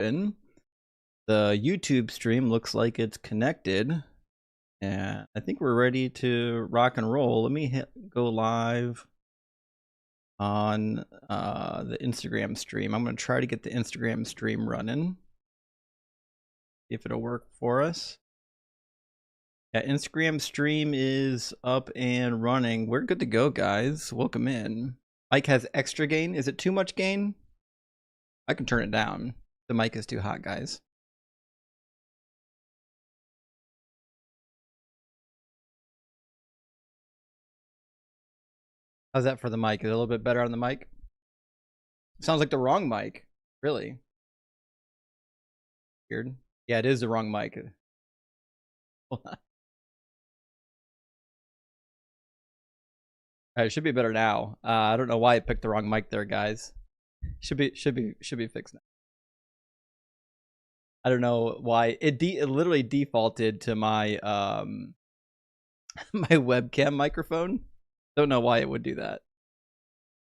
open. The YouTube stream looks like it's connected. And I think we're ready to rock and roll. Let me go live on the Instagram stream. I'm going to try to get the Instagram stream running. See if it'll work for us. Yeah, Instagram stream is up and running. We're good to go, guys. Welcome in. Mic has extra gain. Is it too much gain? I can turn it down. The mic is too hot, guys. How's that for the mic? Is it a little bit better on the mic? Sounds like the wrong mic. Really? Weird. Yeah, it is the wrong mic. Hold on. All right, it should be better now. I don't know why I picked the wrong mic there, guys. Should be fixed now. I don't know why it literally defaulted to my my webcam microphone. Don't know why it would do that.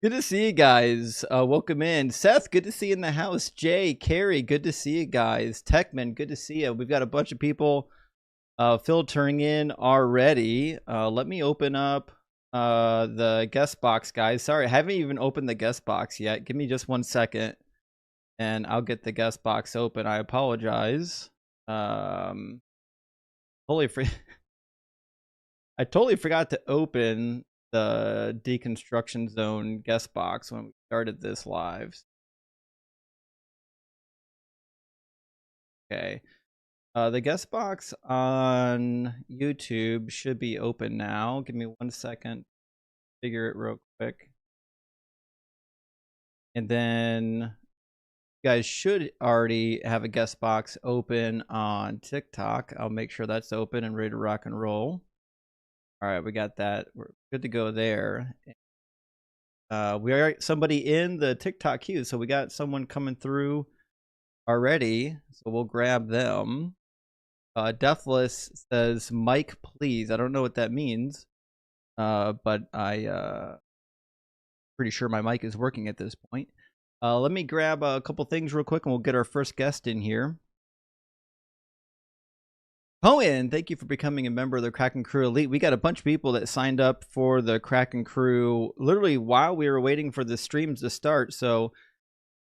Good to see you guys. Welcome in. Seth, good to see you in the house. Jay, Carrie, good to see you guys. Techman, good to see you. We've got a bunch of people filtering in already. Let me open up the guest box, guys. Sorry, I haven't even opened the guest box yet. Give me just 1 second and I'll get the guest box open. I apologize. I totally forgot to open the Deconstruction Zone guest box when we started this live. Okay. The guest box on YouTube should be open now. Give me 1 second. Figure it real quick. And then you guys should already have a guest box open on TikTok. I'll make sure that's open and ready to rock and roll. All right, we got that. We're good to go there. We are somebody in the TikTok queue, so we got someone coming through already. So we'll grab them. Deathless says, "Mike, please." I don't know what that means, but I pretty sure my mic is working at this point. Let me grab a couple things real quick, and we'll get our first guest in here. Owen, thank you for becoming a member of the Kraken Crew Elite. We got a bunch of people that signed up for the Kraken Crew literally while we were waiting for the streams to start. So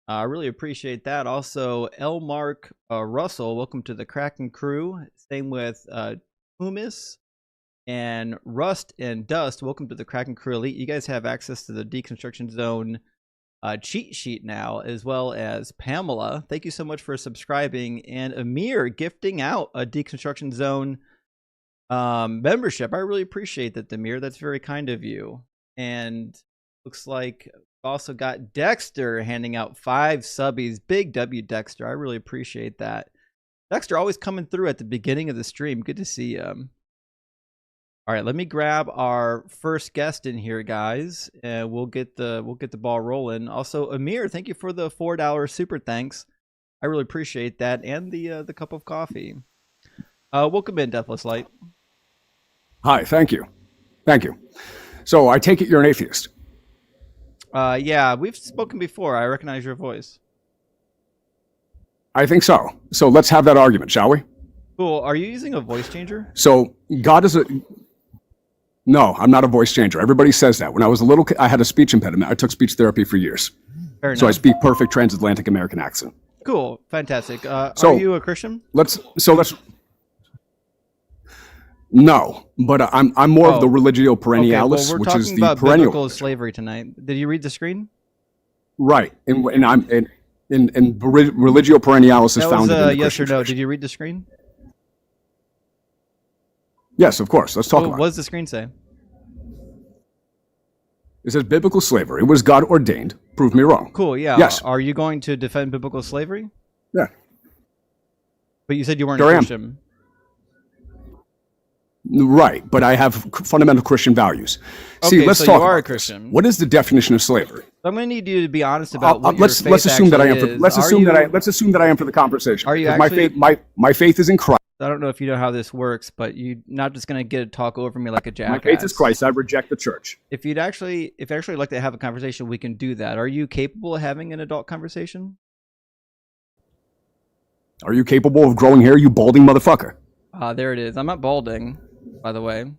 I really appreciate that. Also, L. Mark Russell, welcome to the Kraken Crew. Same with Humus and Rust and Dust. Welcome to the Kraken Crew Elite. You guys have access to the Deconstruction Zone cheat sheet now, as well as Pamela. Thank you so much for subscribing, and Amir gifting out a Deconstruction Zone membership. I really appreciate that, Amir. That's very kind of you. And looks like we've also got Dexter handing out 5 subbies. Big W, Dexter. I really appreciate that. Dexter always coming through at the beginning of the stream. Good to see you. All right, let me grab our first guest in here, guys, and we'll get the ball rolling. Also, Amir, thank you for the $4 super thanks. I really appreciate that, and the cup of coffee. Welcome in, Deathless Light. Hi, thank you. So I take it you're an atheist. Yeah, we've spoken before. I recognize your voice. I think so. So let's have that argument, shall we? Cool. Are you using a voice changer? So God is a... No, I'm not a voice changer. Everybody says that. When I was a little kid, I had a speech impediment. I took speech therapy for years. Fair enough. So I speak perfect transatlantic American accent. Cool. Fantastic. Are you a Christian? Let's... No, but I'm more of the religio perennialis, well, which is the about perennial biblical slavery tonight. Did you read the screen? Right, and I'm in religio perennialis is that founded was in the yes or no. tradition. Did you read the screen? Yes, of course. Let's talk about it. What does the screen say? It says biblical slavery. It was God ordained. Prove me wrong. Cool, yeah. Yes. Are you going to defend biblical slavery? Yeah. But you said you weren't Sure a am. Christian. Right, but I have fundamental Christian values. Okay, See, let's so talk you are about a Christian. This. What is the definition of slavery? I'm going to need you to be honest about what let's your faith assume that I am. actually is. Let's assume that I am for the conversation. Are you Because actually? my faith is in Christ. I don't know if you know how this works, but you're not just going to get to talk over me like a jackass. My faith is Christ. I reject the church. If you'd actually like to have a conversation, we can do that. Are you capable of having an adult conversation? Are you capable of growing hair, you balding motherfucker? There it is. I'm not balding, by the way.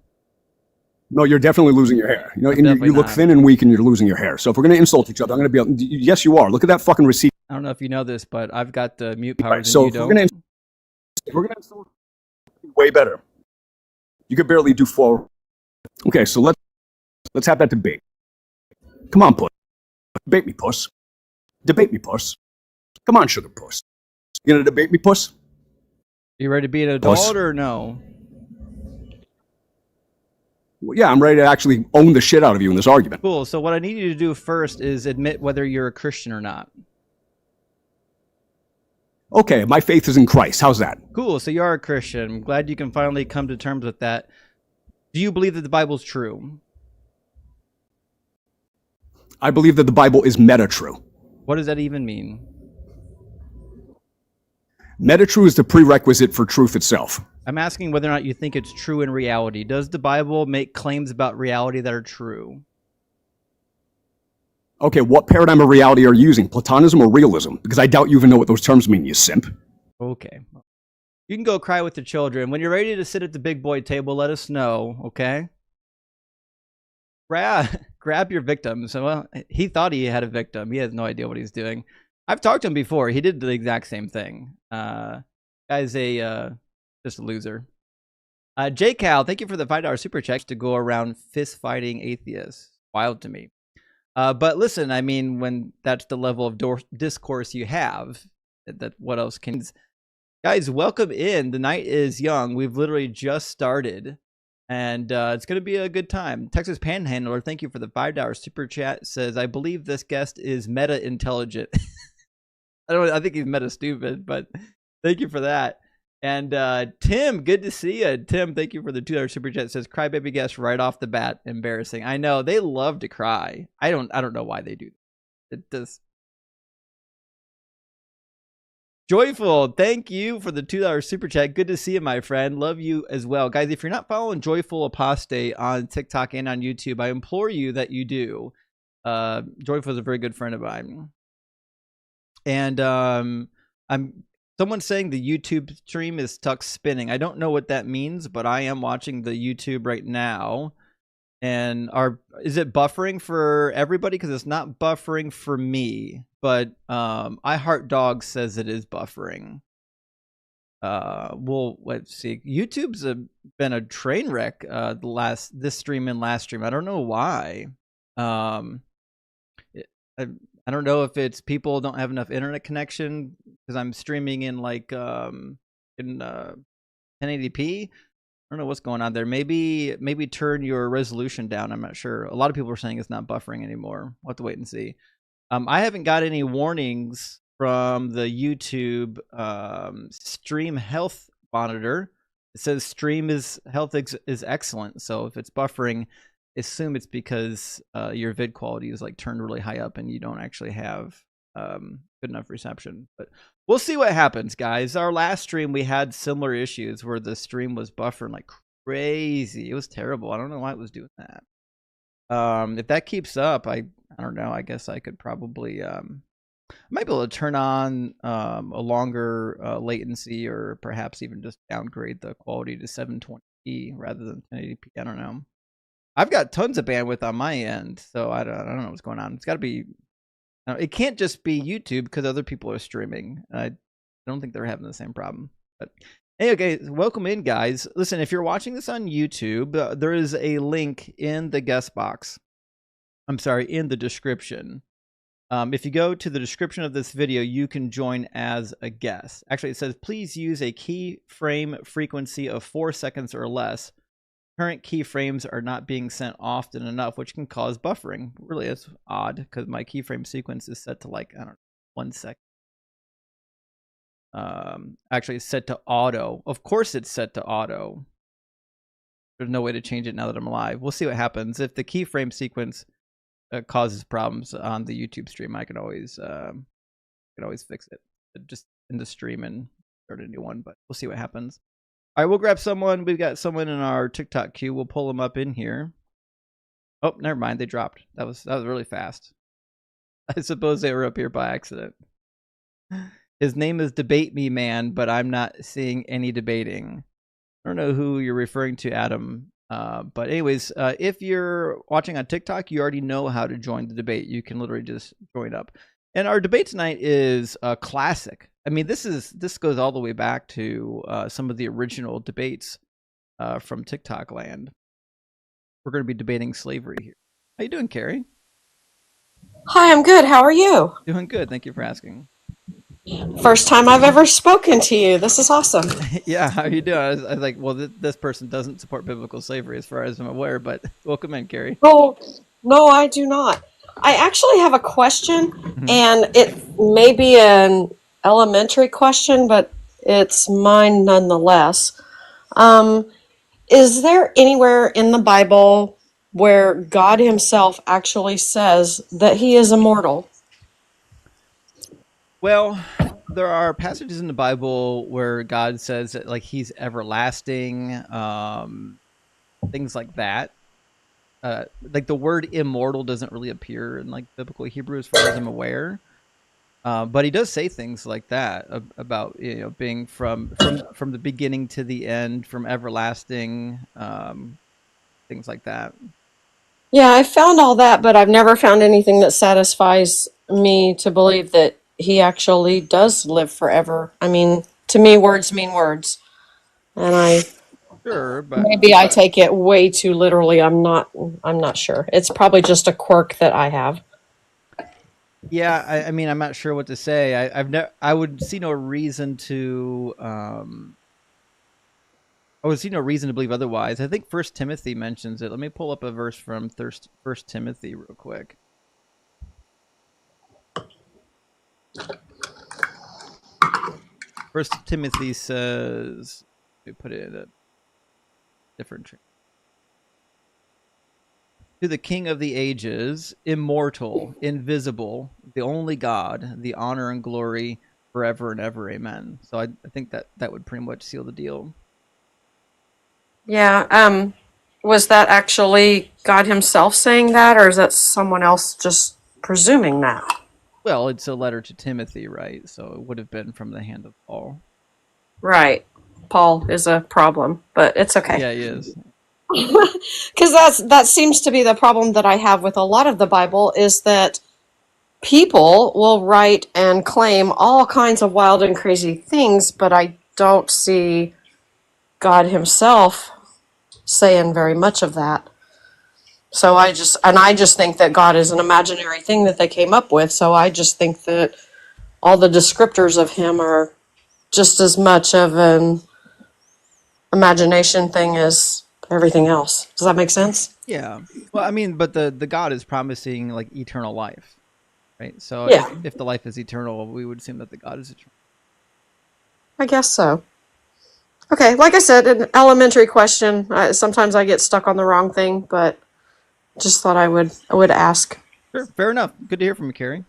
No, you're definitely losing your hair. You know, I'm and definitely you look not. thin and weak, and you're losing your hair. So if we're gonna insult each other, I'm gonna be. Yes, you are. Look at that fucking receipt. I don't know if you know this, but I've got the mute Right. powers and So you don't. if we're gonna insult, way better. You could barely do 4. Okay, so let's have that debate. Come on, puss. Debate me, puss. Debate me, puss. Come on, sugar puss. You gonna debate me, puss? You ready to be an adult or no? Well, yeah, I'm ready to actually own the shit out of you in this argument. Cool. So what I need you to do first is admit whether you're a Christian or not. Okay, my faith is in Christ. How's that? Cool. So you are a Christian. I'm glad you can finally come to terms with that. Do you believe that the Bible's true? I believe that the Bible is meta-true. What does that even mean? Meta-true is the prerequisite for truth itself. I'm asking whether or not you think it's true in reality. Does the Bible make claims about reality that are true? Okay, what paradigm of reality are you using? Platonism or realism? Because I doubt you even know what those terms mean, you simp. Okay. You can go cry with the children. When you're ready to sit at the big boy table, let us know, okay? Grab your victims. Well, he thought he had a victim. He has no idea what he's doing. I've talked to him before. He did the exact same thing. Guy's just a loser. J Cal, thank you for the $5 super check to go around fist fighting atheists. Wild to me. But listen, I mean, when that's the level of discourse you have, that what else can? Guys, welcome in. The night is young. We've literally just started, and it's going to be a good time. Texas Panhandler, thank you for the $5 super chat. Says, I believe this guest is meta intelligent. I think he's meta stupid, but thank you for that. And Tim, good to see you. Tim, thank you for the $2 super chat. Says, crybaby guest right off the bat. Embarrassing. I know they love to cry. I don't know why they do. It does. Joyful, thank you for the $2 super chat. Good to see you, my friend. Love you as well. Guys, if you're not following Joyful Apostate on TikTok and on YouTube, I implore you that you do. Joyful is a very good friend of mine. And someone's saying the YouTube stream is stuck spinning. I don't know what that means, but I am watching the YouTube right now. And is it buffering for everybody? Because it's not buffering for me, but iHeartDog says it is buffering. Let's see. YouTube's been a train wreck this stream and last stream. I don't know why. I don't know if it's people don't have enough internet connection because I'm streaming in like in 1080p. I don't know what's going on there. Maybe turn your resolution down. I'm not sure. A lot of people are saying it's not buffering anymore. We'll have to wait and see. I haven't got any warnings from the YouTube stream health monitor. It says stream health is excellent. So if it's buffering, assume it's because your vid quality is like turned really high up and you don't actually have good enough reception. But we'll see what happens, guys. Our last stream we had similar issues where the stream was buffering like crazy. It was terrible. I don't know why it was doing that. If that keeps up, I don't know. I guess I could probably I might be able to turn on a longer latency, or perhaps even just downgrade the quality to 720p rather than 1080p. I don't know. I've got tons of bandwidth on my end, so I don't know what's going on. It's got to be. It can't just be YouTube because other people are streaming. I don't think they're having the same problem. But anyway, welcome in, guys. Listen, if you're watching this on YouTube, there is a link in the guest box. I'm sorry, in the description. If you go to the description of this video, you can join as a guest. Actually, it says, please use a keyframe frequency of 4 seconds or less. Current keyframes are not being sent often enough, which can cause buffering. Really, that's odd because my keyframe sequence is set to like, I don't know, 1 second. Actually, it's set to auto. Of course, it's set to auto. There's no way to change it now that I'm live. We'll see what happens. If the keyframe sequence causes problems on the YouTube stream, I can always fix it. Just in the stream and start a new one. But we'll see what happens. All right, we'll grab someone. We've got someone in our TikTok queue. We'll pull them up in here. Oh, never mind. They dropped. That was really fast. I suppose they were up here by accident. His name is Debate Me Man, but I'm not seeing any debating. I don't know who you're referring to, Adam. But anyways, if you're watching on TikTok, you already know how to join the debate. You can literally just join up. And our debate tonight is a classic. I mean, this goes all the way back to some of the original debates from TikTok land. We're going to be debating slavery here. How you doing, Carrie? Hi, I'm good. How are you? Doing good. Thank you for asking. First time I've ever spoken to you. This is awesome. Yeah, how you doing? I was like, well, this person doesn't support biblical slavery as far as I'm aware, but welcome in, Carrie. Oh, no, I do not. I actually have a question, Mhm. and it may be an elementary question, but it's mine nonetheless. Um, is there anywhere in the Bible where God Himself actually says that He is immortal? Well, there are passages in the Bible where God says that like he's everlasting, things like that. Like the word immortal doesn't really appear in like biblical Hebrew as far as I'm aware. But he does say things like that about being from the beginning to the end, from everlasting, things like that. Yeah, I found all that, but I've never found anything that satisfies me to believe that he actually does live forever. I mean, to me, words mean words, and I Sure, but maybe I take it way too literally. I'm not sure. It's probably just a quirk that I have. yeah, I mean, I'm not sure what to say. I've never, I would see no reason to, I would see no reason to believe otherwise. I think First Timothy mentions it. Let me pull up a verse from First Timothy real quick. First Timothy says, let me put it in a different. To the King of the ages, immortal, invisible, the only God, the honor and glory forever and ever. Amen. So I think that would pretty much seal the deal. Yeah. Was that actually God Himself saying that, or is that someone else just presuming that? Well, it's a letter to Timothy, right? So it would have been from the hand of Paul. Right. Paul is a problem, but it's okay. Yeah, he is. Because that seems to be the problem that I have with a lot of the Bible is that people will write and claim all kinds of wild and crazy things, but I don't see God Himself saying very much of that. So I just think that God is an imaginary thing that they came up with. So I just think that all the descriptors of Him are just as much of an imagination thing as everything else. Does that make sense? Yeah. Well, I mean, but the God is promising like eternal life, right? So Yeah, if the life is eternal, we would assume that the God is eternal. I guess so. Okay, like I said, an elementary question. Sometimes I get stuck on the wrong thing, but just thought I would ask. Sure, fair enough. Good to hear from you, Carrie.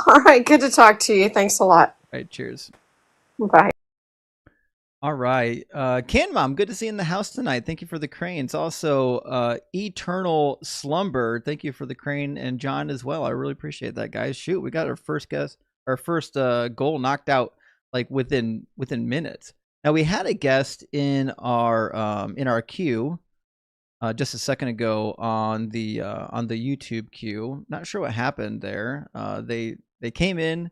All right, good to talk to you. Thanks a lot. All right, cheers. Bye. All right. Can Mom, good to see you in the house tonight. Thank you for the cranes. Also, Eternal Slumber, thank you for the crane, and John as well. I really appreciate that, guys. Shoot, we got our first goal knocked out like within minutes. Now we had a guest in our queue just a second ago on the YouTube queue. Not sure what happened there. They came in and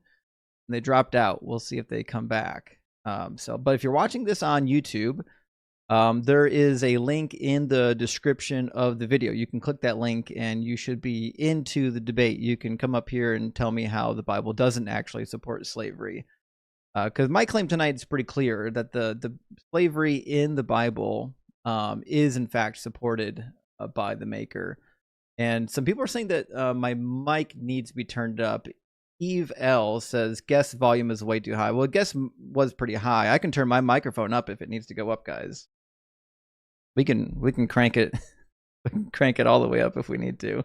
they dropped out. We'll see if they come back. But if you're watching this on YouTube, there is a link in the description of the video. You can click that link and you should be into the debate. You can come up here and tell me how the Bible doesn't actually support slavery. Because my claim tonight is pretty clear that the slavery in the Bible is in fact supported by the maker. And some people are saying that my mic needs to be turned up. Eve L says guest volume is way too high. Well, guest was pretty high. I can turn my microphone up if it needs to go up, guys. We can crank it we can crank it all the way up if we need to.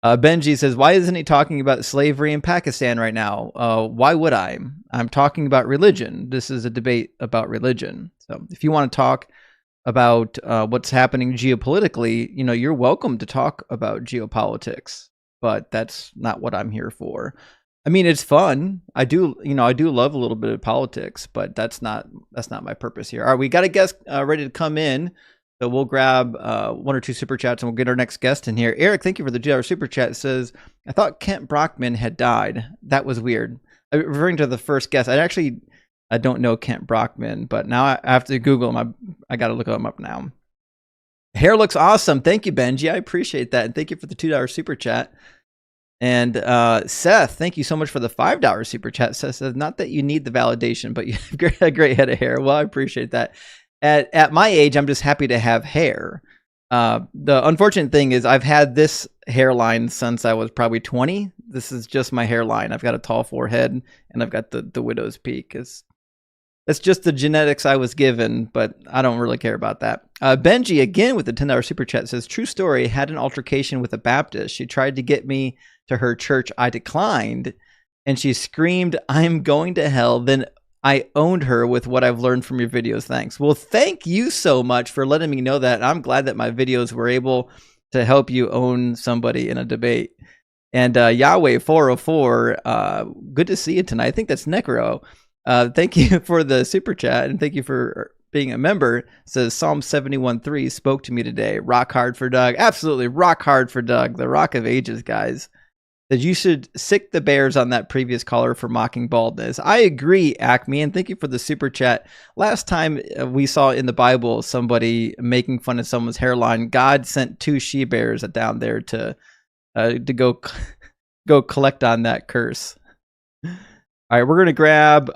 Benji says, why isn't he talking about slavery in Pakistan right now? Why would I? I'm talking about religion. This is a debate about religion. So if you want to talk about what's happening geopolitically, you're welcome to talk about geopolitics, but that's not what I'm here for. I mean, it's fun. I do love a little bit of politics, but that's not my purpose here. All right, we got a guest ready to come in, so we'll grab 1 or 2 super chats and we'll get our next guest in here. Eric, thank you for the $2 super chat. It says, I thought Kent Brockman had died. That was weird. Referring to the first guest, I don't know Kent Brockman, but now I have to Google him. I got to look him up now. Hair looks awesome. Thank you, Benji. I appreciate that, and thank you for the $2 super chat. And Seth, thank you so much for the $5 super chat. Seth says, not that you need the validation, but you have a great head of hair. Well, I appreciate that. At my age, I'm just happy to have hair. The unfortunate thing is I've had this hairline since I was probably 20. This is just my hairline. I've got a tall forehead, and I've got the widow's peak. It's just the genetics I was given, but I don't really care about that. Benji, again with the $10 super chat, says, true story, had an altercation with a Baptist. She tried to get me to her church. I declined, and she screamed, I'm going to hell. Then I owned her with what I've learned from your videos. Thanks. Well, thank you so much for letting me know that. I'm glad that my videos were able to help you own somebody in a debate. And Yahweh 404, good to see you tonight. I think that's Necro. Thank you for the super chat, and thank you for being a member. It says Psalm 71:3 spoke to me today. Rock hard for Doug. Absolutely, rock hard for Doug. The rock of ages, guys. That you should sick the bears on that previous caller for mocking baldness. I agree, Acme, and thank you for the super chat. Last time we saw in the Bible somebody making fun of someone's hairline, God sent 2 she bears down there to go collect on that curse. All right, we're going to grab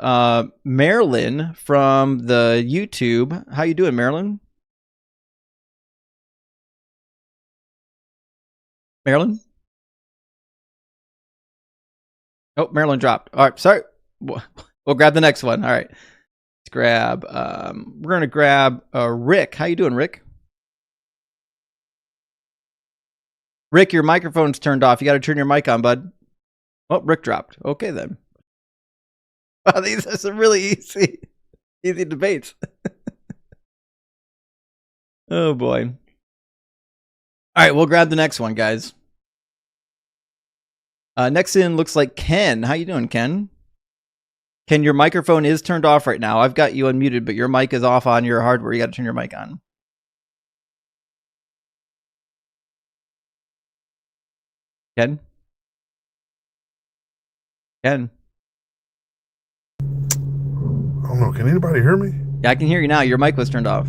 Marilyn from the YouTube. How you doing, Marilyn? Marilyn? Oh, Marilyn dropped. All right, sorry. We'll grab the next one. All right. Let's grab, we're going to grab Rick. How you doing, Rick? Rick, your microphone's turned off. You got to turn your mic on, bud. Oh, Rick dropped. Okay, then. Wow, these are some really easy debates. Oh, boy. All right, we'll grab the next one, guys. Next in looks like Ken. How you doing, Ken? Ken, your microphone is turned off right now. I've got you unmuted, but your mic is off on your hardware. You got to turn your mic on. Ken? Ken? I don't know. Can anybody hear me? Yeah, I can hear you now. Your mic was turned off.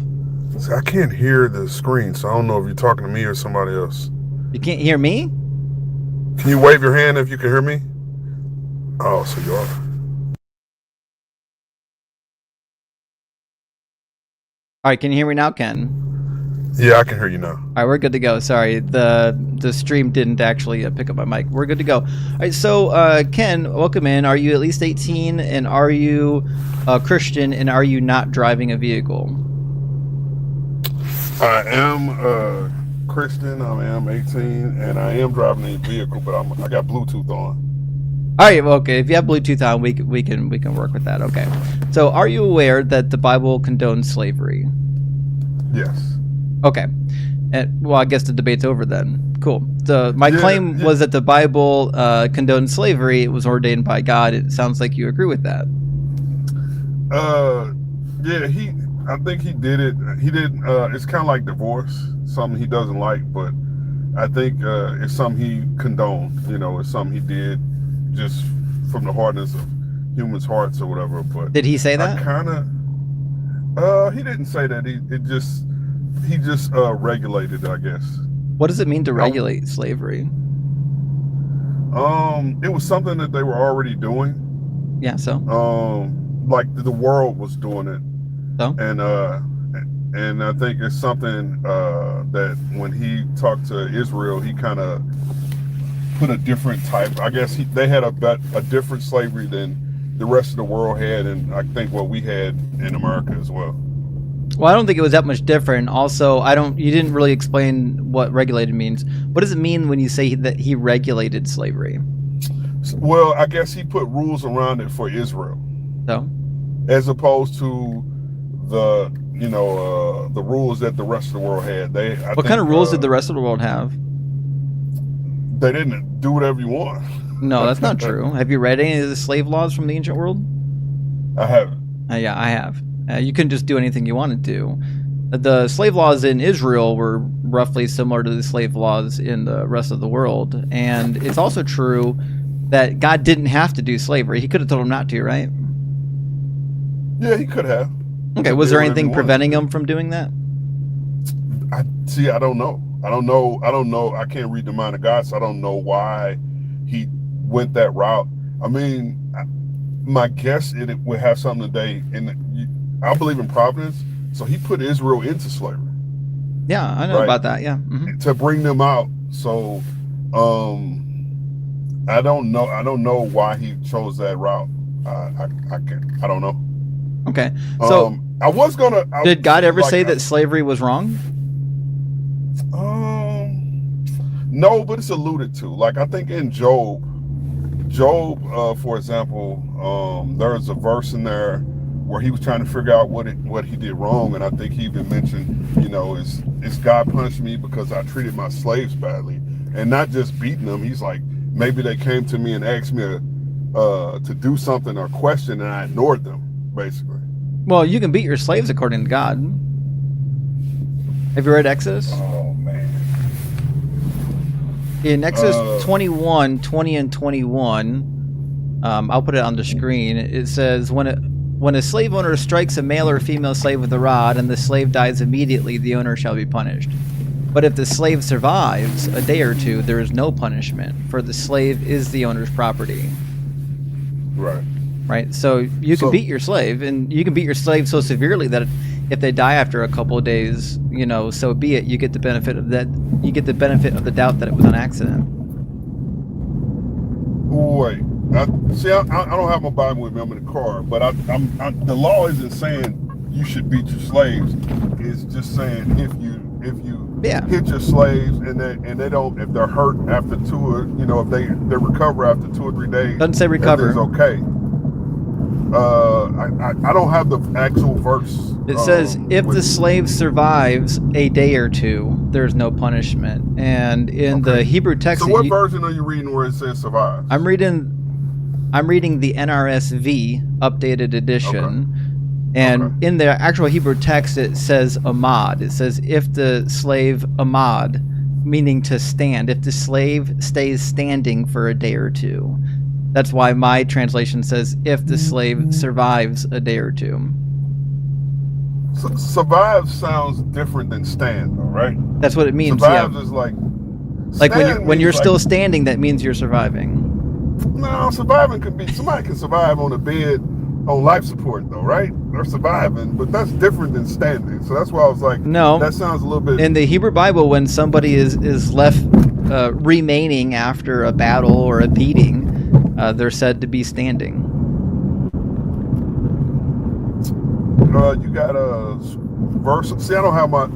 See, I can't hear the screen, so I don't know if you're talking to me or somebody else. You can't hear me? Can you wave your hand if you can hear me? Oh, so you are. All right, can you hear me now, Ken? Yeah, I can hear you now. All right, we're good to go. Sorry, the stream didn't actually pick up my mic. We're good to go. All right, so Ken, welcome in. Are you at least 18, and are you a Christian, and are you not driving a vehicle? I am Christian. I am 18, and I am driving a vehicle, but I got Bluetooth on. All right, well, okay. If you have Bluetooth on, we can work with that. Okay. So, are you aware that the Bible condones slavery? Yes. Okay. And, well, I guess the debate's over then. Cool. My claim was that the Bible condoned slavery. It was ordained by God. It sounds like you agree with that. Yeah, I think he did it. He didn't. It's kind of like divorce, something he doesn't like, but I think it's something he condoned. You know, it's something he did just from the hardness of humans' hearts or whatever. But did he say that? He didn't say that. He just regulated it, I guess. What does it mean to regulate slavery? It was something that they were already doing. Yeah. So. Like the world was doing it. So? And I think it's something that when he talked to Israel, he kind of put a different type. I guess they had a different slavery than the rest of the world had, and I think what we had in America as well. Well, I don't think it was that much different. Also, you didn't really explain what regulated means. What does it mean when you say that he regulated slavery? Well, I guess he put rules around it for Israel. So? As opposed to the rules that the rest of the world had. What kind of rules did the rest of the world have? They didn't do whatever you want. No, that's not true. Have you read any of the slave laws from the ancient world? I haven't. Yeah, I have. You couldn't just do anything you wanted to. The slave laws in Israel were roughly similar to the slave laws in the rest of the world. And it's also true that God didn't have to do slavery. He could have told him not to, right? Yeah, he could have. Okay, was there anything preventing him from doing that? I don't know. I don't know. I can't read the mind of God, so I don't know why he went that route. I mean, my guess it would have something today, and I believe in providence, so he put Israel into slavery. Yeah, I know about that. Yeah, to bring them out. So, I don't know why he chose that route. I don't know. Okay, so I was gonna. Did God ever say that slavery was wrong? No, but it's alluded to. Like I think in Job, for example, there's a verse in there where he was trying to figure out what he did wrong, and I think he even mentioned, is God punishing me because I treated my slaves badly, and not just beating them. He's like, maybe they came to me and asked me to do something or question, and I ignored them, basically. Well, you can beat your slaves according to God. Have you read Exodus? Oh man. In Exodus 21, 20 and 21, I'll put it on the screen. It says, when a slave owner strikes a male or female slave with a rod and the slave dies immediately, the owner shall be punished. But if the slave survives a day or two, there is no punishment, for the slave is the owner's property. Right? So you can beat your slave, and you can beat your slave so severely that if they die after a couple of days, so be it. You get the benefit of that. You get the benefit of the doubt that it was an accident. Wait, I don't have my Bible with me. I'm in the car, but the law isn't saying you should beat your slaves. It's just saying if you hit your slaves and they don't, if they're hurt after if they recover after 2 or 3 days. Doesn't say recover. It's okay. I don't have the actual verse. It says if the slave survives a day or two, there's no punishment. And in the Hebrew text, so what version are you reading where it says survive? I'm reading the NRSV updated edition. And in the actual Hebrew text, it says amad. It says if the slave amad, meaning to stand. If the slave stays standing for a day or two. That's why my translation says if the slave survives a day or two. So, survive sounds different than stand, though, right? That's what it means. Survive is like when you're still standing, that means you're surviving. No, surviving could be somebody can survive on a bed on life support, though, right? They're surviving, but that's different than standing. So that's why I was like, no, that sounds a little bit. In the Hebrew Bible, when somebody is left remaining after a battle or a beating, they're said to be standing. You got a verse. See, I don't have my.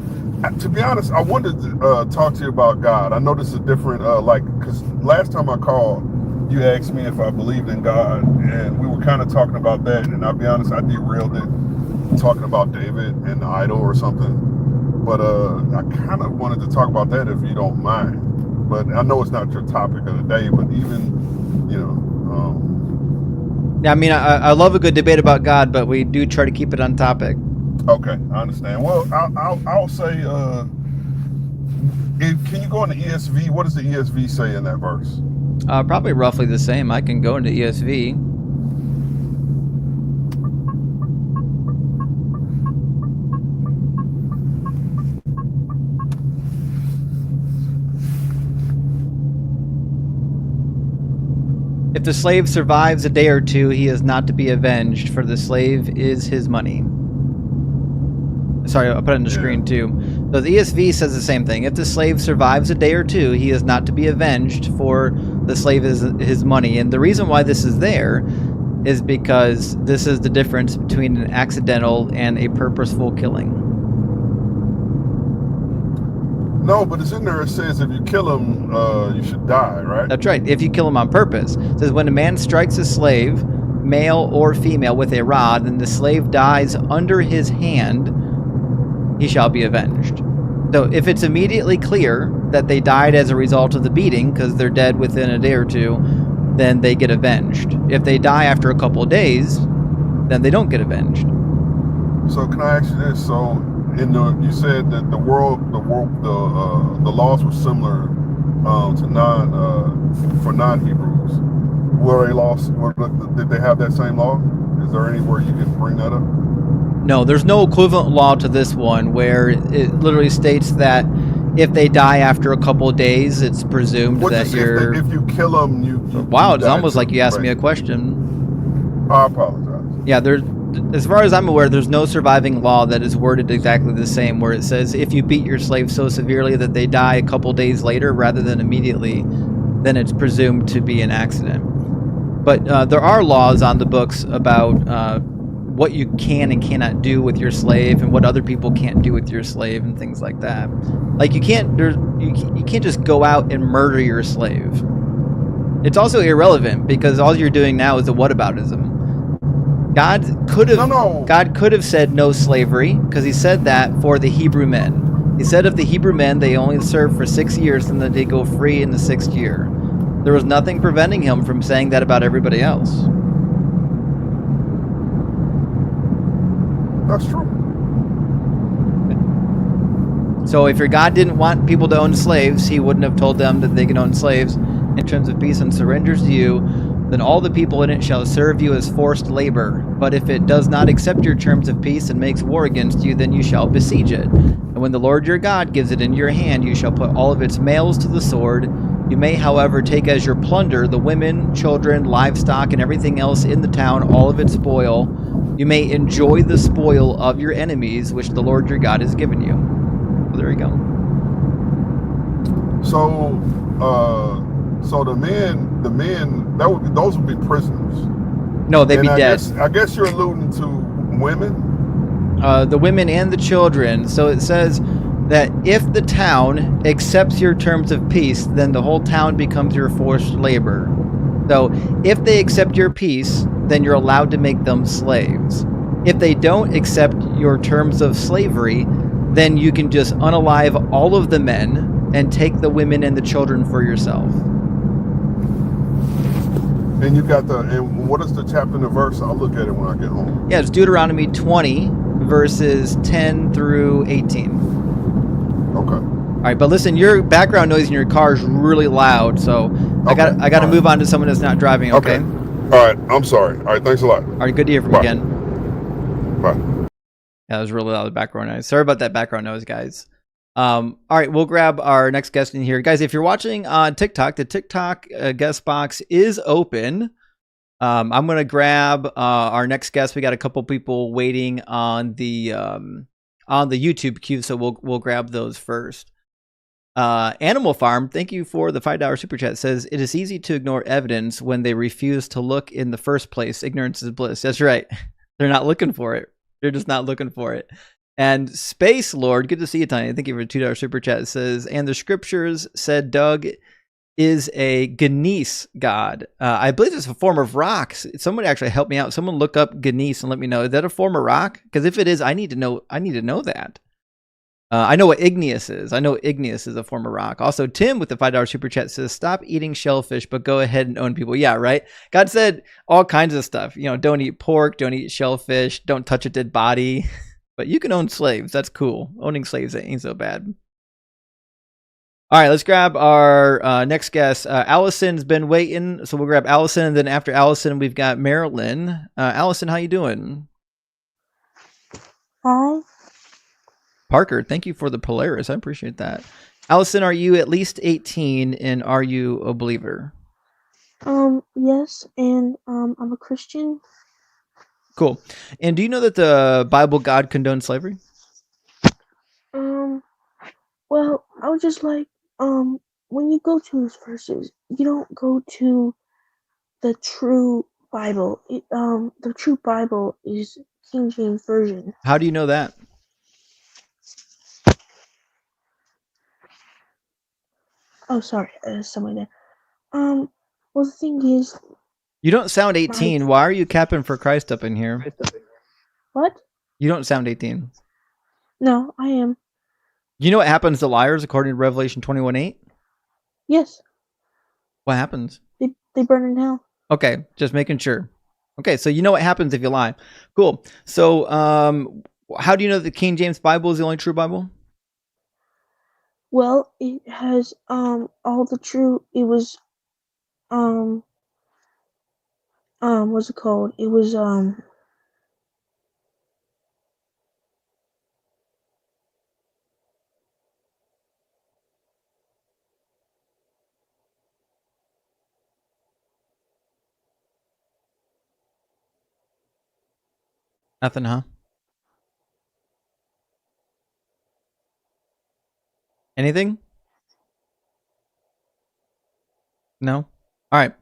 To be honest, I wanted to talk to you about God. I know this is different. Because last time I called, you asked me if I believed in God, and we were kind of talking about that. And I'll be honest, I derailed it, talking about David and the idol or something. But I kind of wanted to talk about that if you don't mind. But I know it's not your topic of the day. But even, Yeah, I mean, I love a good debate about God, but we do try to keep it on topic. Okay, I understand. Well, I'll say, can you go into ESV? What does the ESV say in that verse? Probably roughly the same. I can go into ESV. If the slave survives a day or two, he is not to be avenged, for the slave is his money. Sorry, I'll put it on the screen too. So the ESV says the same thing. If the slave survives a day or two, he is not to be avenged, for the slave is his money. And the reason why this is there is because this is the difference between an accidental and a purposeful killing. No, but it's in there. It says if you kill him, you should die, right? That's right. If you kill him on purpose. It says when a man strikes a slave, male or female, with a rod, and the slave dies under his hand, he shall be avenged. So if it's immediately clear that they died as a result of the beating, because they're dead within a day or two, then they get avenged. If they die after a couple of days, then they don't get avenged. So can I ask you this? So you said that the laws were similar to non-Hebrews. Were they lost? Did they have that same law? Is there anywhere you can bring that up? No, there's no equivalent law to this one where it literally states that if they die after a couple of days, it's presumed that you're. If you kill them, you wow, it's almost like you asked me a question. I apologize. Yeah, as far as I'm aware, there's no surviving law that is worded exactly the same, where it says if you beat your slave so severely that they die a couple days later rather than immediately, then it's presumed to be an accident. But there are laws on the books about what you can and cannot do with your slave and what other people can't do with your slave and things like that. Like you can't just go out and murder your slave. It's also irrelevant because all you're doing now is a whataboutism. God could have said no slavery because he said that for the Hebrew men. He said of the Hebrew men they only serve for 6 years and then they go free in the 6th year. There was nothing preventing him from saying that about everybody else. That's true. So if your God didn't want people to own slaves, he wouldn't have told them that they can own slaves in terms of peace and surrenders to you. Then all the people in it shall serve you as forced labor. But if it does not accept your terms of peace and makes war against you, then you shall besiege it. And when the Lord your God gives it into your hand, you shall put all of its males to the sword. You may, however, take as your plunder the women, children, livestock, and everything else in the town, all of its spoil. You may enjoy the spoil of your enemies, which the Lord your God has given you. Well, there you go. So the men, those would be prisoners. No, they'd be dead. I guess you're alluding to women. The women and the children. So it says that if the town accepts your terms of peace, then the whole town becomes your forced labor. So if they accept your peace, then you're allowed to make them slaves. If they don't accept your terms of slavery, then you can just unalive all of the men and take the women and the children for yourself. And you got and what is the chapter and the verse? I'll look at it when I get home. Yeah, it's Deuteronomy 20, verses 10 through 18. Okay. All right, but listen, your background noise in your car is really loud, so okay. I got to move on to someone that's not driving. Okay. All right. I'm sorry. All right. Thanks a lot. All right. Good to hear from you again. Bye. Yeah, that was really loud background noise. Sorry about that background noise, guys. All right, we'll grab our next guest in here, guys. If you're watching on TikTok, the TikTok guest box is open. I'm gonna grab our next guest. We got a couple people waiting on the YouTube queue, so we'll grab those first. Animal Farm, thank you for the $5 super chat. Says it is easy to ignore evidence when they refuse to look in the first place. Ignorance is bliss. That's right. They're not looking for it. They're just not looking for it. And Space Lord, good to see you, Tiny. Thank you for a $2 super chat. It says, and the scriptures said Doug is a Ganesh god. I believe it's a form of rock. Somebody actually help me out. Someone look up Ganesh and let me know. Is that a form of rock? Because if it is, I need to know that. I know what igneous is. I know igneous is a form of rock. Also, Tim with the $5 super chat says, stop eating shellfish, but go ahead and own people. Yeah, right? God said all kinds of stuff. You know, don't eat pork, don't eat shellfish, don't touch a dead body. But you can own slaves. That's cool. Owning slaves ain't so bad. All right, let's grab our next guest. Allison's been waiting, so we'll grab Allison, and then after Allison, we've got Marilyn. Allison, how you doing? Hi. Parker, thank you for the Polaris. I appreciate that. Allison, are you at least 18, and are you a believer? Yes, and I'm a Christian. Cool. And do you know that the Bible God condones slavery? Well, I was just like, when you go to his verses, you don't go to the true Bible. The true Bible is King James Version. How do you know that? Oh, sorry, someone there. Well, the thing is, you don't sound 18. Why are you capping for Christ up in here? What? You don't sound 18. No, I am. You know what happens to liars according to Revelation 21:8? Yes. What happens? They burn in hell. Okay, just making sure. Okay, so you know what happens if you lie. Cool. So, how do you know the King James Bible is the only true Bible? Well, it has all the true. It was um what's it called? It was Nothing, huh? Anything? No? All right.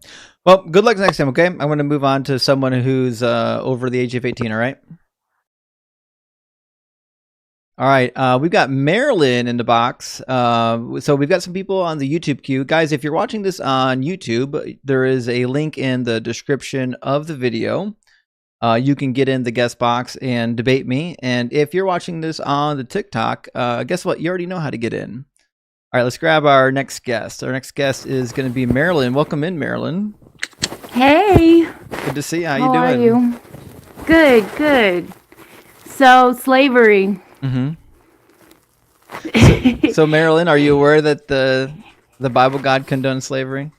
Well, good luck next time, okay? I'm going to move on to someone who's over the age of 18, all right? All right, we've got Marilyn in the box. So we've got some people on the YouTube queue. Guys, if you're watching this on YouTube, there is a link in the description of the video. You can get in the guest box and debate me. And if you're watching this on the TikTok, guess what? You already know how to get in. All right, let's grab our next guest. Our next guest is going to be Marilyn. Welcome in, Marilyn. Hey. Good to see you. How you How doing? are you? Good, good. So, slavery. Mm-hmm. So, Marilyn, are you aware that the Bible God condones slavery?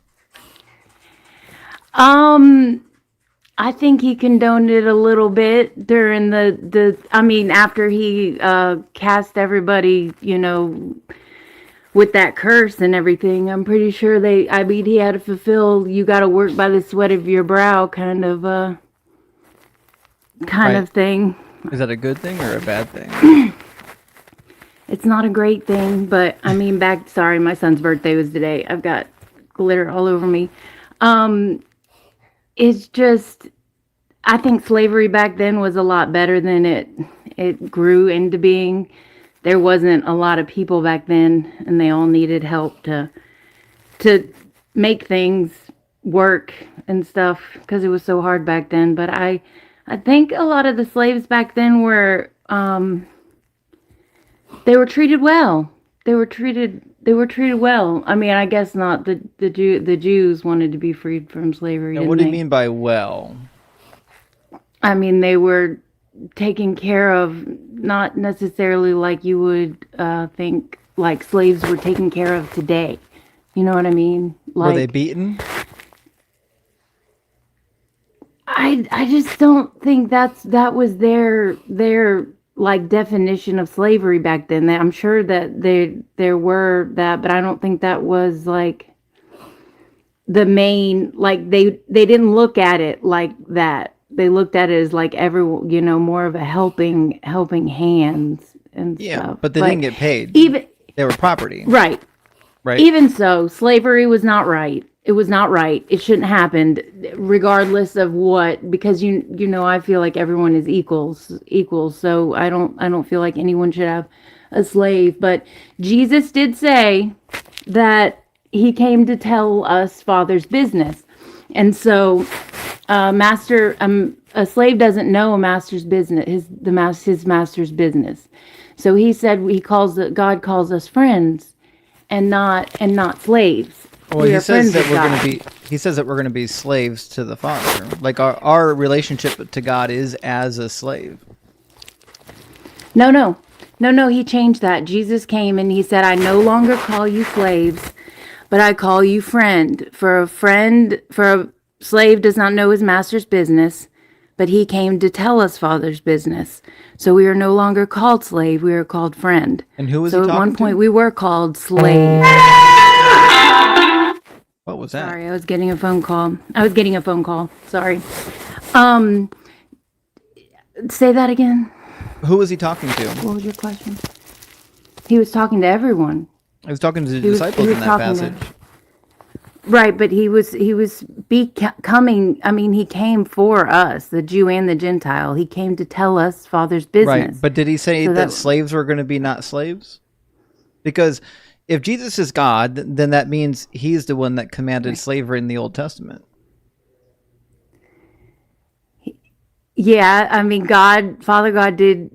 I think he condoned it a little bit during after he cast everybody, with that curse and everything. I'm pretty sure he had to fulfill, you got to work by the sweat of your brow kind of thing. Is that a good thing or a bad thing? It's not a great thing, but sorry, my son's birthday was today. I've got glitter all over me. It's just, I think slavery back then was a lot better than it grew into being. There wasn't a lot of people back then, and they all needed help to make things work and stuff because it was so hard back then. But I think a lot of the slaves back then were they were treated well. They were treated well. I mean, I guess not. The Jews wanted to be freed from slavery. Now, what do you mean by well? I mean, they were taken care of, not necessarily like you would think like slaves were taken care of today. You know what I mean? Like, were they beaten? I just don't think that was their like definition of slavery back then. I'm sure that there were that, but I don't think that was like the main, like they didn't look at it like that. They looked at it as like more of a helping hands and stuff. But they didn't get paid. Even they were property. Right. Even so, slavery was not right. It was not right. It shouldn't happen, regardless of what, because I feel like everyone is equals. So I don't feel like anyone should have a slave. But Jesus did say that he came to tell us Father's business. And so a slave doesn't know a master's business, his master's business. So he said God calls us friends and not slaves. Well, he says that we're going to be slaves to the Father. Like our relationship to God is as a slave. No, he changed that. Jesus came and he said, I no longer call you slaves, but I call you friend. For a slave does not know his master's business, but he came to tell us Father's business. So we are no longer called slave, we are called friend. And who was he talking to? So at one point we were called slave. What was that? Sorry, I was getting a phone call. Sorry. Say that again. Who was he talking to? What was your question? He was talking to everyone. He was talking to the disciples in that passage. Right, but he was becoming, he came for us, the Jew and the Gentile. He came to tell us Father's business. Right, but did he say that slaves were going to be not slaves? Because if Jesus is God, then that means he's the one that commanded slavery in the Old Testament. Yeah, Father God did.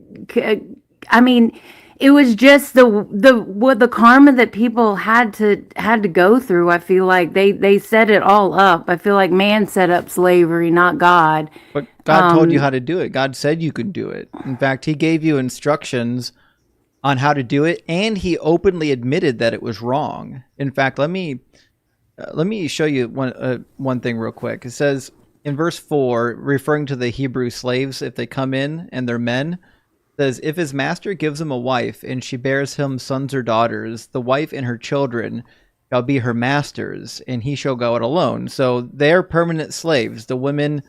it was just the karma that people had to go through. I feel like they set it all up. I feel like man set up slavery, not God. But God told you how to do it. God said you could do it. In fact, he gave you instructions on how to do it, and he openly admitted that it was wrong. In fact, let me show you one thing real quick. It says in verse 4, referring to the Hebrew slaves, if they come in and they're men, says, if his master gives him a wife and she bears him sons or daughters, the wife and her children shall be her masters, and he shall go out alone. So they're permanent slaves. The women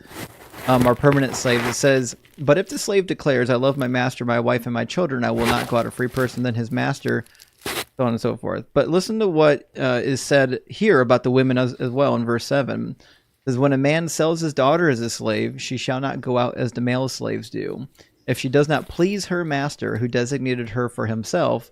are permanent slaves. It says, but if the slave declares, I love my master, my wife, and my children, I will not go out a free person, then his master, so on and so forth. But listen to what is said here about the women as well in verse 7. It says, when a man sells his daughter as a slave, she shall not go out as the male slaves do. If she does not please her master, who designated her for himself,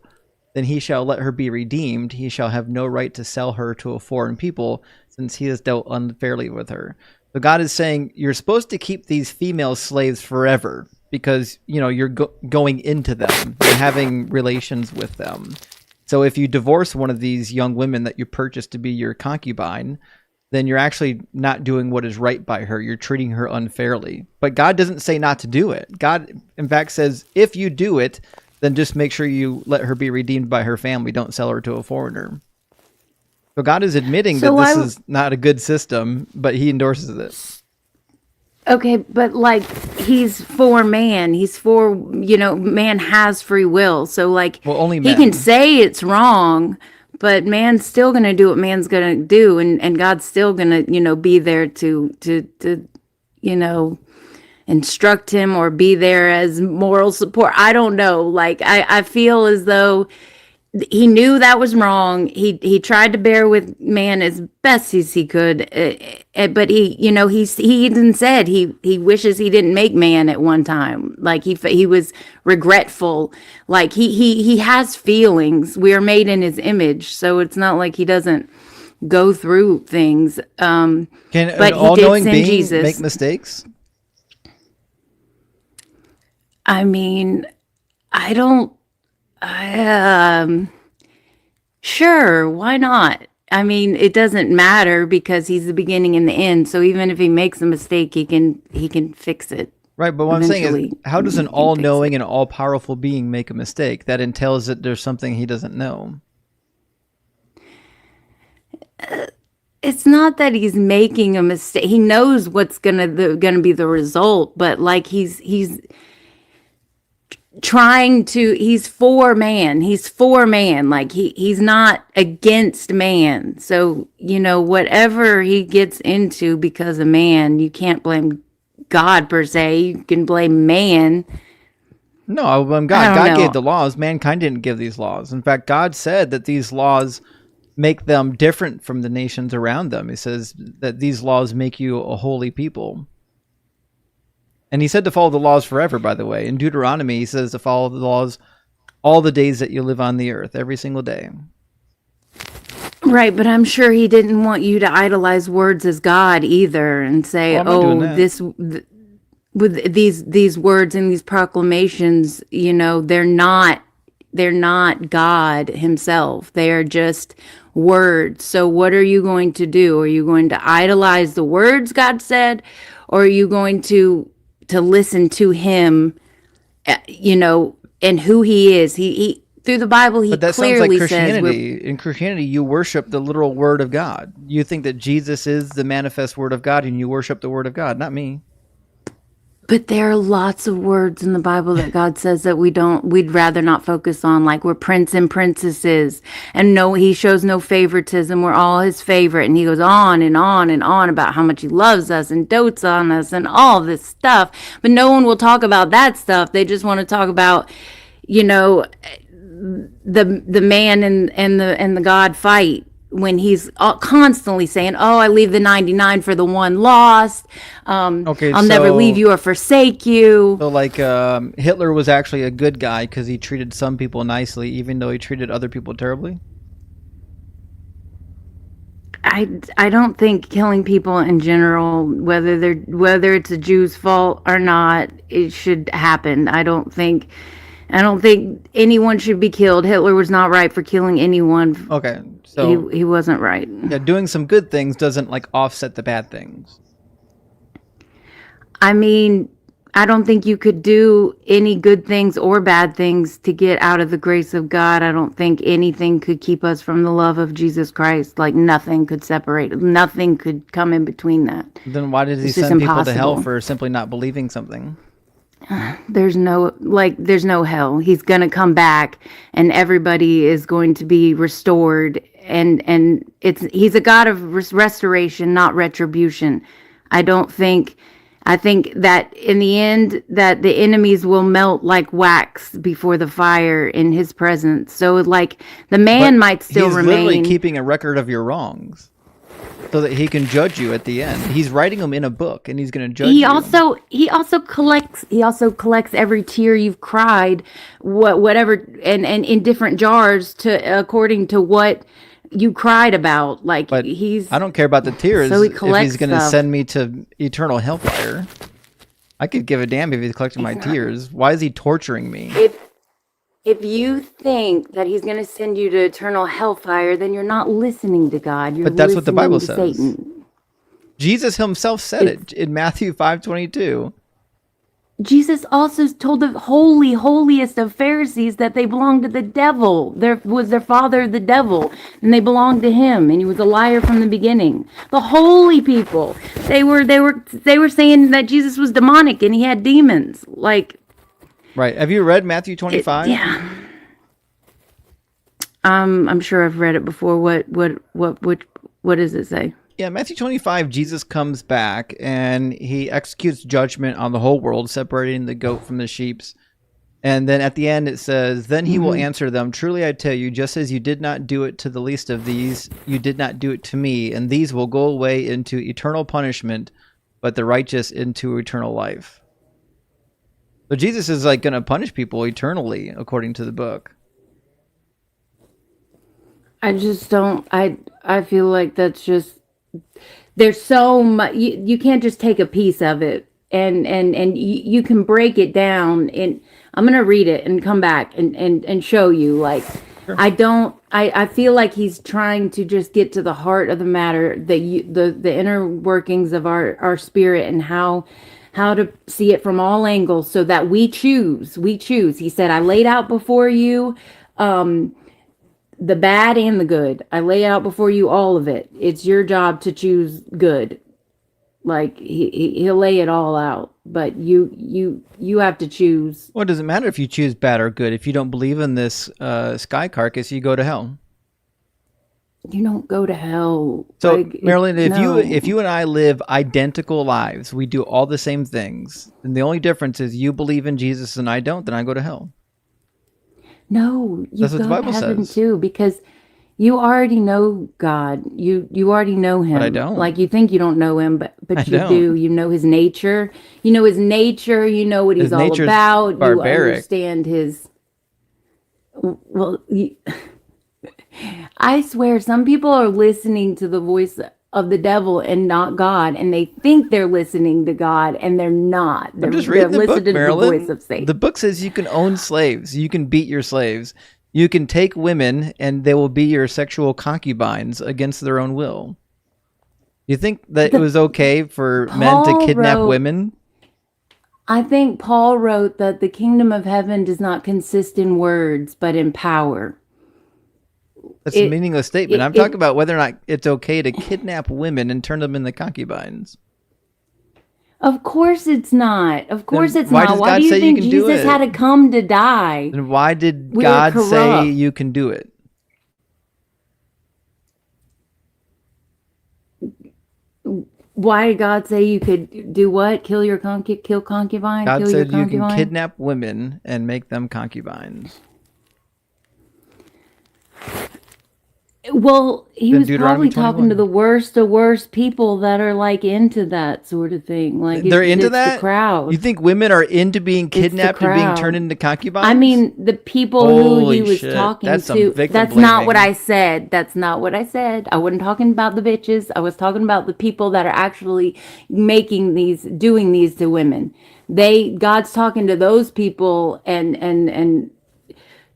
then he shall let her be redeemed. He shall have no right to sell her to a foreign people, since he has dealt unfairly with her. So God is saying you're supposed to keep these female slaves forever because, you're going into them, you're having relations with them. So if you divorce one of these young women that you purchased to be your concubine, then you're actually not doing what is right by her. You're treating her unfairly. But God doesn't say not to do it. God, in fact, says if you do it, then just make sure you let her be redeemed by her family. Don't sell her to a foreigner. So God is admitting that this is not a good system, but he endorses it. Okay, but like he's for man. He's for, man has free will. So like only he can say it's wrong, but man's still going to do what man's going to do, and God's still going to, be there to instruct him or be there as moral support. I don't know. Like I feel as though he knew that was wrong. He tried to bear with man as best as he could, but he even said he wishes he didn't make man at one time. Like he was regretful. Like he has feelings. We are made in his image, so it's not like he doesn't go through things. Can but an all-knowing being Jesus make mistakes? I mean, I don't. Sure, why not? I mean, it doesn't matter because he's the beginning and the end. So even if he makes a mistake, he can fix it. Right, but what I'm saying is, how does an all-knowing and all-powerful being make a mistake? That entails that there's something he doesn't know. It's not that he's making a mistake. He knows what's gonna be the result, but like he's trying to, he's for man, like he's not against man. So whatever he gets into because of man, you can't blame God per se. You can blame man. No, I blame God. God gave the laws. Mankind didn't give these laws. In fact, God said that these laws make them different from the nations around them. He says that these laws make you a holy people. And he said to follow the laws forever, by the way. In Deuteronomy, he says to follow the laws all the days that you live on the earth, every single day. Right, but I'm sure he didn't want you to idolize words as God either and say, with these words and these proclamations, they're not God himself. They are just words. So what are you going to do? Are you going to idolize the words God said, or are you going to listen to him, and who he is? He through the Bible, he clearly says. But that sounds like Christianity. In Christianity, you worship the literal word of God. You think that Jesus is the manifest word of God, and you worship the word of God, not me. But there are lots of words in the Bible that God says that we'd rather not focus on, like we're prince and princesses, and he shows no favoritism. We're all his favorite. And he goes on and on and on about how much he loves us and dotes on us and all this stuff. But no one will talk about that stuff. They just want to talk about, the man and the God fight. When he's constantly saying, I leave the 99 for the one lost. I'll never leave you or forsake you. So like Hitler was actually a good guy because he treated some people nicely, even though he treated other people terribly? I don't think killing people in general, whether it's a Jew's fault or not, it should happen. I don't think I don't think anyone should be killed. Hitler was not right for killing anyone. Okay, so He wasn't right. yeah, doing some good things doesn't like offset the bad things. I mean, I don't think you could do any good things or bad things to get out of the grace of God. I don't think anything could keep us from the love of Jesus Christ. Like nothing could separate. Nothing could come in between that. Then why did he It's just send people to hell impossible. for simply not believing something? There's no hell. He's going to come back and everybody is going to be restored, and he's a God of restoration, not retribution. I think that in the end that the enemies will melt like wax before the fire in his presence. So like the man But might still he's literally remain. keeping a record of your wrongs so that he can judge you at the end. He's writing them in a book, and he's going to judge He you. also collects every tear you've cried, whatever, and in different jars to according to what you cried about. Like But he's I don't care about the tears so he if he's collects going to stuff. send me to eternal hellfire. I could give a damn if he's collecting my tears. Why is he torturing me? If you think that he's going to send you to eternal hellfire, then you're not listening to God. You're But that's what the listening Bible to says. Satan. Jesus himself said it in Matthew 5:22. Jesus also told the holiest of Pharisees that they belonged to the devil. There was their father, the devil, and they belonged to him, and he was a liar from the beginning. The holy people, they were saying that Jesus was demonic and he had demons. Like, Right. Have you read Matthew 25? yeah. I'm sure I've read it before. What does it say? Yeah, Matthew 25, Jesus comes back and he executes judgment on the whole world, separating the goat from the sheep. And then at the end it says, then he will answer them, truly I tell you, just as you did not do it to the least of these, you did not do it to me. And these will go away into eternal punishment, but the righteous into eternal life. So Jesus is like going to punish people eternally, according to the book. I just don't. I feel like that's just. There's so much. You can't just take a piece of it, and you can break it down. And I'm gonna read it and come back and show you. Like, Sure. I feel like he's trying to just get to the heart of the matter, the inner workings of our spirit, and how to see it from all angles so that we choose. He said, I laid out before you the bad and the good. I lay out before you all of it. It's your job to choose good. Like he'll lay it all out, but you have to choose. Well, it doesn't matter if you choose bad or good. If you don't believe in this sky carcass, you go to hell. You don't go to hell. So, Like, Marilyn, no. if you and I live identical lives, we do all the same things, and the only difference is you believe in Jesus and I don't, then I go to hell. No, you That's what go the Bible to heaven says. too, because you already know God. You already know him. But I don't. Like, you think you don't know him, but I you don't. do. You know his nature. You know his nature. You know what His he's all nature's about. barbaric. You understand his. Well, I swear, some people are listening to the voice of the devil and not God, and they think they're listening to God, and they're not. I'm just reading the book, listening to the Marilyn. voice of Satan. The book says you can own slaves. You can beat your slaves. You can take women, and they will be your sexual concubines against their own will. You think that it was okay for men to Paul kidnap wrote- women? I think Paul wrote that the kingdom of heaven does not consist in words, but in power. That's a It- meaningless statement. it- I'm talking about whether or not it's okay to kidnap women and turn them into concubines. Of course it's not. Of course it's why not. does Why God do you say you think can do Jesus it? had to come to die? And why did We were God say corrupt. you can do it? Why did God say you could do what? Kill concubine? God Kill said your you can concubine? kidnap women and make them concubines. Well, he Then was Deuteronomy probably talking 21. to the worst of worst people that are like into that sort of thing. Like They're into it's that? The crowd. You think women are into being the kidnapped and being crowd. turned into concubines? I mean, the people who Holy he was shit, talking that's some to. victim That's not what blaming. I said. That's not what I said. I wasn't talking about the bitches. I was talking about the people that are actually doing these to women. God's talking to those people and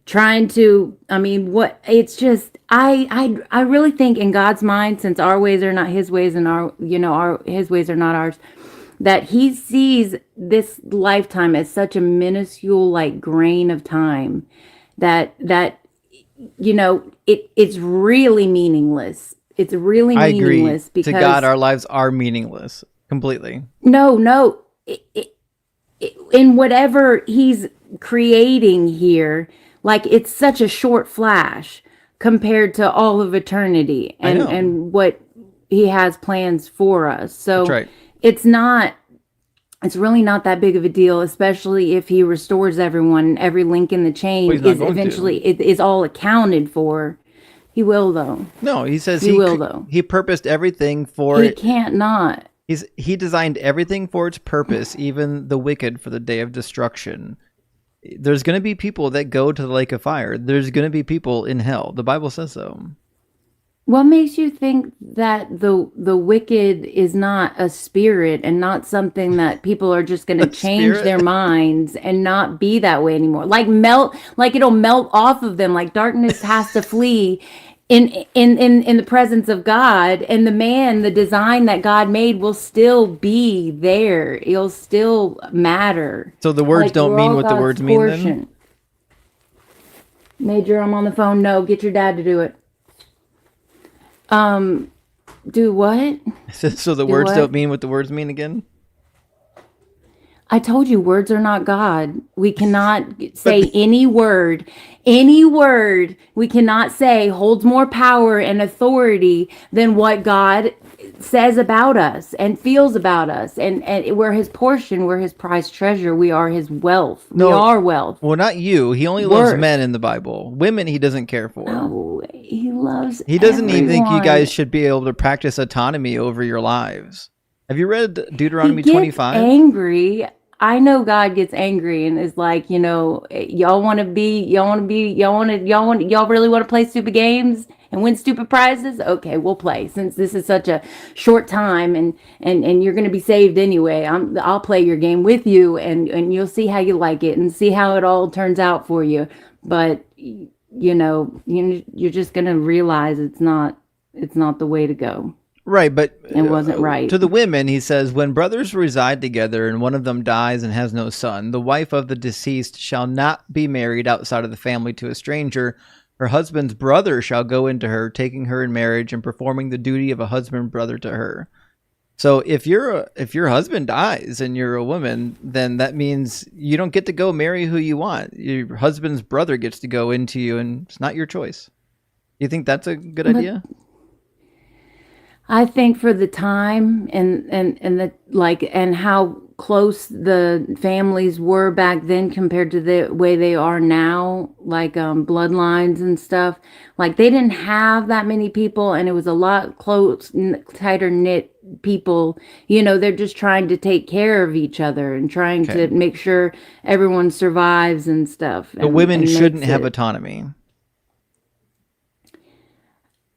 trying to, I mean, what it's just, I really think in God's mind, since our ways are not his ways and his ways are not ours, that he sees this lifetime as such a minuscule like grain of time that it's really meaningless. It's really I agree. meaningless To God, because our lives are meaningless completely. no, in whatever he's creating here, like it's such a short flash compared to all of eternity I know. and what he has plans for us. That's So right. it's not it's really not that big of a deal, especially if he restores everyone. Every link in the Well, chain he's not is going to. eventually it is all accounted for. He will though. No, he says He will though. he purposed everything for He it. can't not. He designed everything for its purpose, even the wicked for the day of destruction. There's going to be people that go to the lake of fire. There's going to be people in hell. The Bible says so. What makes you think that the wicked is not a spirit and not something that people are just going to A change their spirit? minds and not be that way anymore? Like it'll melt off of them. Like darkness has to flee in the presence of God, and the design that God made will still be there. It'll still matter. So the words Like don't we're mean all what the God's words mean then? portion. Major, I'm on the phone. No, get your dad to do it. Do what? So the Do words what? don't mean what the words mean again? I told you words are not God. We cannot say But any word we cannot say holds more power and authority than what God says about us and feels about us. And we're his portion, we're his prized treasure, we are his wealth. We no, are wealth. well, not you. He only loves Worth. men in the Bible. Women he doesn't care for. No, he loves He doesn't even think you guys everyone. should be able to practice autonomy over your lives. Have you read He Deuteronomy gets 25? angry. I know God gets angry and is like, y'all y'all really want to play stupid games and win stupid prizes? Okay, we'll play. Since this is such a short time and you're going to be saved anyway. I'll play your game with you and you'll see how you like it and see how it all turns out for you. But you're just going to realize it's not the way to go. Right, but It wasn't right. to the women, he says, when brothers reside together and one of them dies and has no son, the wife of the deceased shall not be married outside of the family to a stranger. Her husband's brother shall go into her, taking her in marriage and performing the duty of a husband brother to her. So if your husband dies and you're a woman, then that means you don't get to go marry who you want. Your husband's brother gets to go into you, and it's not your choice. You think that's a good But idea? I think for the time and the like and how close the families were back then compared to the way they are now, like bloodlines and stuff, like they didn't have that many people and it was a lot tighter knit people. They're just trying to take care of each other and trying Okay. to make sure everyone survives and stuff But women and shouldn't makes have it. autonomy.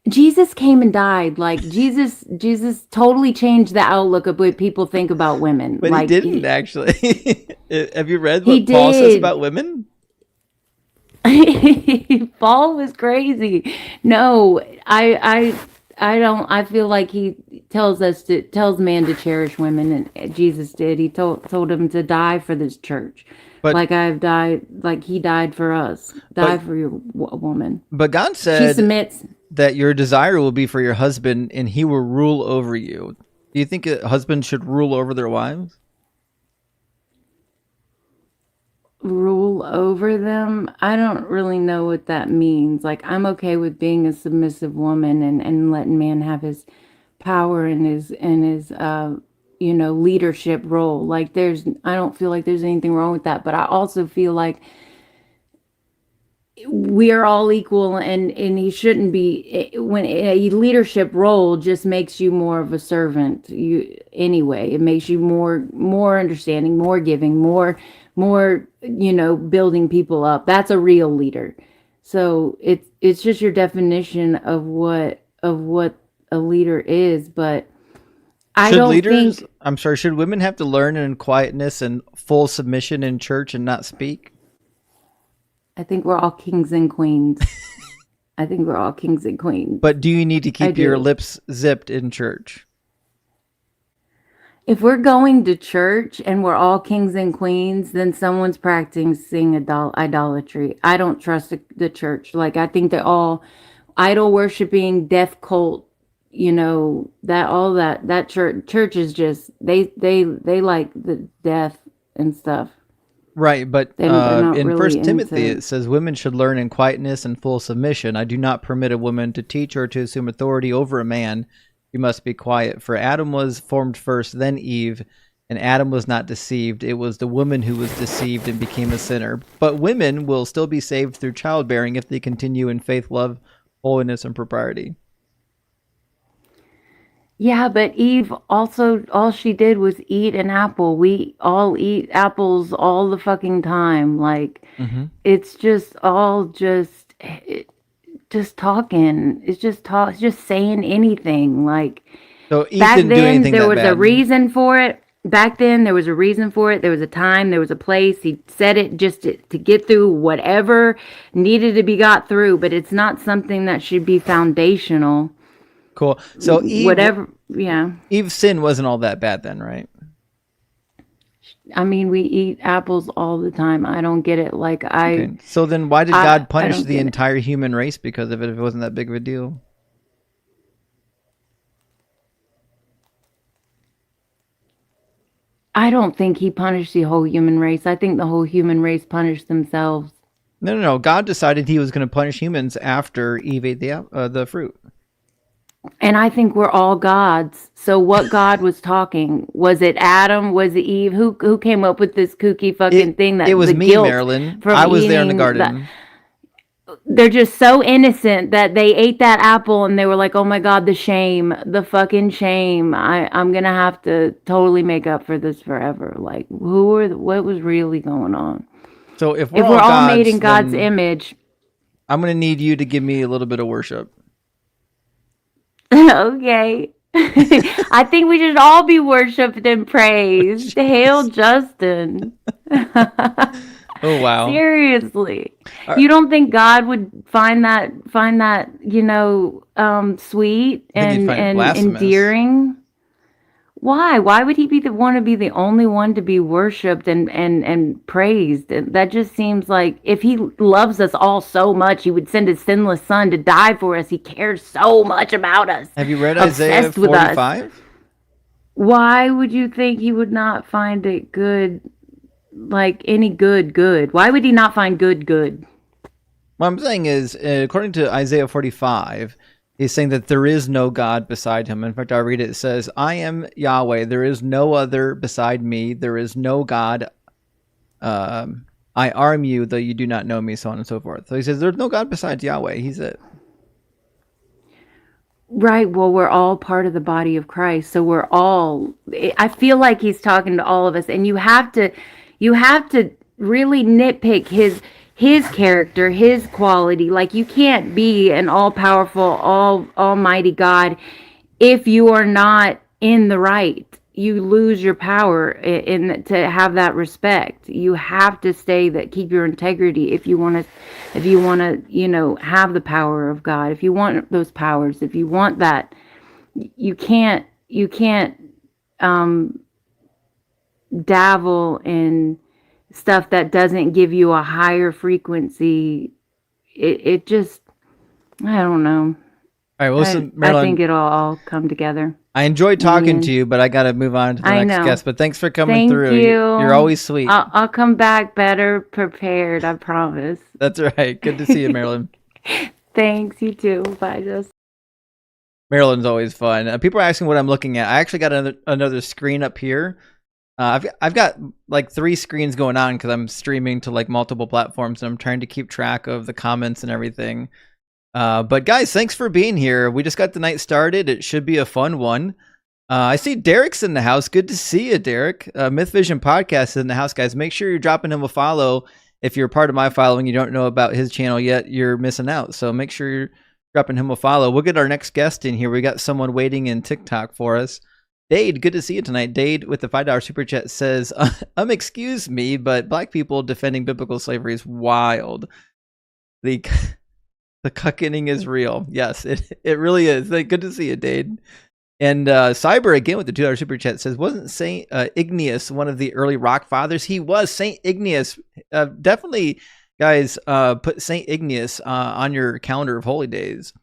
Jesus came and died. Like Jesus totally changed the outlook of what people think about women. But he Like didn't actually. Have you read he what Paul says about did. women? Paul was crazy. No, I don't. I feel like he tells man to cherish women, and Jesus did. He told him to die for this church, But like I've died, like he died for us. Die but for your woman. but God She said submits. that your desire will be for your husband and he will rule over you. Do you think a husband should rule over their wives? Rule over them. I don't really know what that means. Like I'm okay with being a submissive woman and letting man have his power and his leadership role. Like I don't feel like there's anything wrong with that, but I also feel like we are all equal and he shouldn't be when a leadership role just makes you more of a servant. It makes you more understanding, more giving, more building people up. That's a real leader. So it's just your definition of what a leader is. But I Should don't leaders, think. I'm sorry, should women have to learn in quietness and full submission in church and not speak? I think we're all kings and queens. I think we're all kings and queens. But do you need to I keep your do. lips zipped in church? If we're going to church and we're all kings and queens, then someone's practicing idolatry. I don't trust the church. Like, I think they're all idol worshiping, death cult. You know, that all that church is just they like the death and stuff. Right, but They're not in really First Timothy into. it says women should learn in quietness and full submission. I do not permit a woman to teach or to assume authority over a man. You must be quiet. For Adam was formed first, then Eve, and Adam was not deceived. It was the woman who was deceived and became a sinner. But women will still be saved through childbearing if they continue in faith, love, holiness, and propriety. Yeah, but Eve also, all she did was eat an apple. We all eat apples all the fucking time. Like, Hmm. it's just all just talking. It's just talk. It's just saying anything. Like, So Eve back didn't do then, anything there that was a bad. reason for it. Back then, there was a reason for it. There was a time. There was a place. He said it just to get through whatever needed to be got through. But it's not something that should be foundational. Cool. So Whatever. Yeah. Eve's sin wasn't all that bad then, right? I mean, we eat apples all the time. I don't get it. Like, Okay. So then why did I, God I punish don't the get it. entire human race because of it if it wasn't that big of a deal? I don't think he punished the whole human race. I think the whole human race punished themselves. No. God decided he was going to punish humans after Eve ate the fruit. And I think we're all gods. So what God was talking? Was it Adam? Was it Eve? Who came up with this kooky fucking thing that It was the me, guilt Marilyn. from I was there in the eating garden. they're just so innocent that they ate that apple and they were like, "Oh my God, the shame, the fucking shame. I'm gonna have to totally make up for this forever." Like, what was really going on? So if If we're we're all all made in gods, God's then image, I'm going to need you to give me a little bit of worship. okay. I think we should all be worshipped and praised. Hail Justin. Oh, wow. Seriously. All right. You don't think God would find that, sweet I think you'd and find it blasphemous. endearing? Why? Why would he be the want to be the only one to be worshipped and praised? That just seems like if he loves us all so much, he would send his sinless son to die for us. He cares so much about us, Have you read Isaiah obsessed with us. 45? Why would you think he would not find it good, like any good? Why would he not find good? What I'm saying is, according to Isaiah 45, he's saying that there is no God beside him. In fact, I'll read it. It says, I am Yahweh. There is no other beside me. There is no God. I arm you, though you do not know me, so on and so forth. So he says, there's no God besides Yahweh. He's it. Right. Well, we're all part of the body of Christ. So we're all, I feel like he's talking to all of us, and you have to really nitpick his character, his quality. Like, you can't be an all-powerful, almighty God if you are not in the right. You lose your power to have that respect. You have to keep your integrity if you want to, have the power of God. If you want those powers, if you want that, you can't dabble in stuff that doesn't give you a higher frequency. It just, I don't know. All right, well, listen, I Marilyn, think it'll all come together. I enjoyed in the talking end. to you, but I got to move on to the I next know. guest. But thanks for coming Thank through. you. You're always sweet. I'll come back better prepared, I promise. That's right. Good to see you, Marilyn. Thanks, you too. Bye, just. Maryland's always fun. People are asking what I'm looking at. I actually got another screen up here. I've got like 3 screens going on because I'm streaming to like multiple platforms and I'm trying to keep track of the comments and everything. But guys, thanks for being here. We just got the night started. It should be a fun one. I see Derek's in the house. Good to see you, Derek. Myth Vision Podcast is in the house, guys. Make sure you're dropping him a follow. If you're part of my following, you don't know about his channel yet, you're missing out. So make sure you're dropping him a follow. We'll get our next guest in here. We got someone waiting in TikTok for us. Dade, good to see you tonight. Dade with the $5 super chat says, excuse me, but black people defending biblical slavery is wild. The cucking is real. Yes, it really is. Good to see you, Dade. And Cyber, again, with the $2 super chat says, wasn't St. Ignace one of the early rock fathers? He was. St. Ignace. Definitely, guys, put St. Ignace on your calendar of holy days.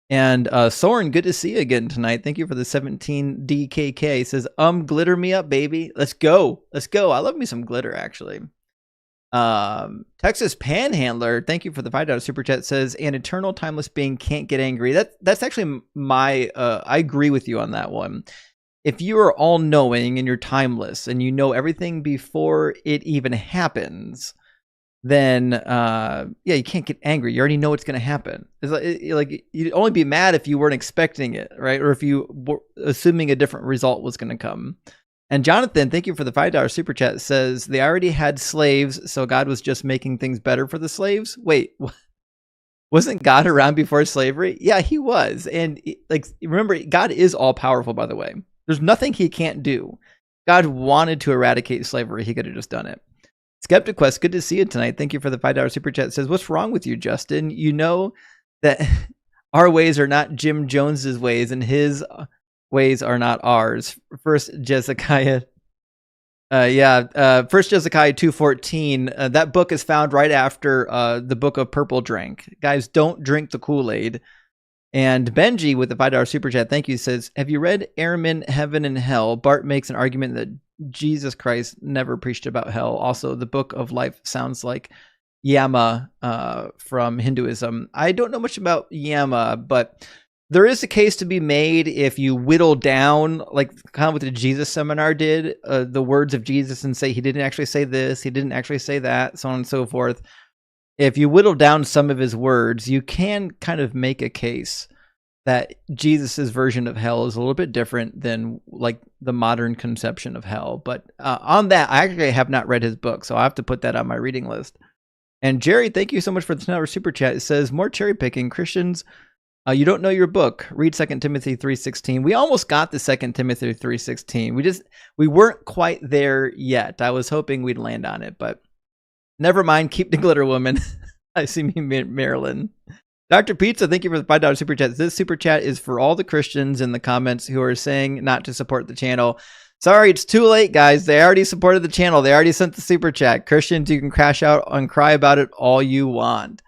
And Soren, good to see you again tonight. Thank you for the 17 DKK. Says, glitter me up, baby. Let's go. Let's go. I love me some glitter, actually. Texas Panhandler, thank you for the $5 super chat, says, an eternal timeless being can't get angry. That's actually my, I agree with you on that one. If you are all knowing and you're timeless and you know everything before it even happens, then yeah, you can't get angry. You already know what's going to happen. It's like you'd only be mad if you weren't expecting it, right? Or if you were assuming a different result was going to come. And Jonathan, thank you for the $5 super chat, says they already had slaves, so God was just making things better for the slaves. Wait, wasn't God around before slavery? Yeah, he was. And like, remember, God is all powerful, by the way. There's nothing he can't do. God wanted to eradicate slavery. He could have just done it. Skeptic Quest, good to see you tonight. Thank you for the $5 super chat. Says, what's wrong with you, Justin? You know that our ways are not Jim Jones's ways, and his ways are not ours. First Hezekiah 2:14. That book is found right after the book of Purple Drank. Guys, don't drink the Kool-Aid. And Benji with the $5 super chat, thank you, says, have you read Airman, Heaven and Hell? Bart makes an argument that Jesus Christ never preached about hell. Also, the Book of Life sounds like Yama from Hinduism. I don't know much about Yama, but there is a case to be made if you whittle down, like kind of what the Jesus seminar did, the words of Jesus and say he didn't actually say this, he didn't actually say that, so on and so forth. If you whittle down some of his words, you can kind of make a case that Jesus's version of hell is a little bit different than like the modern conception of hell. But on that, I actually have not read his book, so I have to put that on my reading list. And Jerry, thank you so much for the $10 super chat. It says, more cherry picking. Christians, you don't know your book. Read 2 Timothy 3:16. We almost got the 2 Timothy 3:16. We weren't quite there yet. I was hoping we'd land on it, but never mind. Keep the glitter, woman. I see me, Marilyn. Dr. Pizza, thank you for the $5 super chat. This super chat is for all the Christians in the comments who are saying not to support the channel. Sorry, it's too late, guys. They already supported the channel. They already sent the super chat. Christians, you can crash out and cry about it all you want.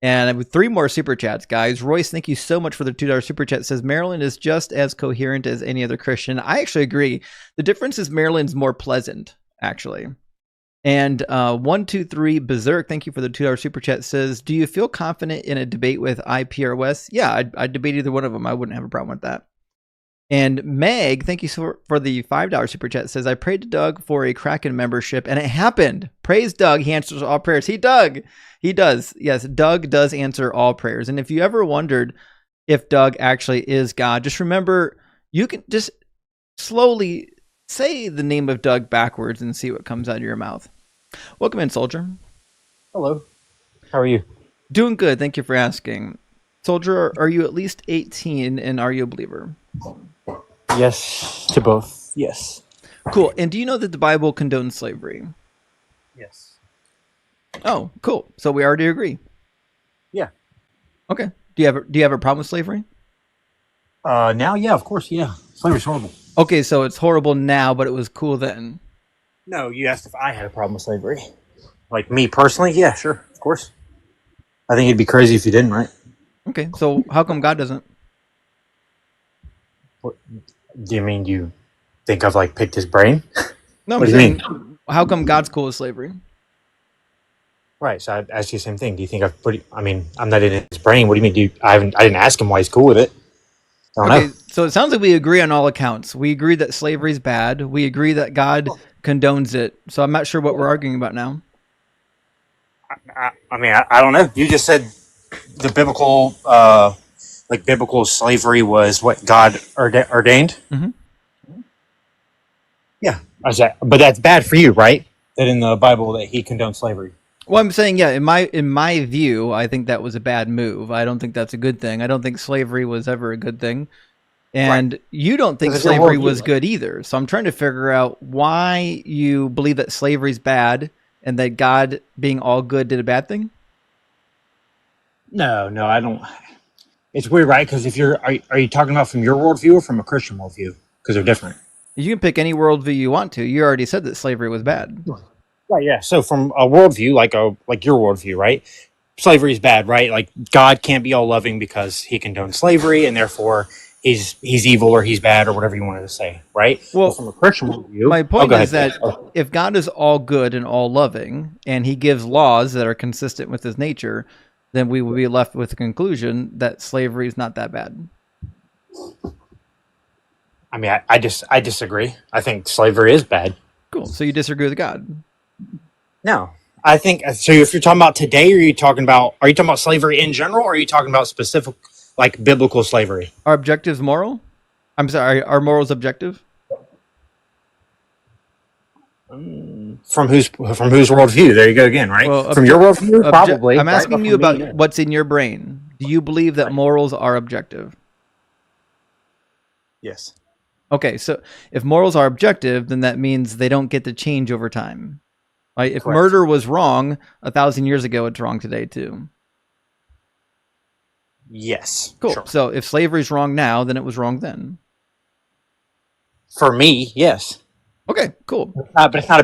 And with 3 more super chats, guys. Royce, thank you so much for the $2 super chat. It says Maryland is just as coherent as any other Christian. I actually agree. The difference is Maryland's more pleasant, actually. And 123 Berserk, thank you for the $2 super chat, says, do you feel confident in a debate with IPROS? Yeah, I'd debate either one of them. I wouldn't have a problem with that. And Meg, thank you for the $5 super chat, says, I prayed to Doug for a Kraken membership, and it happened. Praise Doug. He answers all prayers. He does. Yes, Doug does answer all prayers. And if you ever wondered if Doug actually is God, just remember, you can just slowly say the name of Doug backwards and see what comes out of your mouth. Welcome in, Soldier. Hello. How are you? Doing good. Thank you for asking. Soldier, are you at least 18 and are you a believer? Yes, to both. Yes. Cool. And do you know that the Bible condones slavery? Yes. Oh, cool. So we already agree. Yeah. Okay. Do you have a problem with slavery? Now, yeah, of course, yeah. Slavery's horrible. Okay, so it's horrible now, but it was cool then. No, you asked if I had a problem with slavery. Like me personally? Yeah, sure, of course. I think it'd be crazy if you didn't, right? Okay, so how come God doesn't? What, do you mean you think I've like picked his brain? No, what I'm do you saying, mean? how come God's cool with slavery? Right, so I'd ask you the same thing. Do you think I'm not in his brain. What do you mean? I didn't ask him why he's cool with it. I don't know. So it sounds like we agree on all accounts. We agree that slavery is bad. We agree that God condones it. So I'm not sure what we're arguing about now. I don't know. You just said the biblical, biblical slavery was what God ordained. Mm-hmm. Yeah, but that's bad for you, right? That in the Bible that he condoned slavery. Well, I'm saying, yeah, in my view, I think that was a bad move. I don't think that's a good thing. I don't think slavery was ever a good thing. And you don't think Because it's your slavery worldview, was right? good either. So I'm trying to figure out why you believe that slavery is bad and that God being all good did a bad thing. No, I don't. It's weird, right? Because if are you talking about from your worldview or from a Christian worldview? Because they're different. You can pick any worldview you want to. You already said that slavery was bad. Right. Yeah. So from a worldview, like your worldview, right? Slavery is bad, right? Like God can't be all loving because he condones slavery, and therefore he's evil or he's bad or whatever you wanted to say, right? Well, from a Christian worldview, my point go is ahead. that if God is all good and all loving, and he gives laws that are consistent with his nature, then we will be left with the conclusion that slavery is not that bad. I mean, I disagree. I think slavery is bad. Cool. So you disagree with God? No, I think so. If you're talking about today, are you talking about slavery in general, or are you talking about specific, like biblical slavery? Are objectives moral? I'm sorry, are morals objective? From whose worldview? There you go again, right? Well, from your worldview, probably. I'm right? asking But you from me, about no. what's in your brain. Do you believe that morals are objective? Yes. Okay, so if morals are objective, then that means they don't get to change over time. Right? If Correct. murder was wrong 1,000 years ago, it's wrong today too. Yes. Cool. Sure. So if slavery is wrong now, then it was wrong then. For me, yes. Okay, cool. But it's not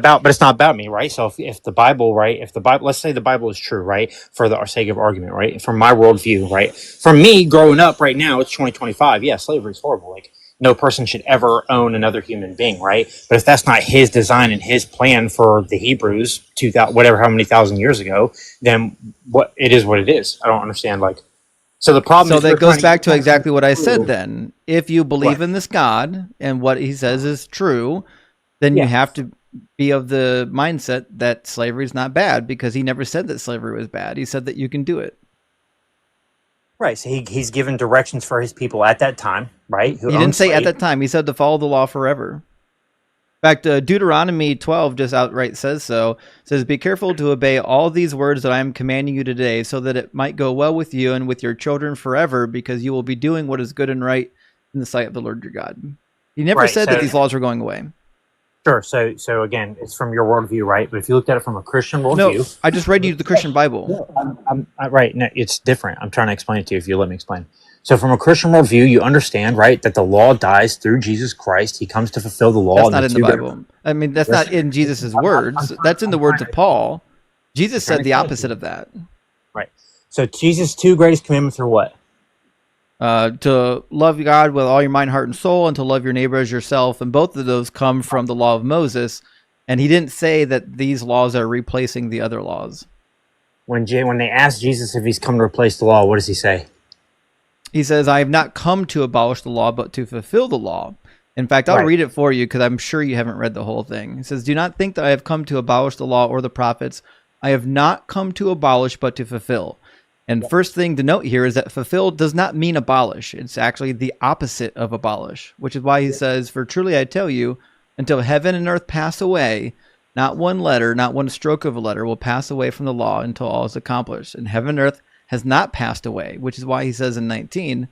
about me, right? So if the Bible, right? If the Bible, let's say the Bible is true, right? For the sake of argument, right? From my worldview, right? For me, growing up right now, it's 2025. Yeah, slavery is horrible. Like no person should ever own another human being, right? But if that's not his design and his plan for the Hebrews, 2,000, whatever, how many thousand years ago, then what it is, what it is. I don't understand. Like, so the problem. So is that goes back to exactly what I prove- said then. If you believe Right. in this God and what he says is true, then Yeah. you have to be of the mindset that slavery is not bad because he never said that slavery was bad. He said that you can do it. Right. So he's given directions for his people at that time, right? Who He didn't owned say at slaves. that time. He said to follow the law forever. In fact, Deuteronomy 12 just outright says so. It says, "Be careful to obey all these words that I am commanding you today, so that it might go well with you and with your children forever, because you will be doing what is good and right in the sight of the Lord your God." He never Right, said so- that these laws were going away. Sure. So again, it's from your worldview, right? But if you looked at it from a Christian No, worldview, I just read you the Christian Bible. right? No, it's different. I'm trying to explain it to you. If you let me explain. So from a Christian worldview, you understand, right, that the law dies through Jesus Christ. He comes to fulfill the law. That's and not in the two- Bible. I mean, that's not in Jesus' words. That's in the words of Paul. Jesus said the opposite of that. Right. So Jesus' two greatest commandments are what? To love God with all your mind, heart, and soul, and to love your neighbor as yourself. And both of those come from the law of Moses. And he didn't say that these laws are replacing the other laws. When they ask Jesus if he's come to replace the law, what does he say? He says, "I have not come to abolish the law, but to fulfill the law." In fact, I'll Right. read it for you because I'm sure you haven't read the whole thing. He says, "Do not think that I have come to abolish the law or the prophets. I have not come to abolish, but to fulfill." And first thing to note here is that fulfill does not mean abolish. It's actually the opposite of abolish, which is why he says, "For truly I tell you, until heaven and earth pass away, not one letter, not one stroke of a letter will pass away from the law until all is accomplished. And heaven and earth has not passed away," which is why he says in 19,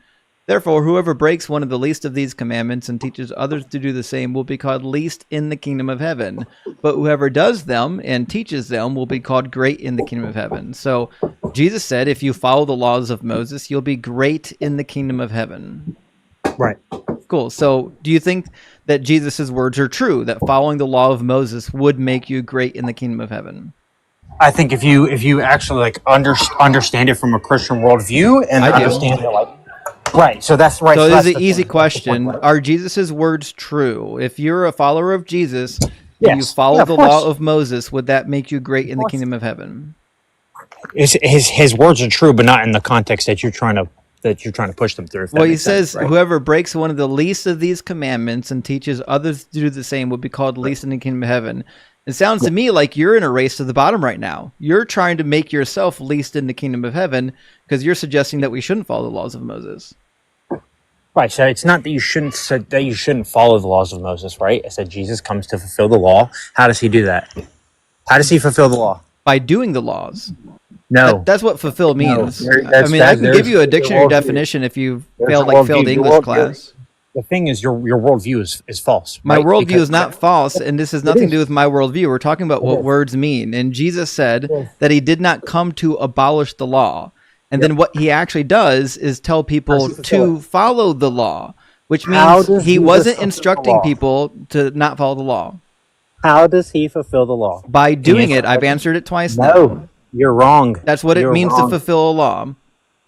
"Therefore, whoever breaks one of the least of these commandments and teaches others to do the same will be called least in the kingdom of heaven. But whoever does them and teaches them will be called great in the kingdom of heaven." So Jesus said, if you follow the laws of Moses, you'll be great in the kingdom of heaven. Right. Cool. So do you think that Jesus' words are true, that following the law of Moses would make you great in the kingdom of heaven? I think if you actually like understand it from a Christian worldview and I do. understand it like right, so that's right. So this that's is the an easy thing. question. Are Jesus' words true? If you're a follower of Jesus and you Yes. follow Yeah, of the course. law of Moses, would that make you great in the course. kingdom of heaven? His words are true, but not in the context that you're trying to push them through. If that Well, he makes sense, says, right? whoever breaks one of the least of these commandments and teaches others to do the same will be called least in the kingdom of heaven. It sounds to me like you're in a race to the bottom right now. You're trying to make yourself least in the kingdom of heaven because you're suggesting that we shouldn't follow the laws of Moses. Right. So it's not that you shouldn't follow the laws of Moses, right? I said Jesus comes to fulfill the law. How does he do that? How does he fulfill the law? By doing the laws. No. That's what fulfill means. there- I that's- mean, I that- can there's give you a the dictionary worldview. definition if you There's failed the failed worldview. English class. the thing is, your worldview is false. My right? worldview Because is not false, and this has it nothing to is. do with my worldview. We're talking about It what is. words mean. And Jesus said Yes. that he did not come to abolish the law. And Yep. then what he actually does is tell people How does he fulfill to follow the law, which How means does he Jesus wasn't fulfill the instructing law? people to not follow the law. How does he fulfill the law? By Can you doing answer it, the I've question? answered it twice now. No, you're wrong. That's what it You're means to wrong. fulfill a law.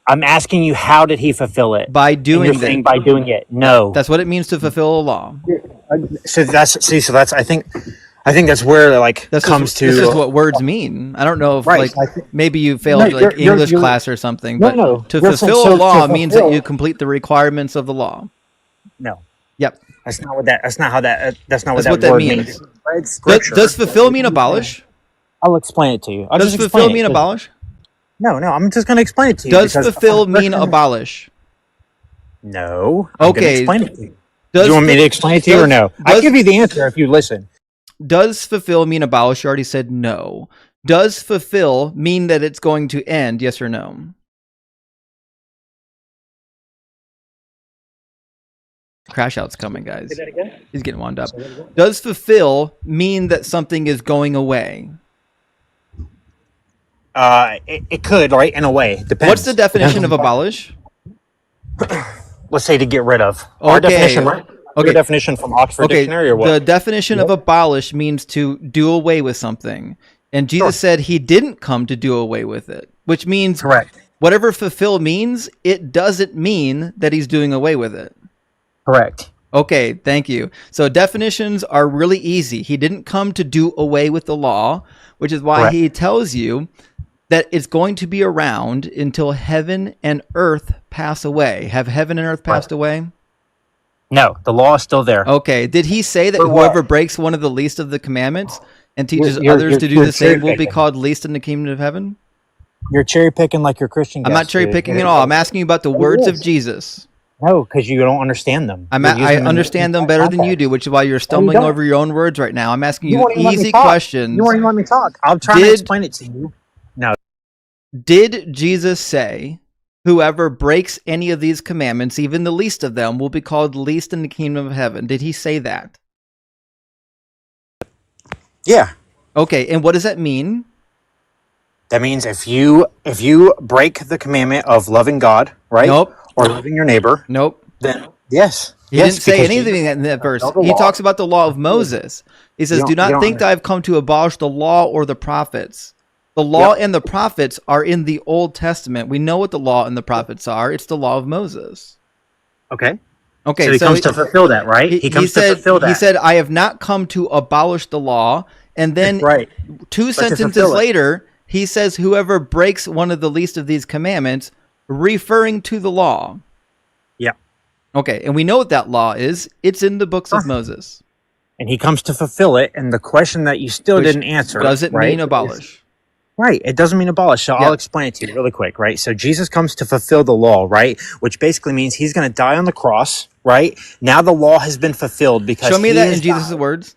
I'm asking you, how did he fulfill it? By And you're doing saying it. by doing it. No. That's what it means to fulfill a law. So that's I think that's where it comes to. This is what words mean. I don't know if Right, so maybe you failed No, English you're- class or something, No, but no, to you're saying- fulfill so a to law means that fulfill- you complete the requirements of the law. No, Yep. that's not what that. That's not how that. That's not That's what what that that word means. means. Read scripture. Does fulfill mean abolish? I'll explain it to you. I'll Does just fulfill explain mean it, 'cause- abolish? No, I'm just going to explain it to you. Does because fulfill I'm a mean Christian. abolish? No. I'm going to Okay. explain it to you. Does Do you want me fu- to explain it to you or does- no? I does- give you the answer if you listen. Does fulfill mean abolish? You already said no. Does fulfill mean that it's going to end? Yes or no? Crash out's coming, guys. Say that again. He's getting wound up. Does fulfill mean that something is going away? It could, right? In a way. Depends. What's the definition of abolish? Let's say to get rid of. Our Okay. definition, right? Okay. Your definition from Oxford Dictionary or what? The definition of abolish means to do away with something. And Jesus said he didn't come to do away with it, which means Correct. whatever fulfill means, it doesn't mean that he's doing away with it. Correct. Okay, thank you. So definitions are really easy. He didn't come to do away with the law, which is why Correct. he tells you that it's going to be around until heaven and earth pass away. Have heaven and earth passed away? No, the law is still there. Okay. Did he say that For what? whoever breaks one of the least of the commandments and teaches You're- others to do you're the same will be cherry-picking. called least in the kingdom of heaven? You're cherry picking like your Christian. I'm not guest, cherry dude. picking at all. I'm asking you about the words of Jesus. No, because you don't understand them. I You're using them in understand them better than you do, which is why you're stumbling don't. over your own words right now. I'm asking you won't even let me easy talk. questions. You won't even let me talk. I'll try to Did- explain it to you. No. Did Jesus say, whoever breaks any of these commandments, even the least of them, will be called least in the kingdom of heaven? Did he say that? Yeah. Okay, and what does that mean? That means if you break the commandment of loving God, right? Nope. Or loving your neighbor, Nope. then yes. He Yes, didn't say because anything Jesus in that verse. fulfilled the He law. talks about the law of Moses. He says, You do don't- you not don't think that I've come to abolish the law or the prophets. The law and the prophets are in the Old Testament. We know what the law and the prophets are. It's the law of Moses. Okay. Okay, So he comes to fulfill that, right? He comes to fulfill that. He said, I have not come to abolish the law. And then right. two to sentences fulfill it. later, he says, whoever breaks one of the least of these commandments, referring to the law. Yeah. Okay, and we know what that law is. It's in the books of Moses. And he comes to fulfill it. And the question that you still Which didn't answer. doesn't right, mean abolish. Right. It doesn't mean abolish. So I'll explain it to you really quick, right? So Jesus comes to fulfill the law, right? Which basically means he's going to die on the cross, right? Now the law has been fulfilled because Show me he that has in Jesus' died. words.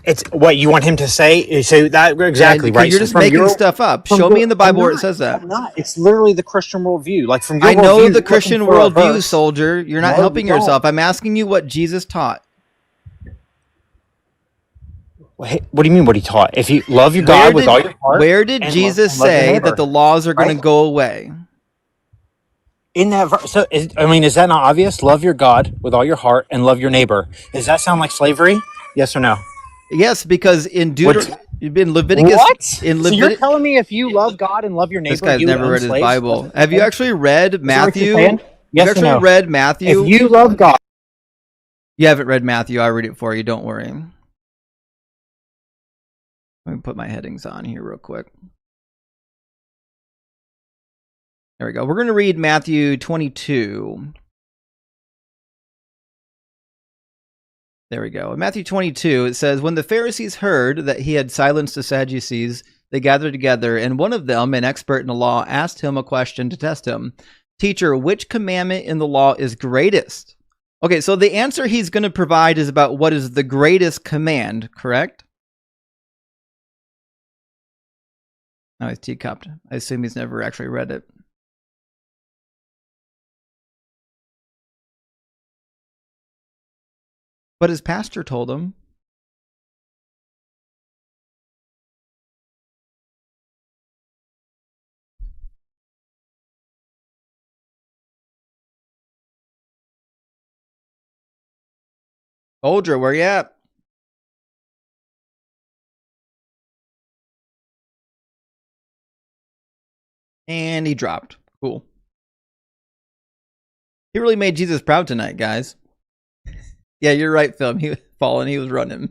It's what you want him to say. So that exactly Yeah, right. You're So just from making your- stuff up. from Show your- me in the Bible I'm where it not. says that. I'm not. It's literally the Christian worldview. Like from your I know worldview, the you're Christian looking for a worldview, verse. soldier. You're not No, helping you don't. yourself. I'm asking you what Jesus taught. What do you mean? What he taught? If you love your God with all your heart, Where did and Jesus love your say neighbor, that the laws are going right? to go away? In that verse, so is that not obvious? Love your God with all your heart and love your neighbor. Does that sound like slavery? Yes or no? Yes, because in What? Leviticus, What? in So you're Leviticus, telling me if you love God and love your neighbor, this guy's you never own read his slaves? Bible. Have you actually read Is that what you're Matthew? saying? Yes You've or actually no? read Matthew? If you love God, You haven't read Matthew. I'll read it for you. Don't worry. Let me put my headings on here real quick. There we go. We're going to read Matthew 22. There we go. In Matthew 22, it says, when the Pharisees heard that he had silenced the Sadducees, they gathered together, and one of them, an expert in the law, asked him a question to test him. Teacher, which commandment in the law is greatest? Okay, so the answer he's going to provide is about what is the greatest command, correct? No, he's teacupped. I assume he's never actually read it. But his pastor told him. Oldra, where you at? And he dropped. Cool. He really made Jesus proud tonight, guys. Yeah, you're right, Phil. He was falling. He was running.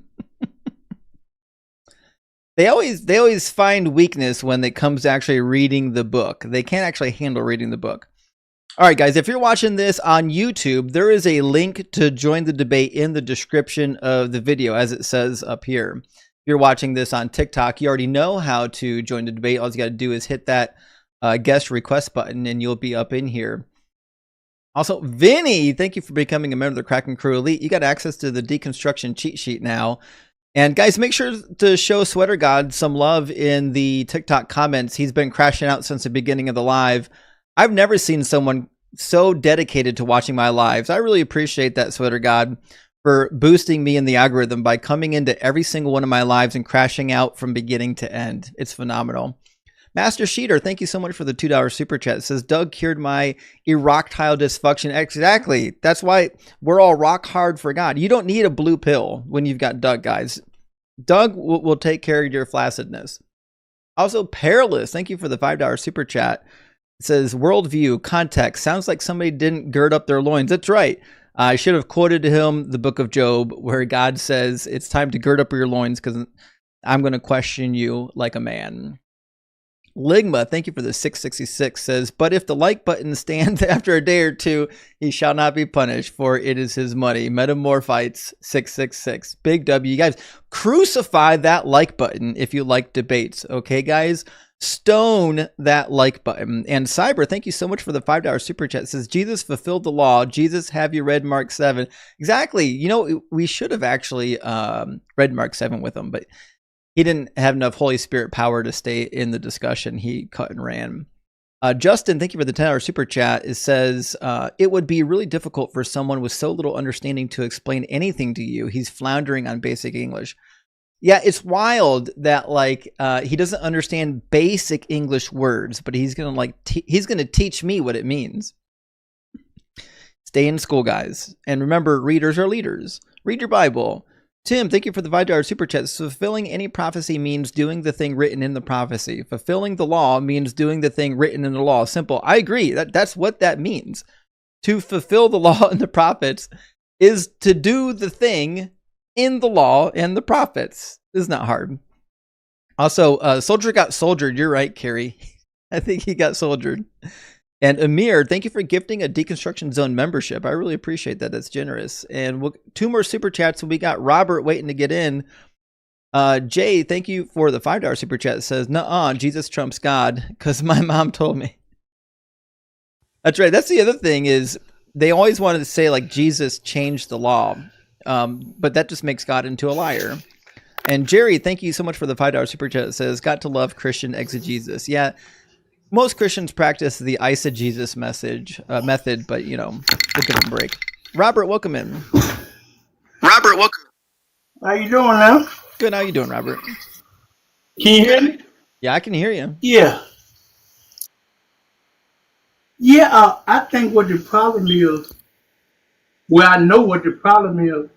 They always find weakness when it comes to actually reading the book. They can't actually handle reading the book. All right, guys, if you're watching this on YouTube, there is a link to join the debate in the description of the video, as it says up here. If you're watching this on TikTok, you already know how to join the debate. All you got to do is hit that guest request button, and you'll be up in here. Also, Vinny, thank you for becoming a member of the Kraken Crew Elite. You got access to the Deconstruction cheat sheet now. And guys, make sure to show Sweater God some love in the TikTok comments. He's been crashing out since the beginning of the live. I've never seen someone so dedicated to watching my lives. I really appreciate that, Sweater God, for boosting me in the algorithm by coming into every single one of my lives and crashing out from beginning to end. It's phenomenal. Master Sheeter, thank you so much for the $2 super chat. It says, Doug cured my erectile dysfunction. Exactly. That's why we're all rock hard for God. You don't need a blue pill when you've got Doug, guys. Doug will take care of your flaccidness. Also, Perilous, thank you for the $5 super chat. It says, worldview, context. Sounds like somebody didn't gird up their loins. That's right. I should have quoted to him the book of Job, where God says, it's time to gird up your loins because I'm going to question you like a man. Ligma, thank you for the 666, says, but if the like button stands after a day or two, he shall not be punished, for it is his money. Metamorphites 666. Big W. You guys, crucify that like button if you like debates. Okay, guys? Stone that like button. And Cyber, thank you so much for the $5 super chat. It says, Jesus fulfilled the law. Jesus, have you read Mark 7? Exactly. You know, we should have actually read Mark 7 with him, but he didn't have enough Holy Spirit power to stay in the discussion. He cut and ran. Justin, thank you for the $10 super chat. It says, it would be really difficult for someone with so little understanding to explain anything to you. He's floundering on basic English. Yeah, it's wild that he doesn't understand basic English words, but he's gonna he's gonna teach me what it means. Stay in school, guys, and remember, readers are leaders. Read your Bible. Tim, thank you for the $5 super chat. Fulfilling any prophecy means doing the thing written in the prophecy. Fulfilling the law means doing the thing written in the law. Simple. I agree. That's what that means. To fulfill the law and the prophets is to do the thing in the law and the prophets. It's not hard. Also, Soldier got soldiered. You're right, Carrie. I think he got soldiered. And Amir, thank you for gifting a Deconstruction Zone membership. I really appreciate that. That's generous. And two more super chats. We got Robert waiting to get in. Jay, thank you for the $5 super chat. It says, nuh-uh, Jesus trumps God, because my mom told me. That's right. That's the other thing is they always wanted to say Jesus changed the law. But that just makes God into a liar. And Jerry, thank you so much for the $5 super chat. It says, got to love Christian exegesis. Yeah. Most Christians practice the eisegesis method, but, we'll give them a break. Robert, welcome in. Robert, welcome. How you doing now? Good. How you doing, Robert? Can you hear me? Yeah, I can hear you. Yeah. I think what the problem is, I know what the problem is,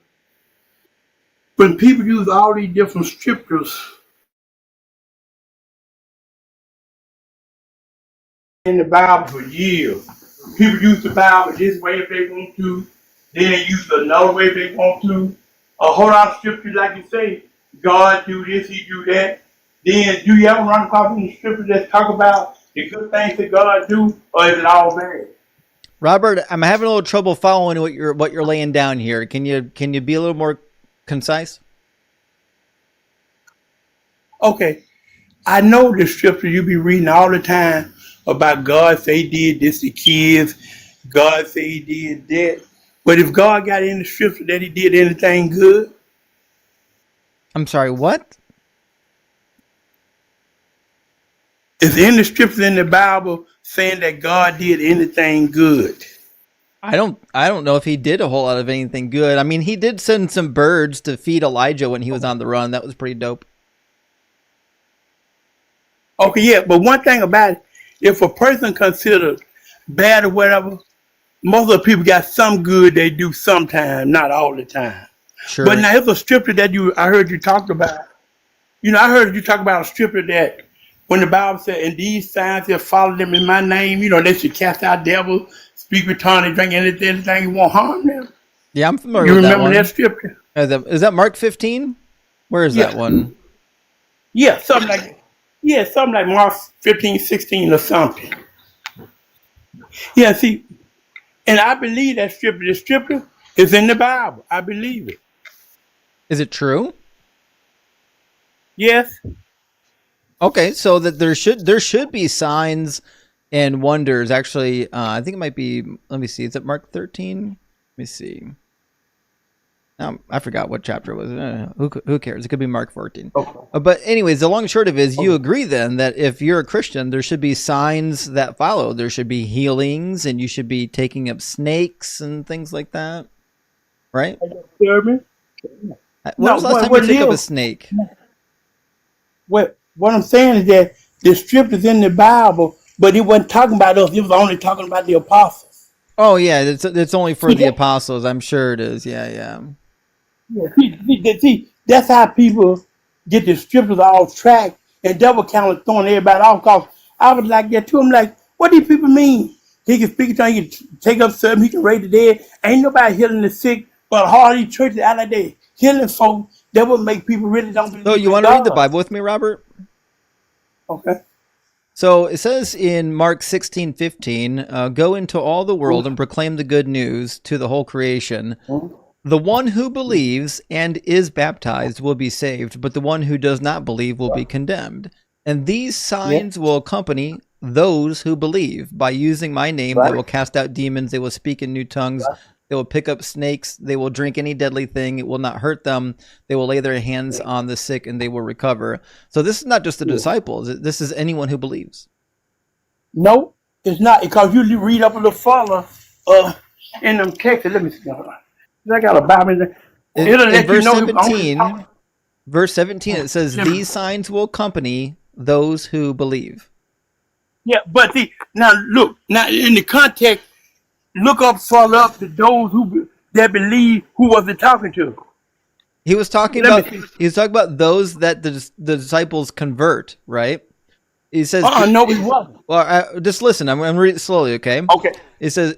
when people use all these different scriptures in the Bible for years. People use the Bible this way if they want to, then they use it another way if they want to. A whole lot of scriptures, like you say, God do this, he do that. Then do you ever run across any scriptures that talk about the good things that God do, or is it all bad? Robert, I'm having a little trouble following what you're laying down here. Can you be a little more concise? Okay. I know the scripture you be reading all the time about God say he did this to kids, God say he did that. But if God got in the scripture that he did anything good? I'm sorry, what? Is in the scripture in the Bible saying that God did anything good? I don't know if he did a whole lot of anything good. I mean, he did send some birds to feed Elijah when he was on the run. That was pretty dope. Okay, yeah, but one thing about it, if a person considered bad or whatever, most of the people got some good they do sometime, not all the time. Sure. But now here's a scripture that I heard you talk about. You know, I heard you talk about a scripture that when the Bible said, "And these signs that follow them in my name," you know, they should cast out devils, speak with tongues, drink anything won't harm them. Yeah, I'm familiar with that one. You remember that scripture? Is that Mark 15? Where is that one? Yeah, something like Mark 15, 16 or something. Yeah, see, and I believe that scripture. The scripture is in the Bible. I believe it. Is it true? Yes. Okay, so that there should be signs and wonders. Actually, I think it might be. Let me see. Is it Mark 13? Let me see. I forgot what chapter it was. Who cares? It could be Mark 14. Okay. But anyways, the long and short of it is, you agree then that if you're a Christian, there should be signs that follow. There should be healings, and you should be taking up snakes and things like that, right? When was the last time you took up a snake? What I'm saying is that the scripture's in the Bible, but it wasn't talking about us. It was only talking about the apostles. Oh yeah, it's only for the apostles. I'm sure it is. Yeah. Yeah, see, that's how people get the scriptures off track and double count throwing everybody off. Cause I was like that too. I'm like, what do these people mean? He can speak to you, he can take up something, he can raise the dead. Ain't nobody healing the sick, but all these churches out like that healing folks. That would make people really don't believe. So you want to read the Bible with me, Robert? Okay. So it says in Mark 16:15, go into all the world and proclaim the good news to the whole creation. The one who believes and is baptized will be saved, but the one who does not believe will be condemned. And these signs will accompany those who believe. By using my name, they will cast out demons, they will speak in new tongues, they will pick up snakes, they will drink any deadly thing, it will not hurt them, they will lay their hands on the sick and they will recover. So this is not just the disciples, this is anyone who believes. No, it's not, because you read up a little further in them texts. Let me see. I got a Bible in there. In verse 17, it says, these signs will accompany those who believe. Yeah, but see, now look, now in the context, look up further up to those that believe. Who was it talking to? He was talking about those that the disciples convert, right? He says, no, he wasn't. Well, just listen. I'm going to read it slowly, okay? Okay. He says,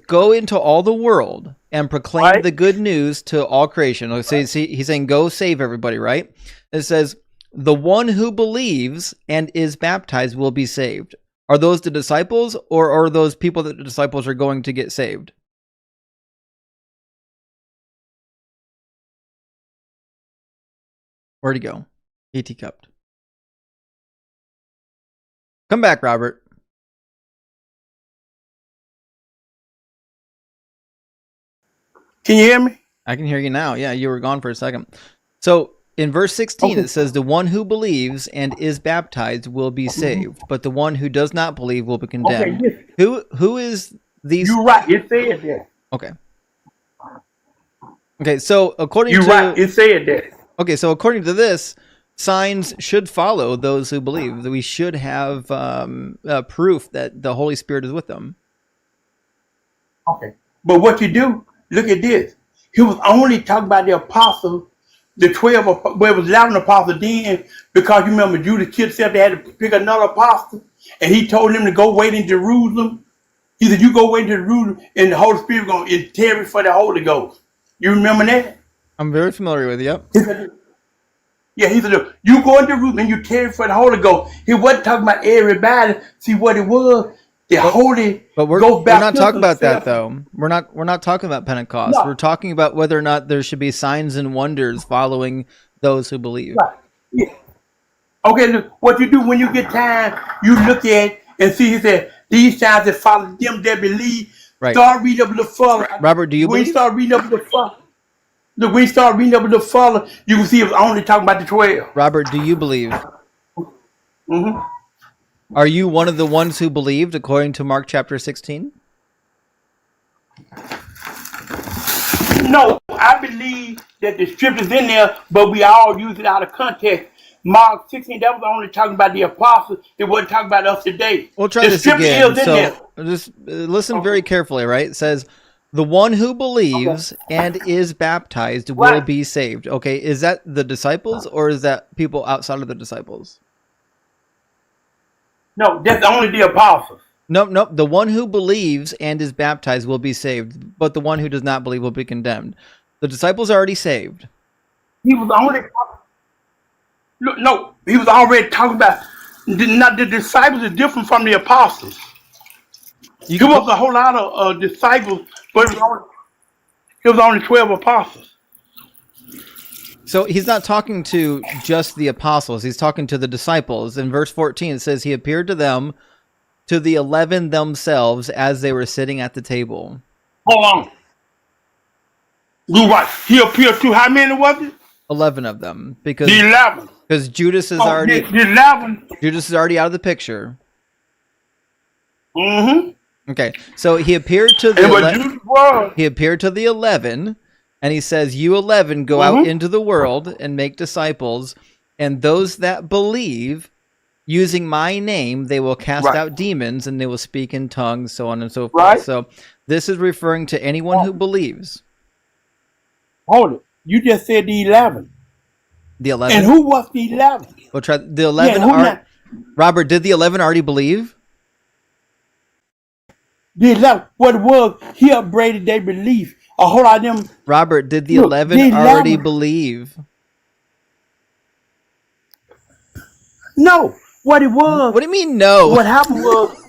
go into all the world and proclaim the good news to all creation. So he's saying, go save everybody, right? It says, the one who believes and is baptized will be saved. Are those the disciples, or are those people that the disciples are going to get saved? Where'd he go? ET cupped. Come back, Robert. Can you hear me? I can hear you now. Yeah, you were gone for a second. So in verse 16, it says, the one who believes and is baptized will be saved, but the one who does not believe will be condemned. Who is these? You're right. It said that. Okay, so according it said that. Okay, so according to this, signs should follow those who believe. That we should have proof that the Holy Spirit is with them. Okay, but what you do? Look at this. He was only talking about the apostles, the 12. But it was 11 apostles then, because you remember Judas killed himself. They had to pick another apostle, and he told them to go wait in Jerusalem. He said, "You go wait in Jerusalem, and the Holy Spirit going to tarry for the Holy Ghost." You remember that? I'm very familiar with it. Yep. He said, "Look, you go into Jerusalem and you tarry for the Holy Ghost." He wasn't talking about everybody. See what it was? But we're not talking about that though. We're not talking about Pentecost. No. We're talking about whether or not there should be signs and wonders following those who believe. Right. Yeah. Okay, look, what you do when you get time, you look at and see. He said, "These signs that follow them that believe." Right. Start reading up a little further. Robert, do you believe? When you start reading up a little further, look, when you start reading up a little further, you can see it was only talking about the 12. Robert, do you believe? Mm-hmm. Are you one of the ones who believed according to Mark chapter 16? No, I believe that the scripture's in there, but we all use it out of context. Mark 16, that was only talking about the apostles. It wasn't talking about us today. We'll try The this scripture again. is in So there. just listen Okay. very carefully, right? It says, the one who Okay. believes and is baptized will Right. be saved. Okay, is that the disciples or is that people outside of the disciples? No, that's only the apostles. Nope, nope. The one who believes and is baptized will be saved, but the one who does not believe will be condemned. The disciples are already saved. He was only look, no, he was already talking about not the disciples are different from the apostles. You There can was a whole lot of disciples, but it was only 12 apostles. So he's not talking to just the apostles. He's talking to the disciples. In verse 14, it says he appeared to them, to the 11 themselves, as they were sitting at the table. Hold on. You right. He appeared to how many was it? 11 of them, because The 11. Judas is Oh, already the 11. Judas is already out of the picture. Mm-hmm. Okay, so he appeared to And the what Judas was. he appeared to the 11, and he says, "You 11 go out into the world and make disciples, and those that believe, using my name, they will cast Right. out demons, and they will speak in tongues, so on and so forth." Right. So this is referring to anyone who believes. Hold it. You just said the 11. The 11. And who was the 11? We'll try the 11. who Are, not? Robert, did the 11 already believe? The 11. What it was, he upbraided their belief. A whole lot of them. Robert, did the Look, 11 the already 11 believe? No. What it was. What do you mean no? What happened was.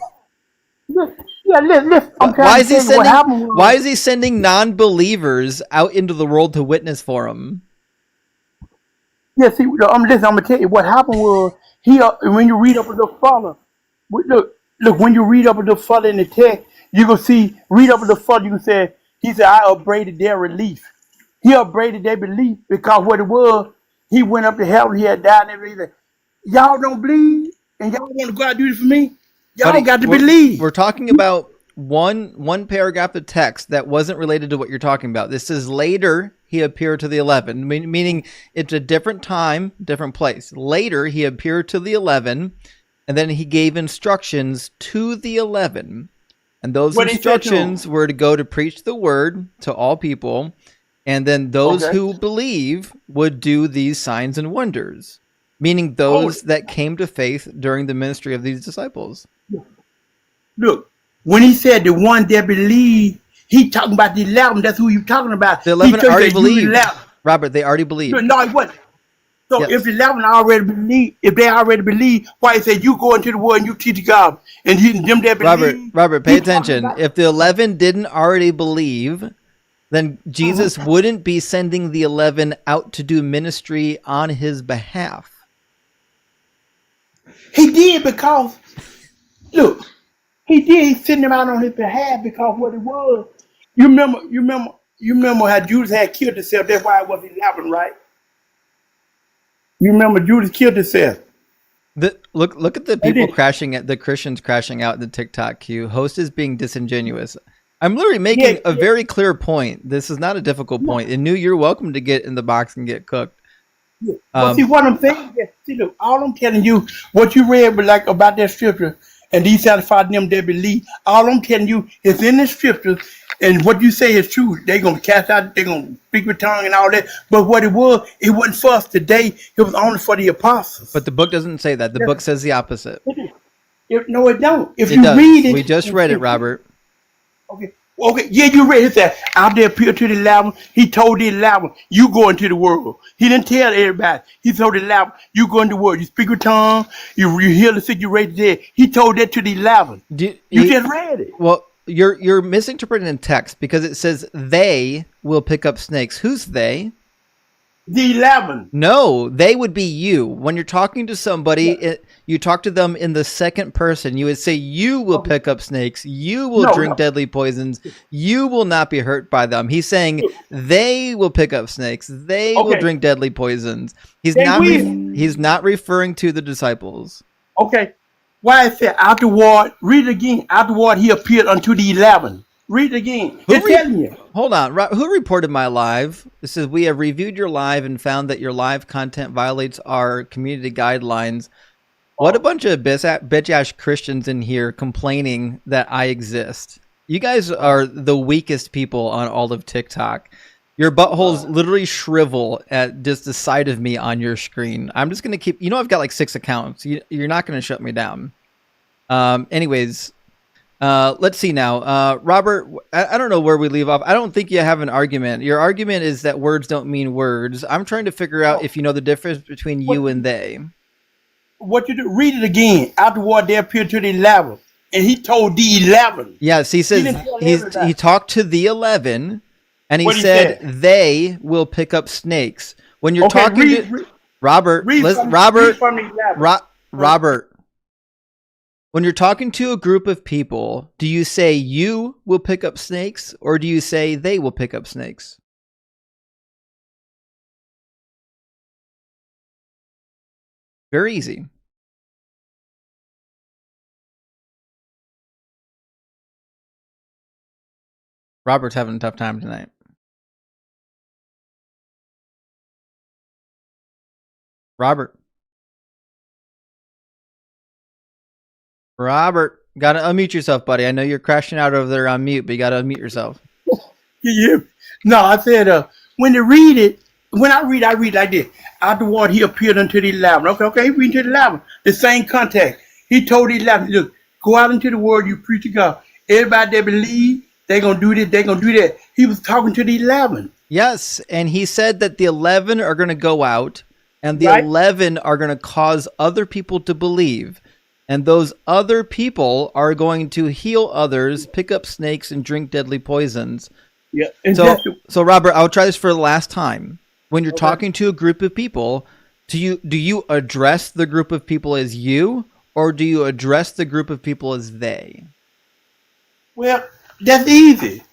Look, yeah, listen. I'm trying Why to is he tell you what sending? happened was. Why is he sending non-believers out into the world to witness for him? Yeah, see, listen, I'm gonna tell you what happened was when you read up a little further, look, when you read up a little further in the text, you can see, read up a little further, you can say, he said, I upbraided their relief. He upbraided their belief because what it was, he went up to heaven, he had died and everything. Y'all don't believe, and y'all want to go out and do this for me? Y'all Buddy, got to we're- believe. We're talking about one paragraph of text that wasn't related to what you're talking about. This is later he appeared to the 11, meaning it's a different time, different place. Later he appeared to the 11, and then he gave instructions to the 11. And those What he said to instructions were to go to preach the word to all people, and then those Okay. who believe would do these signs and wonders, meaning those that came to faith during the ministry of these disciples. Look, when he said the one that believe, he talking about the 11. That's who you talking about. The He 11 told you already that you believed. 11. Robert, they already believed. No, it wasn't. So Yes. if the 11 already believe, if they already believe, why he said you go into the world and you teach God and you them that believe? Robert, pay he talking attention. about- If the 11 didn't already believe, then Jesus wouldn't be sending the 11 out to do ministry on his behalf. He did because look, he did. He sent them out on his behalf because what it was. You remember how Judas had killed himself. That's why it was 11, right? You remember Judas killed himself. Look at the They people did. crashing at the Christians crashing out in the TikTok queue. Host is being disingenuous. I'm literally making a very clear point. This is not a difficult point. And you're welcome to get in the box and get cooked. But see what I'm saying? Is, see, look, all I'm telling you, what you read, but like about that scripture, and these satisfied them that believe. All I'm telling you is in the scriptures, and what you say is true. They're gonna cast out, they're gonna speak with tongue and all that. But what it wasn't for us today. It was only for the apostles. But the book doesn't say that. The book says the opposite. No, it don't. If It you does. read it, We just read it, Robert. Okay, yeah, you read it. That out there appeared to the 11. He told the 11, you go into the world. He didn't tell everybody. He told the 11, you go into the world. You speak with tongue, you heal the sick, you raise the dead. He told that to the 11. You just read it. Well, you're misinterpreting the text because it says they will pick up snakes. Who's they? The 11. No, they would be you. When you're talking to somebody, you talk to them in the second person. You would say, you will pick up snakes. You will drink deadly poisons. You will not be hurt by them. He's saying they will pick up snakes. They will drink deadly poisons. He's not referring to the disciples. Okay. Why it said afterward, read it again. Afterward, he appeared unto the 11. Read it again. Who Just telling you. Hold on. Who reported my live? It says, we have reviewed your live and found that your live content violates our community guidelines. What a bunch of bitch-ass Christians in here complaining that I exist. You guys are the weakest people on all of TikTok. Your buttholes literally shrivel at just the sight of me on your screen. I'm just going to keep... I've got like 6 accounts. You're not going to shut me down. Anyways... let's see now. Robert, I don't know where we leave off. I don't think you have an argument. Your argument is that words don't mean words. I'm trying to figure out if you know the difference between you and they. What you do? Read it again. Afterward, they appeared to the 11, and he told the 11. Yes, he says he talked to the 11, and he said they will pick up snakes. When you're talking to Robert, Robert. When you're talking to a group of people, do you say you will pick up snakes or do you say they will pick up snakes? Very easy. Robert's having a tough time tonight. Robert, gotta unmute yourself, buddy. I know you're crashing out over there on mute, but you gotta unmute yourself. Yeah. No, I said when they read it, when I read like this. Afterward, he appeared unto the 11. Okay, he read to the 11. The same context. He told the 11, look, go out into the world, you preach to God. Everybody that believe, they're gonna do this, they're gonna do that. He was talking to the 11. Yes, and he said that the 11 are gonna go out, and the 11 are gonna cause other people to believe. And those other people are going to heal others, pick up snakes, and drink deadly poisons. Yeah. So Robert, I'll try this for the last time. When you're talking to a group of people, do you address the group of people as you, or do you address the group of people as they? Well, that's easy.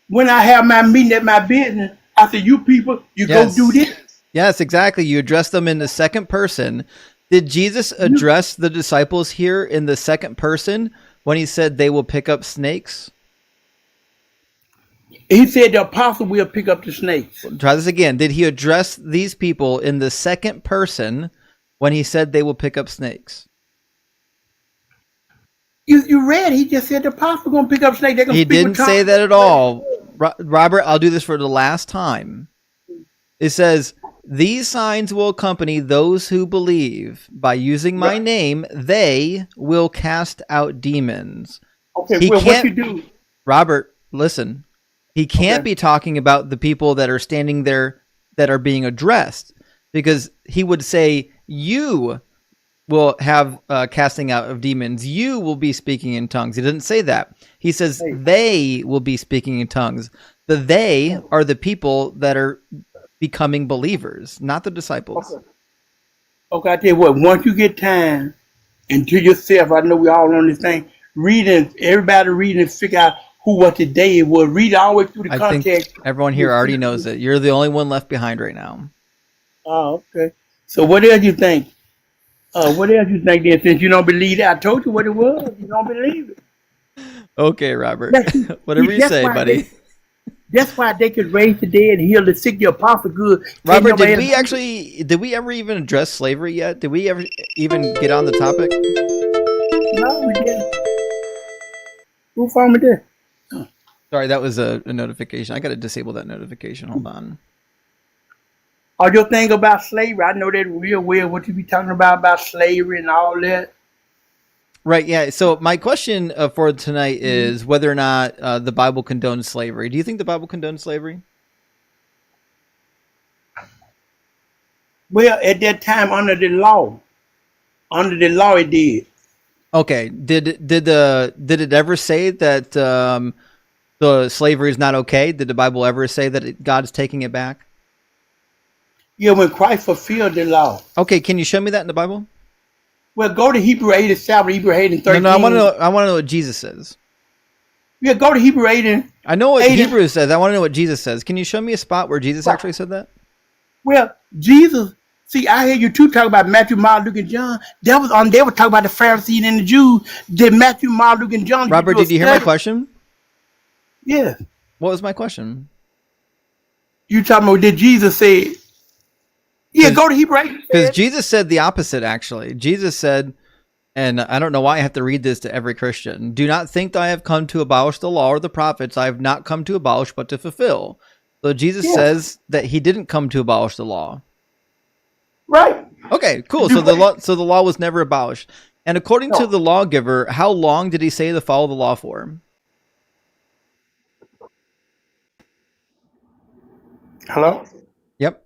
When I have my meeting at my business, I say, you people, go do this. Yes, exactly. You address them in the second person. Did Jesus address the disciples here in the second person when he said they will pick up snakes? He said the apostle will pick up the snakes. Try this again. Did he address these people in the second person when he said they will pick up snakes? You read, he just said the apostle going to pick up snakes. He didn't say that at all. Robert, I'll do this for the last time. It says, these signs will accompany those who believe. By using my name, they will cast out demons. Okay, what you do? Robert, listen. He can't be talking about the people that are standing there that are being addressed, because he would say, you will have casting out of demons. You will be speaking in tongues. He doesn't say that. He says they will be speaking in tongues. The they are the people that are becoming believers, not the disciples. Okay, I tell you what, once you get time and to yourself, I know we all on this thing, reading, everybody reading and figure out who what the day was. Read all the way through the context. I think everyone here already knows it. You're the only one left behind right now. Oh, okay. So what else you think? What else you think then, since you don't believe it? I told you what it was. You don't believe it. Okay, Robert. Whatever you say, buddy. That's why they could raise the dead and heal the sick. The apostle good. Robert, did we ever even address slavery yet? Did we ever even get on the topic? No, we didn't. Who phone me there? Sorry, that was a notification. I got to disable that notification. Hold on. Or your thing about slavery, I know that real well what you be talking about slavery and all that. Right, yeah. So my question for tonight is whether or not the Bible condones slavery. Do you think the Bible condones slavery? Well, at that time, under the law it did. Okay. Did it ever say that the slavery is not okay? Did the Bible ever say that God's taking it back? Yeah, when Christ fulfilled the law. Okay, can you show me that in the Bible? Well, go to Hebrew 8 and 7, Hebrew 8 and 13. No, I want to know what Jesus says. Yeah, go to Hebrew 8 and... I know what Hebrew says. I want to know what Jesus says. Can you show me a spot where Jesus actually said that? Well, Jesus... See, I hear you two talk about Matthew, Mark, Luke, and John. They were talking about the Pharisees and the Jews. Did Matthew, Mark, Luke, and John... Robert, did you hear my question? Yes. What was my question? You talking about did Jesus say? Yeah, go to Hebrew 8. Because Jesus said the opposite, actually. Jesus said, and I don't know why I have to read this to every Christian, do not think that I have come to abolish the law or the prophets. I have not come to abolish, but to fulfill. So Jesus says that he didn't come to abolish the law. Right. Okay, cool. So the law was never abolished. And according to the lawgiver, how long did he say to follow the law for? Hello? Yep.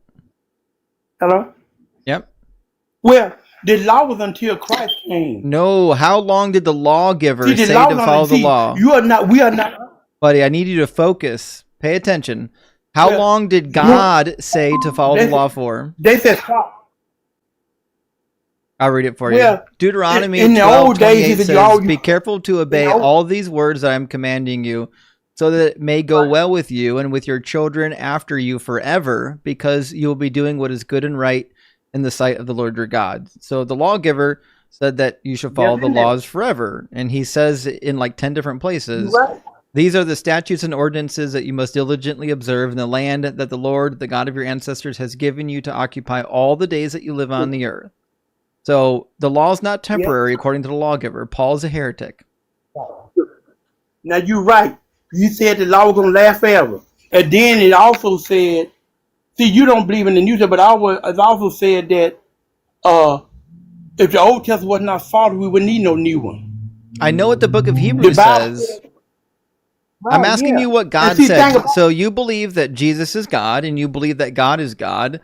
Hello? Yep. Well, the law was until Christ came. No, how long did the lawgiver say to follow the law? We are not. Buddy, I need you to focus. Pay attention. How long did God say to follow the law for? They said stop. I'll read it for you. Deuteronomy in the 12, old days, 28 says, be careful to obey all these words that I am commanding you, so that it may go well with you and with your children after you forever, because you will be doing what is good and right in the sight of the Lord your God. So the lawgiver said that you should follow the laws forever. And he says in like 10 different places, these are the statutes and ordinances that you must diligently observe in the land that the Lord, the God of your ancestors, has given you to occupy all the days that you live on the earth. So the law is not temporary, according to the lawgiver. Paul is a heretic. Now you're right. You said the law was going to last forever. And then it also said, see, you don't believe in the New Testament, but it also said that if the Old Testament was not followed, we wouldn't need no new one. I know what the book of Hebrews says. I'm asking you what God said. So you believe that Jesus is God, and you believe that God is God.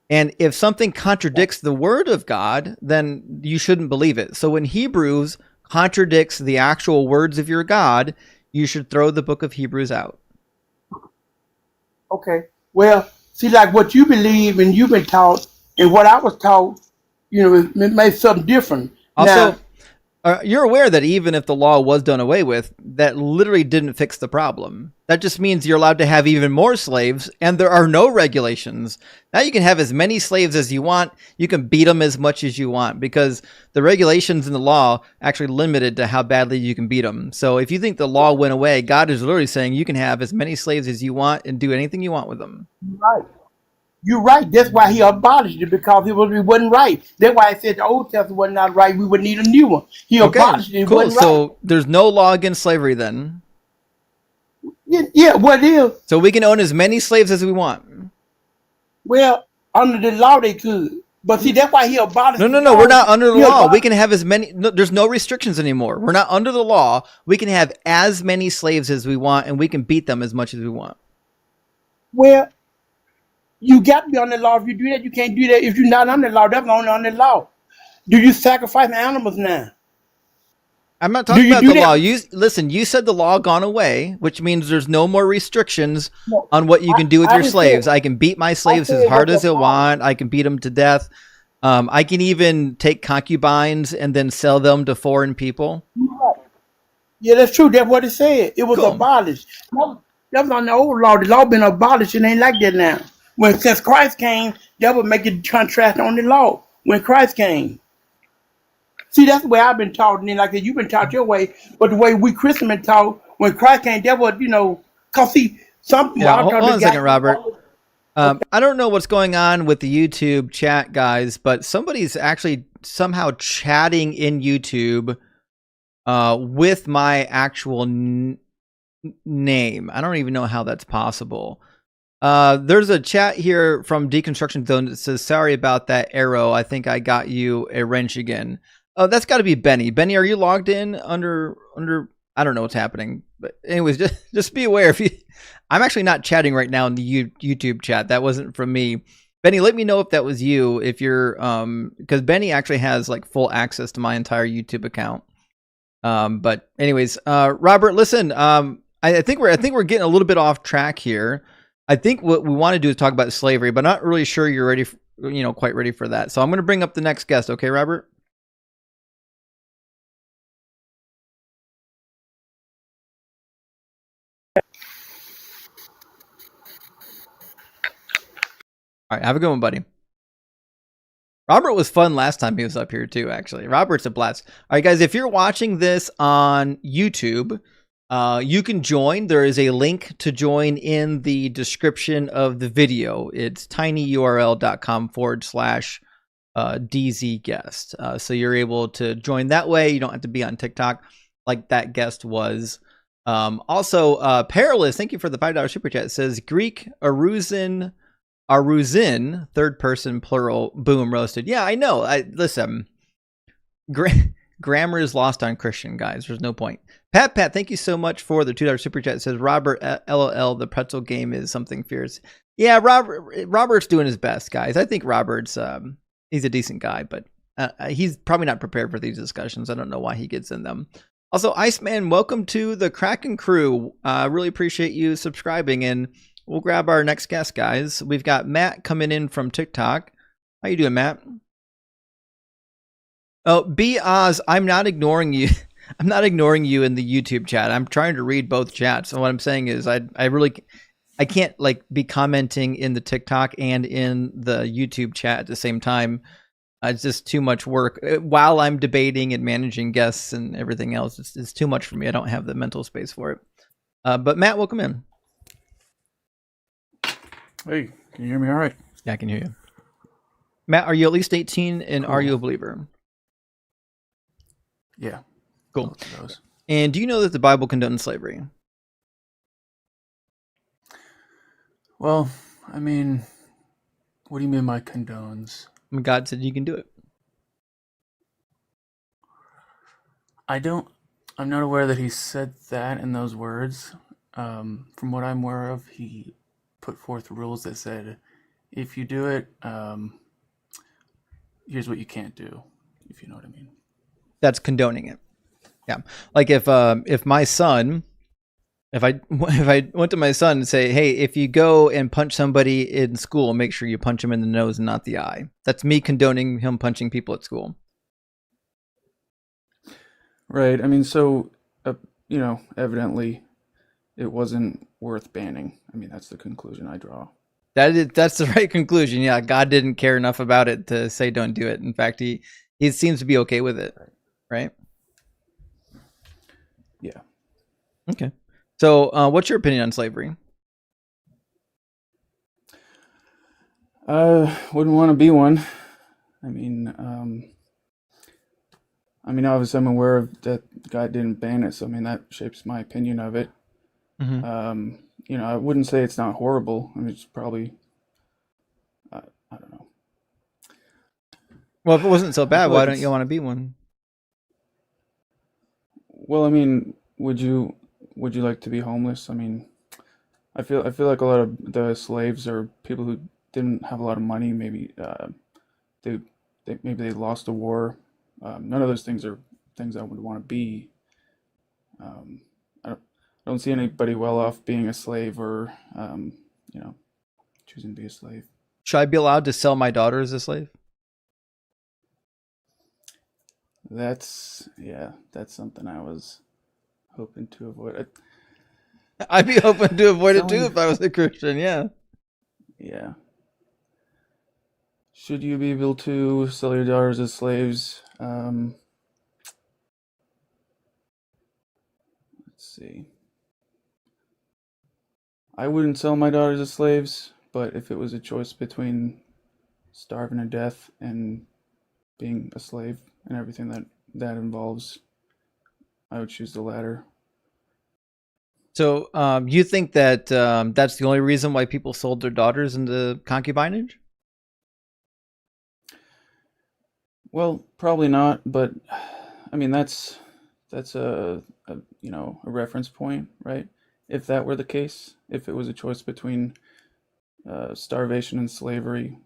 And if something contradicts the word of God, then you shouldn't believe it. So when Hebrews contradicts the actual words of your God, you should throw the book of Hebrews out. Okay. Well, see, like what you believe and you've been taught and what I was taught, you know, it made something different. Also, you're aware that even if the law was done away with, that literally didn't fix the problem. That just means you're allowed to have even more slaves, and there are no regulations. Now you can have as many slaves as you want. You can beat them as much as you want, because the regulations in the law actually limited to how badly you can beat them. So if you think the law went away, God is literally saying you can have as many slaves as you want and do anything you want with them. Right. You're right. That's why he abolished it, because it wasn't right. That's why I said the Old Testament was not right. We would need a new one. He abolished it. Cool. So there's no law against slavery then. Yeah, what is? So we can own as many slaves as we want. Well, under the law they could. But see, that's why he abolished it. No, we're not under the law. We can have as many, there's no restrictions anymore. We're not under the law. We can have as many slaves as we want, and we can beat them as much as we want. Well, you got to be on the law. If you do that, you can't do that. If you're not on the law, that's only on the law. Do you sacrifice animals now? I'm not talking about the law. Listen, you said the law gone away, which means there's no more restrictions on what you can do with your slaves. I can beat my slaves as hard as I want. I can beat them to death. I can even take concubines and then sell them to foreign people. Yeah, that's true. That's what it said. It was abolished. That was on the old law. The law been abolished. It ain't like that now. Since Christ came, that would make it contrast on the law. When Christ came. See, that's the way I've been taught. And then, like you've been taught your way. But the way we Christians been taught, when Christ came, that was, because see, something. Yeah, hold on a second, Robert. I don't know what's going on with the YouTube chat, guys, but somebody's actually somehow chatting in YouTube with my actual name. I don't even know how that's possible. There's a chat here from Deconstruction Zone that says, sorry about that arrow. I think I got you a wrench again. Oh, that's got to be Benny. Benny, are you logged in under? I don't know what's happening, but anyways, just be aware. I'm actually not chatting right now in the YouTube chat. That wasn't from me. Benny, let me know if that was you. If you're, because Benny actually has like full access to my entire YouTube account. But anyways, Robert, listen. I think we're getting a little bit off track here. I think what we want to do is talk about slavery, but not really sure you're ready, quite ready for that. So I'm going to bring up the next guest. Okay, Robert? All right, have a good one, buddy. Robert was fun last time he was up here too, actually. Robert's a blast. All right, guys, if you're watching this on YouTube, You can join. There is a link to join in the description of the video. It's tinyurl.com/DZ guest. So you're able to join that way. You don't have to be on TikTok like that guest was. Also, Perilous, thank you for the $5 super chat. It says Greek Aruzin, third person plural, boom, roasted. Yeah, I know. Listen, grammar is lost on Christian guys. There's no point. Pat, thank you so much for the $2 super chat. It says Robert, LOL, the pretzel game is something fierce. Yeah, Robert's doing his best, guys. I think Robert's he's a decent guy, but he's probably not prepared for these discussions. I don't know why he gets in them. Also, Iceman, welcome to the Kraken crew. Really appreciate you subscribing, and we'll grab our next guest, guys. We've got Matt coming in from TikTok. How you doing, Matt? Oh, B Oz, I'm not ignoring you. I'm not ignoring you in the YouTube chat. I'm trying to read both chats. And what I'm saying is I can't like be commenting in the TikTok and in the YouTube chat at the same time. It's just too much work while I'm debating and managing guests and everything else. It's too much for me. I don't have the mental space for it. But Matt, welcome in. Hey, can you hear me all right? Yeah, I can hear you. Matt, are you at least 18 and cool. Are you a believer? Yeah. Cool. And do you know that the Bible condones slavery? Well, I mean, what do you mean by condones? God said you can do it. I'm not aware that he said that in those words. From what I'm aware of, he put forth rules that said, if you do it, here's what you can't do, if you know what I mean. That's condoning it. Yeah. Like if my son, if I went to my son and say, hey, if you go and punch somebody in school, make sure you punch him in the nose and not the eye. That's me condoning him punching people at school. Right. I mean, so, evidently it wasn't worth banning. I mean, that's the conclusion I draw. That's the right conclusion. Yeah. God didn't care enough about it to say, don't do it. In fact, he seems to be okay with it. Right. Yeah. Okay. So, what's your opinion on slavery? Wouldn't want to be one. I mean, obviously I'm aware of that God didn't ban it, so I mean that shapes my opinion of it. Mm-hmm. I wouldn't say it's not horrible. I mean, it's probably, I don't know. Well, if it wasn't so bad, why don't you want to be one? Well, I mean, would you like to be homeless? I mean, I feel like a lot of the slaves are people who didn't have a lot of money. Maybe they lost a war. None of those things are things I would want to be. I don't see anybody well off being a slave or choosing to be a slave. Should I be allowed to sell my daughter as a slave? That's something I was hoping to avoid. I'd be hoping to avoid it too if I was a Christian, yeah. Yeah. Should you be able to sell your daughters as slaves? Let's see. I wouldn't sell my daughters as slaves, but if it was a choice between starving to death and being a slave and everything that involves, I would choose the latter. So you think that that's the only reason why people sold their daughters into concubinage? Well, probably not, but I mean that's a reference point, right? If that were the case, if it was a choice between starvation and slavery,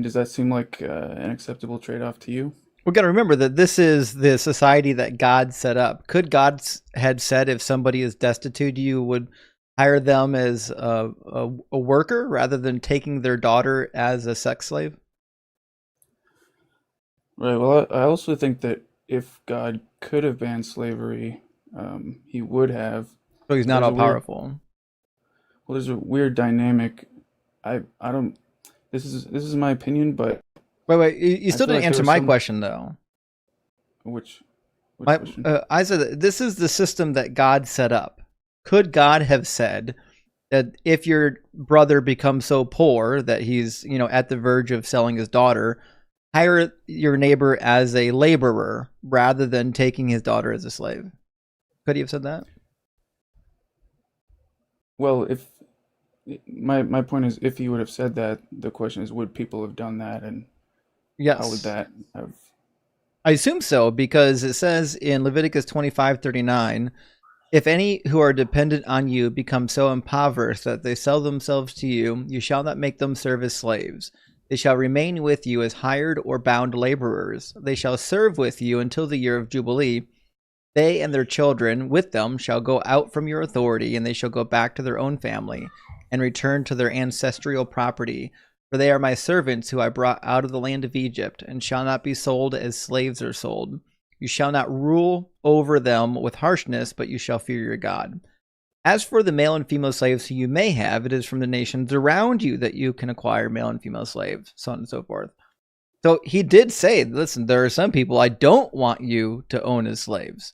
does that seem like an acceptable trade-off to you? We got to remember that this is the society that God set up. Could God had said if somebody is destitute, you would hire them as a worker rather than taking their daughter as a sex slave? Right. Well, I also think that if God could have banned slavery, he would have. So he's not all powerful. Well, there's a weird dynamic. I don't. This is my opinion, but wait. You still didn't answer my question though. Which Which question? I said that this is the system that God set up. Could God have said that if your brother becomes so poor that he's, at the verge of selling his daughter, hire your neighbor as a laborer rather than taking his daughter as a slave? Could he have said that? Well, if my point is, if he would have said that, the question is, would people have done that, and Yes. how would that have? I assume so, because it says in Leviticus 25:39, if any who are dependent on you become so impoverished that they sell themselves to you, you shall not make them serve as slaves. They shall remain with you as hired or bound laborers. They shall serve with you until the year of Jubilee. They and their children with them shall go out from your authority, and they shall go back to their own family and return to their ancestral property. For they are my servants who I brought out of the land of Egypt, and shall not be sold as slaves are sold. You shall not rule over them with harshness, but you shall fear your God. As for the male and female slaves who you may have, it is from the nations around you that you can acquire male and female slaves, so on and so forth. So he did say, listen, there are some people I don't want you to own as slaves.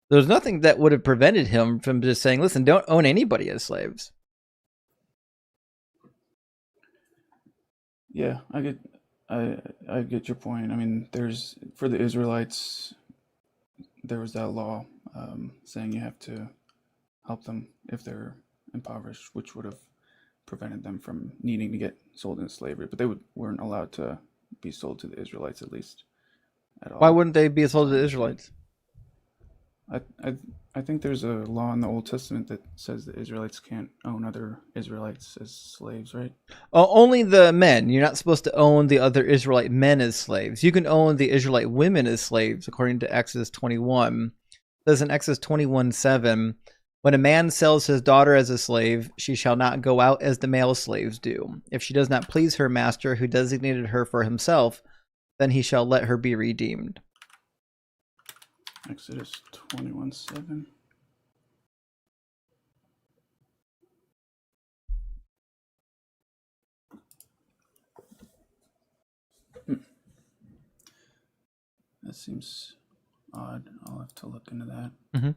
There's nothing that would have prevented him from just saying, listen, don't own anybody as slaves. Yeah, I get your point. I mean, there's, for the Israelites, there was that law saying you have to help them if they're impoverished, which would have prevented them from needing to get sold into slavery. But they weren't allowed to be sold to the Israelites, at least, at all. Why wouldn't they be sold to the Israelites? I think there's a law in the Old Testament that says the Israelites can't own other Israelites as slaves, right? Oh, only the men. You're not supposed to own the other Israelite men as slaves. You can own the Israelite women as slaves, according to Exodus 21. It says in Exodus 21:7, when a man sells his daughter as a slave, she shall not go out as the male slaves do. If she does not please her master, who designated her for himself, then he shall let her be redeemed. Exodus 21:7. That seems odd. I'll have to look into that. Mm-hmm.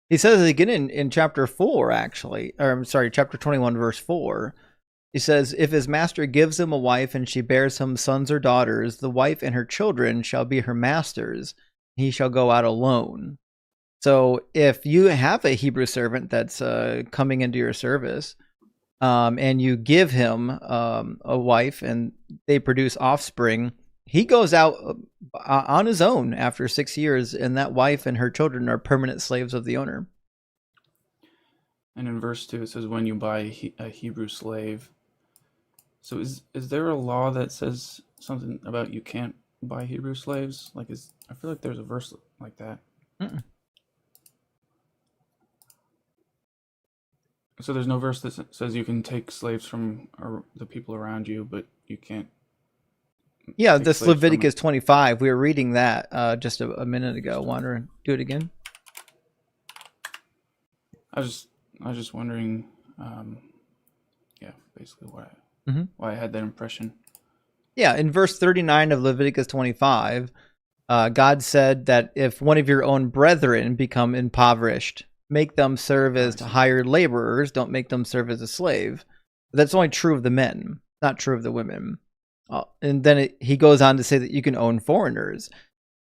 He says it again in chapter 4, actually. Or, I'm sorry, chapter 21, verse 4. He says, if his master gives him a wife and she bears him sons or daughters, the wife and her children shall be her master's. He shall go out alone. So if you have a Hebrew servant that's coming into your service, and you give him a wife and they produce offspring, he goes out on his own after 6 years, and that wife and her children are permanent slaves of the owner. And in verse 2, it says, when you buy a Hebrew slave. So is there a law that says something about you can't buy Hebrew slaves? I feel like there's a verse like that. Mm-mm. So there's no verse that says you can take slaves from the people around you, but you can't. Yeah, this Leviticus 25. We were reading that just a minute ago. Want to do it again? I was just wondering, basically why I had that impression. Yeah, in verse 39 of Leviticus 25, God said that if one of your own brethren become impoverished, make them serve as hired laborers. Don't make them serve as a slave. But that's only true of the men, not true of the women. And then he goes on to say that you can own foreigners.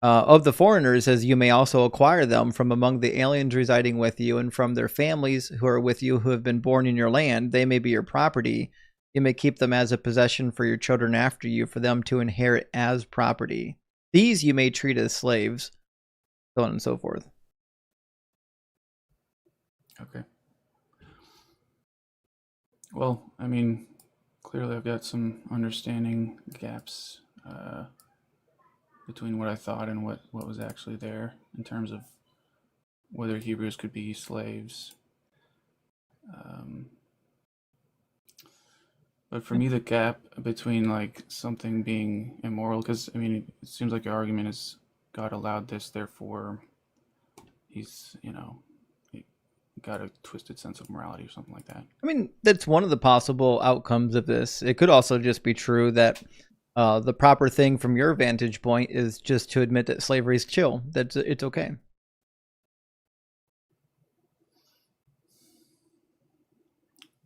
Of the foreigners, as you may also acquire them from among the aliens residing with you, and from their families who are with you who have been born in your land. They may be your property. You may keep them as a possession for your children after you, for them to inherit as property. These you may treat as slaves, so on and so forth. Okay. Well, I mean, clearly I've got some understanding gaps between what I thought and what was actually there in terms of whether Hebrews could be slaves. But for me, the gap between something being immoral, because I mean, it seems like your argument is God allowed this, therefore he's, he got a twisted sense of morality or something like that. I mean, that's one of the possible outcomes of this. It could also just be true that The proper thing from your vantage point is just to admit that slavery is chill. That it's okay.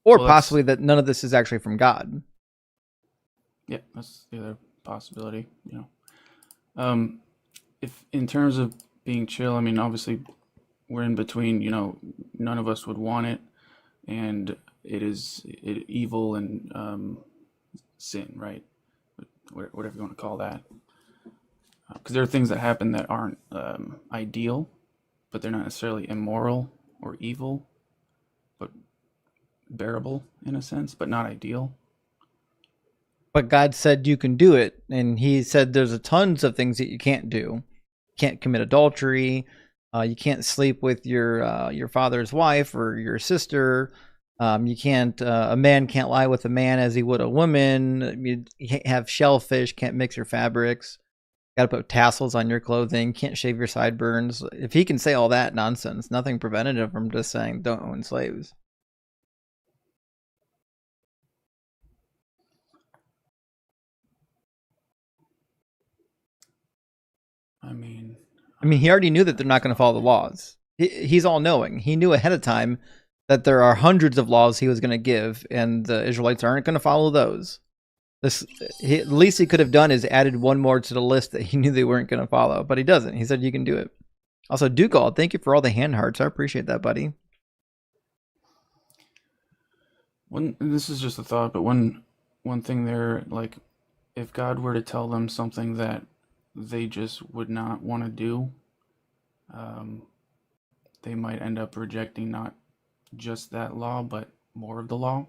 Or Well, that's- possibly that none of this is actually from God. Yeah, that's the other possibility. If in terms of being chill, I mean, obviously we're in between. None of us would want it, and it is evil and sin, right? Whatever you want to call that. Because there are things that happen that aren't ideal, but they're not necessarily immoral or evil, but bearable in a sense, but not ideal. But God said you can do it, and He said there's a tons of things that you can't do. You can't commit adultery. You can't sleep with your father's wife or your sister. You can't. A man can't lie with a man as he would a woman. You can't have shellfish. Can't mix your fabrics. Got to put tassels on your clothing. Can't shave your sideburns. If He can say all that nonsense, nothing prevented Him from just saying don't own slaves. I mean, He already knew that they're not going to follow the laws. He's all knowing. He knew ahead of time that there are hundreds of laws He was going to give, and the Israelites aren't going to follow those. The least He could have done is added one more to the list that He knew they weren't going to follow, but He doesn't. He said you can do it. Also, Dugald, thank you for all the hand hearts. I appreciate that, buddy. and this is just a thought, but one thing there, like, if God were to tell them something that they just would not want to do, they might end up rejecting not just that law, but more of the law.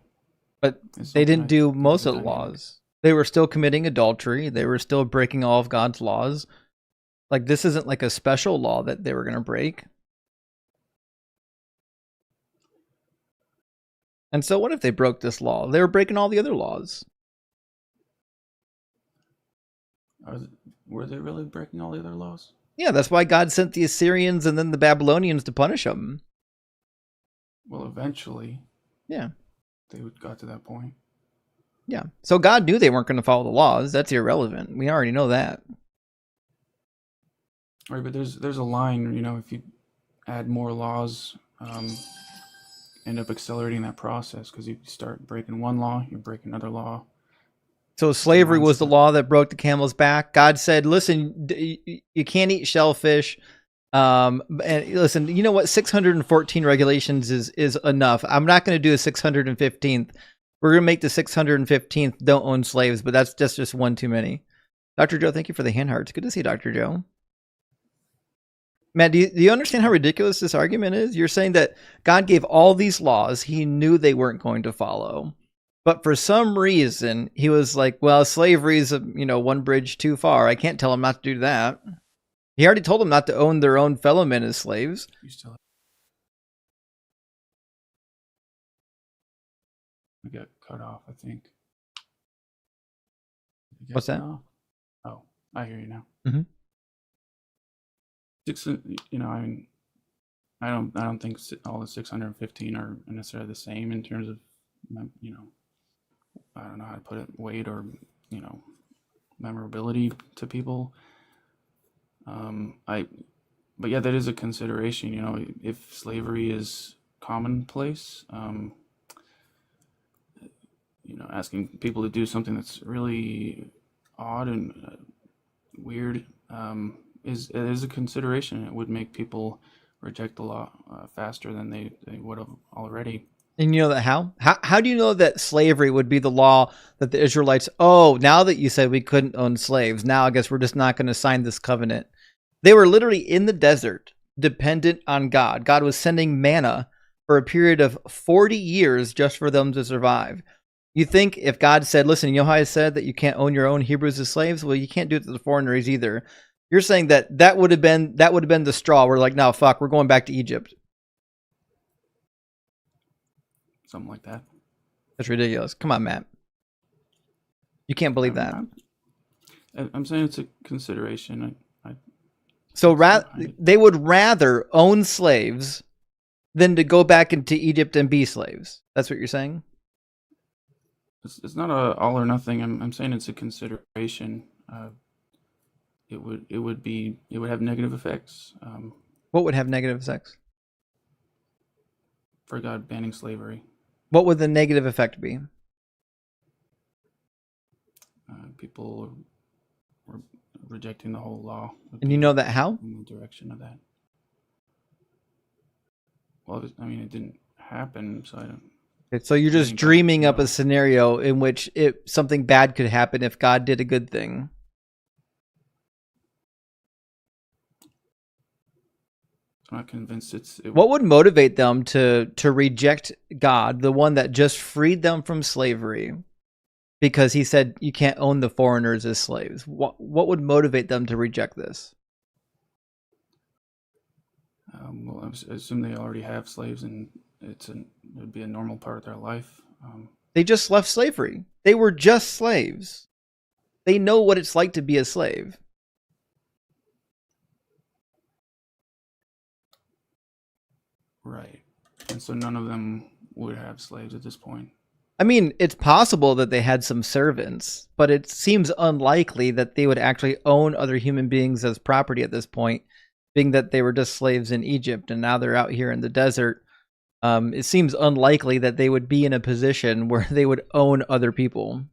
But they didn't do most of the laws. They were still committing adultery. They were still breaking all of God's laws. Like, this isn't like a special law that they were going to break. And so what if they broke this law? They were breaking all the other laws. Were they really breaking all the other laws? Yeah, that's why God sent the Assyrians and then the Babylonians to punish them. Well, eventually. Yeah. They got to that point. Yeah. So God knew they weren't going to follow the laws. That's irrelevant. We already know that. Right, but there's a line, if you add more laws, end up accelerating that process, because you start breaking one law, you break another law. So slavery was the law that broke the camel's back. God said, listen, you can't eat shellfish. And listen, you know what? 614 regulations is enough. I'm not going to do a 615th. We're going to make the 615th don't own slaves, but that's just one too many. Dr. Joe, thank you for the hand hearts. Good to see you, Dr. Joe. Matt, do you understand how ridiculous this argument is? You're saying that God gave all these laws He knew they weren't going to follow. But for some reason, He was like, well, slavery is one bridge too far. I can't tell them not to do that. He already told them not to own their own fellow men as slaves. We got cut off, I think. What's that? Oh, I hear you now. Mm-hmm. I don't think all the 615 are necessarily the same in terms of, I don't know how to put it, weight or, memorability to people. But yeah, that is a consideration. If slavery is commonplace, asking people to do something that's really odd and weird is a consideration. It would make people reject the law faster than they would have already. And you know that how? How do you know that slavery would be the law that the Israelites, now that you said we couldn't own slaves, now I guess we're just not going to sign this covenant. They were literally in the desert, dependent on God. God was sending manna for a period of 40 years just for them to survive. You think if God said, listen, you know how I said that you can't own your own Hebrews as slaves? Well, you can't do it to the foreigners either. You're saying that would have been the straw. We're like, no, fuck, we're going back to Egypt. Something like that. That's ridiculous. Come on, Matt. You can't believe that. I'm saying it's a consideration. So they would rather own slaves than to go back into Egypt and be slaves. That's what you're saying? It's not a all or nothing. I'm saying it's a consideration. It would have negative effects. What would have negative effects? For God banning slavery. What would the negative effect be? People were rejecting the whole law. And you know that how? In the direction of that. Well, I mean, it didn't happen, so I don't. Okay, so you're just dreaming up a scenario in which something bad could happen if God did a good thing. I'm not convinced what would motivate them to reject God, the one that just freed them from slavery, because he said you can't own the foreigners as slaves? What would motivate them to reject this? Well, I assume they already have slaves, and it would be a normal part of their life. They just left slavery. They were just slaves. They know what it's like to be a slave. Right. And so none of them would have slaves at this point. I mean, it's possible that they had some servants, but it seems unlikely that they would actually own other human beings as property at this point, being that they were just slaves in Egypt and now they're out here in the desert. It seems unlikely that they would be in a position where they would own other people,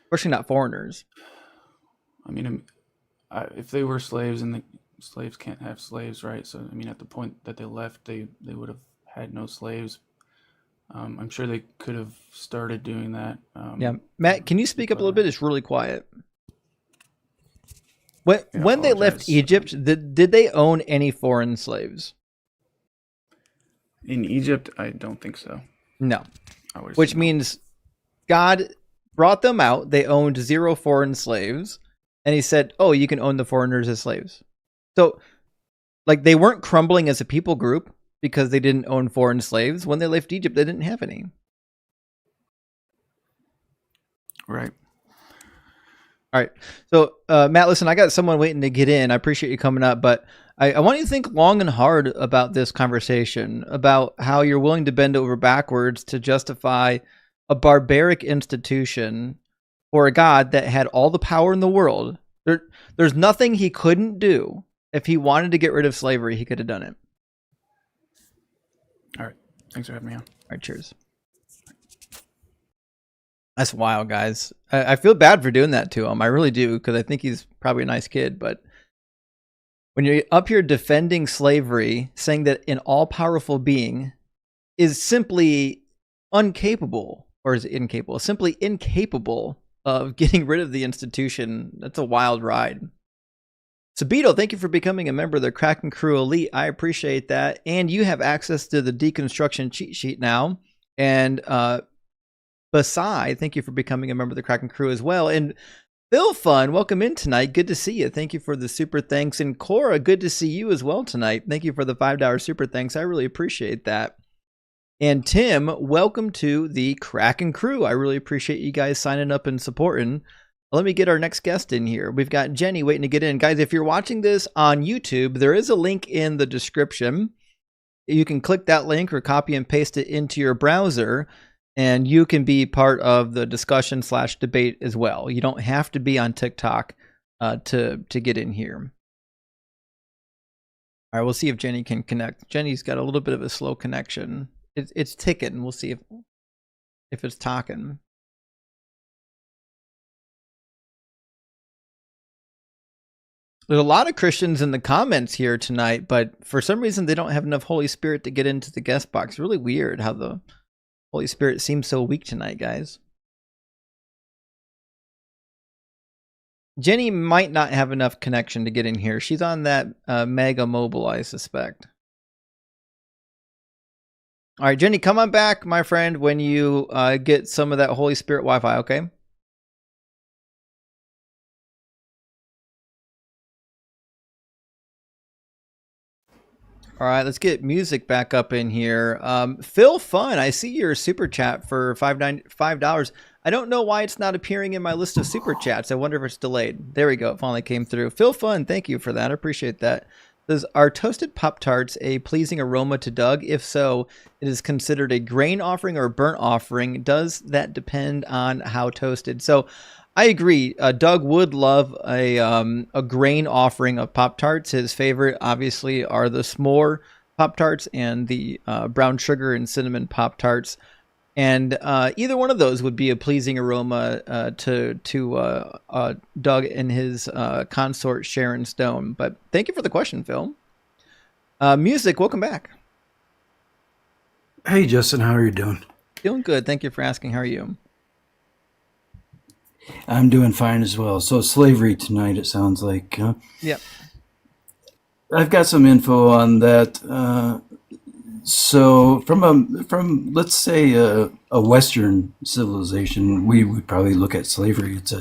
especially not foreigners. I mean, if they were slaves, and the slaves can't have slaves, right? So, I mean, at the point that they left, they would have had no slaves. I'm sure they could have started doing that. Yeah. Matt, can you speak up a little bit? It's really quiet. When they left Egypt, did they own any foreign slaves? In Egypt, I don't think so. No. Which means God brought them out. They owned 0 foreign slaves. And he said, oh, you can own the foreigners as slaves. So, like, they weren't crumbling as a people group because they didn't own foreign slaves. When they left Egypt, they didn't have any. Right. All right. So, Matt, listen, I got someone waiting to get in. I appreciate you coming up, but I want you to think long and hard about this conversation, about how you're willing to bend over backwards to justify a barbaric institution for a God that had all the power in the world. There's nothing he couldn't do. If he wanted to get rid of slavery, he could have done it. All right. Thanks for having me on. All right, cheers. That's wild, guys. I feel bad for doing that to him. I really do, because I think he's probably a nice kid. But when you're up here defending slavery, saying that an all-powerful being is simply incapable, or is it incapable? Simply incapable of getting rid of the institution, that's a wild ride. Sabito, thank you for becoming a member of the Kraken Crew Elite. I appreciate that. And you have access to the Deconstruction cheat sheet now. And Basai, thank you for becoming a member of the Kraken Crew as well. And Phil Fun, welcome in tonight. Good to see you. Thank you for the super thanks. And Cora, good to see you as well tonight. Thank you for the $5 super thanks. I really appreciate that. And Tim, welcome to the Kraken Crew. I really appreciate you guys signing up and supporting. Let me get our next guest in here. We've got Jenny waiting to get in. Guys, if you're watching this on YouTube, there is a link in the description. You can click that link or copy and paste it into your browser, and you can be part of the discussion/debate as well. You don't have to be on TikTok to get in here. All right, we'll see if Jenny can connect. Jenny's got a little bit of a slow connection. It's ticking. We'll see if it's talking. There's a lot of Christians in the comments here tonight, but for some reason they don't have enough Holy Spirit to get into the guest box. Really weird how the Holy Spirit seems so weak tonight, guys. Jenny might not have enough connection to get in here. She's on that Mega Mobile, I suspect. All right, Jenny, come on back, my friend, when you get some of that Holy Spirit Wi-Fi, okay? All right, let's get music back up in here. Phil Fun, I see your super chat for $5. I don't know why it's not appearing in my list of super chats. I wonder if it's delayed. There we go. It finally came through. Phil Fun, thank you for that. I appreciate that. Says, are toasted Pop-Tarts a pleasing aroma to Doug? If so, it is considered a grain offering or burnt offering. Does that depend on how toasted? So I agree. Doug would love a grain offering of Pop-Tarts. His favorite, obviously, are the s'more Pop-Tarts and the brown sugar and cinnamon Pop-Tarts. And either one of those would be a pleasing aroma to Doug and his consort Sharon Stone. But thank you for the question, Phil. Music, welcome back. Hey, Justin, how are you doing? Doing good. Thank you for asking. How are you? I'm doing fine as well. So slavery tonight, it sounds like. Huh? Yeah. I've got some info on that. So from let's say a Western civilization, we would probably look at slavery. It's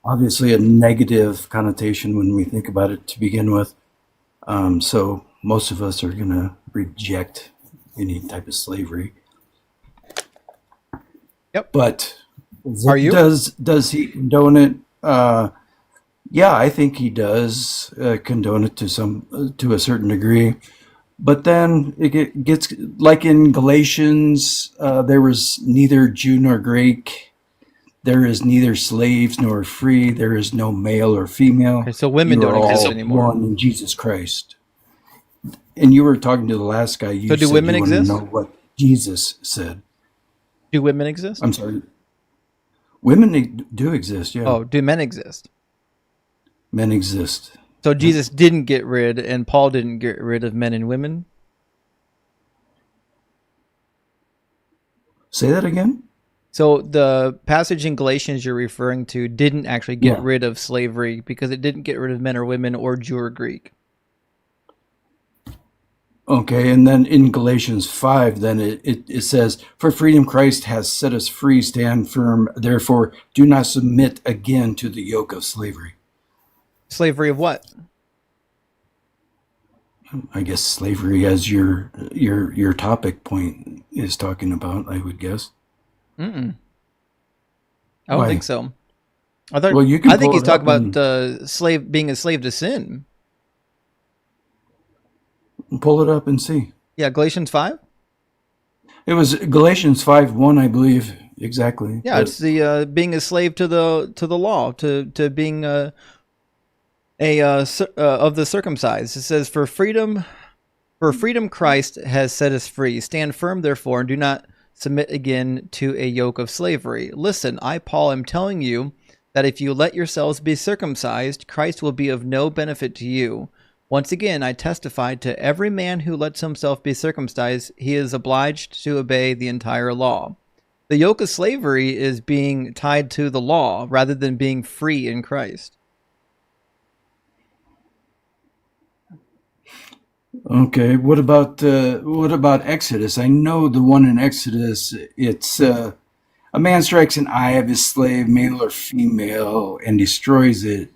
obviously a negative connotation when we think about it to begin with. So most of us are going to reject any type of slavery. Yep. But Are you? Does he condone it? Yeah, I think he does condone it to a certain degree. But then it gets like in Galatians, there was neither Jew nor Greek. There is neither slaves nor free. There is no male or female. Okay, so women You don't are exist all anymore. one in Jesus Christ. And you were talking to the last guy. You So do said women you want to exist? know what Jesus said. Do women exist? I'm sorry. Women do exist, yeah. Oh, do men exist? Men exist. So Jesus didn't get rid, and Paul didn't get rid of men and women? Say that again? So the passage in Galatians you're referring to didn't actually get Yeah. rid of slavery because it didn't get rid of men or women or Jew or Greek. Okay, and then in Galatians 5, then it says, for freedom Christ has set us free, stand firm, therefore do not submit again to the yoke of slavery. Slavery of what? I guess slavery, as your topic point is talking about, I would guess. Mm-mm. I don't Why? think so. I thought. Well, you can I think pull he's it up talking about being a slave to sin. Pull it up and see. Yeah, Galatians 5. It was Galatians 5:1, I believe, exactly. Yeah, it's the being a slave to the law, to being of the circumcised. It says, for freedom Christ has set us free. Stand firm, therefore, and do not submit again to a yoke of slavery. Listen, I, Paul, am telling you that if you let yourselves be circumcised, Christ will be of no benefit to you. Once again, I testify to every man who lets himself be circumcised, he is obliged to obey the entire law. The yoke of slavery is being tied to the law rather than being free in Christ. Okay, what about Exodus? I know the one in Exodus, it's a man strikes an eye of his slave, male or female, and destroys it.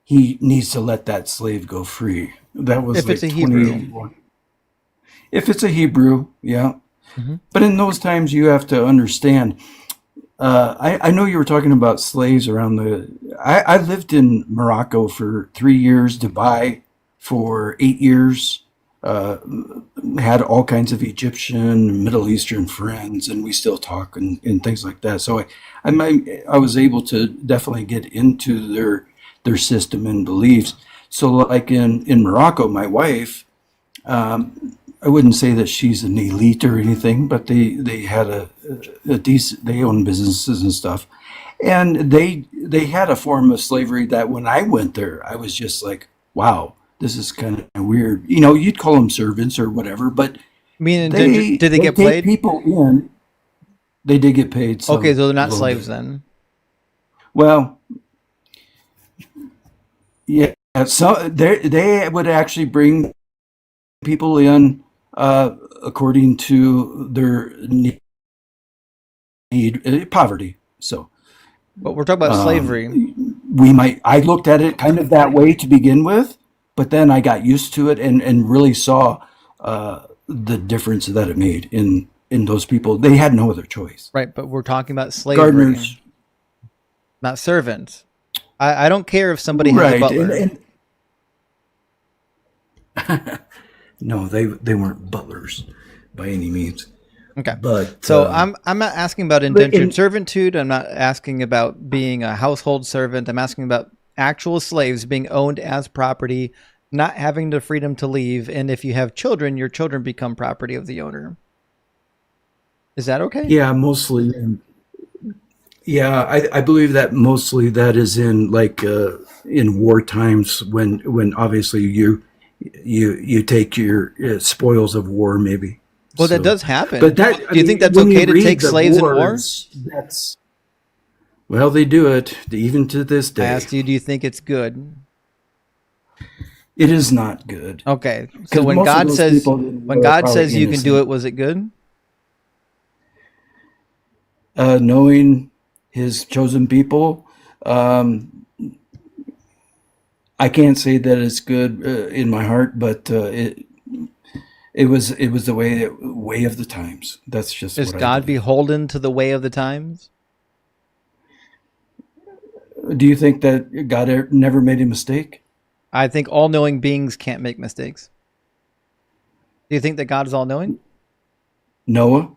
He needs to let that slave go free. That was If like it's a Hebrew. 2081. If it's a Hebrew, yeah. Mm-hmm. But in those times, you have to understand. I know you were talking about slaves around I lived in Morocco for 3 years, Dubai for 8 years. Had all kinds of Egyptian, Middle Eastern friends, and we still talk and things like that. So I was able to definitely get into their system and beliefs. So like in Morocco, my wife, I wouldn't say that she's an elite or anything, but they had a decent, they own businesses and stuff. And they had a form of slavery that when I went there, I was just like, wow, this is kind of weird. You know, you'd call them servants or whatever, but Meaning, did did they get take paid? people in. They did get paid. Some, Okay, so they're not a little slaves bit. then. Well, yeah. So they would actually bring people in according to their need, poverty. So But we're talking about slavery. I looked at it kind of that way to begin with, but then I got used to it and really saw the difference that it made in those people. They had no other choice. Right, but we're talking about slavery, Gardeners, not servants. I don't care if somebody has a right? butler. No, they weren't butlers by any means. Okay. But So I'm not asking about but indentured in, servitude. I'm not asking about being a household servant. I'm asking about actual slaves being owned as property, not having the freedom to leave. And if you have children, your children become property of the owner. Is that okay? yeah, mostly. Yeah, I believe that mostly that is in war times when obviously you take your spoils of war maybe. Well, that So, does happen. but that I Do you think mean, that's when you okay to read take the slaves in war? wars, that's well, they do it even to this I day. asked you, do you think it's good? It is not good Okay. So because most of those people in when war are God probably says you can do innocent. it, was it good? Knowing His chosen people, um, I can't say that it's good in my heart, but it was the way of the times. That's just Is what I God believe. beholden to the way of the times? Do you think that God never made a mistake? I think all-knowing beings can't make mistakes. Do you think that God is all-knowing? Noah?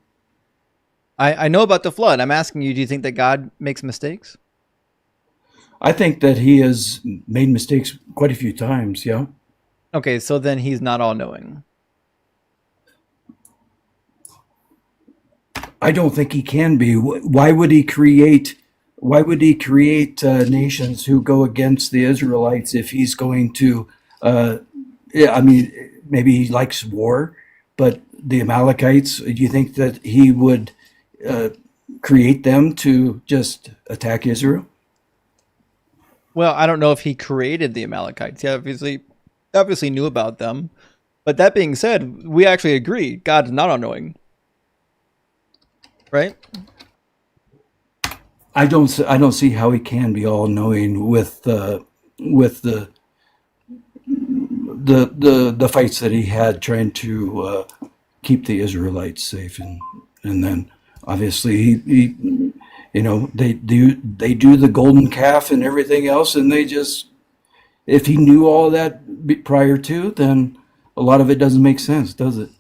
I know about the flood. I'm asking you, do you think that God makes mistakes? I think that he has made mistakes quite a few times. Yeah. Okay, so then he's not all-knowing. I don't think he can be. Why would he create? Why would he create nations who go against the Israelites if he's going to? Yeah, I mean, maybe he likes war, but the Amalekites. Do you think that he would uh, create them to just attack Israel? Well, I don't know if he created the Amalekites. He obviously knew about them. But that being said, we actually agree God's not all-knowing. Right? I don't see how he can be all knowing with the fights that he had trying to keep the Israelites safe, and then obviously he they do the golden calf and everything else, and they just, if he knew all that prior to, then a lot of it doesn't make sense, does it?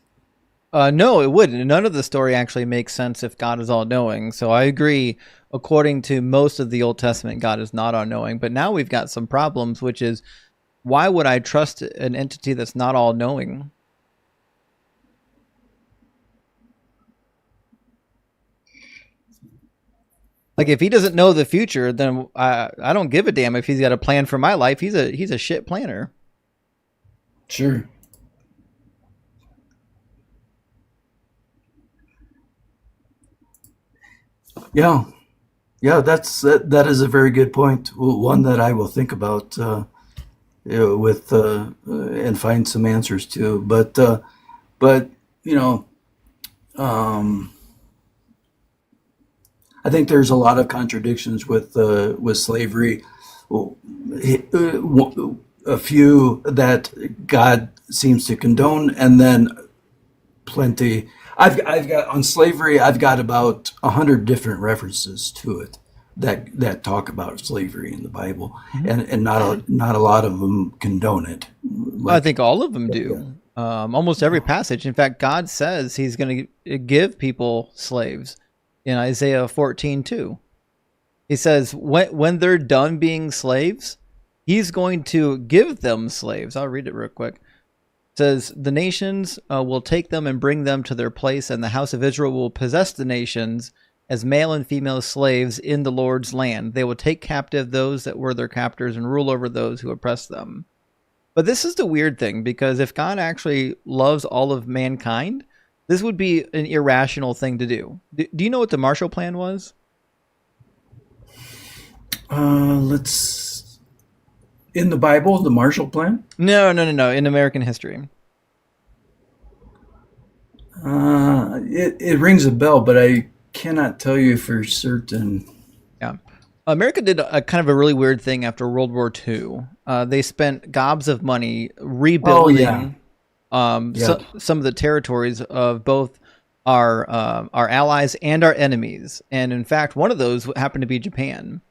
No, it wouldn't. None of the story actually makes sense if God is all-knowing. So I agree. According to most of the Old Testament, God is not all-knowing. But now we've got some problems, which is, why would I trust an entity that's not all-knowing? Like, if he doesn't know the future, then I don't give a damn if he's got a plan for my life. He's a shit planner. Sure. Yeah. Yeah, that is a very good point. One that I will think about with and find some answers to. But you know, um, I think there's a lot of contradictions with slavery. Well, a few that God seems to condone, and then plenty. I've got on slavery. I've got about 100 different references to it that talk about slavery in the Bible, Mhm. and not a lot of them condone it. I Like, think all of them yeah, do. Almost every passage. In fact, God says he's going to give people slaves in Isaiah 14:2. He says when they're done being slaves, he's going to give them slaves. I'll read it real quick. It says, the nations will take them and bring them to their place, and the house of Israel will possess the nations as male and female slaves in the Lord's land. They will take captive those that were their captors and rule over those who oppress them. But this is the weird thing, because if God actually loves all of mankind, this would be an irrational thing to do. Do you know what the Marshall Plan was? let's in the Bible, the Marshall Plan. No. In American history. It rings a bell, but I cannot tell you for certain. Yeah. America did a kind of a really weird thing after World War II. They spent gobs of money Oh yeah, rebuilding yeah. some of the territories of both our allies and our enemies. And in fact, one of those happened to be Japan.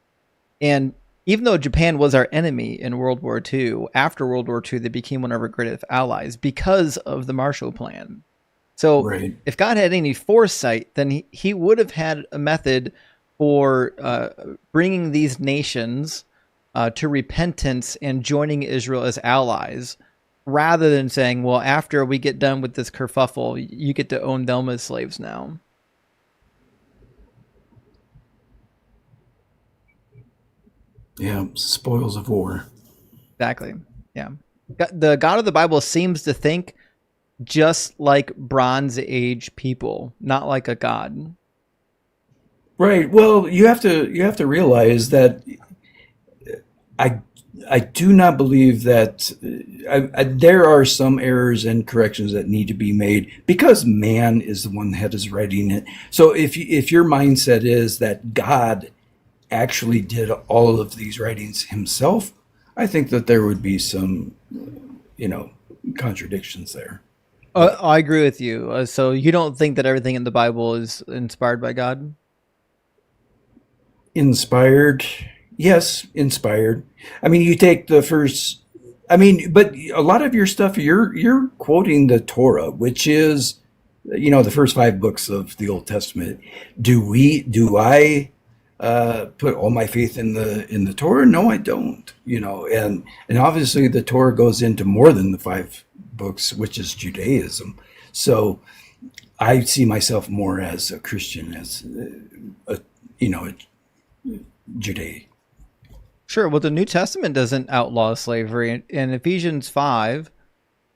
And even though Japan was our enemy in World War II, after World War II, they became one of our greatest allies because of the Marshall Plan. So Right. if God had any foresight, then he would have had a method for bringing these nations to repentance and joining Israel as allies, rather than saying, well, after we get done with this kerfuffle, you get to own them as slaves now. Yeah, spoils of war. Exactly. Yeah. The God of the Bible seems to think just like Bronze Age people, not like a god. Right. Well, you have to realize that I I do not believe that there are some errors and corrections that need to be made because man is the one that is writing it. So if your mindset is that God actually did all of these writings himself, I think that there would be some, contradictions there. I agree with you. So you don't think that everything in the Bible is inspired by God? Inspired, yes, inspired. I mean, you take the first. I mean, but a lot of your stuff, you're quoting the Torah, which is, the first 5 books of the Old Testament. Do I put all my faith in the Torah? No, I don't. And obviously the Torah goes into more than the 5 books, which is Judaism. So I see myself more as a Christian, as a Judaic. Sure. Well, the New Testament doesn't outlaw slavery. In Ephesians 6,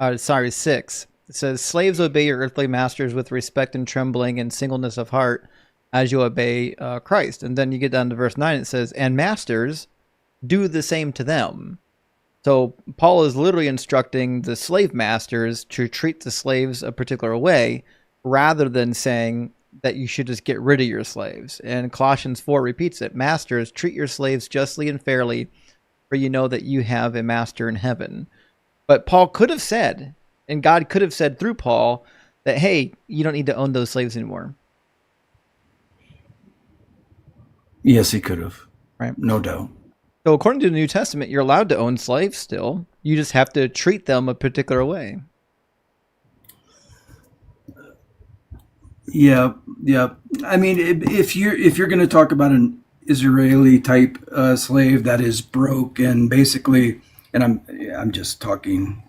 it says, slaves, obey your earthly masters with respect and trembling and singleness of heart as you obey Christ. And then you get down to verse 9, it says, and masters, do the same to them. So Paul is literally instructing the slave masters to treat the slaves a particular way, rather than saying that you should just get rid of your slaves. And Colossians 4 repeats it. Masters, treat your slaves justly and fairly, for you know that you have a master in heaven. But Paul could have said, and God could have said through Paul, that, hey, you don't need to own those slaves anymore. Yes, he could have. Right. No doubt. So according to the New Testament, you're allowed to own slaves still. You just have to treat them a particular way. Yeah, yeah. I mean, if you're going to talk about an Israeli type slave that is broke and basically, and I'm just talking,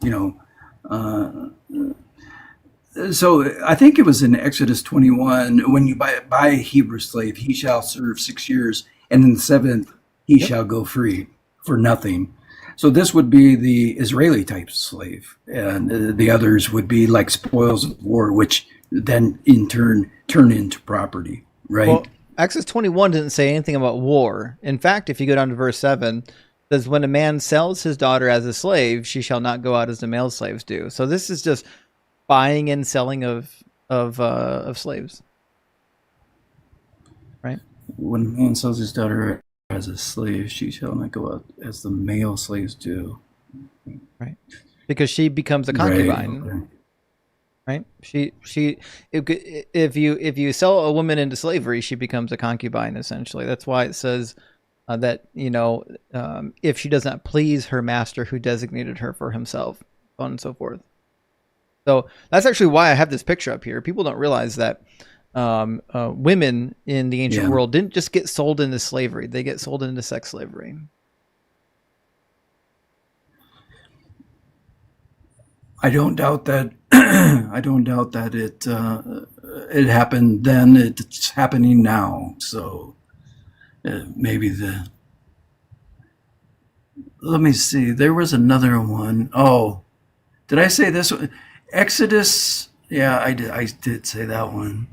so I think it was in Exodus 21 when you buy a Hebrew slave, he shall serve 6 years, and in the 7th he shall go free for nothing. So this would be the Israeli type slave, and the others would be like spoils of war, which then in turn turn into property, right? Well, Exodus 21 didn't say anything about war. In fact, if you go down to verse 7, it says, when a man sells his daughter as a slave, she shall not go out as the male slaves do. So this is just buying and selling of slaves, right? When a man sells his daughter as a slave, she shall not go out as the male slaves do. Right, because she becomes a concubine. Right. Okay. Right. If you sell a woman into slavery, she becomes a concubine. Essentially, that's why it says that if she does not please her master who designated her for himself, so on and so forth. So that's actually why I have this picture up here. People don't realize that women in the ancient world didn't just get sold into slavery; they get sold into sex slavery. I don't doubt that. I don't doubt that it happened then. It's happening now. So maybe let me see. There was another one. Oh, did I say this one? Exodus. Yeah, I did. I did say that one.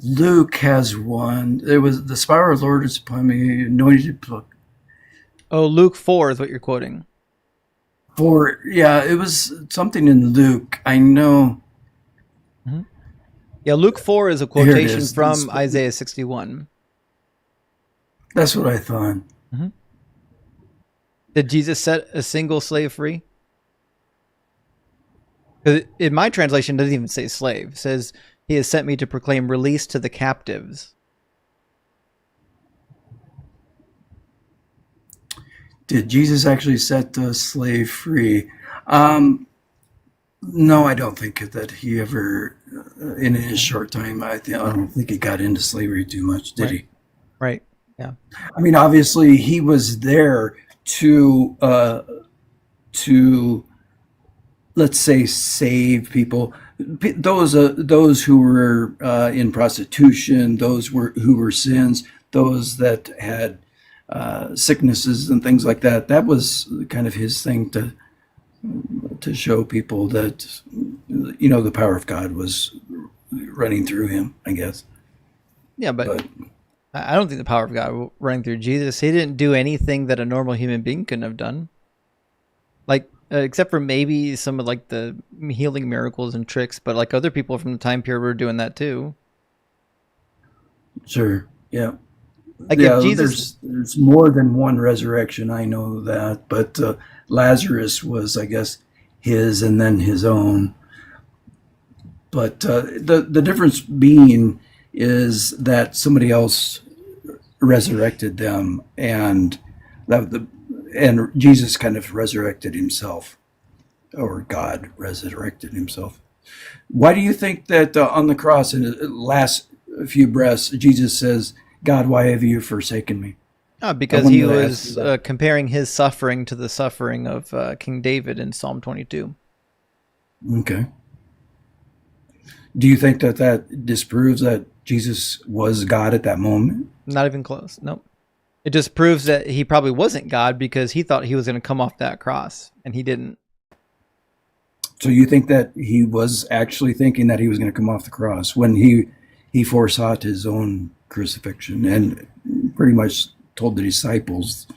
Luke has one. There was the Spirit of the Lord is upon me, anointed. Oh, Luke 4 is what you're quoting. It was something in Luke. I know. Mm-hmm. Yeah, Luke 4 is a quotation from Isaiah 61. That's what I thought. Mm-hmm. Did Jesus set a single slave free? In my translation, it doesn't even say slave. It says, he has sent me to proclaim release to the captives. Did Jesus actually set the slave free? No, I don't think that he ever, in his short time, I don't think he got into slavery too much, did he? Right. Yeah. I mean, obviously, he was there to let's say save people, those who were in prostitution, who were sins, those that had sicknesses and things like that. That was kind of his thing to show people that the power of God was running through him, I guess. Yeah, but I don't think the power of God running through Jesus. He didn't do anything that a normal human being couldn't have done. Like, except for maybe some of like the healing miracles and tricks, but like other people from the time period were doing that too. Sure. Yeah. Like Yeah, if Jesus, there's more than one resurrection. I know that, but Lazarus was, I guess, his and then his own. But the difference being is that somebody else resurrected them, and Jesus kind of resurrected himself, or God resurrected himself. Why do you think that on the cross in the last few breaths, Jesus says, God, why have you forsaken me? because he was comparing his suffering to the suffering of King David in Psalm 22. Okay. Do you think that disproves that Jesus was God at that moment? Not even close. Nope. It just proves that he probably wasn't God because he thought he was going to come off that cross and he didn't. So you think that he was actually thinking that he was going to come off the cross when he foresought his own crucifixion and pretty much told the disciples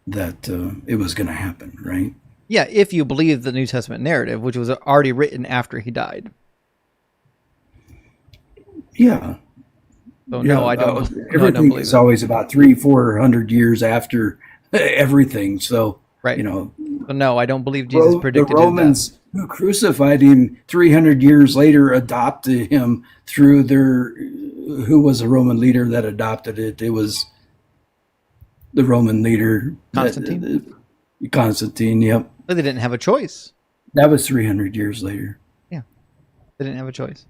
that it was going to happen, right? Yeah, if you believe the New Testament narrative, which was already written after he died. Yeah. So no, I don't. Everything believe is it. always about 300-400 years after everything. So Right. So no, I don't believe Jesus predicted the Romans who crucified him 300 years later adopted him through who was a Roman leader that adopted it? It was the Roman leader Constantine. Constantine, yep. But they didn't have a choice. That was 300 years later. Yeah, they didn't have a choice.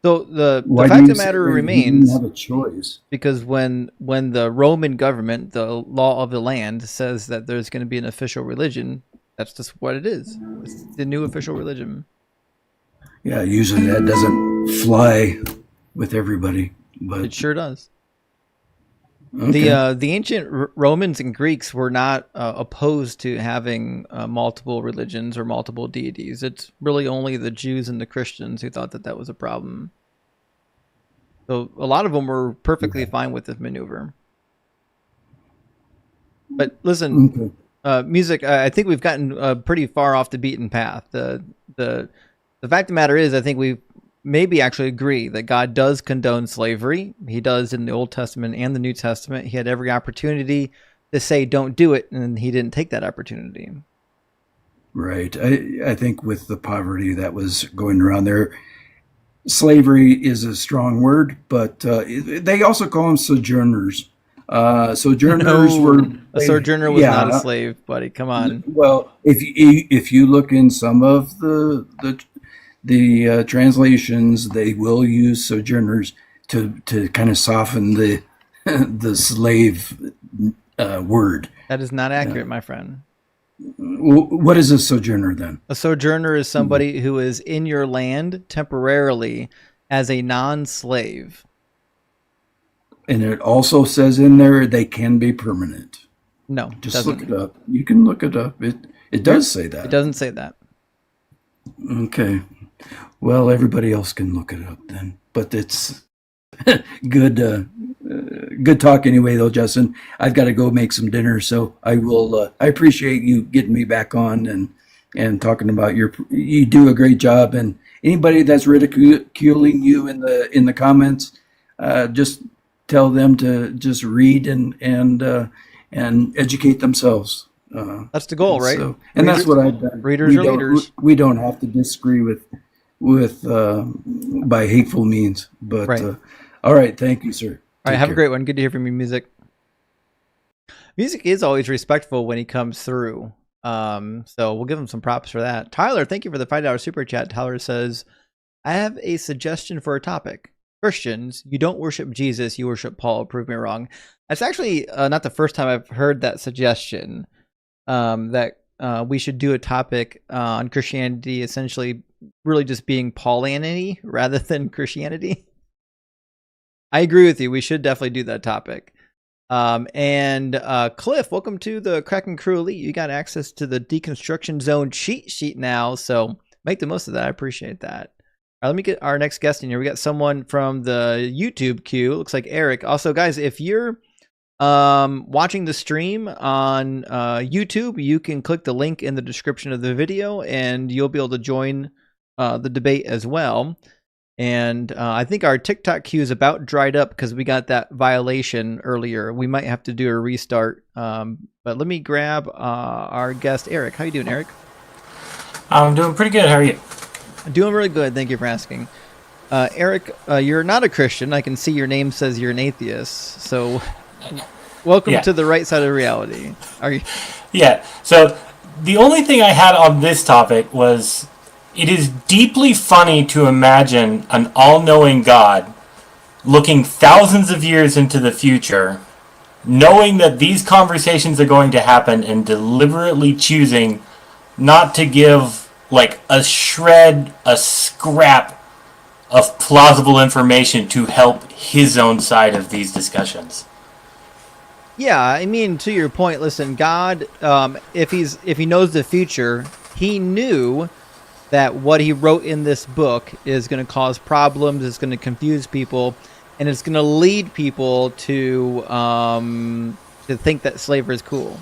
So the Why fact do of you the matter say remains, he didn't have a choice? because when the Roman government, the law of the land, says that there's going to be an official religion, that's just what it is. It's the new official religion. Yeah, usually that doesn't fly with everybody, but It sure does. okay. The ancient Romans and Greeks were not opposed to having multiple religions or multiple deities. It's really only the Jews and the Christians who thought that was a problem. So a lot of them were perfectly fine with this maneuver. But listen, music. I think we've gotten pretty far off the beaten path. The fact of the matter is, I think we maybe actually agree that God does condone slavery. He does in the Old Testament and the New Testament. He had every opportunity to say don't do it, and he didn't take that opportunity. Right. I think with the poverty that was going around there, slavery is a strong word, but they also call them sojourners. Sojourners were a sojourner was not a slave, buddy. Come on. Well, if you look in some of the translations, they will use sojourners to kind of soften the the slave word. That is not accurate, my friend. What is a sojourner then? A sojourner is somebody who is in your land temporarily as a non-slave. And it also says in there they can be permanent. No, just look it up. You can look it up. It does say that. It doesn't say that. Okay. Well, everybody else can look it up then. But it's good good talk anyway, though, Justin. I've got to go make some dinner, so I will. I appreciate you getting me back on and talking about you do a great job. And anybody that's ridiculing you in the comments, just tell them to just read and educate themselves. That's the goal, right? So, and that's what I've done. Readers are leaders. We don't have to disagree with by hateful means. But right. All right, thank you, sir. All right, have a great one. Good to hear from you, music. Music is always respectful when he comes through. So we'll give him some props for that. Tyler, thank you for the $5 super chat. Tyler says, I have a suggestion for a topic. Christians, you don't worship Jesus, you worship Paul. Prove me wrong. That's actually not the first time I've heard that suggestion. That we should do a topic on Christianity, essentially really just being Paulinity rather than Christianity. I agree with you. We should definitely do that topic. And Cliff, welcome to the Kraken Crew Elite. You got access to the Deconstruction Zone cheat sheet now, so make the most of that. I appreciate that. All right, let me get our next guest in here. We got someone from the YouTube queue. Looks like Eric. Also, guys, if you're watching the stream on YouTube, you can click the link in the description of the video, and you'll be able to join the debate as well. And I think our TikTok queue is about dried up because we got that violation earlier. We might have to do a restart. But let me grab our guest, Eric. How you doing, Eric? I'm doing pretty good. How are you? Doing really good. Thank you for asking. Eric, you're not a Christian. I can see your name says you're an atheist. So welcome to the right side of reality. Are you? Yeah. So the only thing I had on this topic was it is deeply funny to imagine an all-knowing God looking thousands of years into the future, knowing that these conversations are going to happen and deliberately choosing not to give like a shred, a scrap of plausible information to help his own side of these discussions. Yeah, I mean, to your point, listen, God, if he knows the future, he knew that what he wrote in this book is going to cause problems, it's going to confuse people, and it's going to lead people to think that slavery is cool.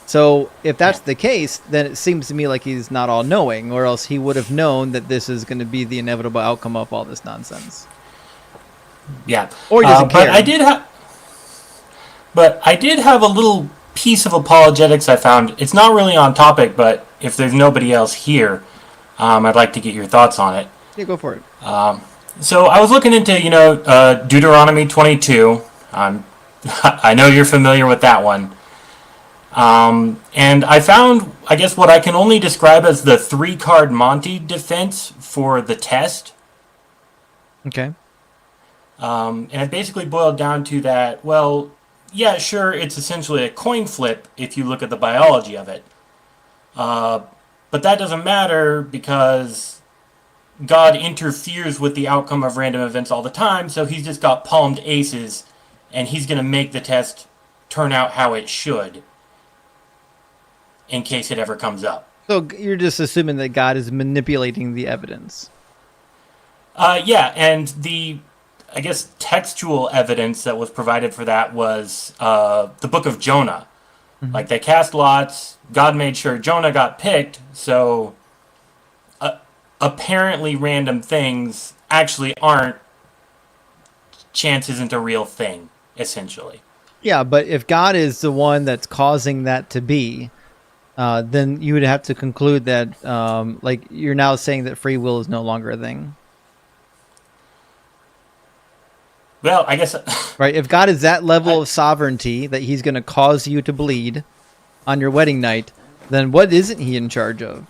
So if that's the case, then it seems to me like he's not all-knowing, or else he would have known that this is going to be the inevitable outcome of all this nonsense. Yeah. Or he doesn't care. But I did have a little piece of apologetics I found. It's not really on topic, but if there's nobody else here, I'd like to get your thoughts on it. Yeah, go for it. So I was looking into, Deuteronomy 22. I know you're familiar with that one. And I found, I guess, what I can only describe as the 3-card Monty defense for the test. Okay. And it basically boiled down to that, well, yeah, sure, it's essentially a coin flip if you look at the biology of it. But that doesn't matter because God interferes with the outcome of random events all the time, so he's just got palmed aces, and he's going to make the test turn out how it should in case it ever comes up. So you're just assuming that God is manipulating the evidence. Yeah, and the, I guess, textual evidence that was provided for that was the book of Jonah. Mm-hmm. Like, they cast lots, God made sure Jonah got picked, so apparently random things actually aren't, chance isn't a real thing, essentially. Yeah, but if God is the one that's causing that to be, then you would have to conclude that, you're now saying that free will is no longer a thing. Well, I guess... Right, if God is that level of sovereignty that he's going to cause you to bleed on your wedding night, then what isn't he in charge of?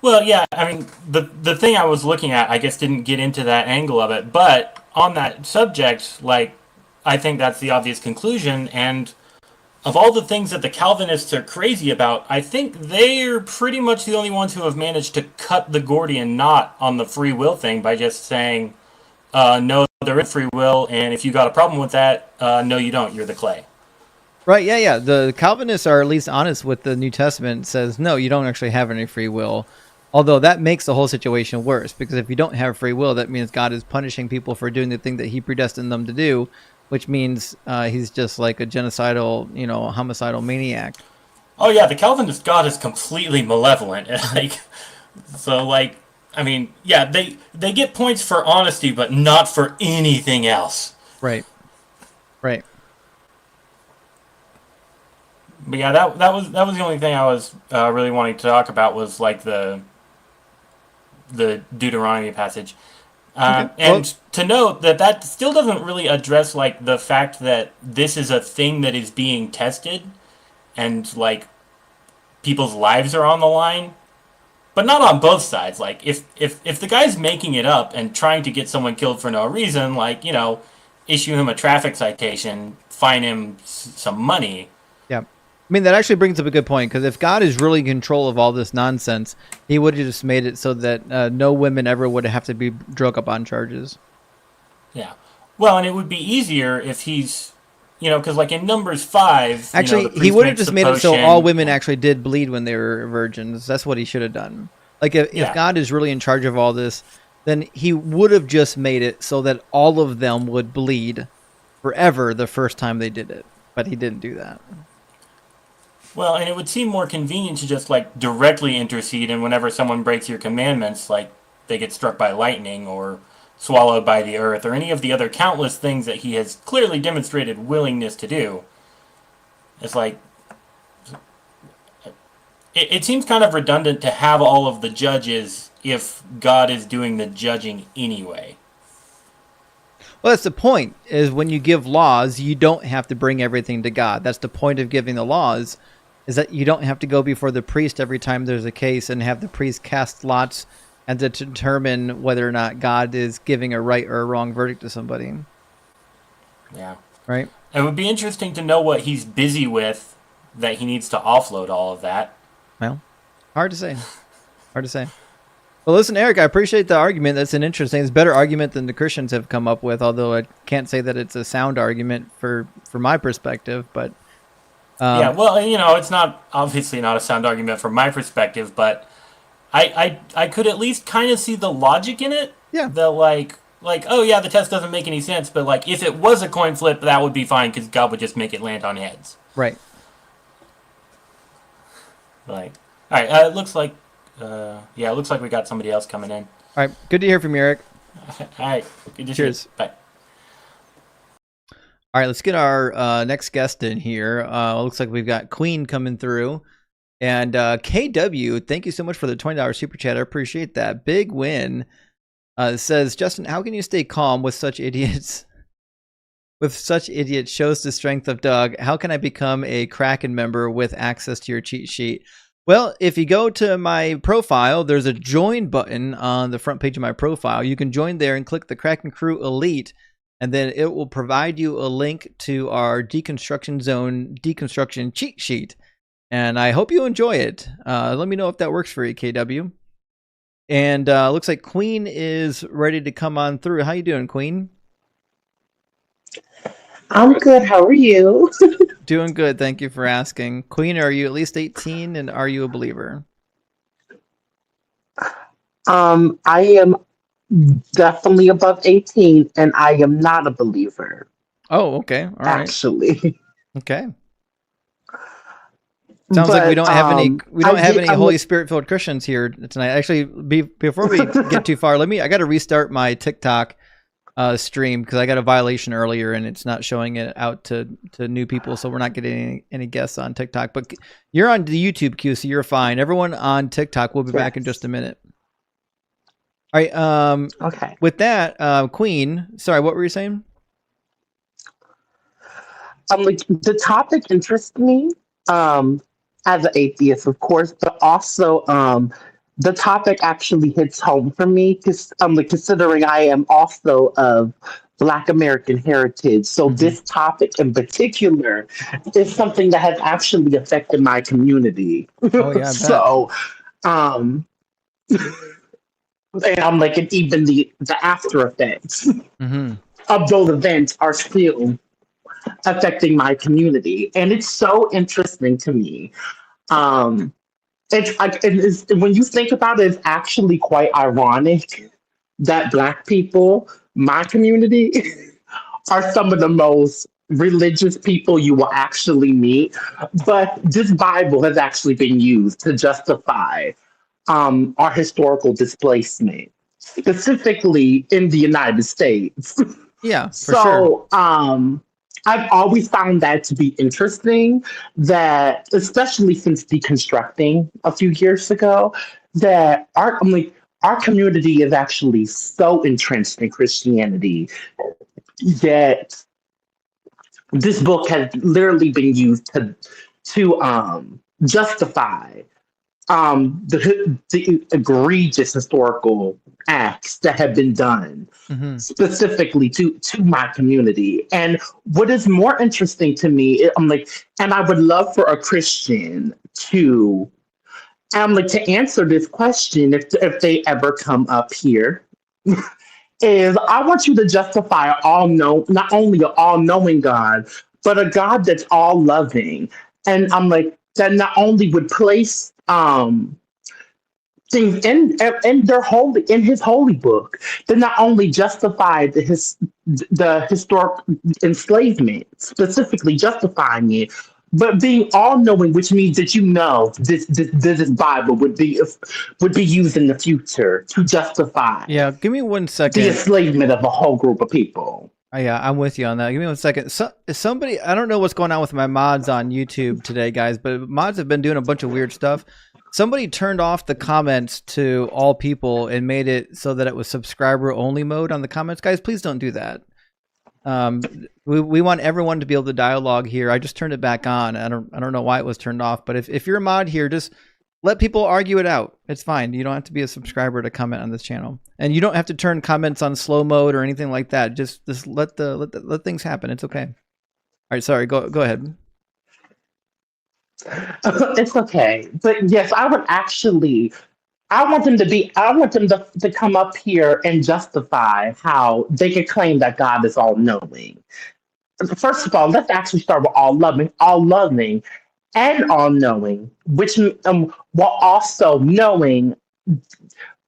Well, yeah, I mean, the thing I was looking at, I guess, didn't get into that angle of it, but on that subject, I think that's the obvious conclusion, and of all the things that the Calvinists are crazy about, I think they're pretty much the only ones who have managed to cut the Gordian knot on the free will thing by just saying, no, there is free will, and if you got a problem with that, no, you don't, you're the clay. Right, yeah. The Calvinists are at least honest with the New Testament. It says, no, you don't actually have any free will. Although that makes the whole situation worse, because if you don't have free will, that means God is punishing people for doing the thing that he predestined them to do, which means he's just like a genocidal, homicidal maniac. Oh yeah, the Calvinist God is completely malevolent. I mean, yeah, they get points for honesty, but not for anything else. Right. Right. But yeah, that was the only thing I was really wanting to talk about was like the Deuteronomy passage. Okay. And Well, to note that that still doesn't really address like the fact that this is a thing that is being tested, and like people's lives are on the line, but not on both sides. Like if the guy's making it up and trying to get someone killed for no reason, like issue him a traffic citation, fine him some money. yeah. I mean, that actually brings up a good point, because if God is really in control of all this nonsense, he would have just made it so that no women ever would have to be drug up on charges. Yeah. Well, and it would be easier if he's, because like in Numbers 5, Actually, the he priest would have makes just the made it so potion. all women actually did bleed when they were virgins. That's what he should have done. Like, if Yeah. God is really in charge of all this, then he would have just made it so that all of them would bleed forever the first time they did it. But he didn't do that. Well, and it would seem more convenient to just like directly intercede, and whenever someone breaks your commandments, like they get struck by lightning or swallowed by the earth or any of the other countless things that he has clearly demonstrated willingness to do. It's like it seems kind of redundant to have all of the judges if God is doing the judging anyway. Well, that's the point, is when you give laws, you don't have to bring everything to God. That's the point of giving the laws, is that you don't have to go before the priest every time there's a case and have the priest cast lots and to determine whether or not God is giving a right or a wrong verdict to somebody. Yeah. Right? It would be interesting to know what he's busy with that he needs to offload all of that. Well, hard to say. Hard to say. Well, listen, Eric, I appreciate the argument. That's an interesting, it's a better argument than the Christians have come up with, although I can't say that it's a sound argument for my perspective, but... yeah, well, it's not obviously not a sound argument from my perspective, but I could at least kind of see the logic in it. Yeah. The like, oh yeah, the test doesn't make any sense, but like if it was a coin flip, that would be fine because God would just make it land on heads. Right. Like, all right, it looks like, it looks like we got somebody else coming in. All right, good to hear from you, Eric. All right, good to Cheers. see you. Bye. All right, let's get our next guest in here. Looks like we've got Queen coming through. And KW, thank you so much for the $20 super chat. I appreciate that. Big win. Says, Justin, how can you stay calm with such idiots? With such idiots shows the strength of Doug. How can I become a Kraken member with access to your cheat sheet? Well, if you go to my profile, there's a join button on the front page of my profile. You can join there and click the Kraken Crew Elite, and then it will provide you a link to our Deconstruction Zone Deconstruction cheat sheet. And I hope you enjoy it. Let me know if that works for you, KW. And looks like Queen is ready to come on through. How you doing, Queen? I'm good. How are you? Doing good. Thank you for asking. Queen, are you at least 18 and are you a believer? I am definitely above 18 and I am not a believer. Oh, okay. All right. Actually. Okay. Sounds like we don't have any Holy Spirit filled Christians here tonight. Actually, before we get too far, I got to restart my TikTok stream because I got a violation earlier and it's not showing it out to new people, so we're not getting any guests on TikTok. But you're on the YouTube queue, so you're fine. Everyone on TikTok, we'll be back in just a minute. All right. Okay. With that, Queen, sorry, what were you saying? The topic interests me. As an atheist, of course, but also the topic actually hits home for me because considering I am also of Black American heritage. So this topic in particular is something that has actually affected my community. Oh yeah. So, and and even the after effects of those events are still affecting my community, and it's so interesting to me. When you think about it, it's actually quite ironic that Black people, my community, are some of the most religious people you will actually meet. But this Bible has actually been used to justify our historical displacement, specifically in the United States. Yeah, for sure. I've always found that to be interesting, that especially since deconstructing a few years ago, that our community is actually so entrenched in Christianity that this book has literally been used to justify the egregious historical acts that have been done Hmm. specifically to my community. And what is more interesting to me, I'm like, and I would love for a Christian to, I'm like, to answer this question if they ever come up here. Is I want you to justify all know not only an all knowing God, but a God that's all loving. And I'm like, that not only would place things in their holy in his holy book that not only justified the historic enslavement, specifically justifying it, but being all knowing, which means that you know this Bible would be used in the future to justify Yeah, give me 1 the second. enslavement of a whole group of people. Yeah, I'm with you on that. Give me 1 second. So, somebody, I don't know what's going on with my mods on YouTube today, guys, but mods have been doing a bunch of weird stuff. Somebody turned off the comments to all people and made it so that it was subscriber only mode on the comments. Guys, please don't do that. We want everyone to be able to dialogue here. I just turned it back on. I don't know why it was turned off, but if you're a mod here, just let people argue it out. It's fine. You don't have to be a subscriber to comment on this channel, and you don't have to turn comments on slow mode or anything like that. Just let things happen. It's okay. All right, sorry. Go ahead. It's okay. But yes, I want them to come up here and justify how they can claim that God is all knowing. First of all, let's actually start with all loving and all knowing, which while also knowing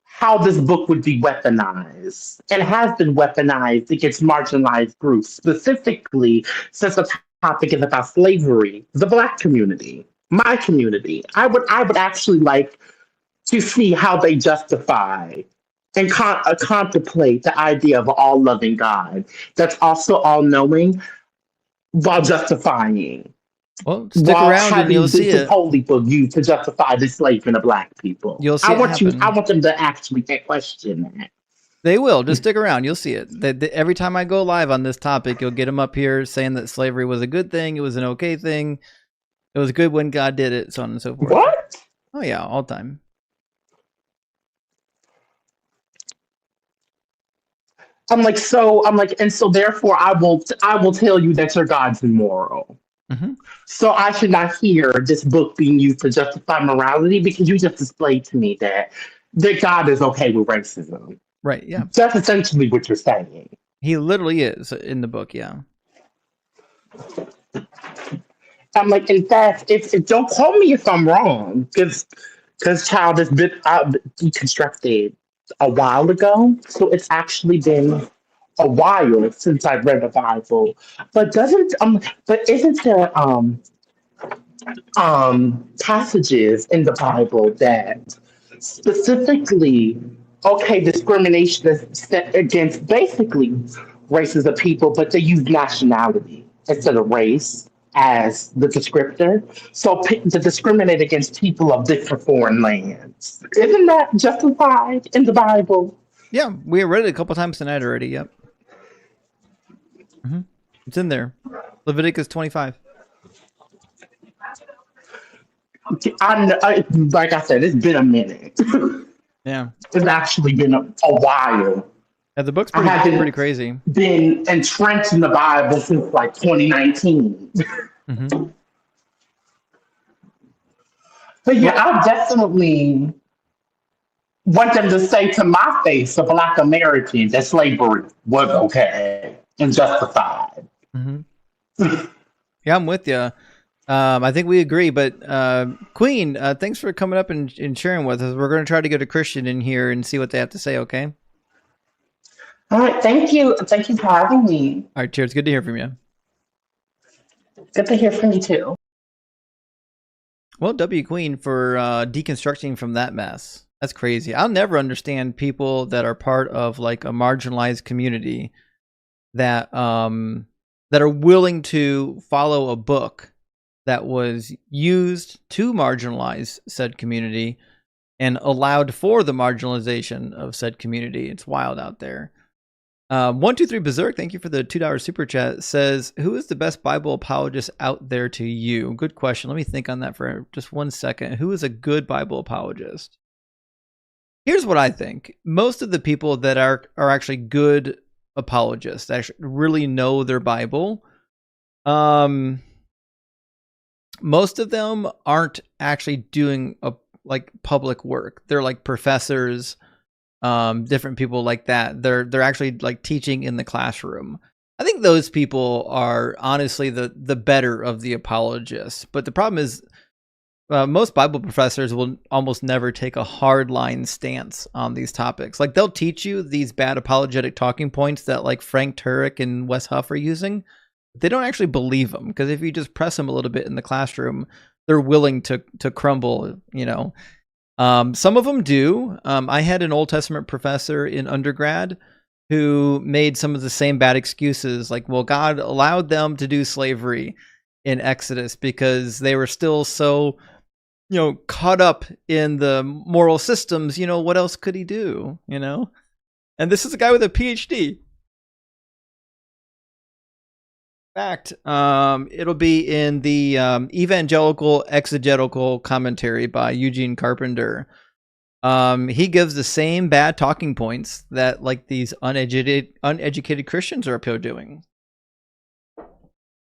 how this book would be weaponized and has been weaponized against marginalized groups, specifically since the topic is about slavery, the Black community, my community. I would actually like to see how they justify and contemplate the idea of an all loving God that's also all knowing while justifying, Well, stick while around and having you'll see this it. holy book used to justify the enslavement of Black people. You'll see it I happen. want them to actually question that. They will. Just stick around. You'll see it. Every time I go live on this topic, you'll get them up here saying that slavery was a good thing. It was an okay thing. It was good when God did it, so on and so forth. What? Oh yeah, all time. And so therefore I will tell you that your God's immoral. Mm-hmm. So I should not hear this book being used to justify morality because you just displayed to me that God is okay with racism. Right. Yeah. That's essentially what you're saying. He literally is in the book. Yeah. I'm like, in fact, if don't quote me if I'm wrong, because child has been deconstructed a while ago, so it's actually been a while since I've read the Bible. But isn't there passages in the Bible that specifically discrimination is set against basically races of people, but they use nationality instead of race as the descriptor. So to discriminate against people of different foreign lands. Isn't that justified in the Bible? Yeah, we read it a couple times tonight already. Yep. Mm-hmm. It's in there. Leviticus 25. Like I said, it's been a minute. Yeah. It's actually been a while. Yeah, the book's pretty crazy. Been entrenched in the Bible since like 2019. Mm-hmm. But yeah, I definitely want them to say to my face, a Black American, that slavery was okay and justified. Mm-hmm. Yeah, I'm with you. I think we agree, but Queen, thanks for coming up and sharing with us. We're going to try to get a Christian in here and see what they have to say, okay? All right, thank you. Thank you for having me. All right, cheers. Good to hear from you. Good to hear from you too. Well, W Queen for deconstructing from that mess. That's crazy. I'll never understand people that are part of like a marginalized community that that are willing to follow a book that was used to marginalize said community and allowed for the marginalization of said community. It's wild out there. 123 Berserk, thank you for the $2 super chat, says, who is the best Bible apologist out there to you? Good question. Let me think on that for just 1 second. Who is a good Bible apologist? Here's what I think. Most of the people that are actually good apologists, actually really know their Bible, most of them aren't actually doing public work. They're like professors, different people like that. They're actually like teaching in the classroom. I think those people are honestly the better of the apologists. But the problem is, most Bible professors will almost never take a hardline stance on these topics. Like, they'll teach you these bad apologetic talking points that like Frank Turek and Wes Huff are using. They don't actually believe them, because if you just press them a little bit in the classroom, they're willing to crumble, you know. Some of them do. I had an Old Testament professor in undergrad who made some of the same bad excuses, like, well, God allowed them to do slavery in Exodus because they were still so, you know, caught up in the moral systems. You know, what else could he do, you know? And this is a guy with a PhD. Fact, it'll be in the Evangelical Exegetical Commentary by Eugene Carpenter. He gives the same bad talking points that like these uneducated Christians are doing.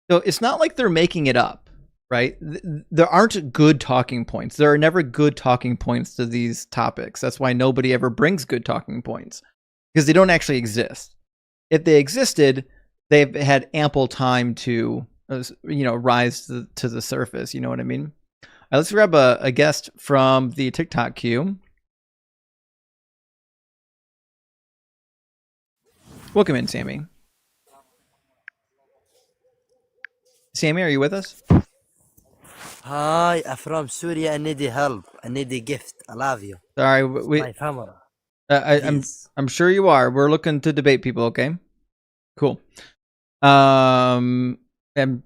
So it's not like they're making it up, right? There aren't good talking points. There are never good talking points to these topics. That's why nobody ever brings good talking points, because they don't actually exist. If they existed, they've had ample time to, you know, rise to the surface. You know what I mean? All right, let's grab a guest from the TikTok queue. Welcome in, Sammy. Sammy, are you with us? Hi, I'm from Syria. I need help. I need a gift. I love you. Sorry, My family. I'm sure you are. We're looking to debate people. Okay, cool. And I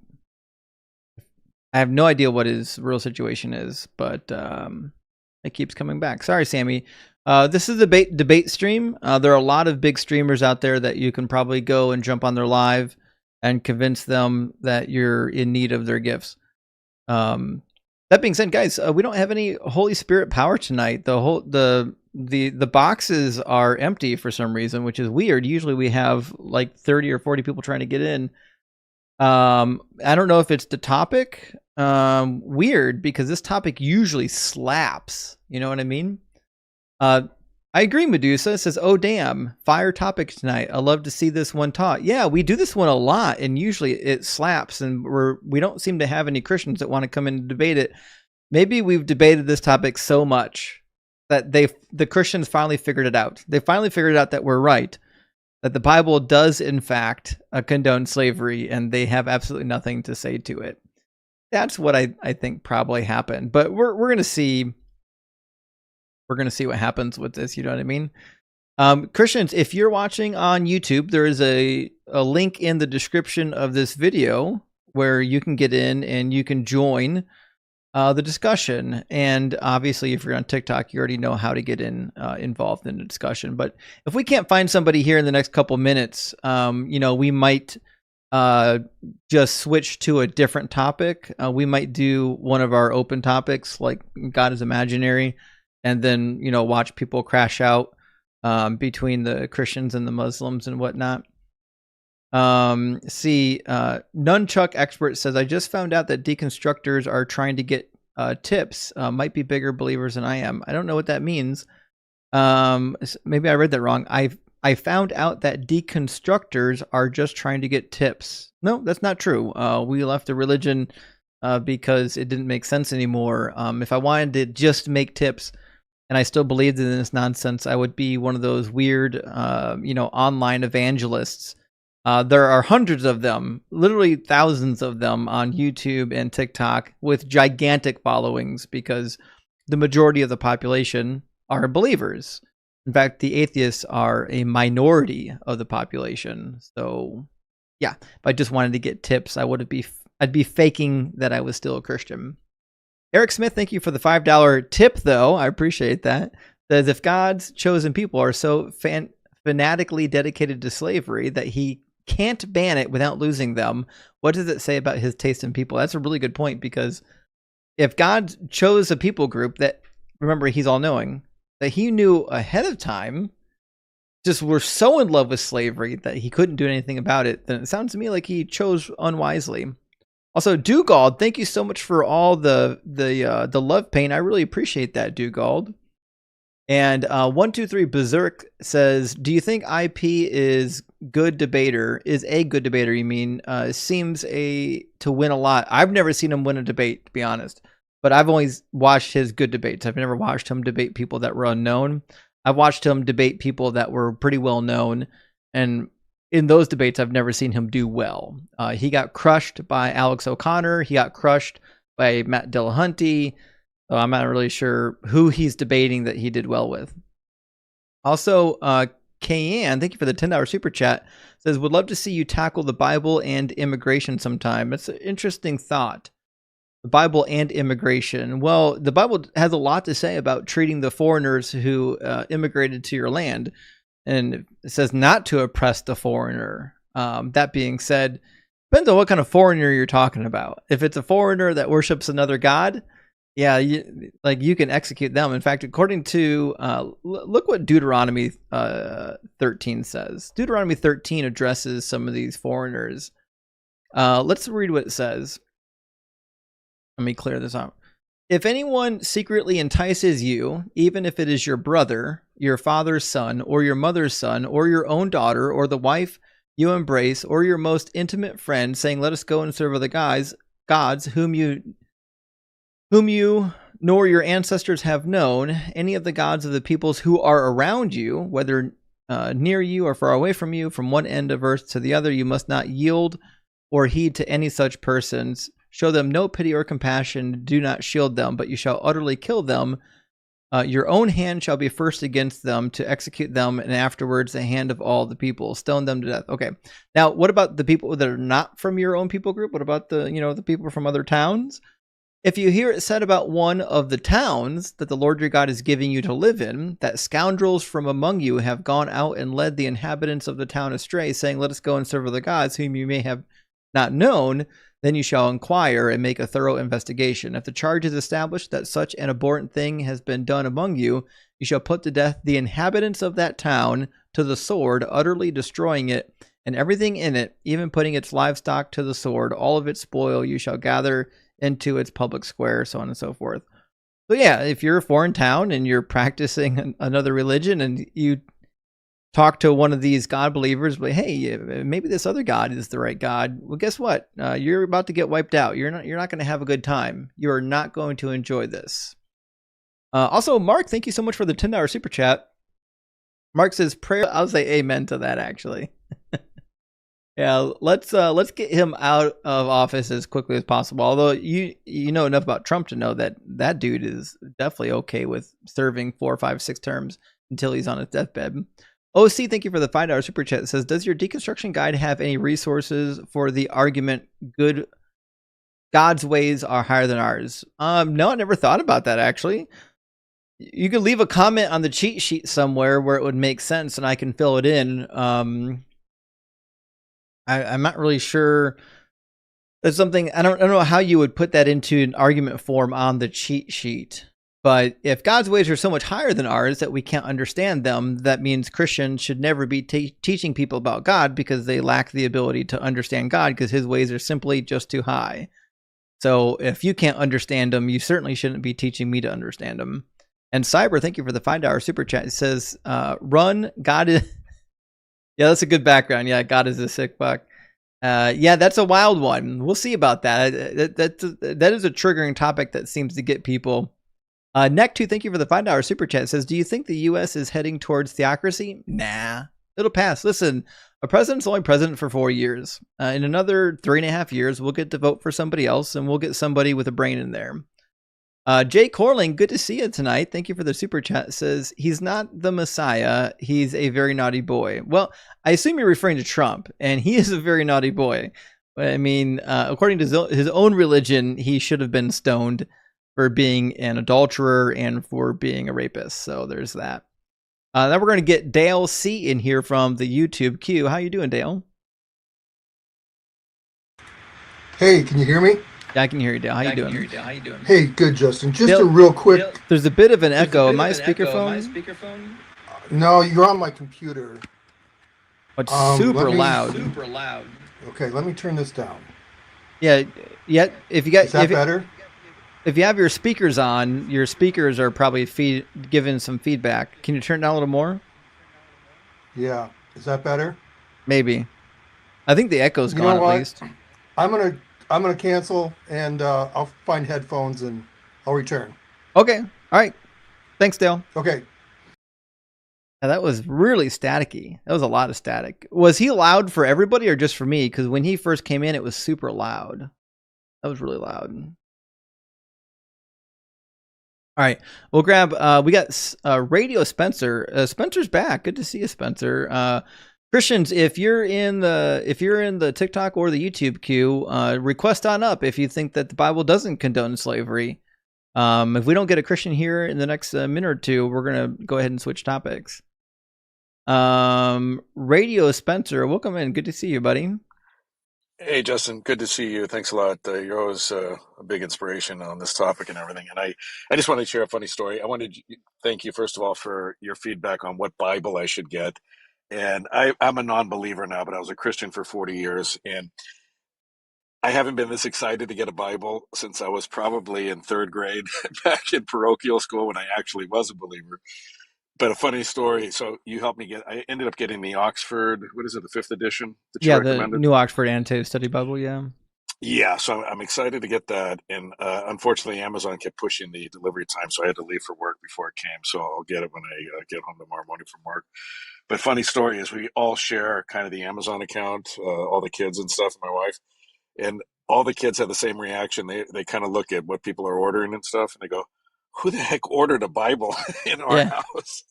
have no idea what his real situation is, but it keeps coming back. Sorry, Sammy. This is a debate stream. There are a lot of big streamers out there that you can probably go and jump on their live and convince them that you're in need of their gifts. That being said, guys, we don't have any Holy Spirit power tonight. The boxes are empty for some reason, which is weird. Usually we have like 30 or 40 people trying to get in. I don't know if it's the topic. Weird, because this topic usually slaps. You know what I mean? I agree, Medusa. It says, oh, damn, fire topic tonight. I love to see this one taught. Yeah, we do this one a lot, and usually it slaps, and we don't seem to have any Christians that want to come in and debate it. Maybe we've debated this topic so much that the Christians finally figured it out. They finally figured out that we're right, that the Bible does, in fact, condone slavery, and they have absolutely nothing to say to it. That's what I think probably happened. But we're going to see. We're going to see what happens with this. You know what I mean? Christians, if you're watching on YouTube, there is a link in the description of this video where you can get in and you can join the discussion. And obviously, if you're on TikTok, you already know how to get involved in the discussion. But if we can't find somebody here in the next couple minutes, you know, we might just switch to a different topic. We might do one of our open topics, like God is imaginary, and then, you know, watch people crash out between the Christians and the Muslims and whatnot. Nunchuck Expert says, I just found out that deconstructors are trying to get tips. Might be bigger believers than I am. I don't know what that means. Maybe I read that wrong. I found out that deconstructors are just trying to get tips. No, that's not true. We left the religion because it didn't make sense anymore. If I wanted to just make tips and I still believed in this nonsense, I would be one of those weird, you know, online evangelists. There are hundreds of them, literally thousands of them on YouTube and TikTok with gigantic followings, because the majority of the population are believers. In fact, the atheists are a minority of the population. So, yeah, if I just wanted to get tips, I'd be faking that I was still a Christian. Eric Smith, thank you for the $5 tip, though. I appreciate that. Says, if God's chosen people are so fanatically dedicated to slavery that he can't ban it without losing them, what does it say about his taste in people? That's a really good point, because if God chose a people group that, remember, he's all-knowing, that he knew ahead of time, just were so in love with slavery that he couldn't do anything about it, then it sounds to me like he chose unwisely. Also, Dugald, thank you so much for all the love paint. I really appreciate that, Dugald. And 123 Berserk says, do you think IP is good debater? Is a good debater, you mean? Seems to win a lot. I've never seen him win a debate, to be honest. But I've always watched his good debates. I've never watched him debate people that were unknown. I've watched him debate people that were pretty well known. And in those debates, I've never seen him do well. He got crushed by Alex O'Connor. He got crushed by Matt Dillahunty. So I'm not really sure who he's debating that he did well with. Also, Kayan, thank you for the $10 super chat, says, would love to see you tackle the Bible and immigration sometime. It's an interesting thought. The Bible and immigration. Well, the Bible has a lot to say about treating the foreigners who immigrated to your land. And it says not to oppress the foreigner. That being said, depends on what kind of foreigner you're talking about. If it's a foreigner that worships another god, yeah, you can execute them. In fact, according to, look what Deuteronomy 13 says. Deuteronomy 13 addresses some of these foreigners. Let's read what it says. Let me clear this out. If anyone secretly entices you, even if it is your brother, your father's son, or your mother's son, or your own daughter, or the wife you embrace, or your most intimate friend, saying, let us go and serve other gods whom you nor your ancestors have known, any of the gods of the peoples who are around you, whether near you or far away from you, from one end of earth to the other, you must not yield or heed to any such persons. Show them no pity or compassion. Do not shield them, but you shall utterly kill them. Your own hand shall be first against them to execute them, and afterwards the hand of all the people. Stone them to death. Okay. Now, what about the people that are not from your own people group? What about the people from other towns? If you hear it said about one of the towns that the Lord your God is giving you to live in, that scoundrels from among you have gone out and led the inhabitants of the town astray, saying, let us go and serve other gods whom you may have not known, then you shall inquire and make a thorough investigation. If the charge is established that such an abhorrent thing has been done among you, you shall put to death the inhabitants of that town to the sword, utterly destroying it, and everything in it, even putting its livestock to the sword. All of its spoil you shall gather into its public square, so on and so forth. So yeah, if you're a foreign town and you're practicing another religion and you talk to one of these God believers, but hey, maybe this other God is the right God. Well, guess what? You're about to get wiped out. You're not going to have a good time. You are not going to enjoy this. Also, Mark, thank you so much for the $10 super chat. Mark says prayer. I'll say amen to that, actually. Yeah, let's get him out of office as quickly as possible. Although you know enough about Trump to know that dude is definitely okay with serving 4, 5, 6 terms until he's on his deathbed. OC, thank you for the $5 super chat. It says, does your deconstruction guide have any resources for the argument God's ways are higher than ours? No, I never thought about that, actually. You could leave a comment on the cheat sheet somewhere where it would make sense and I can fill it in. I'm not really sure. That's something, I don't know how you would put that into an argument form on the cheat sheet. But if God's ways are so much higher than ours that we can't understand them, that means Christians should never be teaching people about God because they lack the ability to understand God because his ways are simply just too high. So if you can't understand them, you certainly shouldn't be teaching me to understand them. And Cyber, thank you for the $5 super chat. It says, run, God is... Yeah, that's a good background. Yeah, God is a sick fuck. Yeah, that's a wild one. We'll see about that. That is a triggering topic that seems to get people... Neck2, thank you for the $5 super chat. It says, do you think the U.S. is heading towards theocracy? Nah, it'll pass. Listen, a president's only president for 4 years. In another 3.5 years, we'll get to vote for somebody else, and we'll get somebody with a brain in there. Jay Corling, good to see you tonight. Thank you for the super chat. It says, he's not the Messiah. He's a very naughty boy. Well, I assume you're referring to Trump, and he is a very naughty boy. I mean, according to his own religion, he should have been stoned. for being an adulterer and for being a rapist. So there's that. Now we're going to get Dale C in here from the YouTube queue. How you doing, Dale? Hey, can you hear me? Yeah, I can hear you, Dale. How you doing? Hey, good, Justin. Just Dale, a real quick. there's a bit of an echo. Am I speakerphone? No, you're on my computer. It's super loud. Okay, let me turn this down. Yeah. If you got, Is that better? If you have your speakers on, your speakers are probably giving some feedback. Can you turn it down a little more? Yeah. Is that better? Maybe. I think the echo's gone at least. I'm gonna cancel and I'll find headphones and I'll return. Okay. All right. Thanks, Dale. Okay. Now, that was really staticky. That was a lot of static. Was he loud for everybody or just for me? Because when he first came in, it was super loud. That was really loud. All right, we'll grab. We got Radio Spencer. Spencer's back. Good to see you, Spencer. Christians, if you're in the TikTok or the YouTube queue, request on up if you think that the Bible doesn't condone slavery. If we don't get a Christian here in the next minute or two, we're gonna go ahead and switch topics. Radio Spencer, welcome in. Good to see you, buddy. Hey, Justin. Good to see you. Thanks a lot. You're always a big inspiration on this topic and everything. And I just wanted to share a funny story. I wanted to thank you, first of all, for your feedback on what Bible I should get. And I'm a non-believer now, but I was a Christian for 40 years. And I haven't been this excited to get a Bible since I was probably in third grade back in parochial school when I actually was a believer. But a funny story. So you helped me get. I ended up getting the Oxford. What is it? The 5th edition that you recommended. The New Oxford Annotated Study Bible. Yeah. Yeah. So I'm excited to get that. And unfortunately, Amazon kept pushing the delivery time, so I had to leave for work before it came. So I'll get it when I get home tomorrow morning from work. But funny story is we all share kind of the Amazon account, all the kids and stuff, and my wife, and all the kids have the same reaction. They kind of look at what people are ordering and stuff, and they go, "Who the heck ordered a Bible in our house?"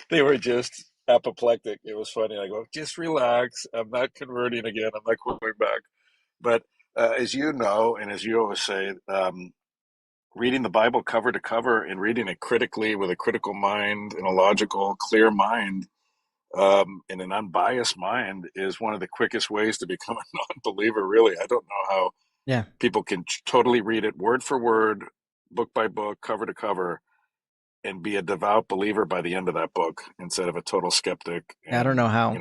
They were just apoplectic. It was funny. I go, just relax. I'm not converting again. I'm not going back. But as you know, and as you always say, reading the Bible cover to cover and reading it critically with a critical mind and a logical, clear mind, and an unbiased mind is one of the quickest ways to become a non-believer. Really, I don't know how people can totally read it word for word, book by book, cover to cover, and be a devout believer by the end of that book instead of a total skeptic. And, I don't know how.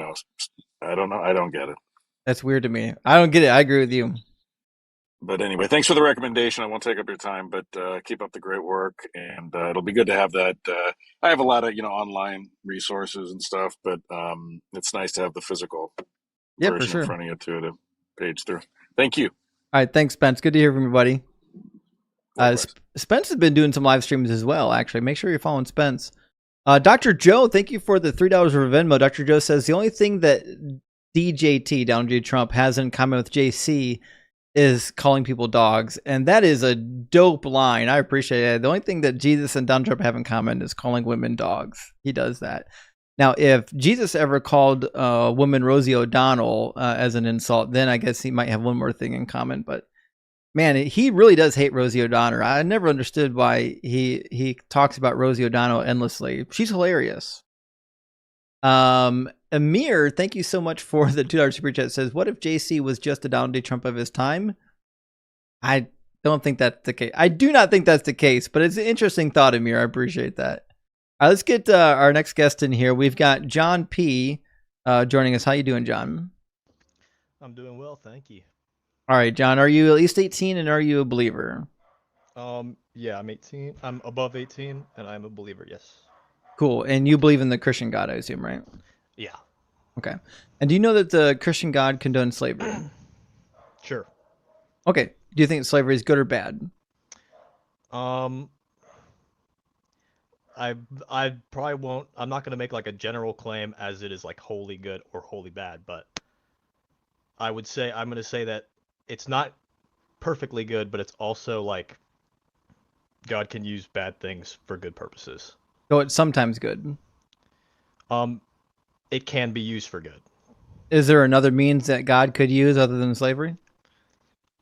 I don't know. I don't get it. That's weird to me. I don't get it. I agree with you. But anyway, thanks for the recommendation. I won't take up your time, but keep up the great work, and it'll be good to have that. I have a lot of online resources and stuff, but it's nice to have the physical version in front of you too to page through. Thank you. All right, thanks, Spence. Good to hear from you, buddy. Spence has been doing some live streams as well, actually. Make sure you're following Spence. Dr. Joe, thank you for the $3 for Venmo. Dr. Joe says the only thing that DJT, Donald J. Trump, has in common with JC is calling people dogs. And that is a dope line. I appreciate it. The only thing that Jesus and Donald Trump have in common is calling women dogs. He does that. Now, if Jesus ever called woman Rosie O'Donnell as an insult, then I guess he might have one more thing in common. But man, he really does hate Rosie O'Donnell. I never understood why he talks about Rosie O'Donnell endlessly. She's hilarious. Amir, thank you so much for the $2 super chat. Says, what if JC was just a Donald J. Trump of his time? I don't think that's the case. I do not think that's the case, but it's an interesting thought, Amir. I appreciate that. All right, let's get our next guest in here. We've got John P. Joining us. How you doing, John? I'm doing well, thank you. All right, John, are you at least 18 and are you a believer? Yeah, I'm 18. I'm above 18 and I'm a believer, yes. Cool. And you believe in the Christian God, I assume, right? Yeah. Okay. And do you know that the Christian God condones slavery? Sure. Okay. Do you think slavery is good or bad? I probably won't. I'm not going to make like a general claim as it is like wholly good or wholly bad, but I'm going to say that it's not perfectly good, but it's also like God can use bad things for good purposes. So it's sometimes good. It can be used for good. Is there another means that God could use other than slavery?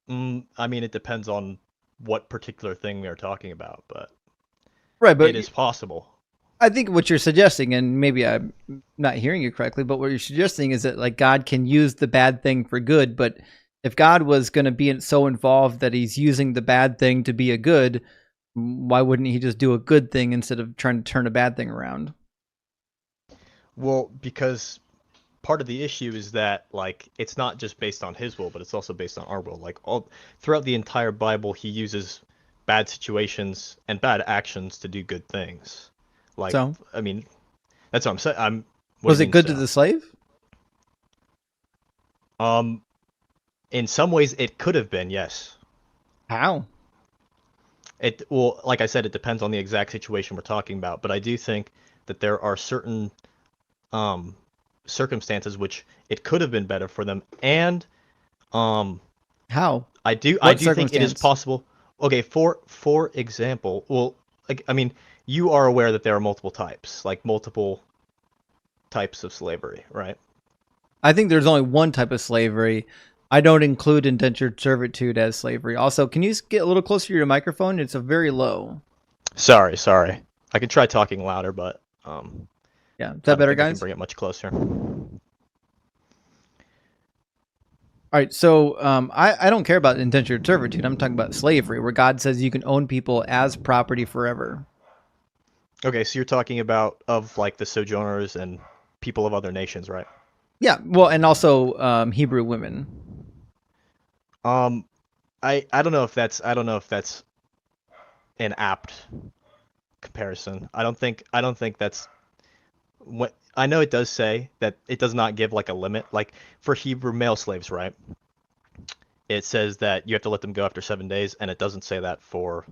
I mean, it depends on what particular thing we are talking about, but Right, but it is possible. I think what you're suggesting, and maybe I'm not hearing you correctly, but what you're suggesting is that like God can use the bad thing for good, but if God was going to be so involved that he's using the bad thing to be a good, why wouldn't he just do a good thing instead of trying to turn a bad thing around? Well, because part of the issue is that like it's not just based on his will, but it's also based on our will. Like all throughout the entire Bible, he uses bad situations and bad actions to do good things. Like, So? I mean, that's what I'm saying. Was it good to the slave? In some ways, it could have been, yes. How? Well, like I said, it depends on the exact situation we're talking about. But I do think that there are certain circumstances which it could have been better for them. And how? I do think it is possible. Okay, for example, well, like I mean, you are aware that there are multiple types, like multiple types of slavery, right? I think there's only one type of slavery. I don't include indentured servitude as slavery. Also, can you get a little closer to your microphone? It's a very low. Sorry. I can try talking louder, but yeah, is that better, guys? I can bring it much closer. All right, so I don't care about indentured servitude. I'm talking about slavery, where God says you can own people as property forever. Okay, so you're talking about of like the sojourners and people of other nations, right? Yeah, well, and also Hebrew women. I don't know if that's an apt comparison. I don't think that's what I know. It does say that it does not give like a limit, like for Hebrew male slaves, right? It says that you have to let them go after 7 days, and it doesn't say that for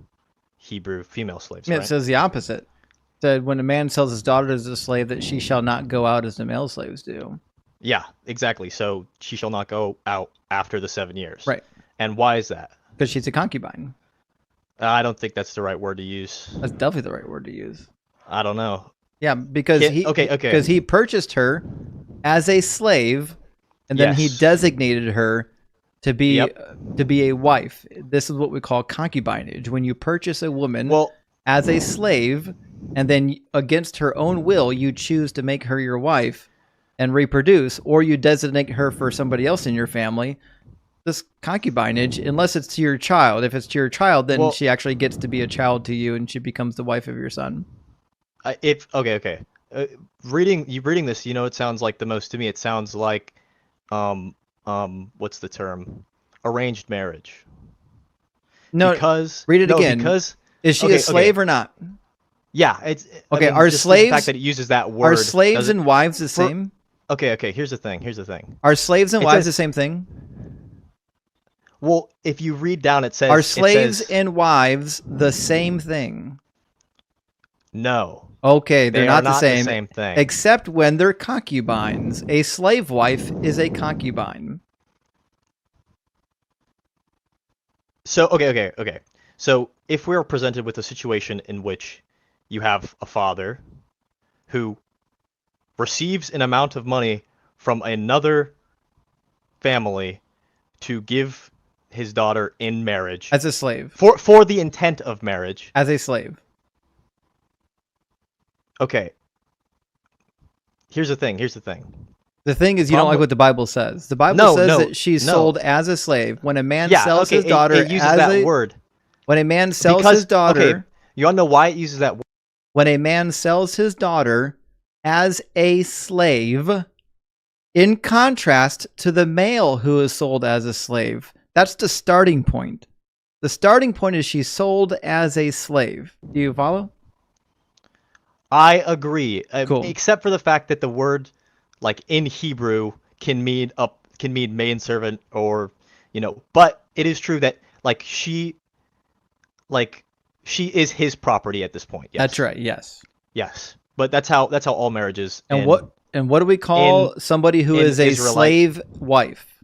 Hebrew female slaves. Yeah, right? It says the opposite. It said when a man sells his daughter as a slave, that she shall not go out as the male slaves do. Yeah, exactly. So she shall not go out after the 7 years. Right. And why is that? Because she's a concubine. I don't think that's the right word to use. That's definitely the right word to use. I don't know. Yeah, because because he purchased her as a slave, and then he designated her to be a wife. This is what we call concubinage. When you purchase a woman as a slave, and then against her own will, you choose to make her your wife and reproduce, or you designate her for somebody else in your family. This concubinage, unless it's to your child. If it's to your child, then she actually gets to be a child to you, and she becomes the wife of your son. Reading this, it sounds like the most to me. It sounds like, what's the term? Arranged marriage. No, read it again. Because is she a slave or not? Yeah, it's okay. I mean, are just slaves? The fact that it uses that word. Are slaves and wives the same? Okay. Here's the thing. Are slaves and wives the same thing? Well, if you read down, it says. Are slaves and wives the same thing? No. Okay, they're not the same. Same thing. Except when they're concubines. A slave wife is a concubine. So okay. So if we're presented with a situation in which you have a father who receives an amount of money from another family to give his daughter in marriage as a slave for the intent of marriage as a slave. Okay. Here's the thing. The thing is, you don't like what the Bible says. The Bible says that she's sold as a slave. When a man sells his daughter, it uses that word. When a man sells his daughter, you all know why it uses that word. When a man sells his daughter as a slave, in contrast to the male who is sold as a slave, that's the starting point. The starting point is she's sold as a slave. Do you follow? I agree. Cool. Except for the fact that the word, like in Hebrew, can mean maidservant or, but it is true that she is his property at this point. Yes. That's right. Yes. Yes. But that's how all marriages. And what do we call somebody who is a slave wife?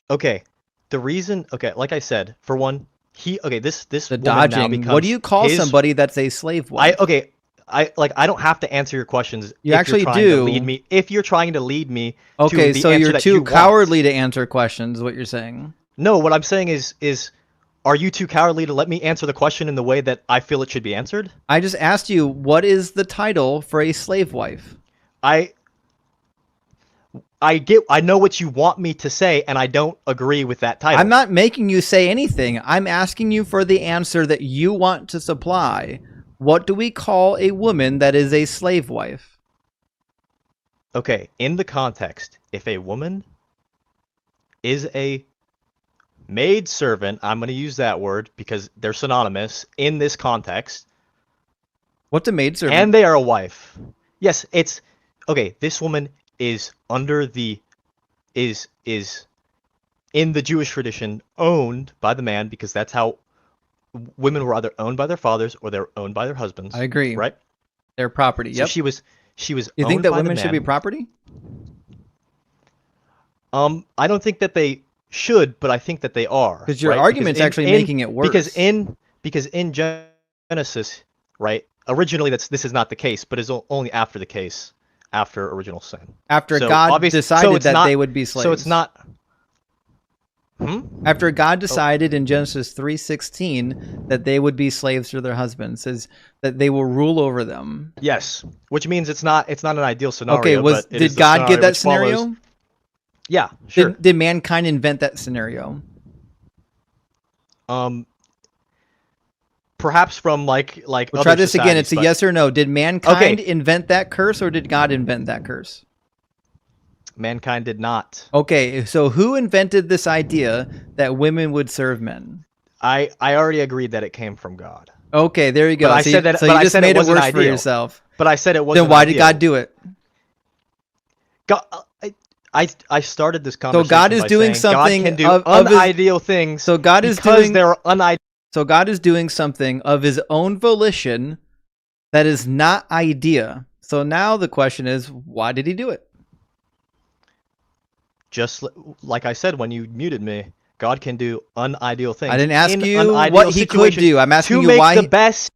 Okay. The reason. Okay. Like I said, for one, this the dodging. What do you call somebody that's a slave wife? I don't have to answer your questions. You actually do. If you're trying to lead me. Okay, to the so answer you're too cowardly to answer questions. Is what you're saying? No, what I'm saying is Are you too cowardly to let me answer the question in the way that I feel it should be answered? I just asked you, what is the title for a slave wife? I know what you want me to say, and I don't agree with that title. I'm not making you say anything. I'm asking you for the answer that you want to supply. What do we call a woman that is a slave wife? Okay, in the context, if a woman is a maid servant, I'm going to use that word because they're synonymous in this context. What's a maid servant? And they are a wife. Yes, it's okay. This woman is under the is in the Jewish tradition owned by the man, because that's how women were either owned by their fathers or they're owned by their husbands. I agree. Right? Their property. So Yep. she was You think owned that by the women should be man. property? I don't think that they should, but I think that they are. Because your right? argument's Because actually making it worse. Because in Genesis, right? Originally, this is not the case, but is only after the case, after original sin. After So God decided it's that not- they would be slaves. So it's not. After God decided in Genesis 3:16 that they would be slaves to their husbands, says that they will rule over them. Yes, which means it's not an ideal scenario. Okay, but it is did the God give that which follows- scenario? Yeah, sure. Did mankind invent that scenario? Perhaps from like We'll other try this again. societies, It's a but- yes or no. Did mankind Okay. invent that curse, or did God invent that curse? Mankind did not. Okay, so who invented this idea that women would serve men? I already agreed that it came from God. Okay, there you go. But I So said that. so but you I just said made it wasn't worse for ideal. yourself. But I said it wasn't. Then why did ideal. God do it? God, I started this So conversation. God is by doing saying something God can do of his- unideal things. So God is because doing they're unideal. So God is doing something of his own volition that is not idea. So now the question is, why did he do it? Just like I said when you muted me, God can do unideal things. I didn't ask in you unideal what he could situations do. I'm asking to you make why the best.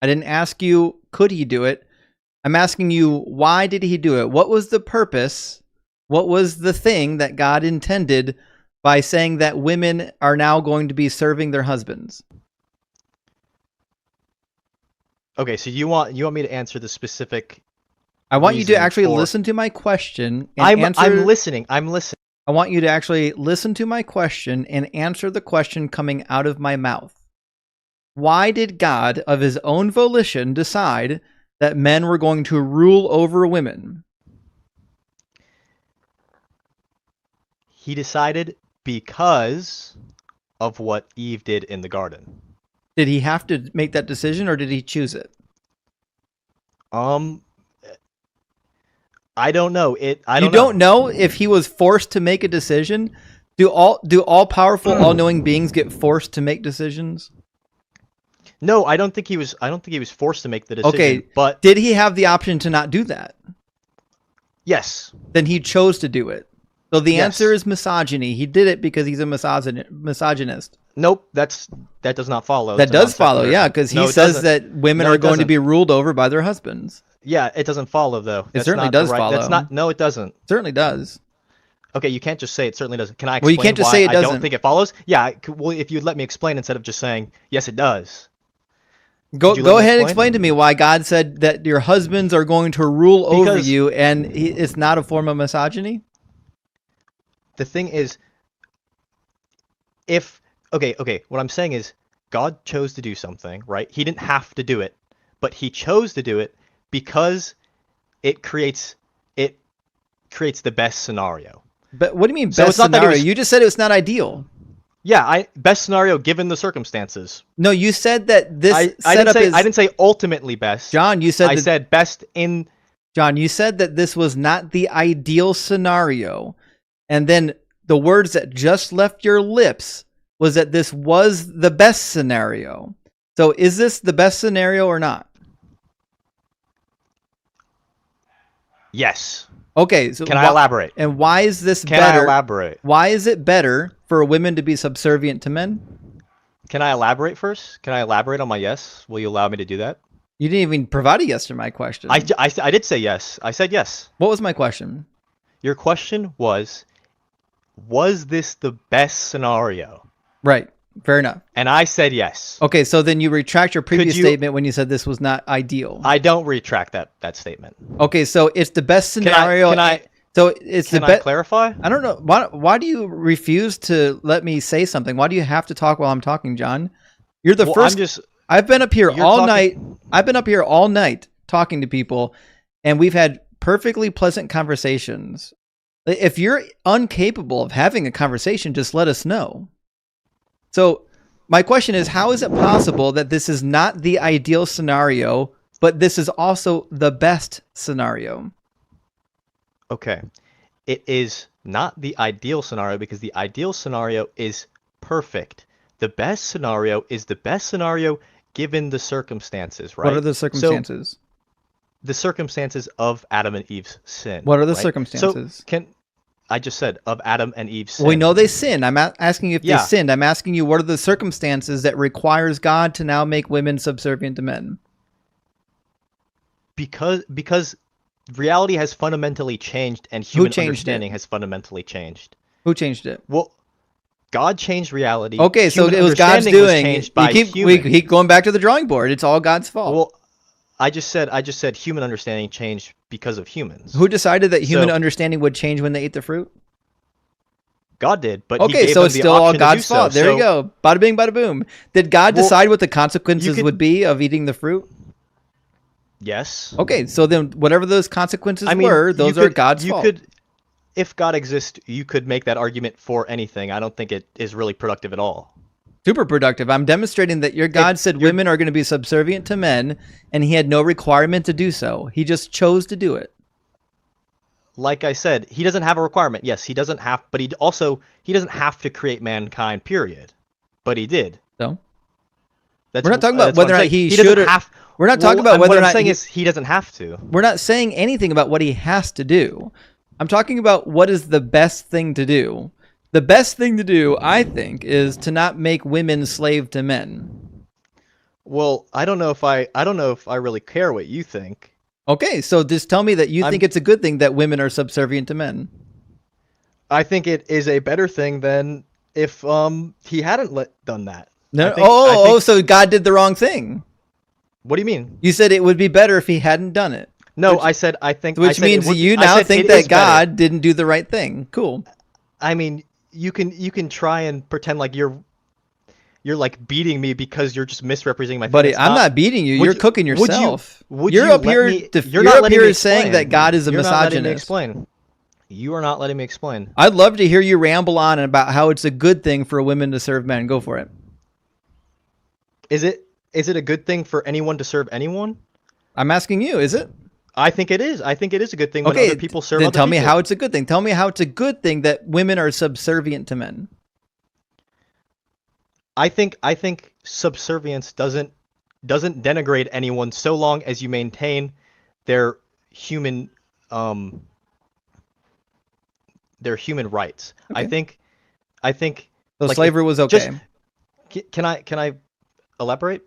I didn't ask you could he do it. I'm asking you why did he do it? What was the purpose? What was the thing that God intended by saying that women are now going to be serving their husbands? Okay, so you want me to answer the specific? I want you to reason actually for- listen to my question and answer. I'm listening. I'm listening. I want you to actually listen to my question and answer the question coming out of my mouth. Why did God, of his own volition, decide that men were going to rule over women? He decided because of what Eve did in the garden. Did he have to make that decision, or did he choose it? I don't know. You don't know if he was forced to make a decision? Do all powerful, all knowing beings get forced to make decisions? No, I don't think he was forced to make the decision. Okay, but did he have the option to not do that? yes. Then he chose to do it. So the Yes. answer is misogyny. He did it because he's a misogynist. Nope, that does not follow. That It's a does follow, non-sequitur. yeah, because he No, it says doesn't. that women No, are it going to doesn't. be ruled over by their husbands. Yeah, it doesn't follow though. That's certainly not the does right, follow. That's not. No, it doesn't. Certainly does. Okay, you can't just say it certainly doesn't. Can I Well, explain you can't just why say it I doesn't. don't think it follows? Yeah, well, if you'd let me explain instead of just saying yes, it does. Go Could you let me ahead and explain? explain to me why God said that your husbands are going to rule over Because- you, and it's not a form of misogyny? The thing is, okay, what I'm saying is God chose to do something, right? He didn't have to do it, but he chose to do it because it creates the best scenario. But what do you mean So best it's not that he scenario? was- You just said it's not ideal. Yeah, best scenario given the circumstances. No, you said that this I setup is... I didn't say ultimately best. John, you said I that... said best in. John, you said that this was not the ideal scenario. And then the words that just left your lips was that this was the best scenario. So is this the best scenario or not? Yes. Okay, so Can I elaborate? And why is this Can better? I elaborate? Why is it better for women to be subservient to men? Can I elaborate first? Can I elaborate on my yes? Will you allow me to do that? You didn't even provide a yes to my question. I did say yes. I said yes. What was my question? Your question was this the best scenario? Right. Fair enough. And I said yes. Okay, so then you retract your previous statement when you said this was not ideal. I don't retract that statement. Okay, so it's the best scenario. So it's can the I best. clarify? I don't know. Why do you refuse to let me say something? Why do you have to talk while I'm talking, John? You're the first. I've been up here all night. I've been up here all night talking to people, and we've had perfectly pleasant conversations. If you're incapable of having a conversation, just let us know. So my question is, how is it possible that this is not the ideal scenario, but this is also the best scenario? Okay. It is not the ideal scenario because the ideal scenario is perfect. The best scenario is the best scenario given the circumstances, right? What are the circumstances? So, the circumstances of Adam and Eve's sin. What are the right? circumstances? So I just said of Adam and Eve's sin. We know they sinned. I'm asking you if they sinned. I'm asking you what are the circumstances that requires God to now make women subservient to men? Because reality has fundamentally changed and human understanding has fundamentally changed. Who changed it? Well, God changed reality. Okay, so it was God's doing. You keep going back to the drawing board. It's all God's fault. Well, I just said human understanding changed because of humans. Who decided that human understanding would change when they ate the fruit? God did, but okay, so it's still all God's fault. There you go. Bada bing, bada boom. Did God decide what the consequences would be of eating the fruit? Yes. Okay, so then whatever those consequences were, those are God's fault. If God exists, you could make that argument for anything. I don't think it is really productive at all. Super productive. I'm demonstrating that your God said women are going to be subservient to men, and he had no requirement to do so. He just chose to do it. Like I said, he doesn't have a requirement. Yes, he doesn't have, but he doesn't have to create mankind, period. But he did. So? We're not talking about whether or not he should have. We're not talking about whether or not. What I'm saying is he doesn't have to. We're not saying anything about what he has to do. I'm talking about what is the best thing to do. The best thing to do, I think, is to not make women slave to men. Well, I don't know if I really care what you think. Okay, so just tell me that you think it's a good thing that women are subservient to men. I think it is a better thing than if he hadn't done that. No, so God did the wrong thing. What do you mean? You said it would be better if he hadn't done it. No, I said I think. Which means you now think that God didn't do the right thing. Cool. I mean, you can try and pretend like you're like beating me because you're just misrepresenting my. Buddy, I'm not beating you. You're cooking yourself. You're up here saying that God is a misogynist. You're not letting me explain. You are not letting me explain. I'd love to hear you ramble on about how it's a good thing for women to serve men. Go for it. Is it a good thing for anyone to serve anyone? I'm asking you, is it? I think it is. I think it is a good thing when other people serve other people. Then tell me how it's a good thing. Tell me how it's a good thing that women are subservient to men. I think subservience doesn't denigrate anyone so long as you maintain their human rights. Okay. I think so like slavery was okay. Can I elaborate?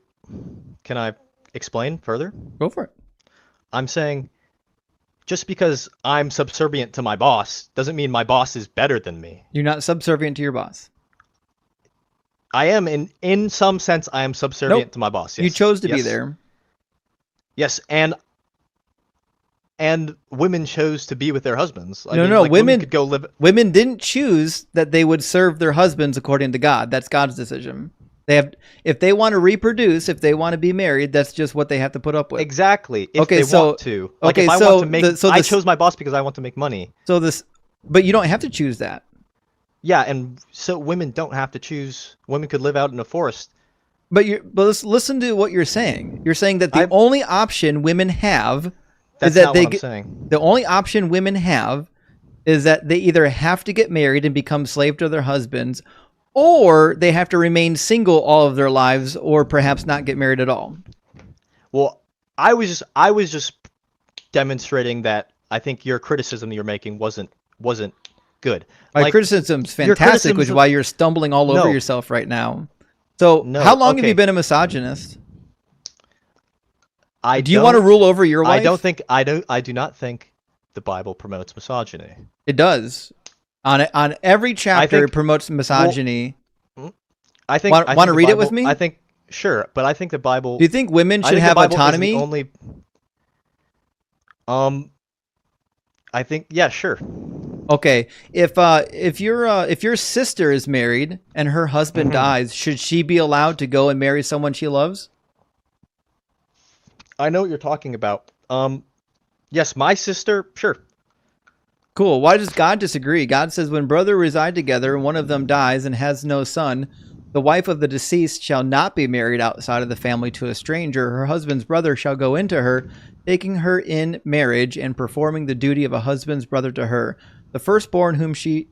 Can I explain further? Go for it. I'm saying just because I'm subservient to my boss doesn't mean my boss is better than me. You're not subservient to your boss. I am in some sense I am subservient to my boss. Yes. You chose to be there. Yes, and women chose to be with their husbands. Women could go live. Women didn't choose that they would serve their husbands according to God. That's God's decision. If they want to reproduce, if they want to be married, that's just what they have to put up with. Exactly. If they want to. Like if I want to make, I chose my boss because I want to make money. But you don't have to choose that. Yeah, and so women don't have to choose. Women could live out in a forest. But let's listen to what you're saying. You're saying that the only option women have is that the only option women have is that they either have to get married and become slave to their husbands, or they have to remain single all of their lives, or perhaps not get married at all. Well, I was just demonstrating that I think your criticism you're making wasn't good. My criticism's fantastic, which is why you're stumbling all over yourself right now. So, how long have you been a misogynist? Do you want to rule over your wife? I do not think the Bible promotes misogyny. It does. On every chapter, it promotes misogyny. I think Want to the read it with Bible. me? I think sure, but I think the Bible. Do you think women I should think the have Bible is the autonomy? only. I think yeah, sure. Okay, if your sister is married and her husband dies, should she be allowed to go and marry someone she loves? I know what you're talking about. Yes, my sister, sure. Cool. Why does God disagree? God says, when brothers reside together and one of them dies and has no son, the wife of the deceased shall not be married outside of the family to a stranger. Her husband's brother shall go into her, taking her in marriage and performing the duty of a husband's brother to her. The firstborn whom she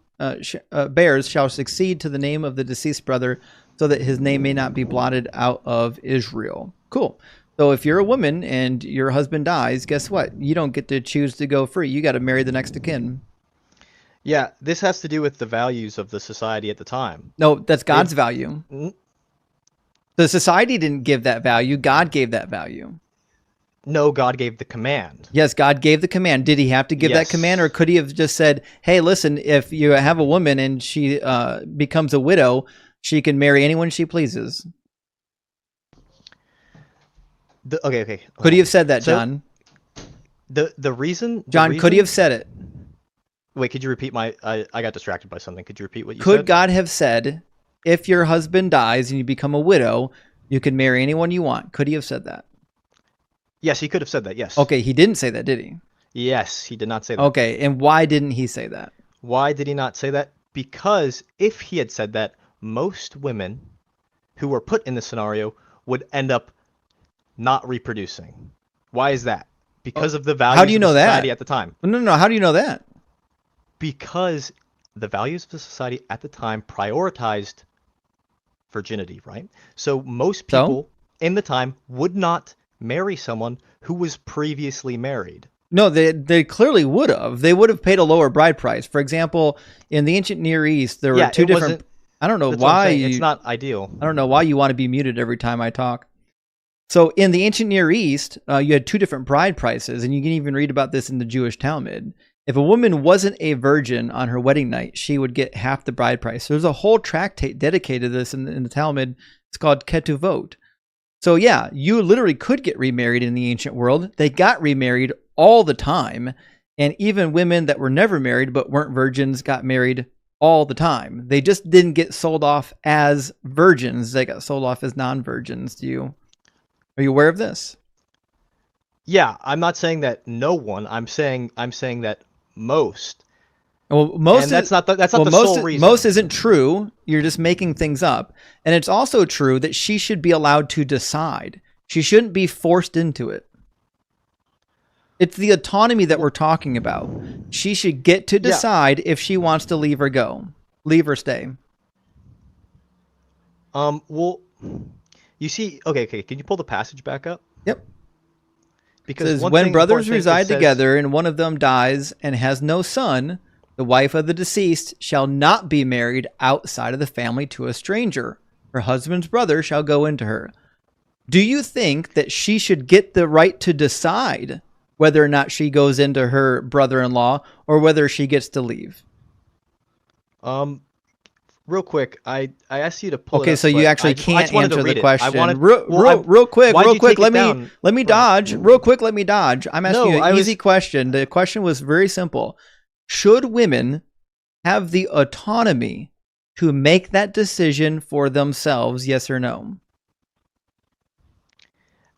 bears shall succeed to the name of the deceased brother, so that his name may not be blotted out of Israel. Cool. So if you're a woman and your husband dies, guess what? You don't get to choose to go free. You got to marry the next of kin. Yeah, this has to do with the values of the society at the time. No, that's God's value. Mm. The society didn't give that value. God gave that value. No, God gave the command. Yes, God gave the command. Did he have to give that command, or could he have just said, hey, listen, if you have a woman and she becomes a widow, she can marry anyone she pleases? Okay. Could he have said that, John? The reason... John, could he have said it? Wait, could you repeat my... I got distracted by something. Could you repeat what you said? Could God have said, if your husband dies and you become a widow, you can marry anyone you want? Could he have said that? Yes, he could have said that, yes. Okay, he didn't say that, did he? Yes, he did not say that. Okay, and why didn't he say that? Why did he not say that? Because if he had said that, most women who were put in this scenario would end up not reproducing. Why is that? Because of the values How do you know of that? society at the time. No. How do you know that? Because the values of the society at the time prioritized virginity, right? So most people in the time would not marry someone who was previously married. No, they clearly would have. They would have paid a lower bride price. For example, in the ancient Near East, there were two different... I don't know why... It's not ideal. I don't know why you want to be muted every time I talk. So in the ancient Near East, you had two different bride prices, and you can even read about this in the Jewish Talmud. If a woman wasn't a virgin on her wedding night, she would get half the bride price. So there's a whole tractate dedicated to this in the Talmud. It's called Ketuvot. So yeah, you literally could get remarried in the ancient world. They got remarried all the time. And even women that were never married but weren't virgins got married all the time. They just didn't get sold off as virgins. They got sold off as non-virgins. Are you aware of this? Yeah, I'm not saying that no one. I'm saying that most. Well, most and that's not the most, sole reason. Most isn't true. You're just making things up. And it's also true that she should be allowed to decide. She shouldn't be forced into it. It's the autonomy that we're talking about. She should get to decide if she wants to leave or go. Leave or stay. Well, you see, okay, can you pull the passage back up? Yep. Because it says, when brothers reside together and one of them dies and has no son, the wife of the deceased shall not be married outside of the family to a stranger. Her husband's brother shall go into her. Do you think that she should get the right to decide whether or not she goes into her brother-in-law or whether she gets to leave? Real quick, I asked you to pull it up. Okay, so you actually can't answer the question. Real quick, let me dodge. Real quick, let me dodge. I'm asking you an easy question. The question was very simple. Should women have the autonomy to make that decision for themselves, yes or no?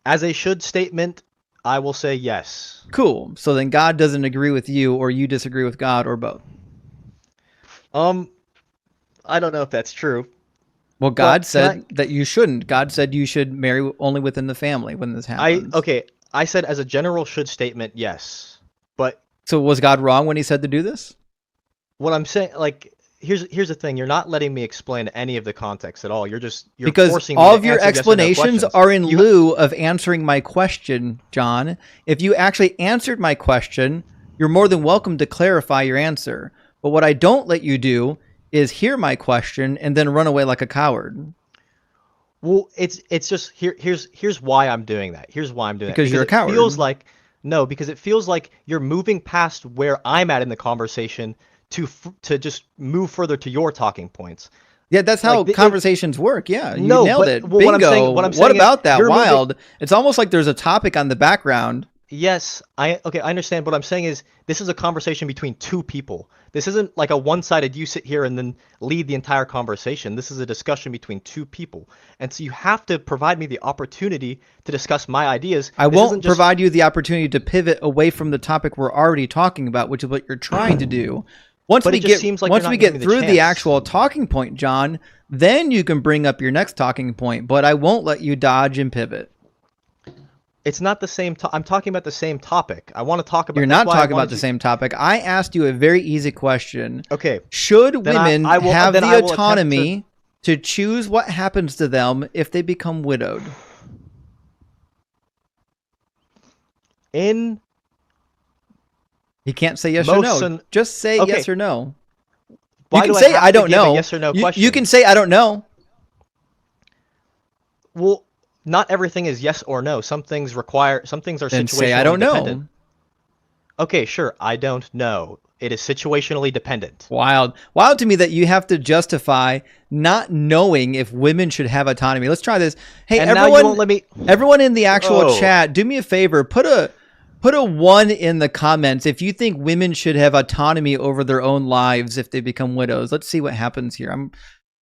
As a should statement, I will say yes. Cool. So then God doesn't agree with you, or you disagree with God, or both? I don't know if that's true. Well, God said that you shouldn't. God said you should marry only within the family when this happens. I said as a general should statement, yes. But so was God wrong when he said to do this? What I'm saying, like, here's the thing. You're not letting me explain any of the context at all. You're because forcing me all to of your answer explanations yes or no are in lieu of answering my question, John. If you actually answered my question, you're more than welcome to clarify your answer. But what I don't let you do is hear my question and then run away like a coward. Well, it's just here's why I'm doing that. Here's why I'm doing because that. Because you're a coward. Because it feels like you're moving past where I'm at in the conversation to just move further to your talking points. Yeah, that's how Like, conversations work. Yeah, you no, nailed but it. well, Bingo. what I'm saying is about that? you're moving. Wild. It's almost like there's a topic on the background. Yes, I understand. What I'm saying is this is a conversation between two people. This isn't like a one-sided you sit here and then lead the entire conversation. This is a discussion between two people. And so you have to provide me the opportunity to discuss my ideas. I This won't isn't just provide you the opportunity to pivot away from the topic we're already talking about, which is what you're trying to do. Once But we it just get seems like once you're we not get giving me the through the chance. actual talking point, John, then you can bring up your next talking point, but I won't let you dodge and pivot. It's not the same. I'm talking about the same topic. I want to talk about. You're that's not why I talking about wanted the to- same topic. I asked you a very easy question. Okay. Should Then women I will- have then the I will attempt autonomy to choose what happens to them if they become widowed? In He can't say yes or no. Just say Okay. yes or no. Why you can do I say have I to don't give a know. yes or no You question? can say I don't know. Well, not everything is yes or no. Some things are Then situationally say I don't dependent. know. Okay, sure. I don't know. It is situationally dependent. Wild to me that you have to justify not knowing if women should have autonomy. Let's try this. Hey, And now everyone, you won't let me. everyone in the actual Oh. chat, do me a favor. Put a 1 in the comments if you think women should have autonomy over their own lives if they become widows. Let's see what happens here. I'm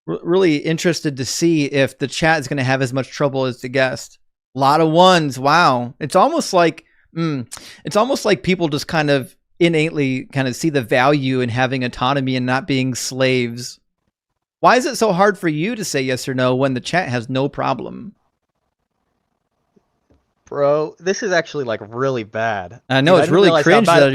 really interested to see if the chat is going to have as much trouble as the guest. A lot of ones. Wow. It's almost like people just kind of innately kind of see the value in having autonomy and not being slaves. Why is it so hard for you to say yes or no when the chat has no problem? Bro, this is actually like really bad. I know, Dude, it's really cringe that you're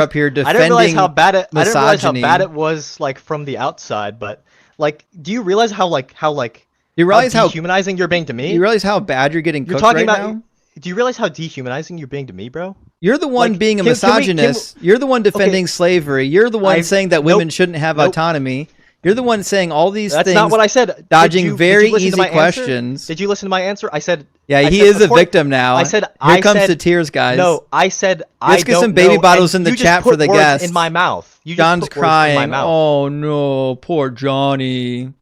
up here I didn't realize how bad it. I didn't realize how misogyny. bad it was like from the outside. But like, do you realize how You realize how dehumanizing you're being to me? You realize how bad you're getting You're cooked talking right about. now? Do you realize how dehumanizing you're being to me, bro? You're the one Like, being a can we- misogynist. You're the one defending slavery. You're the one saying that women nope, shouldn't have nope. autonomy. You're the one saying all these That's things. not what I said. Dodging Did you very listen to easy my answer? questions. Did you listen to my answer? I said. Yeah, I he said, is a according- victim now. I said. Here comes the tears, guys. No, I said. Let's get don't some baby know, bottles and in the you just chat put for the words guests. in my mouth. You just John's put words in my crying. mouth. Oh no, poor Johnny.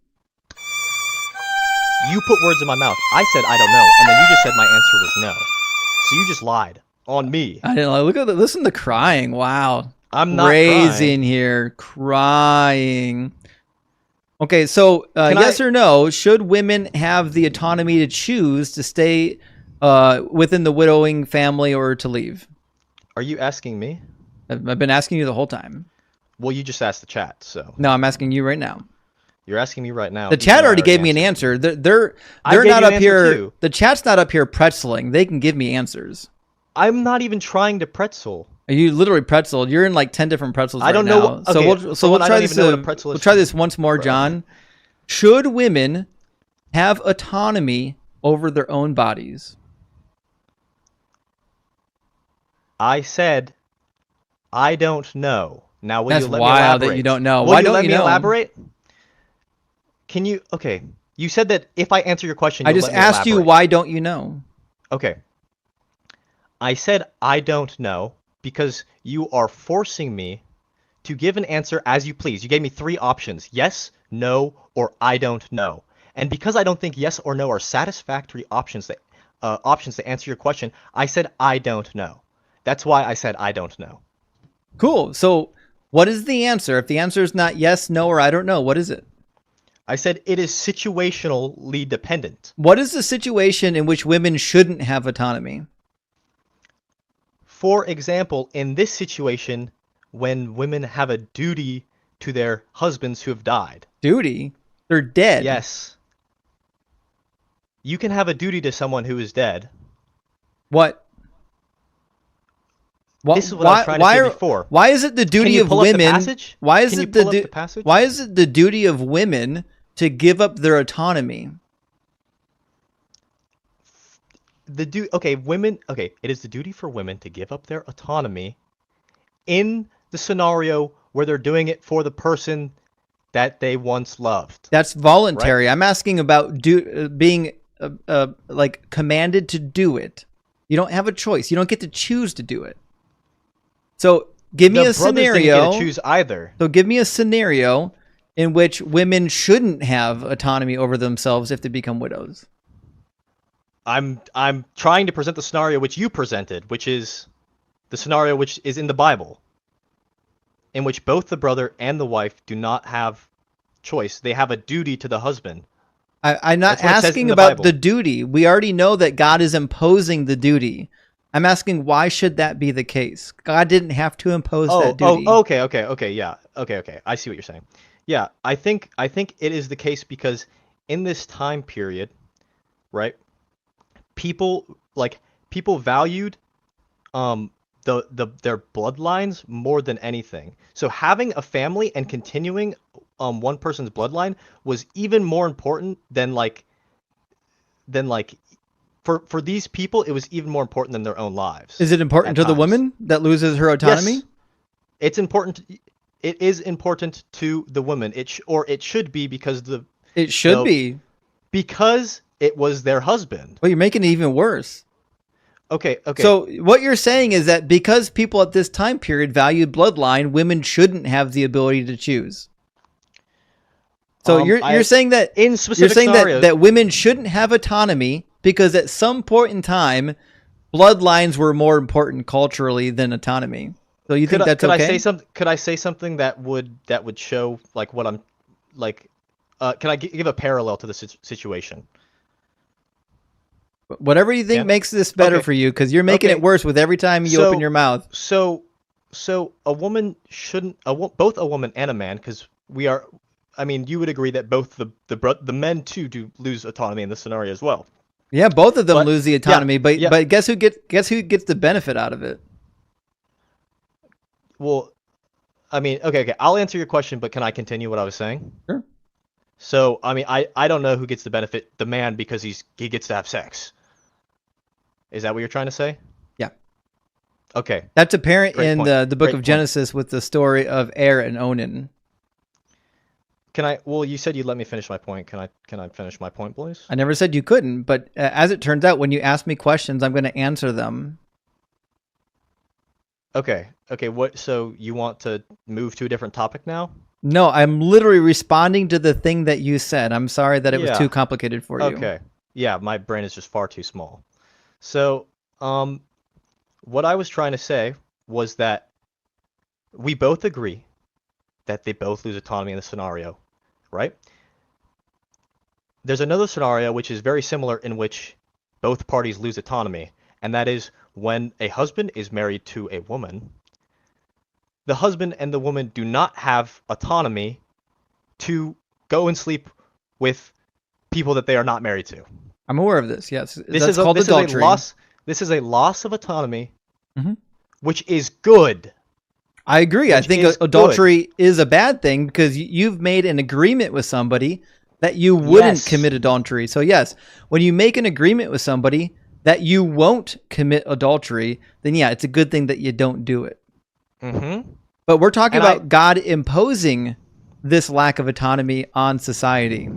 You put words in my mouth. I said I don't know, and then you just said my answer was no. So you just lied on me. I didn't look at listen to crying. Wow. I'm not crazy crying. in here, crying. Okay, so yes or no? Should women have the autonomy to choose to stay within the widowing family or to leave? Are you asking me? I've been asking you the whole time. Well, you just asked the chat, so. No, I'm asking you right now. You're asking me right now. The chat already gave me an answer. They're I gave not you up an here. answer too. The chat's not up here pretzeling. They can give me answers. I'm not even trying to pretzel. You literally pretzeled. You're in like 10 different pretzels. I don't right know now. what- So okay, we'll for one, I try don't this. even know what a pretzel We'll is. try this once more, Bro. John. Should women have autonomy over their own bodies? I said, I don't know. Now, will That's you let me wild elaborate? that you don't know. Will Why you don't let you me know? elaborate? Can you? Okay. You said that if I answer your question, I you'll just let me asked you, elaborate. why don't you know? Okay. I said I don't know because you are forcing me to give an answer as you please. You gave me 3 options: yes, no, or I don't know. And because I don't think yes or no are satisfactory options to answer your question, I said I don't know. That's why I said I don't know. Cool. So what is the answer? If the answer is not yes, no, or I don't know, what is it? I said it is situationally dependent. What is the situation in which women shouldn't have autonomy? For example, in this situation, when women have a duty to their husbands who have died. Duty? They're dead. Yes. You can have a duty to someone who is dead. What? This is what I was trying to say before. Why is it the Can duty you of pull up the women? passage? Why is Can you it pull up the passage? Why is it the duty of women to give up their autonomy? It is the duty for women to give up their autonomy in the scenario where they're doing it for the person that they once loved. That's voluntary. Right? I'm asking about being like commanded to do it. You don't have a choice. You don't get to choose to do it. So give me a scenario. Didn't get to choose either. So give me a scenario in which women shouldn't have autonomy over themselves if they become widows. I'm trying to present the scenario which you presented, which is the scenario which is in the Bible, in which both the brother and the wife do not have choice. They have a duty to the husband. I'm not asking about the duty. We already know that God is imposing the duty. I'm asking, why should that be the case? God didn't have to impose that duty. Okay, yeah. Okay. I see what you're saying. Yeah, I think it is the case because in this time period, right? People valued their bloodlines more than anything. So having a family and continuing one person's bloodline was even more important than for these people, it was even more important than their own lives. Is it important to the woman that loses her autonomy? Yes, it's important. It is important to the woman. It should be because because it was their husband. Well, you're making it even worse. Okay. So what you're saying is that because people at this time period valued bloodline, women shouldn't have the ability to choose. So you're saying that in specific scenarios, that women shouldn't have autonomy because at some point in time, bloodlines were more important culturally than autonomy. So you think that's okay? Could I say something that would show like what I'm like? Can I give a parallel to the situation? Whatever you think makes this better for you, because you're making it worse with every time you open your mouth. So a woman shouldn't. Both a woman and a man, because we are. I mean, you would agree that both the men too do lose autonomy in this scenario as well. Yeah, both of them lose the autonomy, but guess who gets the benefit out of it? Well, I mean, okay. I'll answer your question, but can I continue what I was saying? Sure. So, I mean, I don't know who gets the benefit, the man, because he gets to have sex. Is that what you're trying to say? Yeah. Okay. That's apparent in the book of Genesis with the story of Er and Onan. Well, you said you'd let me finish my point. Can I finish my point, please? I never said you couldn't, but as it turns out, when you ask me questions, I'm going to answer them. Okay. So you want to move to a different topic now? No, I'm literally responding to the thing that you said. I'm sorry that it was too complicated for you. Okay. Yeah, my brain is just far too small. So, what I was trying to say was that we both agree that they both lose autonomy in the scenario, right? There's another scenario which is very similar in which both parties lose autonomy, and that is when a husband is married to a woman. The husband and the woman do not have autonomy to go and sleep with people that they are not married to. I'm aware of this. Yes, this is called adultery. This is a loss of autonomy, which is good. I agree. I think adultery is a bad thing because you've made an agreement with somebody that you wouldn't commit adultery. So yes, when you make an agreement with somebody that you won't commit adultery, then yeah, it's a good thing that you don't do it. But we're talking about God imposing this lack of autonomy on society.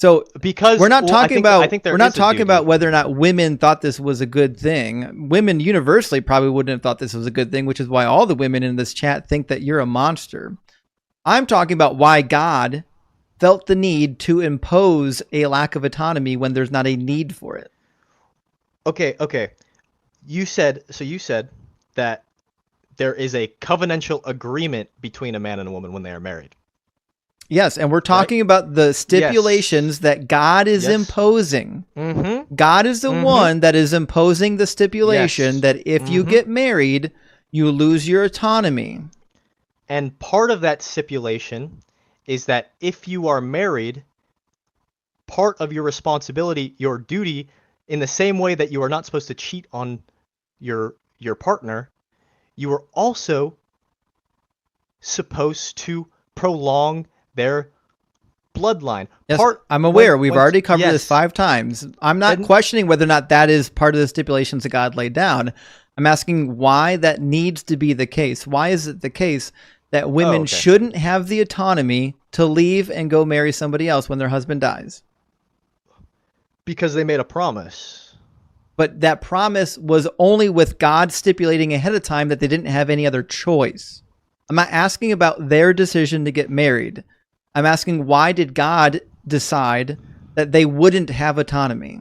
So because we're not talking about whether or not women thought this was a good thing. Women universally probably wouldn't have thought this was a good thing, which is why all the women in this chat think that you're a monster. I'm talking about why God felt the need to impose a lack of autonomy when there's not a need for it. Okay. You said that there is a covenantal agreement between a man and a woman when they are married. Yes, and we're talking about the stipulations that God is imposing. God is the one that is imposing the stipulation that if you get married, you lose your autonomy. And part of that stipulation is that if you are married, part of your responsibility, your duty, in the same way that you are not supposed to cheat on your partner, you are also supposed to prolong their bloodline. Yes, I'm aware. We've already covered this 5 times. I'm not questioning whether or not that is part of the stipulations that God laid down. I'm asking why that needs to be the case. Why is it the case that women shouldn't have the autonomy to leave and go marry somebody else when their husband dies? Because they made a promise. But that promise was only with God stipulating ahead of time that they didn't have any other choice. I'm not asking about their decision to get married. I'm asking, why did God decide that they wouldn't have autonomy?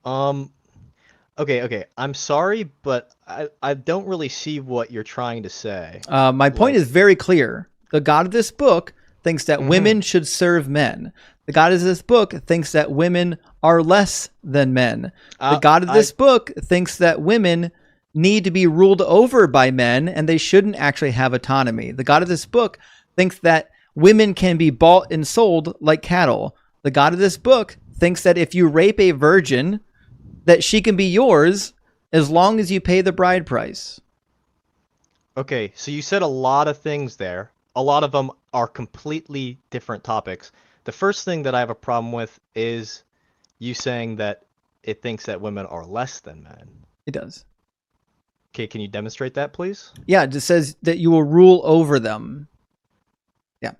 Okay. I'm sorry, but I don't really see what you're trying to say. My point is very clear. The God of this book thinks that women should serve men. The God of this book thinks that women are less than men. The God of this book thinks that women need to be ruled over by men and they shouldn't actually have autonomy. The God of this book thinks that women can be bought and sold like cattle. The God of this book thinks that if you rape a virgin, that she can be yours as long as you pay the bride price. Okay, so you said a lot of things there. A lot of them are completely different topics. The first thing that I have a problem with is you saying that it thinks that women are less than men. It does. Okay, can you demonstrate that, please? Yeah, it just says that you will rule over them. Yeah.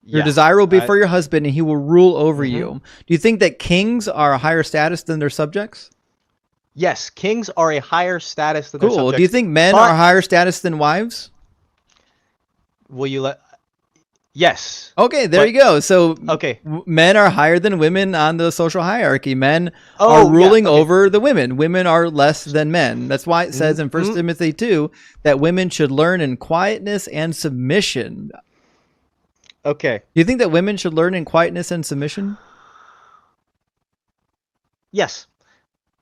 Your Yeah, desire will be for your husband and he will rule over you. Do you think that kings are a higher status than their subjects? Yes, kings are a higher status than their Cool. subjects. Do you think men are higher status than wives? Will you let... Yes. Okay, there you go. So okay, men are higher than women on the social hierarchy. Men are ruling over the women. Women are less than men. That's why it says in 1 Timothy 2 that women should learn in quietness and submission. Okay. Do you think that women should learn in quietness and submission? Yes.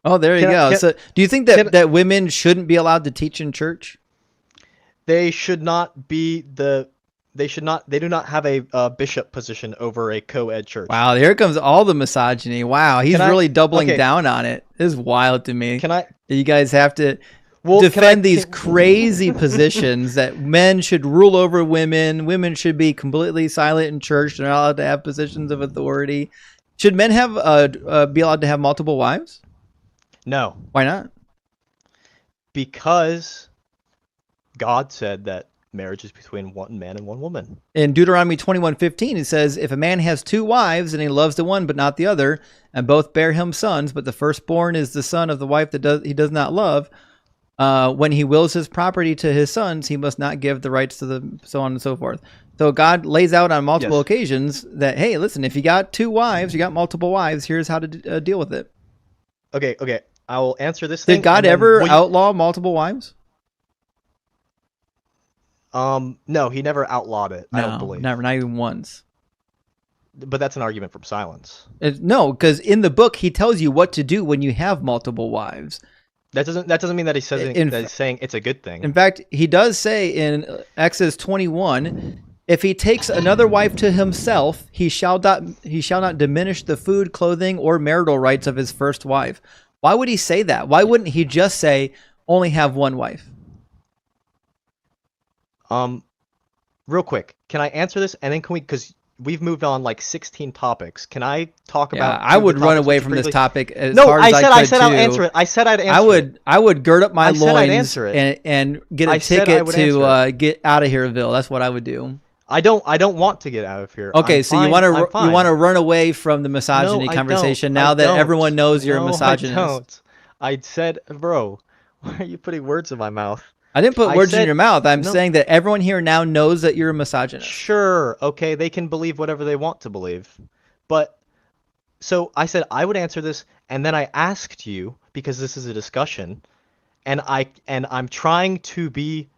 Oh, there you go. So do you think that, that women shouldn't be allowed to teach in church? They should not be they do not have a bishop position over a co-ed church. Wow, here comes all the misogyny. Wow, he's really doubling down on it. This is wild to me. You guys have to defend these crazy positions that men should rule over women. Women should be completely silent in church. They're not allowed to have positions of authority. Should men have be allowed to have multiple wives? No. Why not? Because God said that marriage is between one man and one woman. In Deuteronomy 21:15, it says, if a man has two wives and he loves the one but not the other, and both bear him sons, but the firstborn is the son of the wife that he does not love, when he wills his property to his sons, he must not give the rights to them, so on and so forth. So God lays out on multiple occasions that, hey, listen, if you got two wives, you got multiple wives, here's how to deal with it. Okay. I will answer this thing. Did God ever outlaw multiple wives? No, he never outlawed it. I don't believe. Never, not even once. But that's an argument from silence. No, because in the book he tells you what to do when you have multiple wives. That doesn't mean that he says that he's saying it's a good thing. In fact, he does say in Exodus 21, if he takes another wife to himself, he shall not diminish the food, clothing, or marital rights of his first wife. Why would he say that? Why wouldn't he just say only have one wife? Real quick, can I answer this? And then can we, because we've moved on like 16 topics. Can I talk about? I would run away from this topic as hard as I could. I said I'll answer it. I said I'd answer it. I would gird up my loins and get a ticket to get out of hereville. That's what I would do. I don't want to get out of here. Okay, so you want to run away from the misogyny conversation now that everyone knows you're a misogynist. I said, bro, why are you putting words in my mouth? I didn't put words in your mouth. I'm saying that everyone here now knows that you're a misogynist. Sure, okay, they can believe whatever they want to believe. But, so I said I would answer this, and then I asked you, because this is a discussion, and I'm trying to be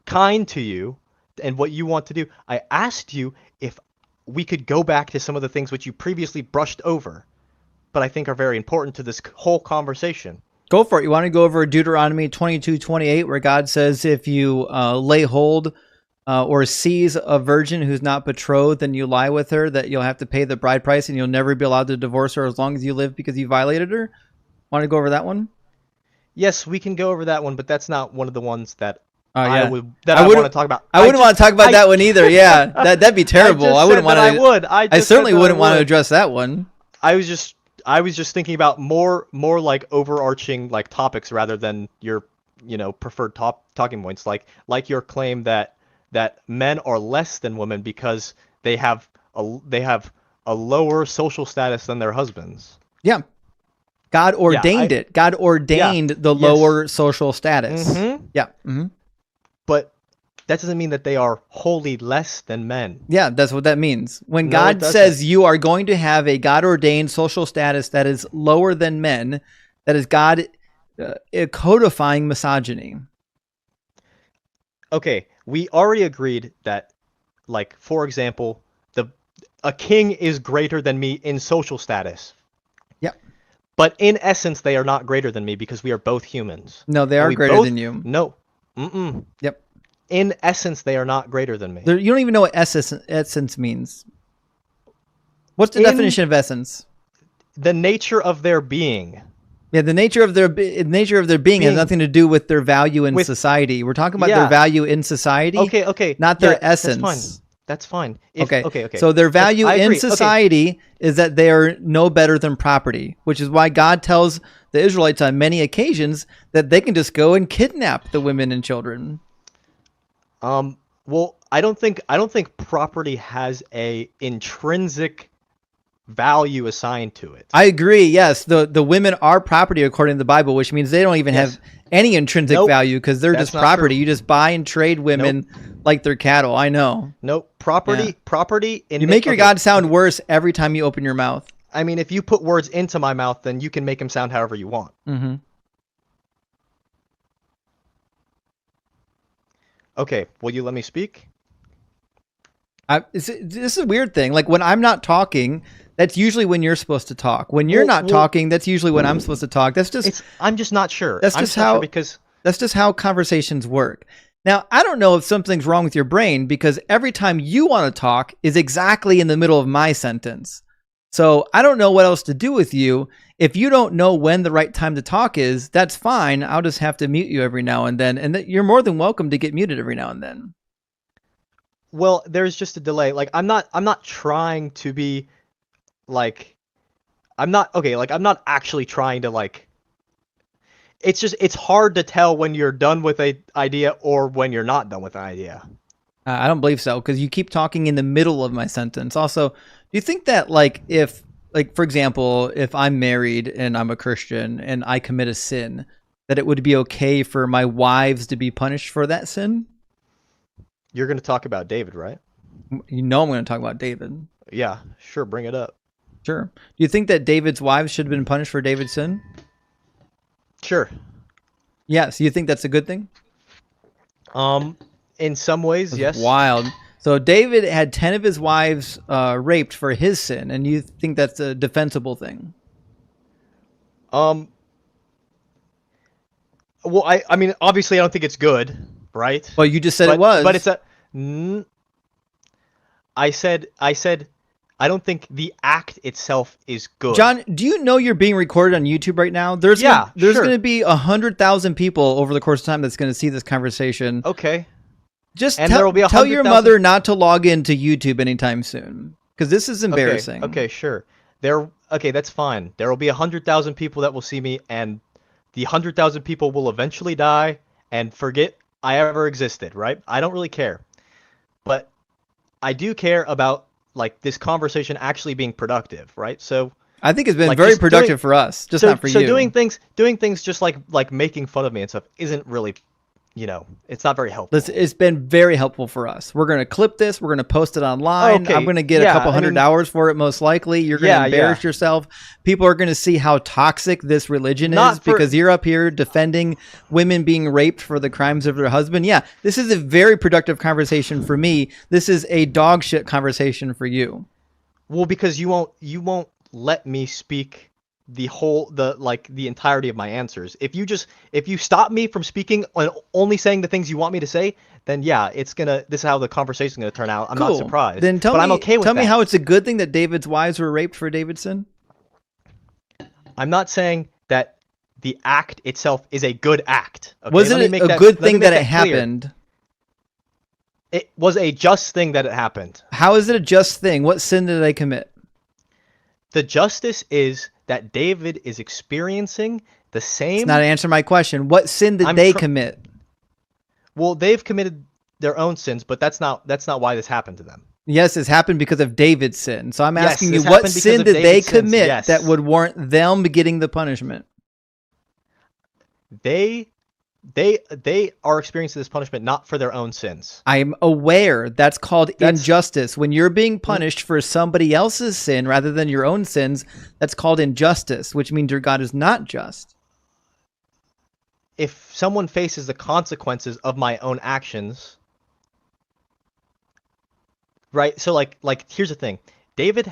kind to you, and what you want to do. I asked you if we could go back to some of the things which you previously brushed over, but I think are very important to this whole conversation. Go for it. You want to go over Deuteronomy 22:28, where God says if you lay hold or seize a virgin who's not betrothed and you lie with her, that you'll have to pay the bride price and you'll never be allowed to divorce her as long as you live because you violated her? Want to go over that one? Yes, we can go over that one, but that's not one of the ones that I want to talk about. I wouldn't want to talk about that one either. Yeah, that'd be terrible. I wouldn't want to. I certainly wouldn't want to address that one. I was just thinking about more like overarching like topics rather than your preferred talking points, like your claim that men are less than women because they have a lower social status than their husbands. Yeah. God ordained it. God ordained the lower social status. Mm-hmm. Yeah. Mm-hmm. but that doesn't mean that they are wholly less than men. Yeah, that's what that means. When No, God it doesn't. says you are going to have a God-ordained social status that is lower than men, that is God codifying misogyny. Okay, we already agreed that, like, for example, a king is greater than me in social status. Yep. But in essence, they are not greater than me because we are both humans. No, they And are we greater both- than you. No. Mm-mm. Yep. In essence, they are not greater than me. You don't even know what essence means. What's the definition of essence? The nature of their being. Yeah, the nature of their being has nothing to do with their value in society. We're talking about their value in society. Okay. Not their That's essence. fine. That's fine. Okay. Okay. So their value I in agree. society is that they are no better than property, which is why God tells the Israelites on many occasions that they can just go and kidnap the women and children. Well, I don't think property has a intrinsic value assigned to it. I agree. Yes, the women are property according to the Bible, which means they don't even have any intrinsic value because they're That's just not property. true. You just buy and trade women like they're cattle. I know. Nope. Property. You make your God sound worse every time you open your mouth. I mean, if you put words into my mouth, then you can make them sound however you want. Mm-hmm. Okay, will you let me speak? This is a weird thing. Like when I'm not talking, that's usually when you're supposed to talk. When you're not talking, that's usually when I'm supposed to talk. That's just. I'm just not sure. That's just how that's just how conversations work. Now, I don't know if something's wrong with your brain because every time you want to talk is exactly in the middle of my sentence. So I don't know what else to do with you. If you don't know when the right time to talk is, that's fine. I'll just have to mute you every now and then. And you're more than welcome to get muted every now and then. Well, there's just a delay. Like I'm not trying to be like I'm not actually trying to like it's hard to tell when you're done with an idea or when you're not done with an idea. I don't believe so because you keep talking in the middle of my sentence. Also, do you think that if for example, if I'm married and I'm a Christian and I commit a sin, that it would be okay for my wives to be punished for that sin? You're going to talk about David, right? You know I'm going to talk about David. Yeah, sure, bring it up. Sure. Do you think that David's wives should have been punished for David's sin? Sure. Yes. You think that's a good thing? In some ways, That's yes. Wild. So David had 10 of his wives raped for his sin, and you think that's a defensible thing? Well, I mean, obviously, I don't think it's good, right? Well, you just said it was. But it's I said, I don't think the act itself is good. John, do you know you're being recorded on YouTube right now? There's sure. going to be 100,000 people over the course of time that's going to see this conversation. Okay. Just and there will be tell your 100,000 mother not to log into YouTube anytime soon, because this is embarrassing. Okay, sure. Okay, that's fine. There will be 100,000 people that will see me, and the 100,000 people will eventually die and forget I ever existed, right? I don't really care. But I do care about this conversation actually being productive, right? So I think it's been very productive for us, just not for you. So doing things just like making fun of me and stuff isn't really, it's not very helpful. It's been very helpful for us. We're going to clip this. We're going to post it online. Okay. I'm going to get a couple hundred hours for it, most likely. You're going to embarrass yourself. People are going to see how toxic this religion is because you're up here defending women being raped for the crimes of their husband. Yeah, this is a very productive conversation for me. This is a dog shit conversation for you. Well, because you won't let me speak the entirety of my answers. If you stop me from speaking and only saying the things you want me to say, then yeah, this is how the conversation's gonna turn out. I'm not surprised. Then I'm okay with tell that. me how it's a good thing that David's wives were raped for David's sin. I'm not saying that the act itself is a good act. Okay? Was it a good thing that it happened? It was a just thing that it happened. How is it a just thing? What sin did they commit? The justice is that David is experiencing the same... It's not answering my question. What sin did they commit? Well, they've committed their own sins, but that's not why this happened to them. Yes, it's happened because of David's sin. So I'm asking you, what sin did they commit that would warrant them getting the punishment? They they are experiencing this punishment not for their own sins. I'm aware that's called injustice. When you're being punished for somebody else's sin rather than your own sins, that's called injustice, which means your God is not just. If someone faces the consequences of my own actions, right? So like here's the thing. David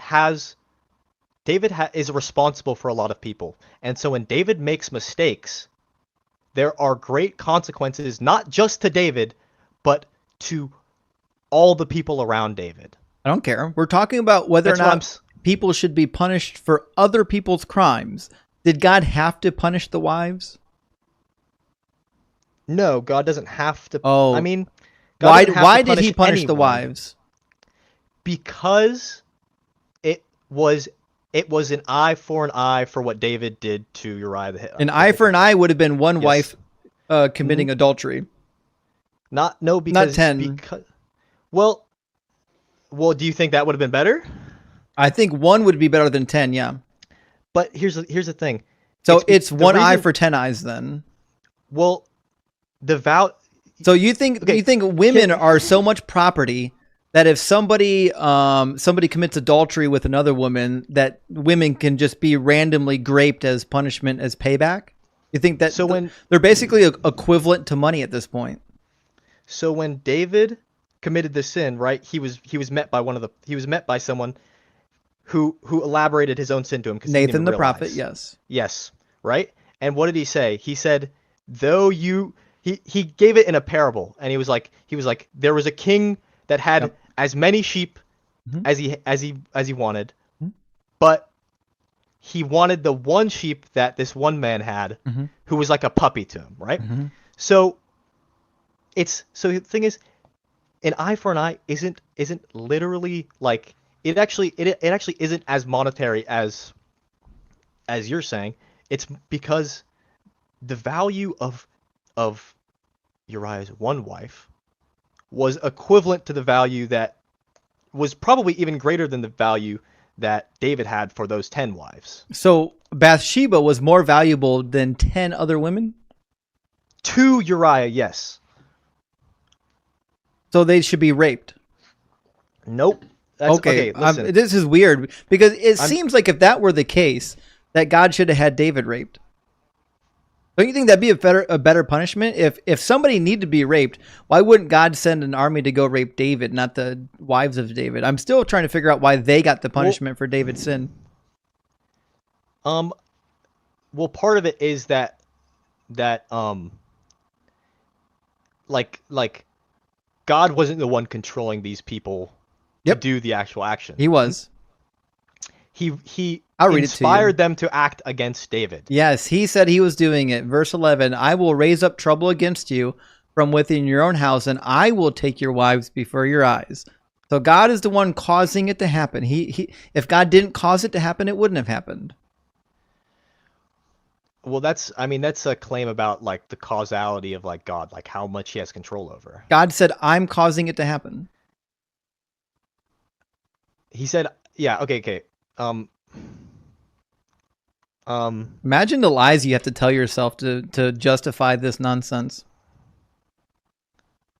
is responsible for a lot of people. And so when David makes mistakes, there are great consequences, not just to David, but to all the people around David. I don't care. We're talking about whether or not people should be punished for other people's crimes. Did God have to punish the wives? No, God doesn't have to. Oh, I mean, God why did he punish the wives? Because it was an eye for an eye for what David did to Uriah the Hittite. An eye for an eye would have been one wife committing adultery. Not 10. Well, do you think that would have been better? I think one would be better than 10, yeah. But here's the thing. So it's one eye for 10 eyes then. Well, So you think women are so much property that if somebody commits adultery with another woman, that women can just be randomly raped as punishment, as payback? You think that they're basically equivalent to money at this point? So when David committed this sin, right? He was met by someone who elaborated his own sin to him, because Nathan the prophet, yes, right? And what did he say? He said, he gave it in a parable, and he was like there was a king that had as many sheep as he wanted, but he wanted the one sheep that this one man had, who was like a puppy to him, right? So the thing is, an eye for an eye isn't literally like it actually isn't as monetary as you're saying. It's because the value of Uriah's one wife was equivalent to the value that was probably even greater than the value that David had for those 10 wives. So Bathsheba was more valuable than 10 other women? To Uriah, yes. So they should be raped? Nope. Okay, this is weird, because it seems like if that were the case, that God should have had David raped. Don't you think that'd be a better punishment? If somebody needed to be raped, why wouldn't God send an army to go rape David, not the wives of David? I'm still trying to figure out why they got the punishment for David's sin. Well, part of it is that God wasn't the one controlling these people to do the actual action. He was. He I'll read inspired them to act against David. Yes, he said he was doing it. Verse 11, I will raise up trouble against you from within your own house, and I will take your wives before your eyes. So God is the one causing it to happen. If God didn't cause it to happen, it wouldn't have happened. Well, that's a claim about like the causality of like God, like how much he has control over. God said, I'm causing it to happen. He said, yeah, okay. Imagine the lies you have to tell yourself to justify this nonsense.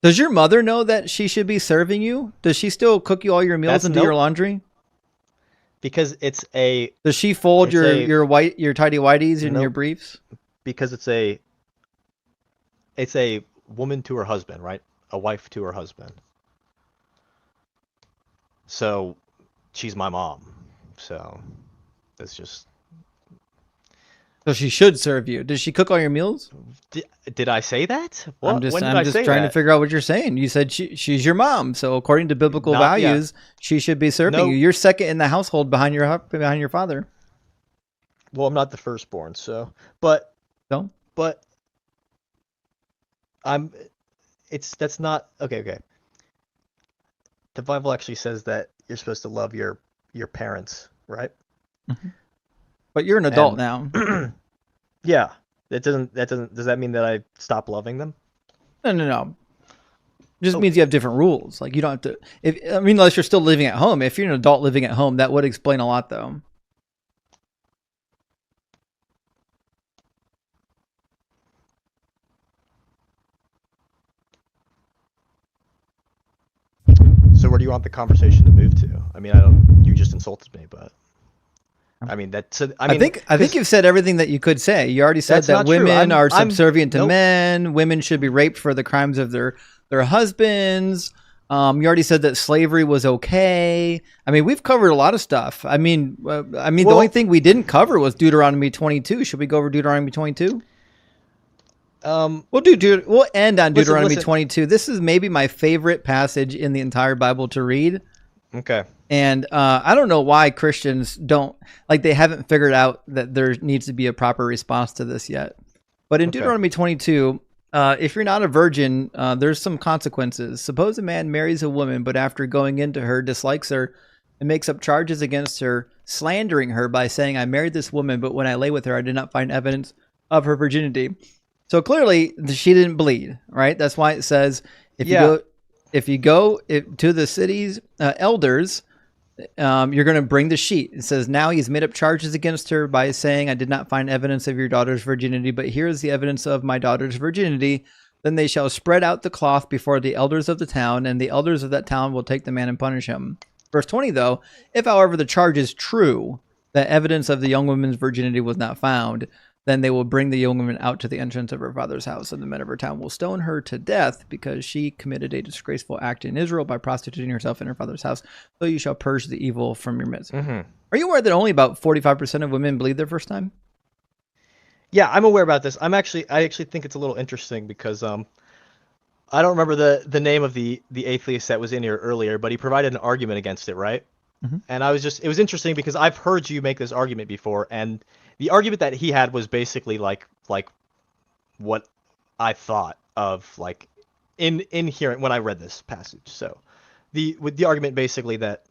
Does your mother know that she should be serving you? Does she still cook you all your meals and do your laundry? Because does she fold your tidy whities and your briefs? Because it's a woman to her husband, right? A wife to her husband. So she's my mom. So that's just. So she should serve you. Does she cook all your meals? Did I say that? What? I'm just trying to figure out what you're saying. You said she's your mom, so according to biblical values, she should be serving you. You're second in the household behind your father. Well, I'm not the firstborn, so but that's not okay. The Bible actually says that you're supposed to love your parents, right? Mm-hmm. But you're an adult now. Yeah. Does that mean that I stop loving them? No. It just means you have different rules. Like you don't have to unless you're still living at home. If you're an adult living at home, that would explain a lot though. do you want the conversation to move to? I mean, I don't. You just insulted me, but I mean that's. I mean, I think you've said everything that you could say. You already said that's that not true. women are I'm subservient to nope. men. Women should be raped for the crimes of their husbands. You already said that slavery was okay. I mean, we've covered a lot of stuff. I mean, the only thing we didn't cover was Deuteronomy 22. Should we go over Deuteronomy 22? We'll end on Deuteronomy 22. This is maybe my favorite passage in the entire Bible to read. Okay. And I don't know why Christians don't, like, they haven't figured out that there needs to be a proper response to this yet. But in Deuteronomy 22, if you're not a virgin, there's some consequences. Suppose a man marries a woman, but after going into her, dislikes her and makes up charges against her, slandering her by saying, I married this woman, but when I lay with her, I did not find evidence of her virginity. So clearly, she didn't bleed, right? That's why it says, if you go to the city's elders, you're going to bring the sheet. It says, now he's made up charges against her by saying, I did not find evidence of your daughter's virginity, but here is the evidence of my daughter's virginity. Then they shall spread out the cloth before the elders of the town, and the elders of that town will take the man and punish him. Verse 20, though, if, however, the charge is true, that evidence of the young woman's virginity was not found, then they will bring the young woman out to the entrance of her father's house, and the men of her town will stone her to death because she committed a disgraceful act in Israel by prostituting herself in her father's house. So you shall purge the evil from your midst. Mm-hmm. Are you aware that only about 45% of women bleed their first time? Yeah, I'm aware about this. I actually think it's a little interesting because I don't remember the name of the atheist that was in here earlier, but he provided an argument against it, right? Mm-hmm. And it was interesting because I've heard you make this argument before, and the argument that he had was basically like what I thought of like in here when I read this passage. So the argument basically that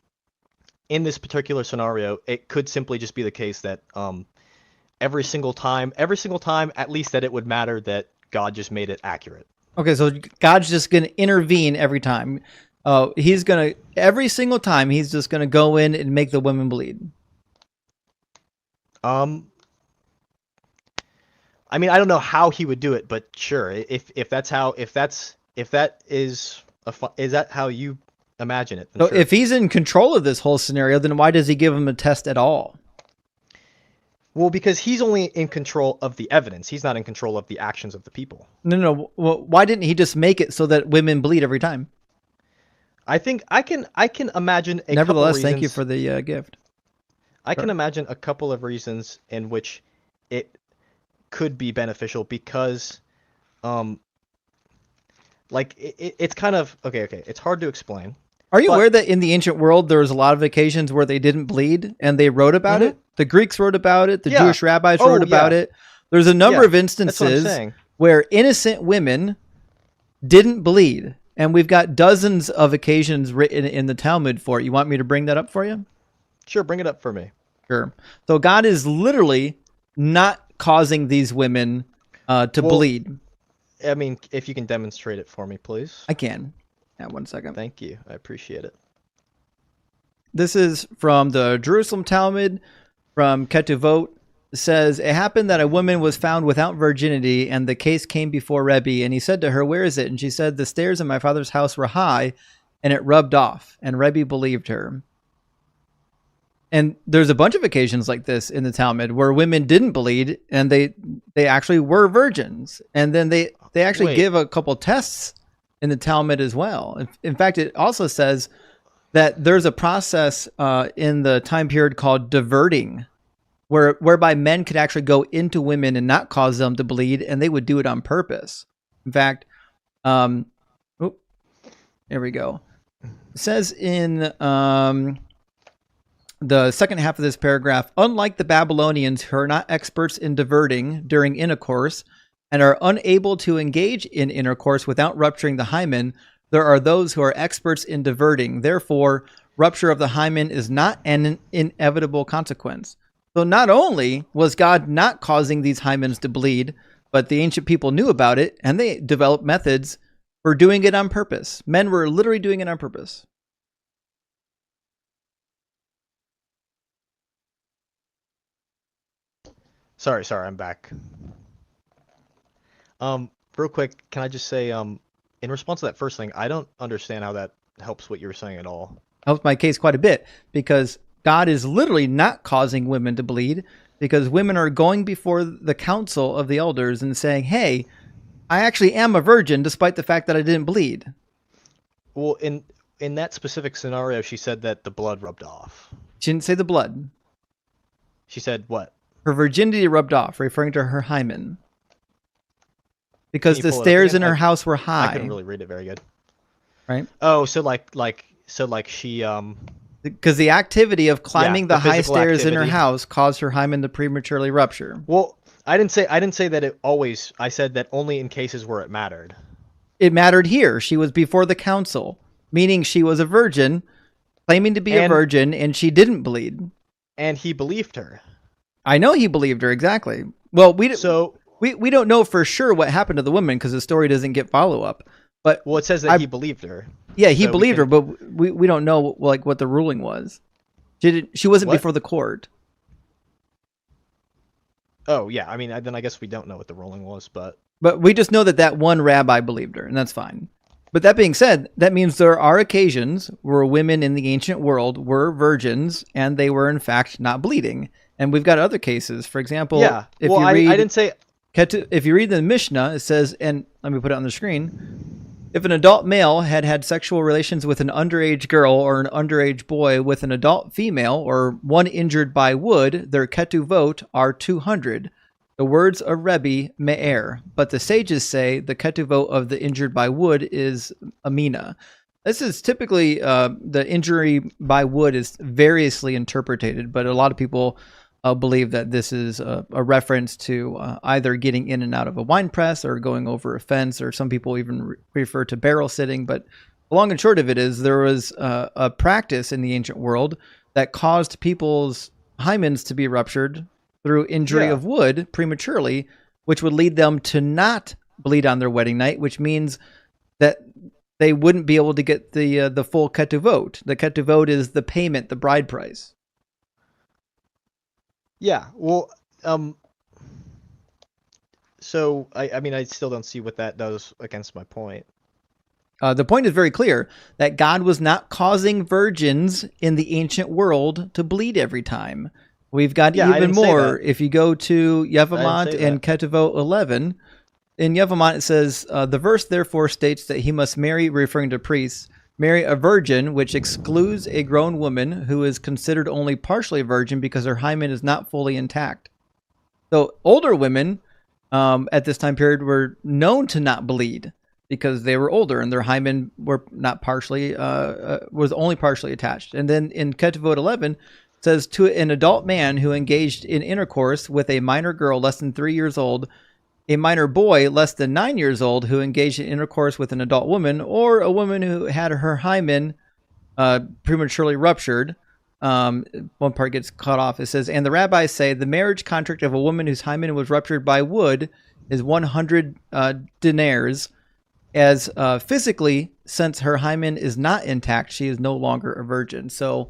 in this particular scenario, it could simply just be the case that every single time, at least that it would matter that God just made it accurate. Okay, so God's just going to intervene every time. He's going to, every single time, he's just going to go in and make the women bleed. I mean, I don't know how he would do it, but sure. If that is how you imagine it? So sure. if he's in control of this whole scenario, then why does he give him a test at all? Well, because he's only in control of the evidence. He's not in control of the actions of the people. No. Well, why didn't he just make it so that women bleed every time? I think I can imagine a Nevertheless, couple reasons. thank you for the gift. I can imagine a couple of reasons in which it could be beneficial because it's kind of okay, it's hard to explain. Are you aware that in the ancient world there was a lot of occasions where they didn't bleed and they wrote about it? The Greeks wrote about it, the Jewish rabbis wrote about it. There's a number of instances where innocent women didn't bleed, and we've got dozens of occasions written in the Talmud for it. You want me to bring that up for you? Sure, bring it up for me. Sure. So God is literally not causing these women to bleed. I mean, if you can demonstrate it for me, please. I can. Yeah, 1 second. Thank you. I appreciate it. This is from the Jerusalem Talmud from Ketuvot. It says, it happened that a woman was found without virginity, and the case came before Rebbe, and he said to her, where is it? And she said, the stairs in my father's house were high, and it rubbed off. And Rebbe believed her. And there's a bunch of occasions like this in the Talmud where women didn't bleed, and they actually were virgins. And then they actually give a couple tests in the Talmud as well. In fact, it also says that there's a process in the time period called diverting, whereby men could actually go into women and not cause them to bleed, and they would do it on purpose. In fact, here we go. It says in the second half of this paragraph, unlike the Babylonians who are not experts in diverting during intercourse and are unable to engage in intercourse without rupturing the hymen, there are those who are experts in diverting. Therefore, rupture of the hymen is not an inevitable consequence. So not only was God not causing these hymens to bleed, but the ancient people knew about it, and they developed methods for doing it on purpose. Men were literally doing it on purpose. Sorry, I'm back. Real quick, can I just say, in response to that first thing, I don't understand how that helps what you were saying at all. Helps my case quite a bit, because God is literally not causing women to bleed, because women are going before the council of the elders and saying, hey, I actually am a virgin despite the fact that I didn't bleed. Well, in that specific scenario, she said that the blood rubbed off. She didn't say the blood. She said what? Her virginity rubbed off, referring to her hymen. Because Can you the pull it up stairs in again? her house were I high. couldn't really read it very good. Right? Oh, so she Because the activity of climbing the the high physical stairs in her activity. house caused her hymen to prematurely rupture. Well, I didn't say that it always. I said that only in cases where it mattered. It mattered here. She was before the council, meaning she was a virgin, claiming to be a virgin, and she didn't bleed. And he believed her. I know he believed her, exactly. Well, we don't know for sure what happened to the woman because the story doesn't get follow-up. But it says that he believed her. Yeah, he believed her, but we don't know like what the ruling was. She wasn't before the court. Oh, yeah. I mean, then I guess we don't know what the ruling was, but we just know that one rabbi believed her, and that's fine. But that being said, that means there are occasions where women in the ancient world were virgins, and they were in fact not bleeding. And we've got other cases. For example, I didn't say. If you read the Mishnah, it says, and let me put it on the screen. If an adult male had sexual relations with an underage girl or an underage boy with an adult female or one injured by wood, their ketuvot are 200. The words of Rebbe Me'er, but the sages say the ketuvot of the injured by wood is amina. This is typically the injury by wood is variously interpreted, but a lot of people believe that this is a reference to either getting in and out of a wine press or going over a fence, or some people even refer to barrel sitting. But the long and short of it is there was a practice in the ancient world that caused people's hymens to be ruptured through injury of wood prematurely, which would lead them to not bleed on their wedding night, which means that they wouldn't be able to get the full ketuvot. The ketuvot is the payment, the bride price. Yeah, well, so I mean, I still don't see what that does against my point. The point is very clear that God was not causing virgins in the ancient world to bleed every time. We've got even more. If you go to Yevamot and Ketuvot 11, in Yevamot it says, the verse therefore states that he must marry, referring to priests, marry a virgin, which excludes a grown woman who is considered only partially a virgin because her hymen is not fully intact. So older women at this time period were known to not bleed because they were older and their hymen were not partially was only partially attached. And then in Ketuvot 11 it says, to an adult man who engaged in intercourse with a minor girl less than 3 years old, a minor boy less than 9 years old who engaged in intercourse with an adult woman, or a woman who had her hymen prematurely ruptured. One part gets cut off. It says, and the rabbis say the marriage contract of a woman whose hymen was ruptured by wood is 100 dinars, as physically, since her hymen is not intact, she is no longer a virgin. So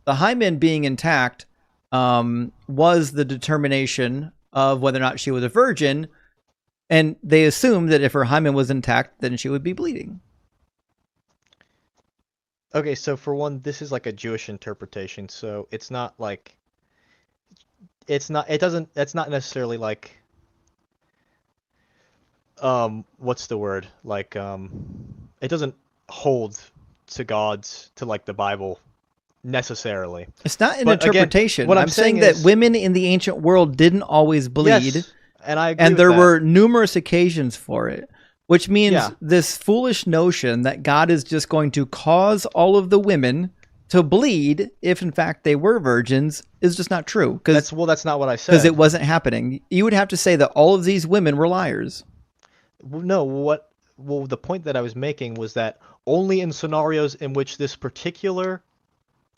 the hymen being intact was the determination of whether or not she was a virgin. And they assumed that if her hymen was intact, then she would be bleeding. Okay, so for one, this is like a Jewish interpretation, so it's not like it's not necessarily like what's the word? Like it doesn't hold to like the Bible necessarily. It's not an interpretation. Again, what I'm saying that women in the ancient world didn't always bleed. Yes, and I agree and with there that. were numerous occasions for it, which means this foolish notion that God is just going to cause all of the women to bleed if in fact they were virgins is just not true. That's not what I said. Because it wasn't happening. You would have to say that all of these women were liars. No, the point that I was making was that only in scenarios in which this particular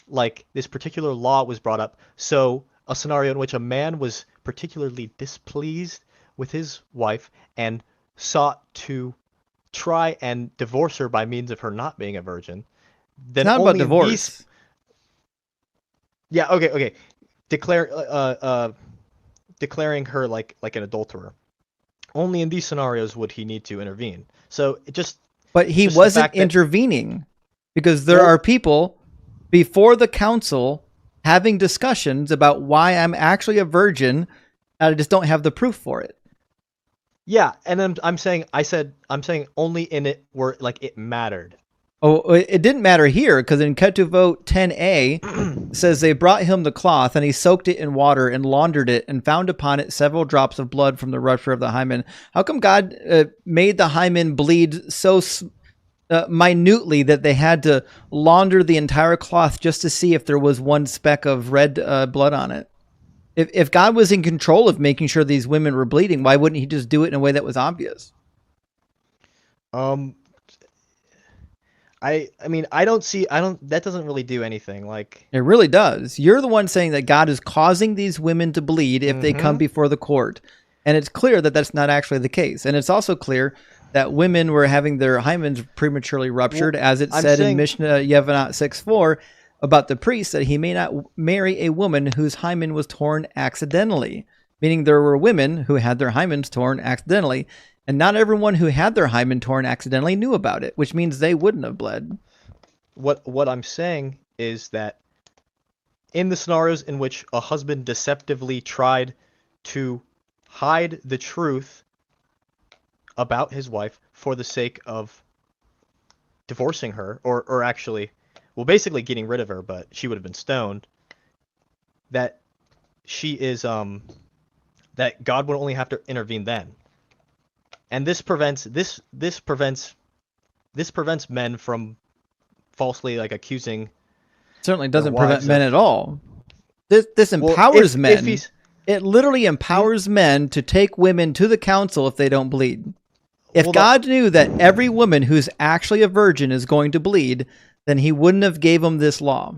law was brought up. So a scenario in which a man was particularly displeased with his wife and sought to try and divorce her by means of her not being a virgin. Then it's not about divorce. Okay. Declaring her like an adulterer. Only in these scenarios would he need to intervene. So it just. But he wasn't intervening. because there are people before the council having discussions about why I'm actually a virgin, and I just don't have the proof for it. Yeah, and I'm saying only in it where like it mattered. Oh, it didn't matter here, because in Ketuvot 10a says they brought him the cloth, and he soaked it in water and laundered it, and found upon it several drops of blood from the rupture of the hymen. How come God made the hymen bleed so minutely that they had to launder the entire cloth just to see if there was one speck of red blood on it? If God was in control of making sure these women were bleeding, why wouldn't he just do it in a way that was obvious? I mean, that doesn't really do anything. Like, it really does. You're the one saying that God is causing these women to bleed if they come before the court. And it's clear that that's not actually the case. And it's also clear that women were having their hymens prematurely ruptured, as it said in Mishnah Yevanot 6:4 about the priest, that he may not marry a woman whose hymen was torn accidentally. Meaning there were women who had their hymens torn accidentally. And not everyone who had their hymen torn accidentally knew about it, which means they wouldn't have bled. What I'm saying is that in the scenarios in which a husband deceptively tried to hide the truth about his wife for the sake of divorcing her, or actually, well, basically getting rid of her, but she would have been stoned, that she is, that God would only have to intervene then. And this prevents men from falsely like accusing. Certainly doesn't prevent men at all. This empowers men. It literally empowers men to take women to the council if they don't bleed. If God knew that every woman who's actually a virgin is going to bleed, then he wouldn't have gave them this law.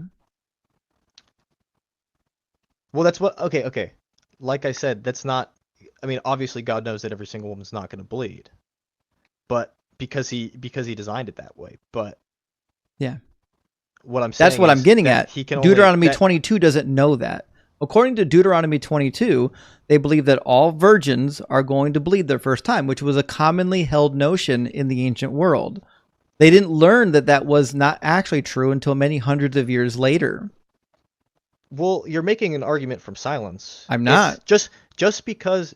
Well, that's what. Okay. Like I said, that's not. I mean, obviously, God knows that every single woman's not going to bleed, but because he designed it that way. But yeah, what I'm saying that's what I'm getting at. Deuteronomy 22 doesn't know that. According to Deuteronomy 22, they believe that all virgins are going to bleed their first time, which was a commonly held notion in the ancient world. They didn't learn that that was not actually true until many hundreds of years later. Well, you're making an argument from silence. I'm not. It's just because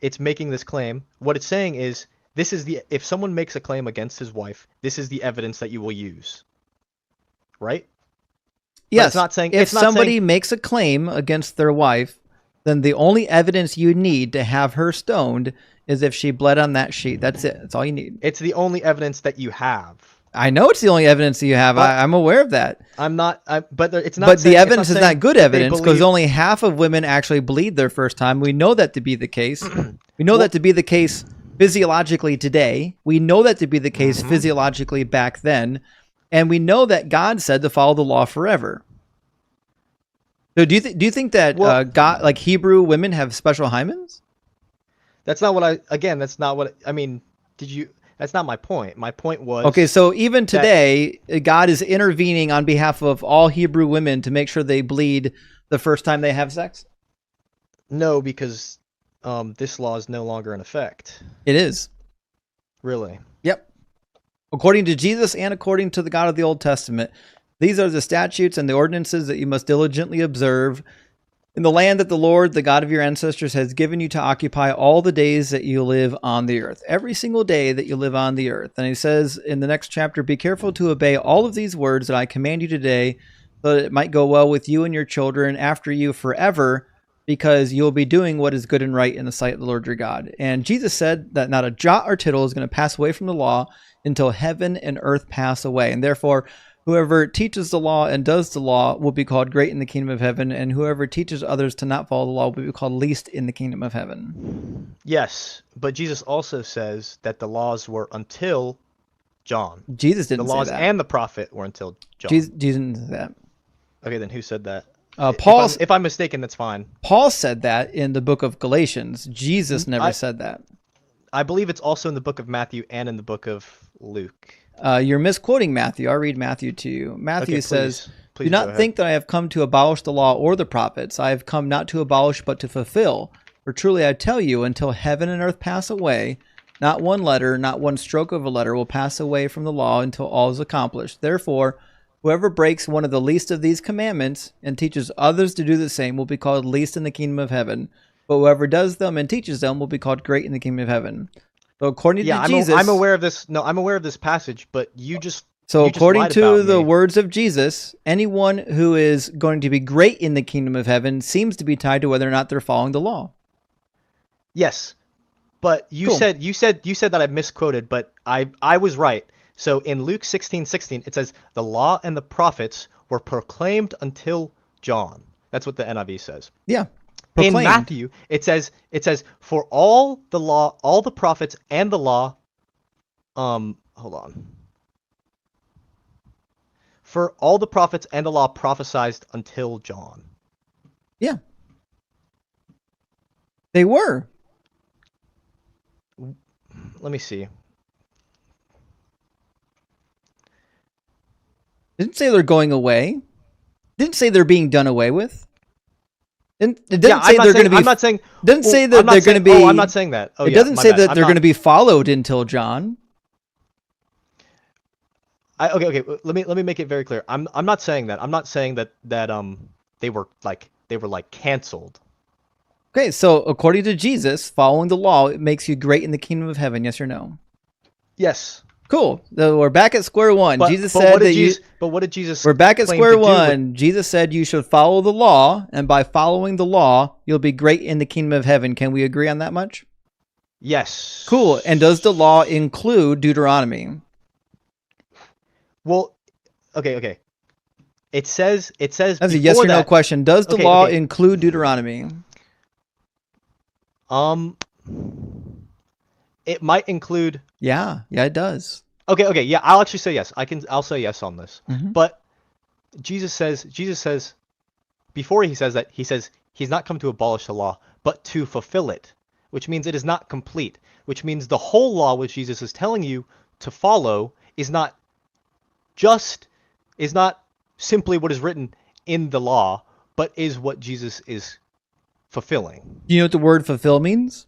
it's making this claim, what it's saying is if someone makes a claim against his wife, this is the evidence that you will use. Right? Yes. It's not saying if somebody makes a claim against their wife, then the only evidence you need to have her stoned is if she bled on that sheet. That's it. That's all you need. It's the only evidence that you have. I know it's the only evidence that you have. I'm aware of that. But it's not. But the evidence is not good evidence, because only half of women actually bleed their first time. We know that to be the case. We know that to be the case physiologically today. We know that to be the case physiologically back then. And we know that God said to follow the law forever. So do you think that God, like Hebrew women, have special hymens? That's not what that's not what I mean. That's not my point. My point was... Okay, so even today, God is intervening on behalf of all Hebrew women to make sure they bleed the first time they have sex? No, because this law is no longer in effect. It is. Really? Yep. According to Jesus and according to the God of the Old Testament, these are the statutes and the ordinances that you must diligently observe in the land that the Lord, the God of your ancestors, has given you to occupy all the days that you live on the earth. Every single day that you live on the earth. And he says in the next chapter, be careful to obey all of these words that I command you today, so that it might go well with you and your children after you forever, because you'll be doing what is good and right in the sight of the Lord your God. And Jesus said that not a jot or tittle is going to pass away from the law until heaven and earth pass away. And therefore, whoever teaches the law and does the law will be called great in the kingdom of heaven, and whoever teaches others to not follow the law will be called least in the kingdom of heaven. Yes, but Jesus also says that the laws were until John. Jesus didn't say that. The laws and the prophet were until John. Jesus didn't say that. Okay, then who said that? Paul. If I'm mistaken, that's fine. Paul said that in the book of Galatians. Jesus never said that. I believe it's also in the book of Matthew and in the book of Luke. You're misquoting Matthew. I'll read Matthew to you. Matthew says, do not think that I have come to abolish the law or the prophets. I have come not to abolish, but to fulfill. For truly I tell you, until heaven and earth pass away, not one letter, not one stroke of a letter will pass away from the law until all is accomplished. Therefore, whoever breaks one of the least of these commandments and teaches others to do the same will be called least in the kingdom of heaven. But whoever does them and teaches them will be called great in the kingdom of heaven. So according to Jesus, I'm aware of this. No, I'm aware of this passage, but you just according to lied the about me. words of Jesus, anyone who is going to be great in the kingdom of heaven seems to be tied to whether or not they're following the law. Yes, but you Cool. said that I misquoted, but I was right. So in Luke 16:16, it says the law and the prophets were proclaimed until John. That's what the NIV says. Yeah. In Proclaimed. Matthew, it says for all the law, all the prophets and the law. Hold on. For all the prophets and the law prophesied until John. Yeah. They were. Let me see. Didn't say they're going away. Didn't say they're being done away with. It doesn't Yeah, say they're going to be. I'm not saying. Doesn't well, say that I'm not they're going to be. saying- Oh, I'm not saying that. Oh, it yeah, doesn't my say bad. that I'm they're not- going to be followed until John. Okay. Let me make it very clear. I'm not saying that. I'm not saying that they were canceled. Okay, so according to Jesus, following the law, it makes you great in the kingdom of heaven. Yes or no? Yes. Cool. So we're back at square one. Jesus but said what did that Jesus, But what did Jesus? We're back at claim square to do with- one. Jesus said you should follow the law, and by following the law, you'll be great in the kingdom of heaven. Can we agree on that much? Yes. Cool. And does the law include Deuteronomy? Well, okay. It says. That's a yes or no question. Does the law include Deuteronomy? It might include. Yeah, it does. Okay, yeah, I'll actually say yes. I'll say yes on this. Mhm. But Jesus says, before he says that, he says he's not come to abolish the law, but to fulfill it, which means it is not complete, which means the whole law which Jesus is telling you to follow is not simply what is written in the law, but is what Jesus is fulfilling. Do you know what the word fulfill means?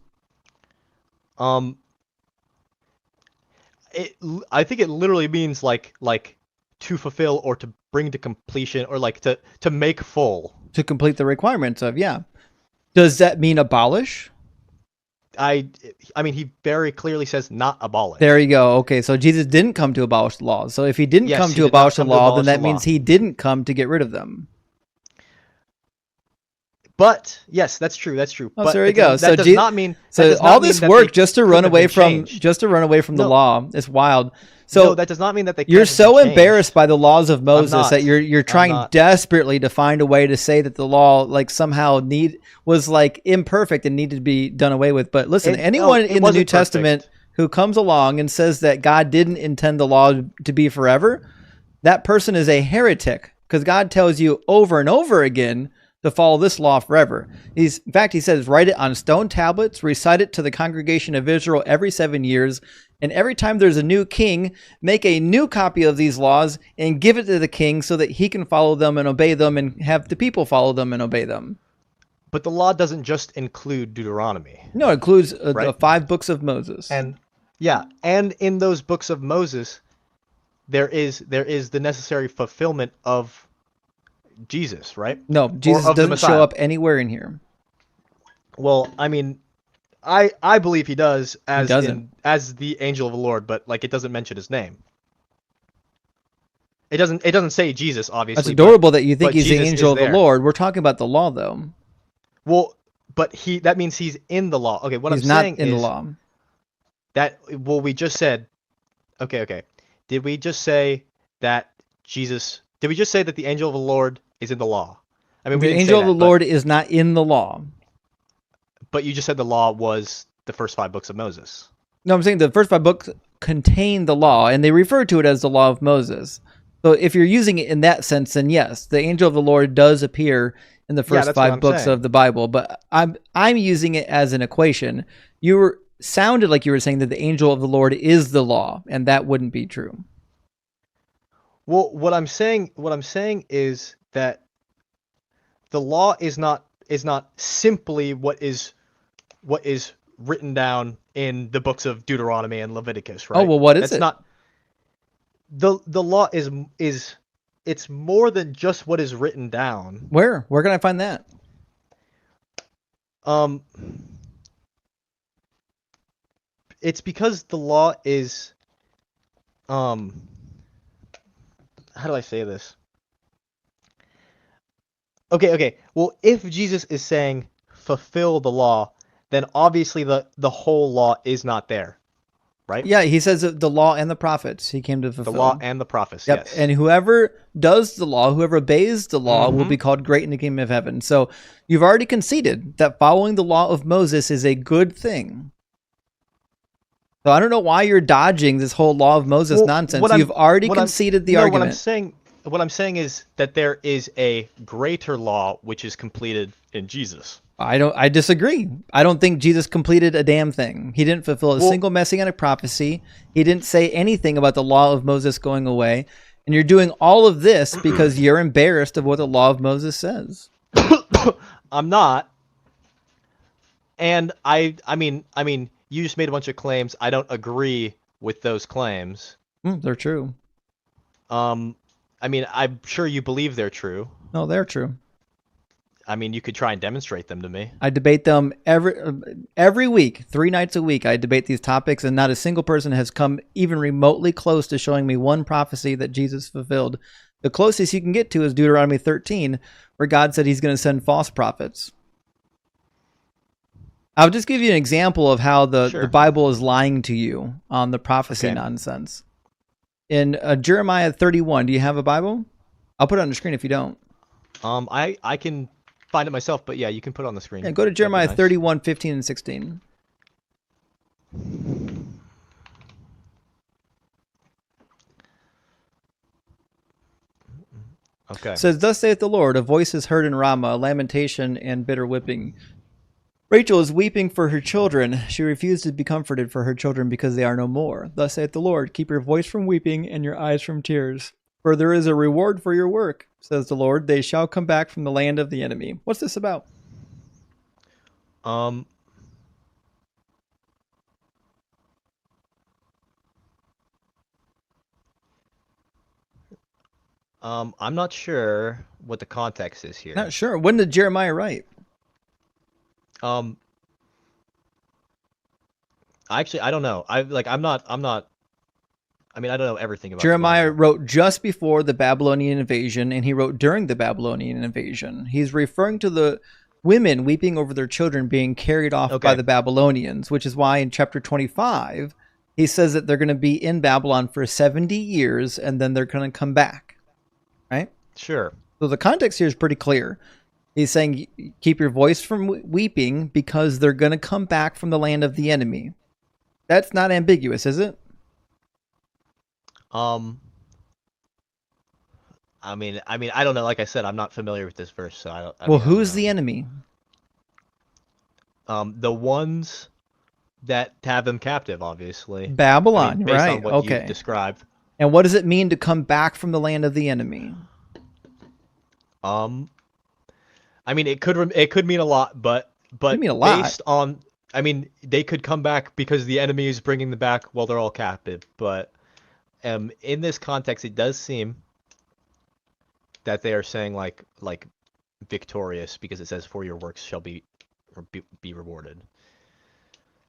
I think it literally means like to fulfill or to bring to completion or like to make full. To complete the requirements of, yeah. Does that mean abolish? I mean, he very clearly says not abolish. There you go. Okay, so Jesus didn't come to abolish the law. So if he didn't Yes, come he to did not abolish the come to law, then abolish that the means law. he didn't come to get rid of them. But yes, that's true. Oh, But so there you it go. does- that does not mean. that So does not all mean this that work they just to couldn't run have away been from changed. the No. law. It's wild. So No, that does not mean that they. you're can't have so been changed. embarrassed by the laws of Moses not. that you're trying not. desperately to find a way to say that the law like somehow was like imperfect and needed to be done away with. But listen, anyone it in the New wasn't Testament who comes along and says that God didn't intend the law to be forever, that person is a heretic, because God tells you over and over again to follow this law forever. In fact, he says, write it on stone tablets, recite it to the congregation of Israel every 7 years, and every time there's a new king, make a new copy of these laws and give it to the king so that he can follow them and obey them and have the people follow them and obey them. But the law doesn't just include Deuteronomy. No, it includes Right? the 5 books of Moses. And in those books of Moses, there is the necessary fulfillment of Jesus, right? No, Jesus Or of the doesn't show Messiah. up anywhere in here. Well, I mean, I believe he does as doesn't. as the angel of the Lord, but like it doesn't mention his name. It doesn't say Jesus, obviously. That's adorable that you think but he's the Jesus angel is of the there. Lord. We're talking about the law, though. Well, but that means he's in the law. Okay, what He's I'm not saying in is the law. that we just said. Okay. Did we just say that Jesus? Did we just say that the angel of the Lord is in the law? I mean, we The didn't say angel of that, the Lord is not in the law. But you just said the law was the first 5 books of Moses. No, I'm saying the first 5 books contain the law, and they refer to it as the law of Moses. So if you're using it in that sense, then yes, the angel of the Lord does appear in the first that's what 5 I'm books saying. of the Bible. But I'm using it as an equation. Sounded like you were saying that the angel of the Lord is the law, and that wouldn't be true. Well, what I'm saying is that the law is not simply what is written down in the books of Deuteronomy and Leviticus, Oh, right? well, what is That's it? not the law is it's more than just what is written down. Where can I find that? It's because the law is how do I say this? Okay. Well, if Jesus is saying fulfill the law, then obviously the whole law is not there, right? Yeah, he says that the law and the prophets he came to fulfill. The law and the prophets, Yep. yes. And whoever does the law, whoever obeys the law, will be called great in the kingdom of heaven. So you've already conceded that following the law of Moses is a good thing. So I don't know why you're dodging this whole law of Moses nonsense. You've already conceded the argument. What I'm saying is that there is a greater law which is completed in Jesus. I disagree. I don't think Jesus completed a damn thing. He didn't fulfill a single messianic prophecy. He didn't say anything about the law of Moses going away. And you're doing all of this because you're embarrassed of what the law of Moses says. I'm not. And I mean, you just made a bunch of claims. I don't agree with those claims. They're true. I mean, I'm sure you believe they're true. No, they're true. I mean, you could try and demonstrate them to me. I debate them every week, 3 nights a week. I debate these topics, and not a single person has come even remotely close to showing me one prophecy that Jesus fulfilled. The closest you can get to is Deuteronomy 13, where God said he's going to send false prophets. I'll just give you an example of how the Bible is lying to you on the prophecy nonsense. In Jeremiah 31, do you have a Bible? I'll put it on the screen if you don't. I can find it myself, but yeah, you can put it on the screen. Yeah, go to Jeremiah 31, 15, and 16. Okay. It says, "Thus saith the Lord, a voice is heard in Ramah, a lamentation and bitter weeping. Rachel is weeping for her children. She refused to be comforted for her children because they are no more. Thus saith the Lord, keep your voice from weeping and your eyes from tears. For there is a reward for your work, says the Lord. They shall come back from the land of the enemy." What's this about? I'm not sure what the context is here. Not sure. When did Jeremiah write? Actually, I don't know. I'm not. I mean, I don't know everything about Jeremiah wrote just before the Babylonian invasion, and he wrote during the Babylonian invasion. He's referring to the women weeping over their children being carried off by the Babylonians, which is why in chapter 25, he says that they're going to be in Babylon for 70 years, and then they're going to come back. Right? Sure. So the context here is pretty clear. He's saying, keep your voice from weeping because they're going to come back from the land of the enemy. That's not ambiguous, is it? I mean, I don't know. Like I said, I'm not familiar with this verse, so I don't. Well, who's the enemy? The ones that have them captive, obviously. Babylon, based right? on what you described. And what does it mean to come back from the land of the enemy? I mean, it could mean a lot, but mean a lot. based on, I mean, they could come back because the enemy is bringing them back while they're all captive. But in this context, it does seem that they are saying like victorious because it says, "For your works shall be rewarded."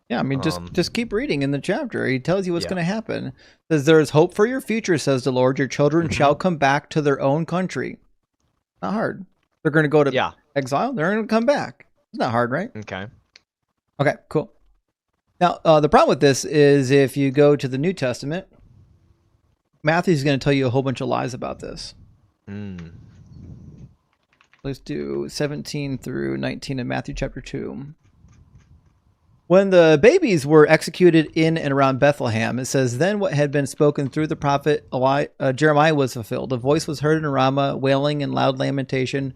Yeah, I mean, just keep reading in the chapter. He tells you what's going to happen. It says, "There is hope for your future," says the Lord. "Your children shall come back to their own country." Not hard. They're going to go to exile. They're going to come back. It's not hard, right? Okay. Okay, cool. Now, the problem with this is if you go to the New Testament, Matthew's going to tell you a whole bunch of lies about this. Let's do 17 through 19 in Matthew chapter 2. When the babies were executed in and around Bethlehem, it says, "Then what had been spoken through the prophet Jeremiah was fulfilled. A voice was heard in Ramah, wailing and loud lamentation.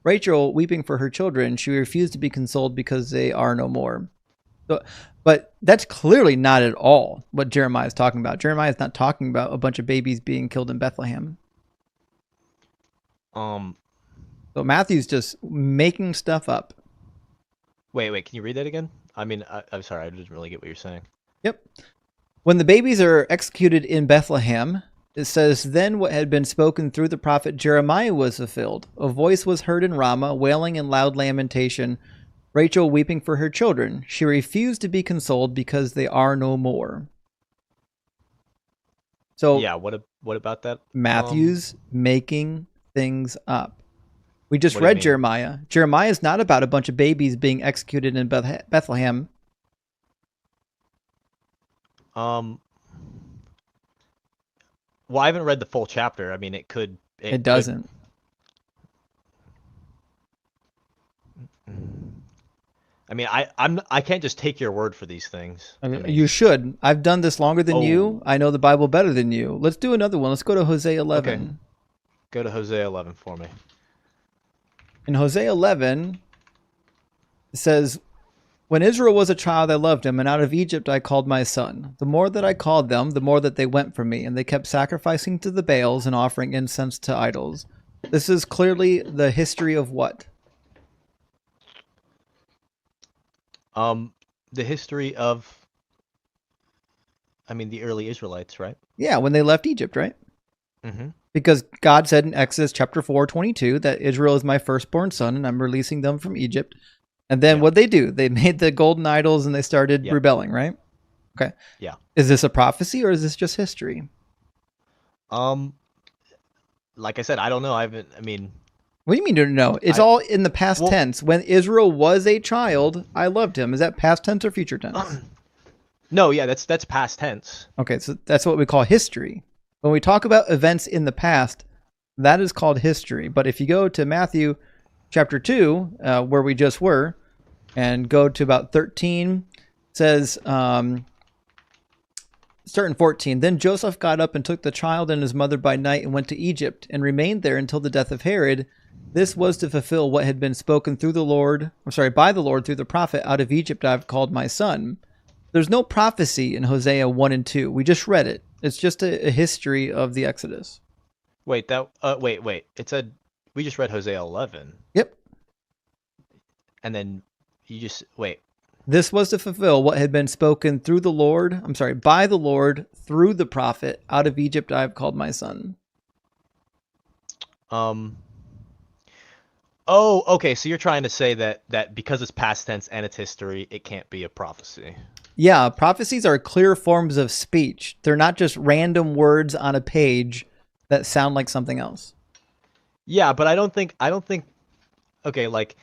Rachel weeping for her children. She refused to be consoled because they are no more." So, but that's clearly not at all what Jeremiah is talking about. Jeremiah is not talking about a bunch of babies being killed in Bethlehem. So Matthew's just making stuff up. Wait, can you read that again? I mean, I'm sorry, I didn't really get what you're saying. Yep. When the babies are executed in Bethlehem, it says, then what had been spoken through the prophet Jeremiah was fulfilled. A voice was heard in Ramah, wailing in loud lamentation, Rachel weeping for her children. She refused to be consoled because they are no more. So Yeah, what about that? Matthew's making things up. We just What do you read mean? Jeremiah. Jeremiah is not about a bunch of babies being executed in Bethlehem. Well, I haven't read the full chapter. I mean, it could. It doesn't. I mean, I can't just take your word for these things. I mean, you should. I've done this longer than you. I know the Bible better than you. Let's do another one. Let's go to Hosea 11. Okay. Go to Hosea 11 for me. In Hosea 11, it says, when Israel was a child, I loved him, and out of Egypt I called my son. The more that I called them, the more that they went from me, and they kept sacrificing to the Baals and offering incense to idols. This is clearly the history of what? The history of, I mean, the early Israelites, right? Yeah, when they left Egypt, right? Mm-hmm. Because God said in Exodus chapter 4:22 that Israel is my firstborn son, and I'm releasing them from Egypt. And then what'd they do? They made the golden idols and they started rebelling, right? Okay. Yeah. Is this a prophecy or is this just history? Like I said, I don't know. I mean. What do you mean you don't know? It's all in the past tense. When Israel was a child, I loved him. Is that past tense or future tense? No, yeah, that's past tense. Okay, so that's what we call history. When we talk about events in the past, that is called history. But if you go to Matthew chapter 2, where we just were, and go to about 13, it says, start in 14, then Joseph got up and took the child and his mother by night and went to Egypt and remained there until the death of Herod. This was to fulfill what had been spoken by the Lord through the prophet, out of Egypt I have called my son. There's no prophecy in Hosea 1 and 2. We just read it. It's just a history of the Exodus. Wait, wait. It said, we just read Hosea 11. Yep. And then you just, wait. This was to fulfill what had been spoken by the Lord through the prophet, out of Egypt I have called my son. Oh, okay. So you're trying to say that because it's past tense and it's history, it can't be a prophecy. Yeah, prophecies are clear forms of speech. They're not just random words on a page that sound like something else. Yeah, but I don't think. Okay, like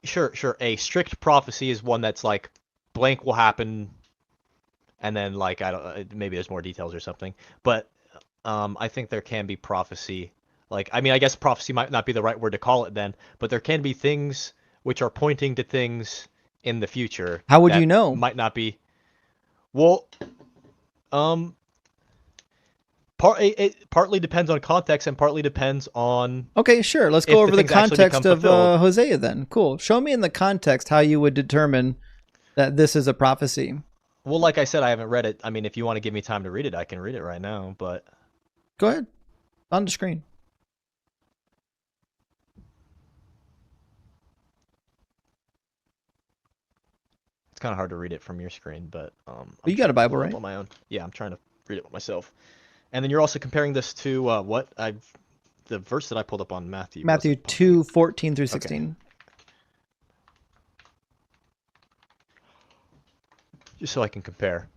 sure. A strict prophecy is one that's like blank will happen, and then like maybe there's more details or something. But I think there can be prophecy. Like, I mean, I guess prophecy might not be the right word to call it then, but there can be things which are pointing to things in the future. How would you know? Might not be. Well, it partly depends on context and partly depends on. Okay, sure. Let's go over the context of Hosea then. Cool. Show me in the context how you would determine that this is a prophecy. Well, like I said, I haven't read it. I mean, if you want to give me time to read it, I can read it right now, but. Go ahead. On the screen. It's kind of hard to read it from your screen, but you got a Bible, right? On my own. Yeah, I'm trying to read it myself. And then you're also comparing this to the verse that I pulled up on Matthew. Matthew 2:14 through 16. Okay. Just so I can compare.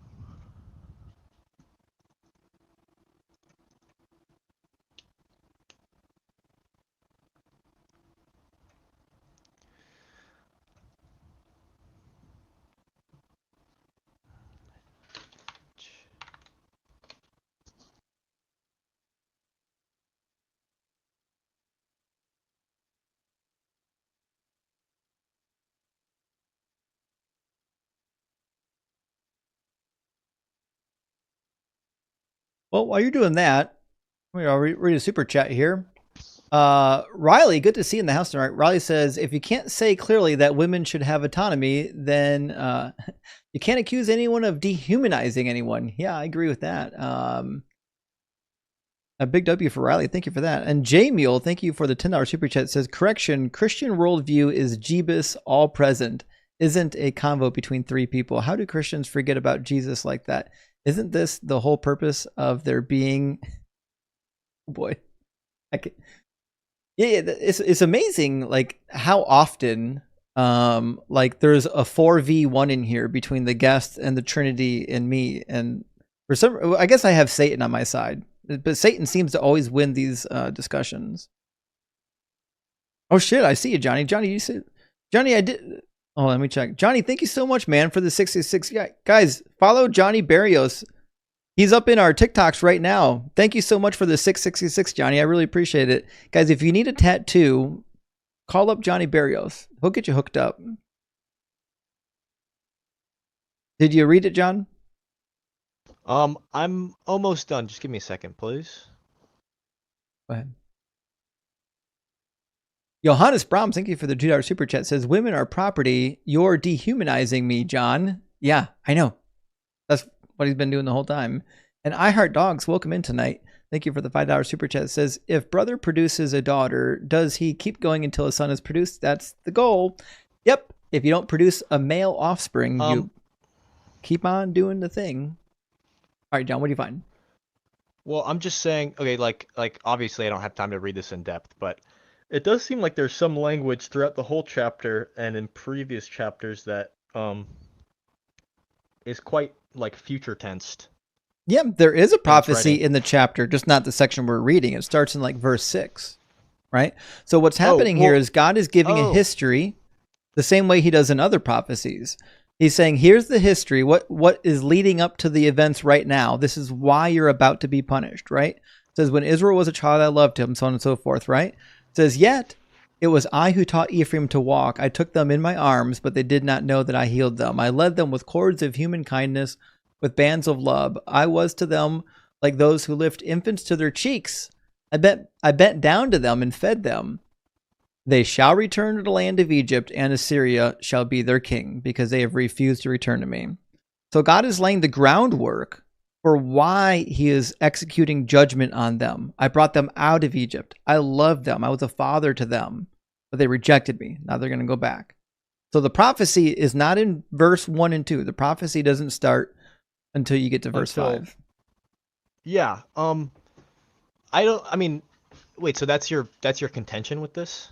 Well, while you're doing that, I'll read a super chat here. Riley, good to see you in the house tonight. Riley says, if you can't say clearly that women should have autonomy, then you can't accuse anyone of dehumanizing anyone. Yeah, I agree with that. A big W for Riley. Thank you for that. And J Mule, thank you for the $10 super chat. Says, correction, Christian worldview is Jeebus all present. Isn't a convo between three people. How do Christians forget about Jesus like that? Isn't this the whole purpose of their being? Oh boy. Yeah, it's amazing like how often like there's a 4v1 in here between the guest and the Trinity and me, and for some I guess I have Satan on my side, but Satan seems to always win these discussions. Oh shit, I see you, Johnny. Johnny, you said Johnny, I did. Oh, let me check. Johnny, thank you so much, man, for the 66. Guys, follow Johnny Barrios. He's up in our TikToks right now. Thank you so much for the 666, Johnny. I really appreciate it. Guys, if you need a tattoo, call up Johnny Barrios. He'll get you hooked up. Did you read it, John? I'm almost done. Just give me a second, please. Go ahead. Johannes Brahms, thank you for the $2 super chat. Says, women are property. You're dehumanizing me, John. Yeah, I know. That's what he's been doing the whole time. And I Heart Dogs, welcome in tonight. Thank you for the $5 super chat. It says, if brother produces a daughter, does he keep going until a son is produced? That's the goal. Yep. If you don't produce a male offspring, you keep on doing the thing. All right, John, what do you find? Well, I'm just saying, okay, like obviously I don't have time to read this in depth, but it does seem like there's some language throughout the whole chapter and in previous chapters that is quite like future tensed. Yeah, there is a prophecy in the chapter, just not the section we're reading. It starts in like verse 6, right? So what's happening here is God is giving a history the same way he does in other prophecies. He's saying, here's the history, what is leading up to the events right now. This is why you're about to be punished, right? It says, when Israel was a child, I loved him, so on and so forth, right? It says, yet it was I who taught Ephraim to walk. I took them in my arms, but they did not know that I healed them. I led them with cords of human kindness, with bands of love. I was to them like those who lift infants to their cheeks. I bent down to them and fed them. They shall return to the land of Egypt, and Assyria shall be their king, because they have refused to return to me. So God is laying the groundwork for why he is executing judgment on them. I brought them out of Egypt. I loved them. I was a father to them, but they rejected me. Now they're going to go back. So the prophecy is not in verse 1 and 2. The prophecy doesn't start until you get to verse 5. Yeah. Wait, so that's your contention with this?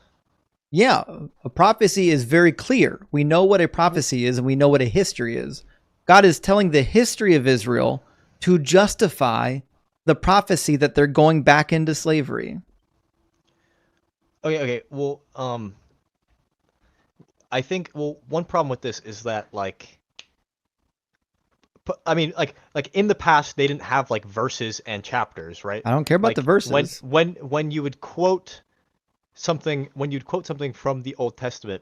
Yeah, a prophecy is very clear. We know what a prophecy is, and we know what a history is. God is telling the history of Israel to justify the prophecy that they're going back into slavery. Okay. Well, I think one problem with this is that like in the past they didn't have like verses and chapters, right? I don't care about the verses. When you would quote something from the Old Testament,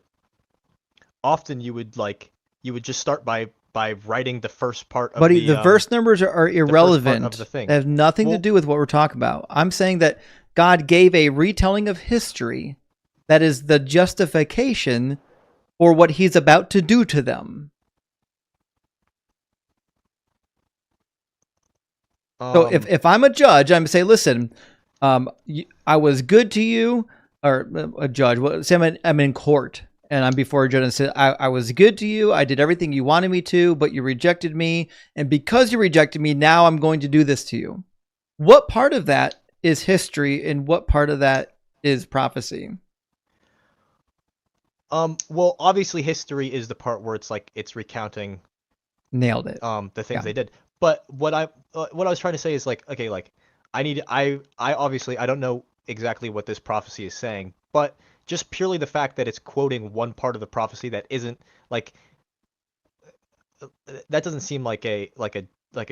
often you would just start by writing the first part of Buddy, the verse numbers are irrelevant. Of the thing. They have nothing to do with what we're talking about. I'm saying that God gave a retelling of history that is the justification for what he's about to do to them. So if I'm a judge, I'm say, listen, I was good to you, or a judge. Say I'm in court and I'm before a judge and say, I was good to you. I did everything you wanted me to, but you rejected me. And because you rejected me, now I'm going to do this to you. What part of that is history and what part of that is prophecy? Well, obviously history is the part where it's recounting. Nailed it. The things they did. But what I was trying to say is I obviously I don't know exactly what this prophecy is saying, but just purely the fact that it's quoting one part of the prophecy that isn't that doesn't seem like a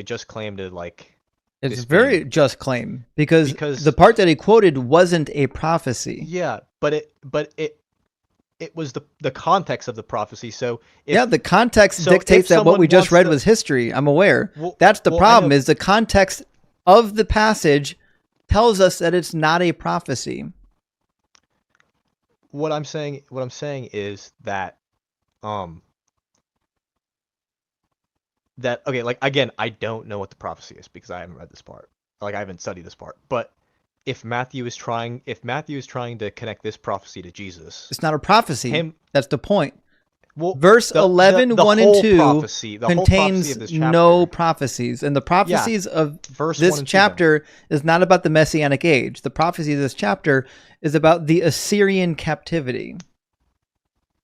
just claim to like. It's a very just claim because the part that he quoted wasn't a prophecy. Yeah, but it was the context of the prophecy. So the context dictates that what we just read was history. I'm aware. That's the problem is the context of the passage tells us that it's not a prophecy. What I'm saying is that again, I don't know what the prophecy is because I haven't read this part. I haven't studied this part. But if Matthew is trying to connect this prophecy to Jesus, It's not a prophecy. him That's the point. well Verse the 11, the 1 and whole 2 prophecy, the whole prophecy contains of this no chapter. prophecies. And the Yeah, prophecies of verse 1 this and 2 then. chapter is not about the Messianic age. The prophecy of this chapter is about the Assyrian captivity.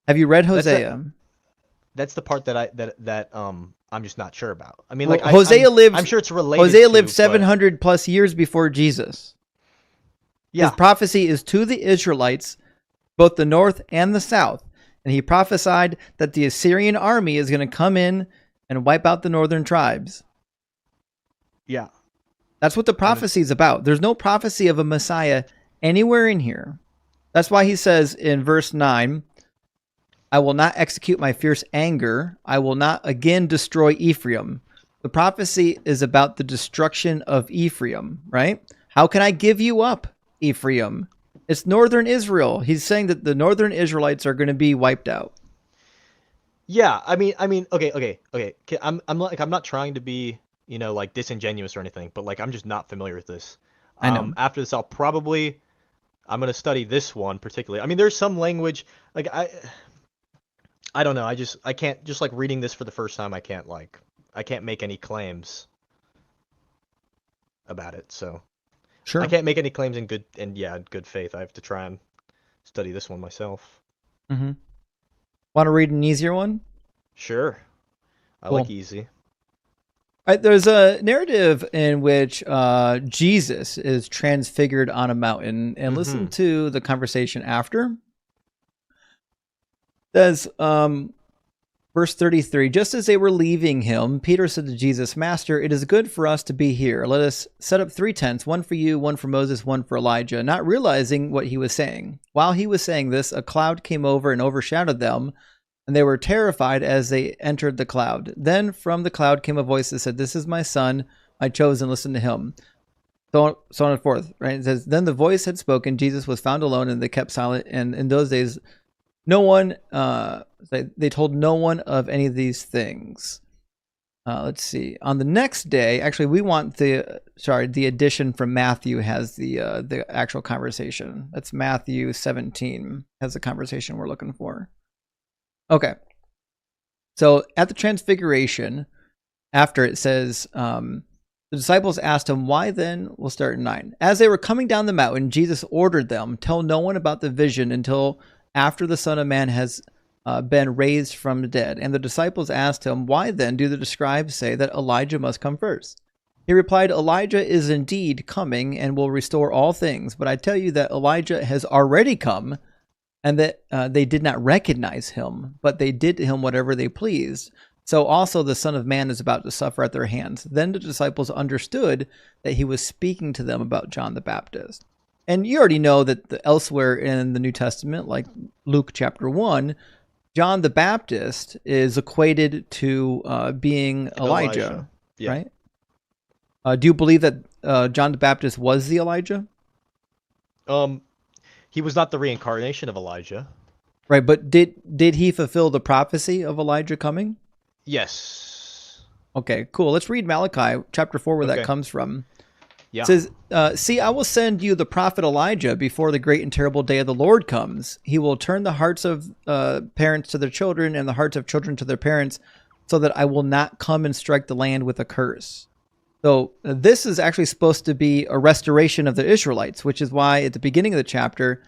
Have you read Hosea? That's the part that I'm just not sure about. I mean, Well, like I'm sure it's related. Hosea lived to, 700 plus years before Jesus. Yeah. His prophecy is to the Israelites, both the north and the south. And he prophesied that the Assyrian army is going to come in and wipe out the northern tribes. Yeah. That's what the prophecy is about. There's no prophecy of a Messiah anywhere in here. That's why he says in verse 9, I will not execute my fierce anger. I will not again destroy Ephraim. The prophecy is about the destruction of Ephraim, right? How can I give you up, Ephraim? It's northern Israel. He's saying that the northern Israelites are going to be wiped out. Yeah, I mean, okay. I'm not trying to be, like disingenuous or anything, but like I'm just not familiar with this. I know. After this, I'm gonna study this one particularly. I mean, there's some language like I don't know. I can't just like reading this for the first time. I can't make any claims about it. So Sure. I can't make any claims in good faith. I have to try and study this one myself. Mm-hmm. Want to read an easier one? Sure. I Cool. like easy. All right, there's a narrative in which Jesus is transfigured on a mountain, and listen to the conversation after. It says, verse 33, just as they were leaving him, Peter said to Jesus, Master, it is good for us to be here. Let us set up 3 tents, one for you, one for Moses, one for Elijah, not realizing what he was saying. While he was saying this, a cloud came over and overshadowed them, and they were terrified as they entered the cloud. Then from the cloud came a voice that said, This is my son, I chose, and listen to him. So on and forth. Right? It says, Then the voice had spoken, Jesus was found alone, and they kept silent. And in those days, no one, they told no one of any of these things. Let's see. On the next day, actually, we want the edition from Matthew has the actual conversation. That's Matthew 17 has the conversation we're looking for. Okay. So at the transfiguration, after it says, the disciples asked him, why then? We'll start at 9. As they were coming down the mountain, Jesus ordered them, tell no one about the vision until after the Son of Man has been raised from the dead. And the disciples asked him, why then do the scribes say that Elijah must come first? He replied, Elijah is indeed coming and will restore all things. But I tell you that Elijah has already come, and that they did not recognize him, but they did to him whatever they pleased. So also the Son of Man is about to suffer at their hands. Then the disciples understood that he was speaking to them about John the Baptist. And you already know that elsewhere in the New Testament, like Luke chapter 1, John the Baptist is equated to being Elijah. Yeah. Right? Do you believe that John the Baptist was the Elijah? He was not the reincarnation of Elijah. Right, but did he fulfill the prophecy of Elijah coming? Yes. Okay, cool. Let's read Malachi chapter 4 where that comes from. Yeah. It says, see, I will send you the prophet Elijah before the great and terrible day of the Lord comes. He will turn the hearts of parents to their children and the hearts of children to their parents, so that I will not come and strike the land with a curse. So this is actually supposed to be a restoration of the Israelites, which is why at the beginning of the chapter,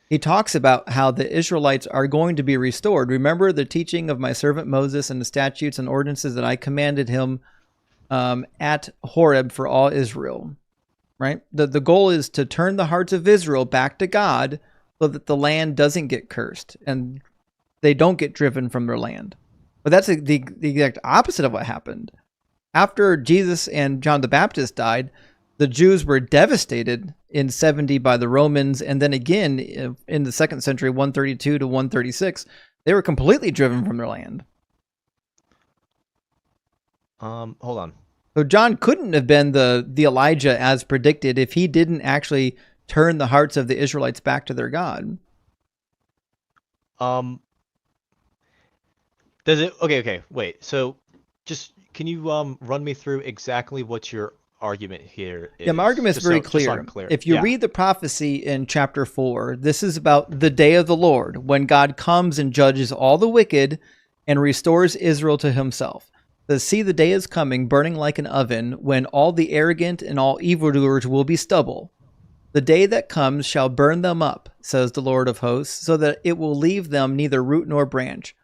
he talks about how the Israelites are going to be restored. Remember the teaching of my servant Moses and the statutes and ordinances that I commanded him at Horeb for all Israel. Right? The goal is to turn the hearts of Israel back to God so that the land doesn't get cursed and they don't get driven from their land. But that's the exact opposite of what happened. After Jesus and John the Baptist died, the Jews were devastated in 70 by the Romans, and then again in the 2nd century, 132 to 136, they were completely driven from their land. Hold on. So John couldn't have been the Elijah as predicted if he didn't actually turn the hearts of the Israelites back to their God. Does it? Okay. Wait. So, just can you run me through exactly what you're argument here is. Yeah, my argument is very clear. Just so I'm clear. If you read the prophecy in chapter 4, this is about the day of the Lord, when God comes and judges all the wicked and restores Israel to himself. See, the day is coming, burning like an oven, when all the arrogant and all evildoers will be stubble. The day that comes shall burn them up, says the Lord of hosts, so that it will leave them neither root nor branch.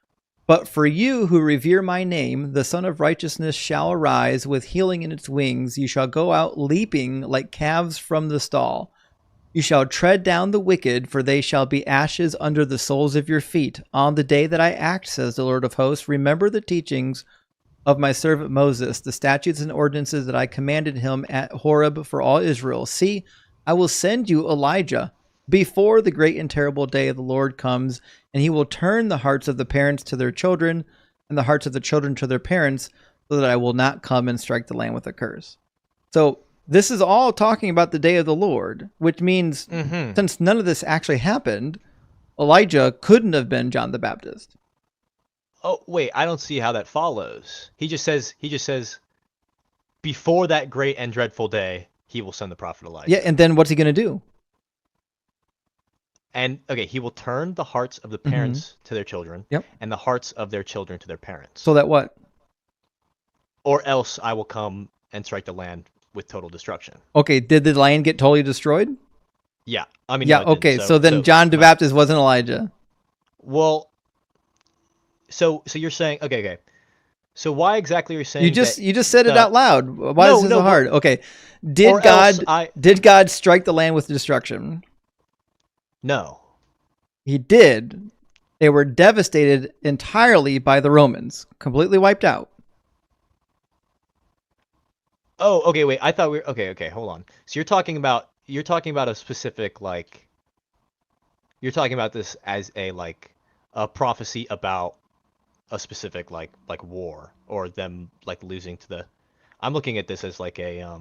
But for you who revere my name, the Son of Righteousness shall arise with healing in its wings. You shall go out leaping like calves from the stall. You shall tread down the wicked, for they shall be ashes under the soles of your feet. On the day that I act, says the Lord of hosts, remember the teachings of my servant Moses, the statutes and ordinances that I commanded him at Horeb for all Israel. See, I will send you Elijah before the great and terrible day of the Lord comes, and he will turn the hearts of the parents to their children and the hearts of the children to their parents, so that I will not come and strike the land with a curse. So this is all talking about the day of the Lord, which means since none of this actually happened, Elijah couldn't have been John the Baptist. Oh, wait, I don't see how that follows. He just says, before that great and dreadful day, he will send the prophet Elijah. Yeah, and then what's he going to do? And, okay, he will turn the hearts of the parents to their children, and the hearts of their children to their parents. So that what? Or else I will come and strike the land with total destruction. Okay, did the land get totally destroyed? Yeah, I mean, yeah. No, okay, so then John the Baptist wasn't Elijah. Well, so you're saying okay. So why exactly are you saying? You just said it out loud. Why is this so hard? Okay, did God strike the land with destruction? No, he did. They were devastated entirely by the Romans, completely wiped out. Oh, okay, wait. I thought we were okay. Hold on. So you're talking about a specific you're talking about this as a prophecy about a specific war or them losing to the. I'm looking at this as a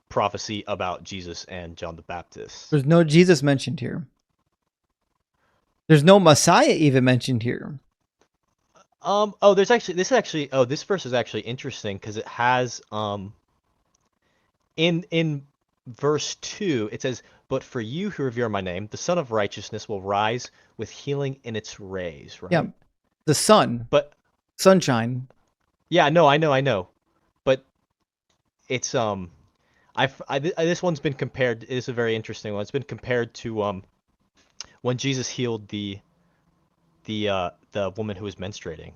prophecy about Jesus and John the Baptist. There's no Jesus mentioned here. There's no Messiah even mentioned here. This verse is actually interesting because it has in verse 2 it says, "But for you who revere my name, the Son of Righteousness will rise with healing in its rays." Right? Yeah, the sun, but sunshine. Yeah, no, I know, but it's this one's been compared. It's a very interesting one. It's been compared to when Jesus healed the woman who was menstruating.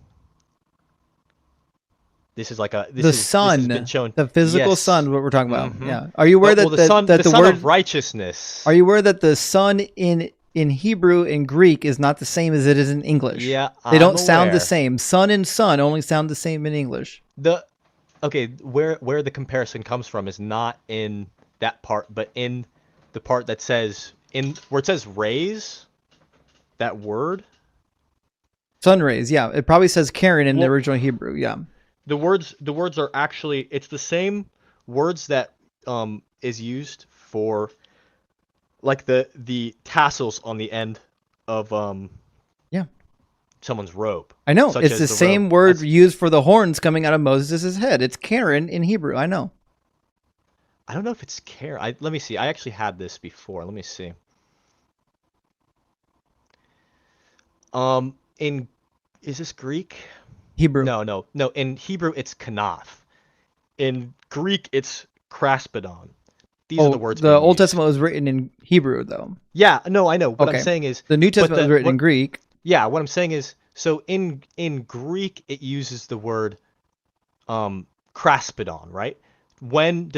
This is the sun, the physical sun. What we're talking about? Mm-hmm. Yeah. Are you aware that the sun word of righteousness? Are you aware that the sun in Hebrew and Greek is not the same as it is in English? Yeah, they don't sound the same. Sun and sun only sound the same in English. Where the comparison comes from is not in that part, but in the part that says where it says rays. That word. Sun rays, yeah. It probably says Karen in the original Hebrew, yeah. The words are actually, it's the same words that is used for the tassels on the end of someone's robe. I know. It's the same word used for the horns coming out of Moses' head. It's Karen in Hebrew. I know. I don't know if it's Karen. Let me see. I actually had this before. Let me see. Is this Greek? Hebrew. No. In Hebrew, it's kanaf. In Greek, it's kraspedon. These are the words. The Old Testament was written in Hebrew, though. Yeah, no, I know. What I'm saying is the New Testament was written in Greek. Yeah, what I'm saying is, so in Greek, it uses the word kraspedon, right? When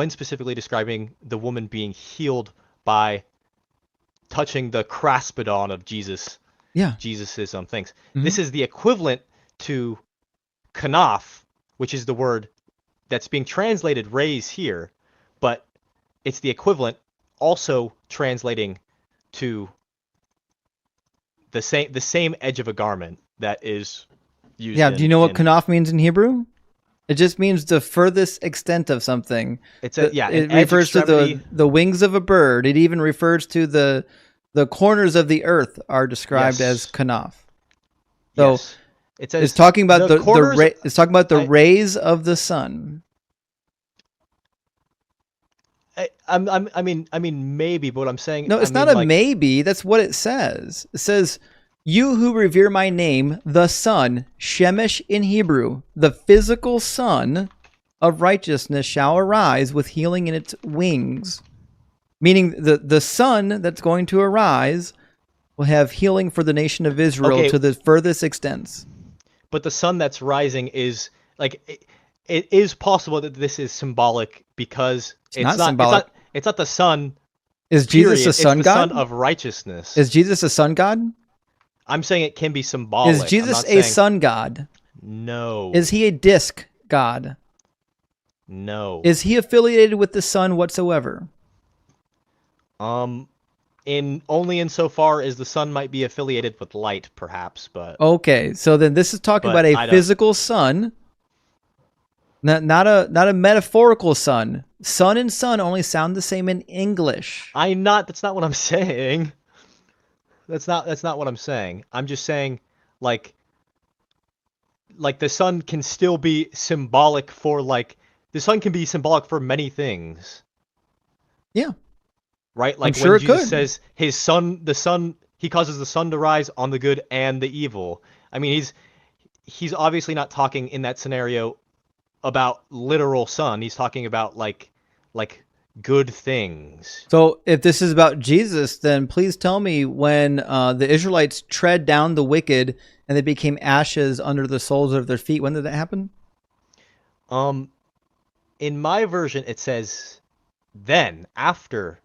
specifically describing the woman being healed by touching the kraspedon of Jesus. Yeah. Jesus's things. Mm-hmm. This is the equivalent to kanaf, which is the word that's being translated rays here, but it's the equivalent also translating to the same edge of a garment that is used. Yeah, do you know what kanaf means in Hebrew? It just means the furthest extent of something. It refers to the wings of a bird. It even refers to the corners of the earth are described as kanaf. So It says It's talking about quarters. it's talking about the rays of the sun. I mean, maybe, but what I'm saying. No, it's not a maybe. That's what it says. It says, "You who revere my name, the sun, Shemesh in Hebrew, the physical sun of righteousness shall arise with healing in its wings." Meaning the sun that's going to arise will have healing for the nation of Israel to the furthest extents. But the sun that's rising is like it is possible that this is symbolic because it's not symbolic. It's not the sun. Is Jesus a sun god? It's the sun of righteousness. Is Jesus a sun god? I'm saying it can be symbolic. Is Jesus a sun god? No. Is he a disc god? No. Is he affiliated with the sun whatsoever? In only insofar as the sun might be affiliated with light, perhaps, but okay. So then this is talking about a physical sun, not a metaphorical sun. Sun and sun only sound the same in English. That's not what I'm saying. That's not what I'm saying. I'm just saying, like the sun can still be symbolic for the sun can be symbolic for many things. Yeah. Right? Like when Jesus says his sun, he causes the sun to rise on the good and the evil. I mean, he's obviously not talking in that scenario about literal sun. He's talking about like good things. So if this is about Jesus, then please tell me when the Israelites tread down the wicked and they became ashes under the soles of their feet. When did that happen? In my version, it says then after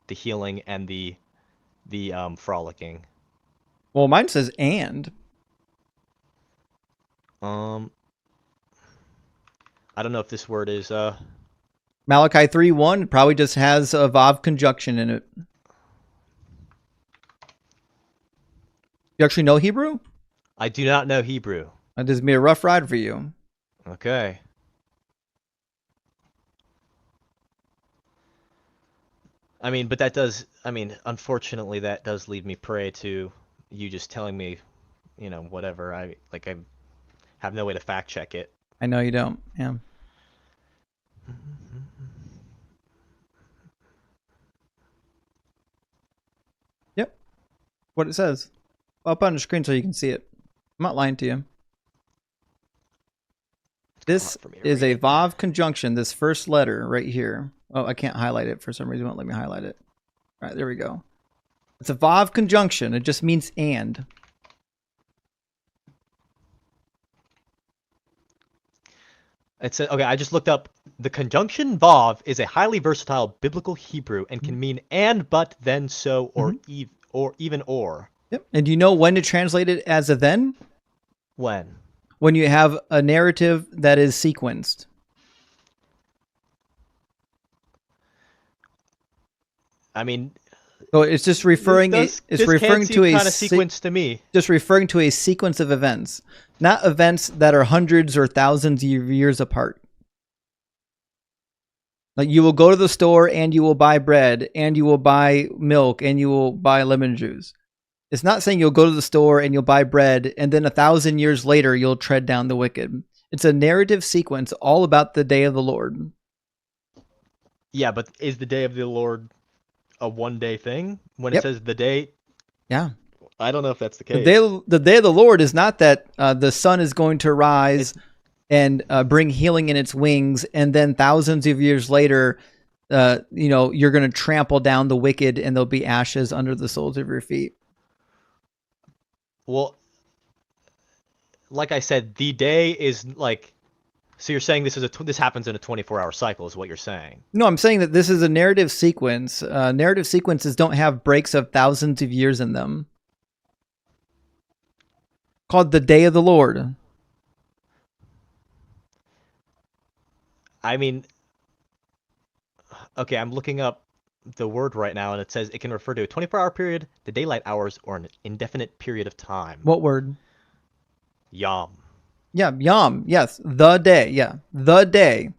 the healing and the frolicking. Well, mine says and. I don't know if this word is Malachi 3:1 probably just has a Vav conjunction in it. You actually know Hebrew? I do not know Hebrew. That is be a rough ride for you. Okay. I mean, but unfortunately, that does leave me prey to you just telling me, whatever. I have no way to fact check it. I know you don't. Yeah. Yep. What it says. I'll put it on the screen so you can see it. I'm not lying to you. This is a Vav conjunction, this first letter right here. Oh, I can't highlight it for some reason. It won't let me highlight it. All right, there we go. It's a Vav conjunction. It just means and. It said, okay, I just looked up. The conjunction Vav is a highly versatile biblical Hebrew and can mean and, but, then, so, or even or. Yep. And do you know when to translate it as a then? When? When you have a narrative that is sequenced. I mean, so it's just referring. This referring to a kind of sequence to me. Just referring to a sequence of events, not events that are hundreds or thousands of years apart. Like you will go to the store and you will buy bread and you will buy milk and you will buy lemon juice. It's not saying you'll go to the store and you'll buy bread and then 1,000 years later you'll tread down the wicked. It's a narrative sequence all about the day of the Lord. Yeah, but is the day of the Lord a one-day thing? When it says the day? Yeah. I don't know if that's the case. The day of the Lord is not that the sun is going to rise and bring healing in its wings, and then thousands of years later, you're going to trample down the wicked and there'll be ashes under the soles of your feet. Well, like I said, the day is like. So you're saying this happens in a 24-hour cycle, is what you're saying? No, I'm saying that this is a narrative sequence. Narrative sequences don't have breaks of thousands of years in them. Called the Day of the Lord. I mean, okay, I'm looking up the word right now, and it says it can refer to a 24-hour period, the daylight hours, or an indefinite period of time. What word? Yom. Yeah, Yom. Yes, the day. Yeah, the day.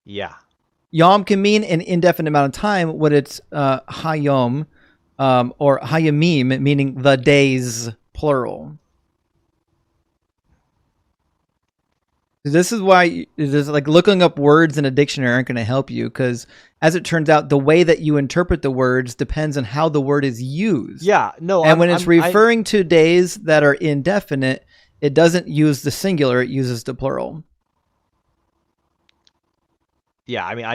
Yeah. Yom can mean an indefinite amount of time when it's Hayom or Hayamim, meaning the days, plural. This is why this like looking up words in a dictionary aren't going to help you, because as it turns out, the way that you interpret the words depends on how the word is used. Yeah, no, and when it's referring to days that are indefinite, it doesn't use the singular; it uses the plural. Yeah, I mean,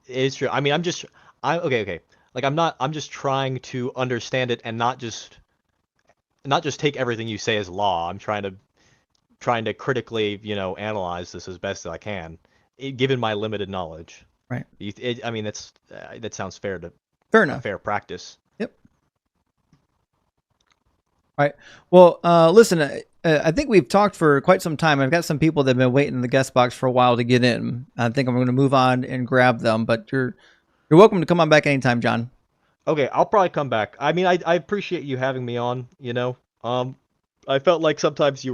it's true. I mean, okay. Like, I'm just trying to understand it and not just take everything you say as law. I'm trying to critically, analyze this as best as I can, given my limited knowledge. Right. I mean, that sounds fair enough. Fair practice. Yep. All right. Well, listen, I think we've talked for quite some time. I've got some people that have been waiting in the guest box for a while to get in. I think I'm going to move on and grab them, but you're welcome to come on back anytime, John. Okay, I'll probably come back. I mean, I appreciate you having me on, I felt like sometimes you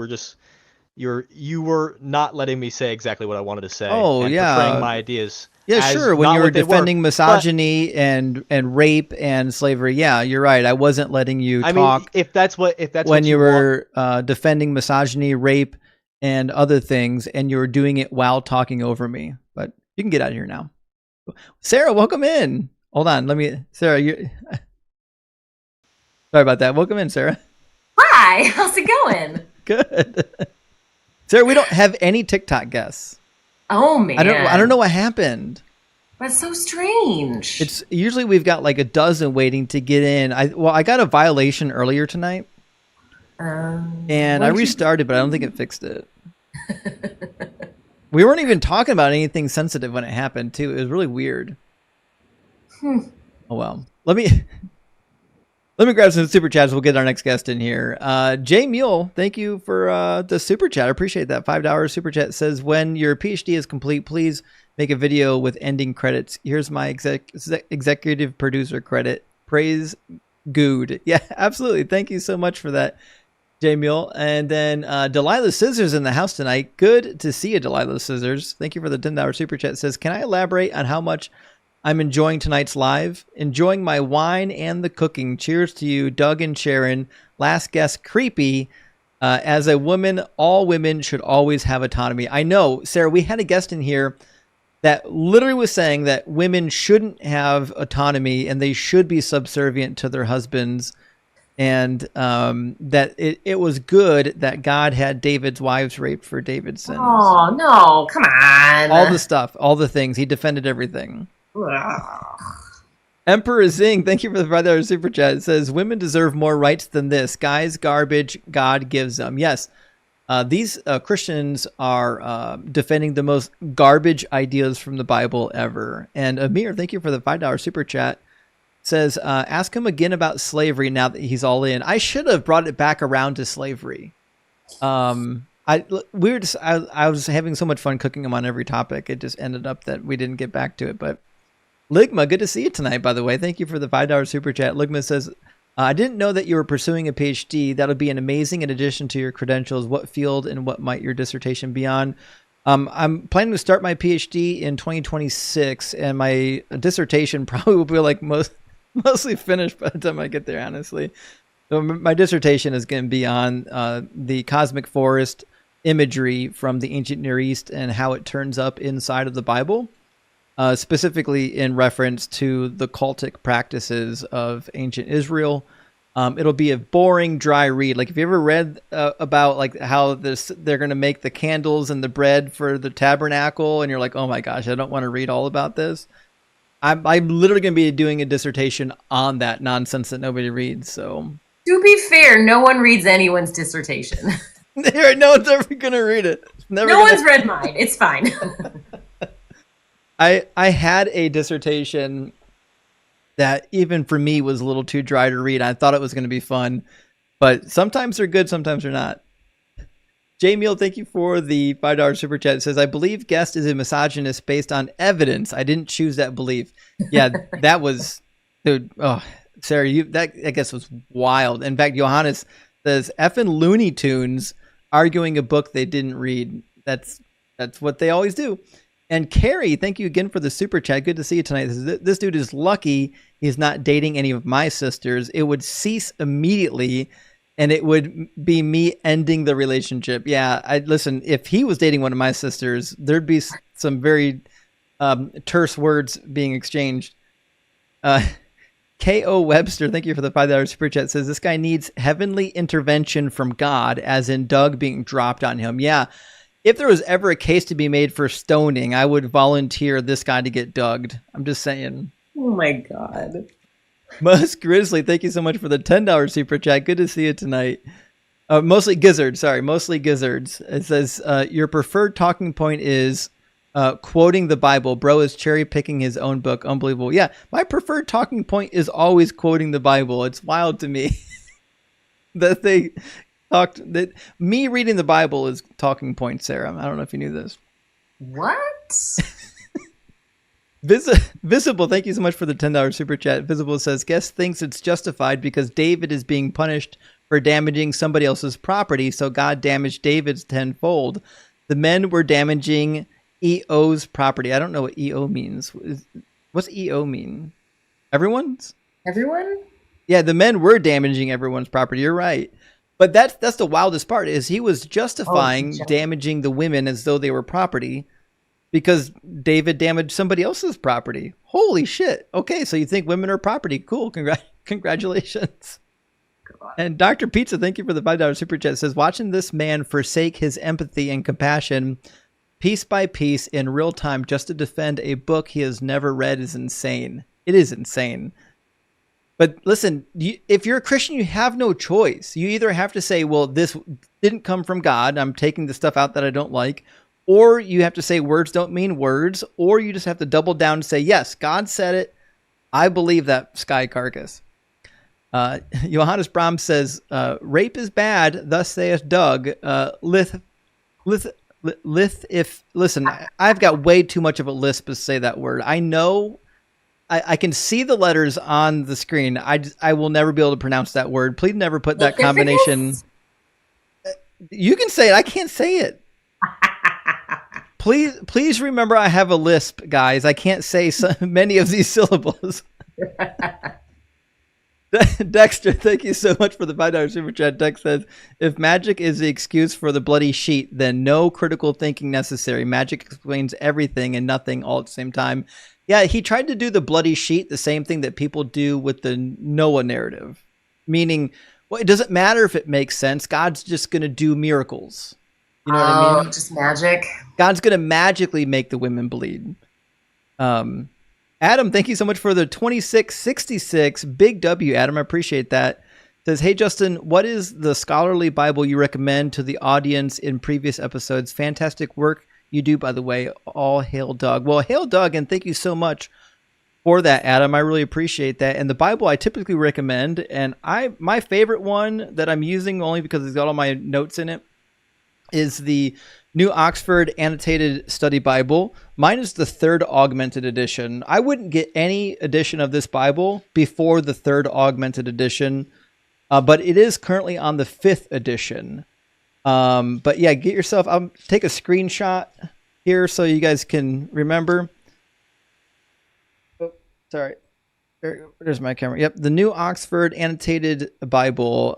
were not letting me say exactly what I wanted to say. Oh, and yeah. portraying my ideas. Yeah, sure. When you were defending misogyny and rape and slavery, yeah, you're right. I wasn't letting you talk. I mean, if that's when what you were defending misogyny, rape, and other things, and you were doing it while talking over me. But you can get out of here now. Sarah, welcome in. Hold on, Sarah, sorry about that. Welcome in, Sarah. Hi, how's it going? Good. Sarah, we don't have any TikTok guests. Oh man, I don't know what happened. That's so strange. It's usually we've got like a dozen waiting to get in. I got a violation earlier tonight, and I restarted, but I don't think it fixed it. We weren't even talking about anything sensitive when it happened, too. It was really weird. Oh well, let me grab some super chats. We'll get our next guest in here. Jay Mule, thank you for the super chat. I appreciate that. $5 super chat says, when your PhD is complete, please make a video with ending credits. Here's my executive producer credit. Praise good. Yeah, absolutely. Thank you so much for that, Jay Mule. And then Delilah Scissors in the house tonight. Good to see you, Delilah Scissors. Thank you for the $10 super chat. Says, can I elaborate on how much I'm enjoying tonight's live? Enjoying my wine and the cooking. Cheers to you, Doug and Sharon. Last guest, creepy. As a woman, all women should always have autonomy. I know, Sarah, we had a guest in here that literally was saying that women shouldn't have autonomy and they should be subservient to their husbands. And that it was good that God had David's wives raped for David's sins. Oh, no, come on. All the stuff, all the things. He defended everything. Emperor Zing, thank you for the $5 super chat. It says, women deserve more rights than this. Guys, garbage God gives them. Yes, these Christians are defending the most garbage ideas from the Bible ever. And Amir, thank you for the $5 super chat. Says, ask him again about slavery now that he's all in. I should have brought it back around to slavery. I was having so much fun cooking him on every topic. It just ended up that we didn't get back to it. But Ligma, good to see you tonight, by the way. Thank you for the $5 super chat. Ligma says, I didn't know that you were pursuing a PhD. That'll be an amazing addition to your credentials. What field and what might your dissertation be on? I'm planning to start my PhD in 2026, and my dissertation probably will be like mostly finished by the time I get there, honestly. So my dissertation is going to be on the cosmic forest imagery from the ancient Near East and how it turns up inside of the Bible. Specifically in reference to the cultic practices of ancient Israel. It'll be a boring, dry read. Like, if you ever read about like how they're going to make the candles and the bread for the tabernacle, and you're like, oh my gosh, I don't want to read all about this. I'm literally going to be doing a dissertation on that nonsense that nobody reads. So, to be fair, no one reads anyone's dissertation. No one's ever going to read it. No one's read mine. It's fine. I had a dissertation that even for me was a little too dry to read. I thought it was going to be fun, but sometimes they're good, sometimes they're not. Jay Meal, thank you for the $5 super chat. It says, I believe Guest is a misogynist based on evidence. I didn't choose that belief. Yeah, that was, dude. Oh, Sarah, that I guess was wild. In fact, Johannes says, effing Looney Tunes arguing a book they didn't read. That's what they always do. And Carrie, thank you again for the super chat. Good to see you tonight. This dude is lucky he's not dating any of my sisters. It would cease immediately and it would be me ending the relationship. Yeah, I listen. If he was dating one of my sisters, there'd be some very terse words being exchanged. K.O. Webster, thank you for the $5 super chat, says this guy needs heavenly intervention from God, as in Doug being dropped on him. Yeah, if there was ever a case to be made for stoning, I would volunteer this guy to get dugged. I'm just saying. Oh my God. Musk Grizzly, thank you so much for the $10 super chat. Good to see you tonight. Mostly Gizzards. It says, your preferred talking point is quoting the Bible. Bro is cherry picking his own book. Unbelievable. Yeah, my preferred talking point is always quoting the Bible. It's wild to me that they talked that me reading the Bible is talking point, Sarah. I don't know if you knew this. What? Visible, thank you so much for the $10 super chat. Visible says, guest thinks it's justified because David is being punished for damaging somebody else's property, so God damaged David's tenfold. The men were damaging EO's property. I don't know what EO means. What's EO mean? Everyone's? Everyone? Yeah, the men were damaging everyone's property. You're right. But that's the wildest part, is he was justifying damaging the women as though they were property because David damaged somebody else's property. Holy shit. Okay, so you think women are property. Cool. Congratulations. God. And Dr. Pizza, thank you for the $5 super chat, says, watching this man forsake his empathy and compassion piece by piece in real time just to defend a book he has never read is insane. It is insane. But listen, if you're a Christian, you have no choice. You either have to say, well, this didn't come from God. I'm taking the stuff out that I don't like. Or you have to say words don't mean words. Or you just have to double down and say, yes, God said it. I believe that sky carcass. Johannes Brahm says, rape is bad. Thus saith Doug. Listen, I've got way too much of a lisp to say that word. I know I can see the letters on the screen. I will never be able to pronounce that word. Please never put that combination. You can say it. I can't say it. Please remember I have a lisp, guys. I can't say so many of these syllables. Dexter, thank you so much for the $5 super chat. Dex says, if magic is the excuse for the bloody sheet, then no critical thinking necessary. Magic explains everything and nothing all at the same time. Yeah, he tried to do the bloody sheet, the same thing that people do with the Noah narrative. Meaning, well, it doesn't matter if it makes sense. God's just going to do miracles. You know what I mean? Just magic. God's going to magically make the women bleed. Adam, thank you so much for the 2666. Big W, Adam. I appreciate that. Says, hey, Justin, what is the scholarly Bible you recommend to the audience in previous episodes? Fantastic work you do, by the way. All hail Doug. Well, hail Doug, and thank you so much for that, Adam. I really appreciate that. And the Bible I typically recommend, and my favorite one that I'm using only because it's got all my notes in it, is the New Oxford Annotated Study Bible. Mine is the third augmented edition. I wouldn't get any edition of this Bible before the third augmented edition, but it is currently on the fifth edition. But yeah, get yourself, I'll take a screenshot here so you guys can remember. Oh, sorry. There's my camera. Yep, the New Oxford Annotated Bible.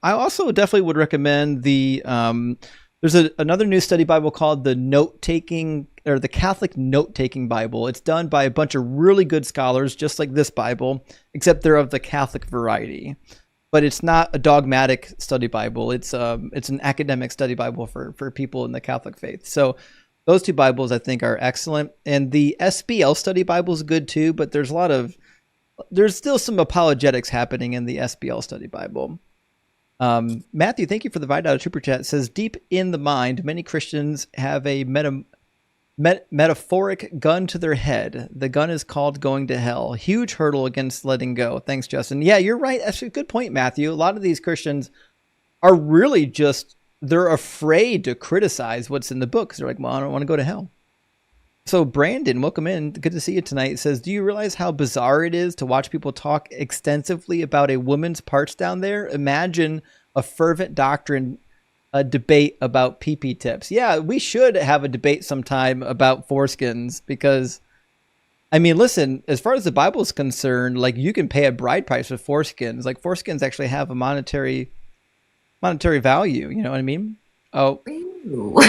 I also definitely would recommend the there's another new study Bible called the Note-Taking, or the Catholic Note-Taking Bible. It's done by a bunch of really good scholars, just like this Bible, except they're of the Catholic variety. But it's not a dogmatic study Bible. It's an academic study Bible for people in the Catholic faith. So those two Bibles I think are excellent. And the SBL study Bible is good too, but there's still some apologetics happening in the SBL study Bible. Matthew, thank you for the $5 super chat. It says, deep in the mind, many Christians have a metaphoric gun to their head. The gun is called going to hell. Huge hurdle against letting go. Thanks, Justin. Yeah, you're right. That's a good point, Matthew. A lot of these Christians are really they're afraid to criticize what's in the book. They're like, well, I don't want to go to hell. So Brandon, welcome in. Good to see you tonight. It says, do you realize how bizarre it is to watch people talk extensively about a woman's parts down there? Imagine a fervent doctrine, a debate about pee-pee tips. Yeah, we should have a debate sometime about foreskins because, I mean, listen, as far as the Bible is concerned, like you can pay a bride price with foreskins. Like foreskins actually have a monetary monetary value. You know what I mean? Oh. Ew.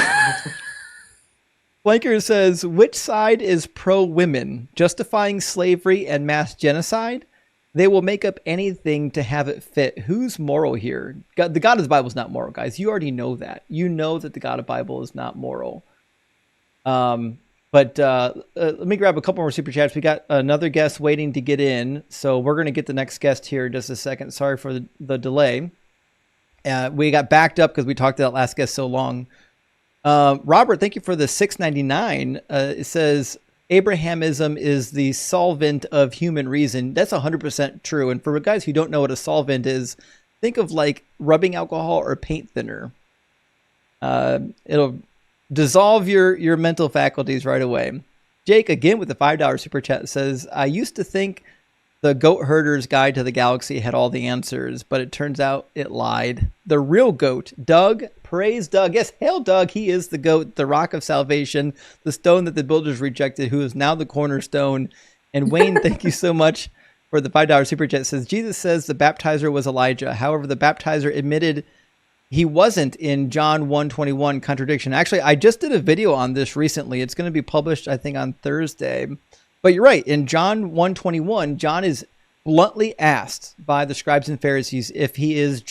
Blanker says, which side is pro-women, justifying slavery and mass genocide? They will make up anything to have it fit. Who's moral here? God, the God of the Bible is not moral, guys. You already know that. You know that the God of the Bible is not moral. But let me grab a couple more super chats. We got another guest waiting to get in, so we're going to get the next guest here in just a second. Sorry for the delay. We got backed up because we talked to that last guest so long. Robert, thank you for the $6.99. It says Abrahamism is the solvent of human reason. That's 100% true. And for guys who don't know what a solvent is, think of like rubbing alcohol or paint thinner. It'll dissolve your mental faculties right away. Jake, again with the $5 super chat, says, I used to think the Goat Herder's Guide to the Galaxy had all the answers, but it turns out it lied. The real goat, Doug. Praise Doug. Yes, hail Doug. He is the goat, the rock of salvation, the stone that the builders rejected, who is now the cornerstone. And Wayne, thank you so much for the $5 super chat. Says, Jesus says the baptizer was Elijah. However, the baptizer admitted he wasn't in John 1:21 contradiction. Actually, I just did a video on this recently. It's going to be published, I think, on Thursday. But you're right. In John 1:21, John is bluntly asked by the scribes and Pharisees if he is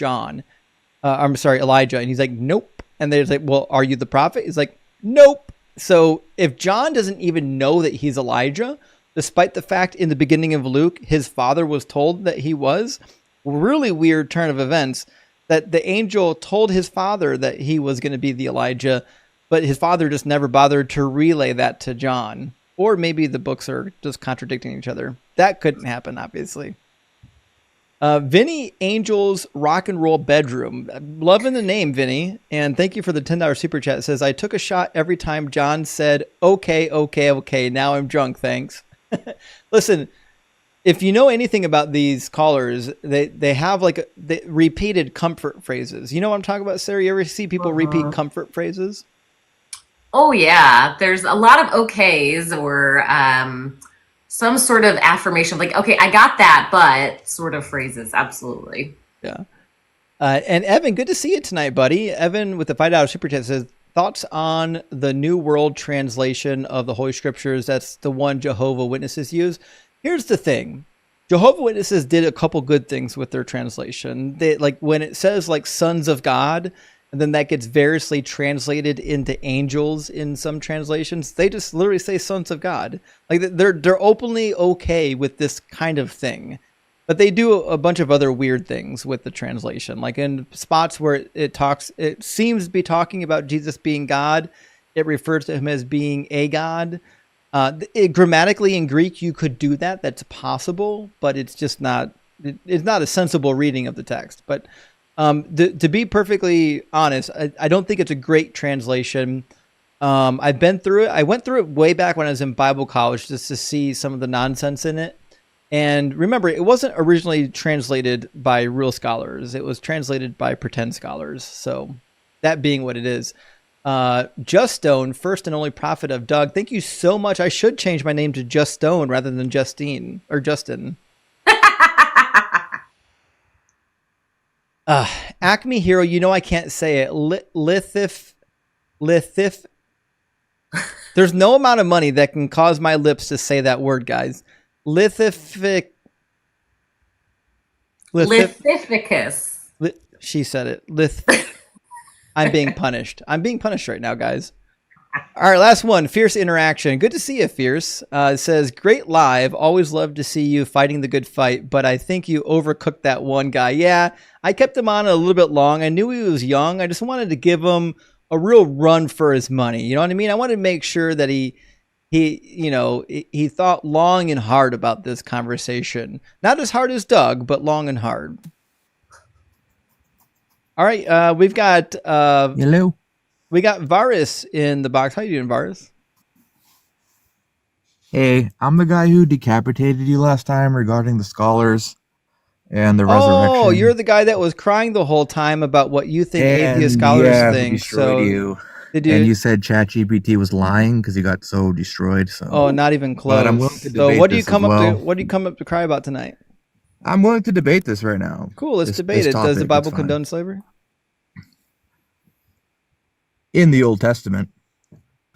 Elijah. And he's like, nope. And they're like, well, are you the prophet? He's like, nope. So if John doesn't even know that he's Elijah, despite the fact in the beginning of Luke, his father was told that he was, really weird turn of events, that the angel told his father that he was going to be the Elijah, but his father just never bothered to relay that to John. Or maybe the books are just contradicting each other. That couldn't happen, obviously. Vinny Angel's Rock and Roll Bedroom. Loving the name, Vinny. And thank you for the $10 super chat. It says, I took a shot every time John said, okay. Now I'm drunk, thanks. Listen, if you know anything about these callers, they have like repeated comfort phrases. You know what I'm talking about, Sarah? You ever see people repeat comfort phrases? Oh yeah, there's a lot of okays or some sort of affirmation, like, okay, I got that, but sort of phrases. Absolutely. Yeah. And Evan, good to see you tonight, buddy. Evan with the $5 super chat says, thoughts on the New World Translation of the Holy Scriptures. That's the one Jehovah Witnesses use. Here's the thing. Jehovah Witnesses did a couple good things with their translation. They, like when it says like sons of God, and then that gets variously translated into angels in some translations, they just literally say sons of God. Like they're openly okay with this kind of thing. But they do a bunch of other weird things with the translation. Like in spots where it seems to be talking about Jesus being God, it refers to him as being a God. Grammatically in Greek, you could do that. That's possible, but it's just not. It's not a sensible reading of the text. But to be perfectly honest, I don't think it's a great translation. I've been through it. I went through it way back when I was in Bible college just to see some of the nonsense in it. And remember, it wasn't originally translated by real scholars. It was translated by pretend scholars. So that being what it is. Just Stone, first and only prophet of Doug. Thank you so much. I should change my name to Just Stone rather than Justine or Justin. Acme Hero, you know I can't say it. Lithif. There's no amount of money that can cause my lips to say that word, guys. Lithificus. She said it. I'm being punished. I'm being punished right now, guys. All right, last one. Fierce Interaction. Good to see you, Fierce. It says, great live. Always love to see you fighting the good fight, but I think you overcooked that one guy. Yeah, I kept him on a little bit long. I knew he was young. I just wanted to give him a real run for his money. You know what I mean? I wanted to make sure that he thought long and hard about this conversation. Not as hard as Doug, but long and hard. All right, we've got hello. We got Varus in the box. How you doing, Varus? Hey, I'm the guy who decapitated you last time regarding the scholars and the resurrection. Oh, you're the guy that was crying the whole time about what you think atheist scholars think. So you. And you said ChatGPT was lying because you got so destroyed. So not even close. But I'm willing to debate what do you come up to cry about tonight? I'm willing to debate this right now. Cool, let's debate it. Does the Bible condone slavery? In the Old Testament.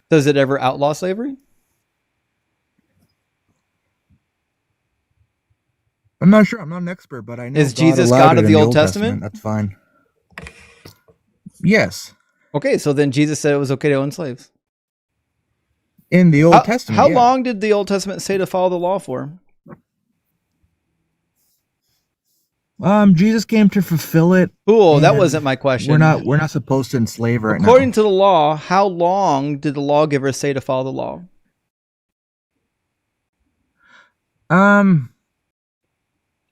Does it ever outlaw slavery? I'm not sure. I'm not an expert, but I know Is God Jesus allowed God it of in the the Old Old Testament? That's fine. Yes. Okay, so then Jesus said it was okay to own slaves. In the Old Testament, How yeah. long did the Old Testament say to follow the law for? Jesus came to fulfill it. Cool, that wasn't my question. We're not supposed to enslave right According now. to the law, how long did the lawgiver say to follow the law?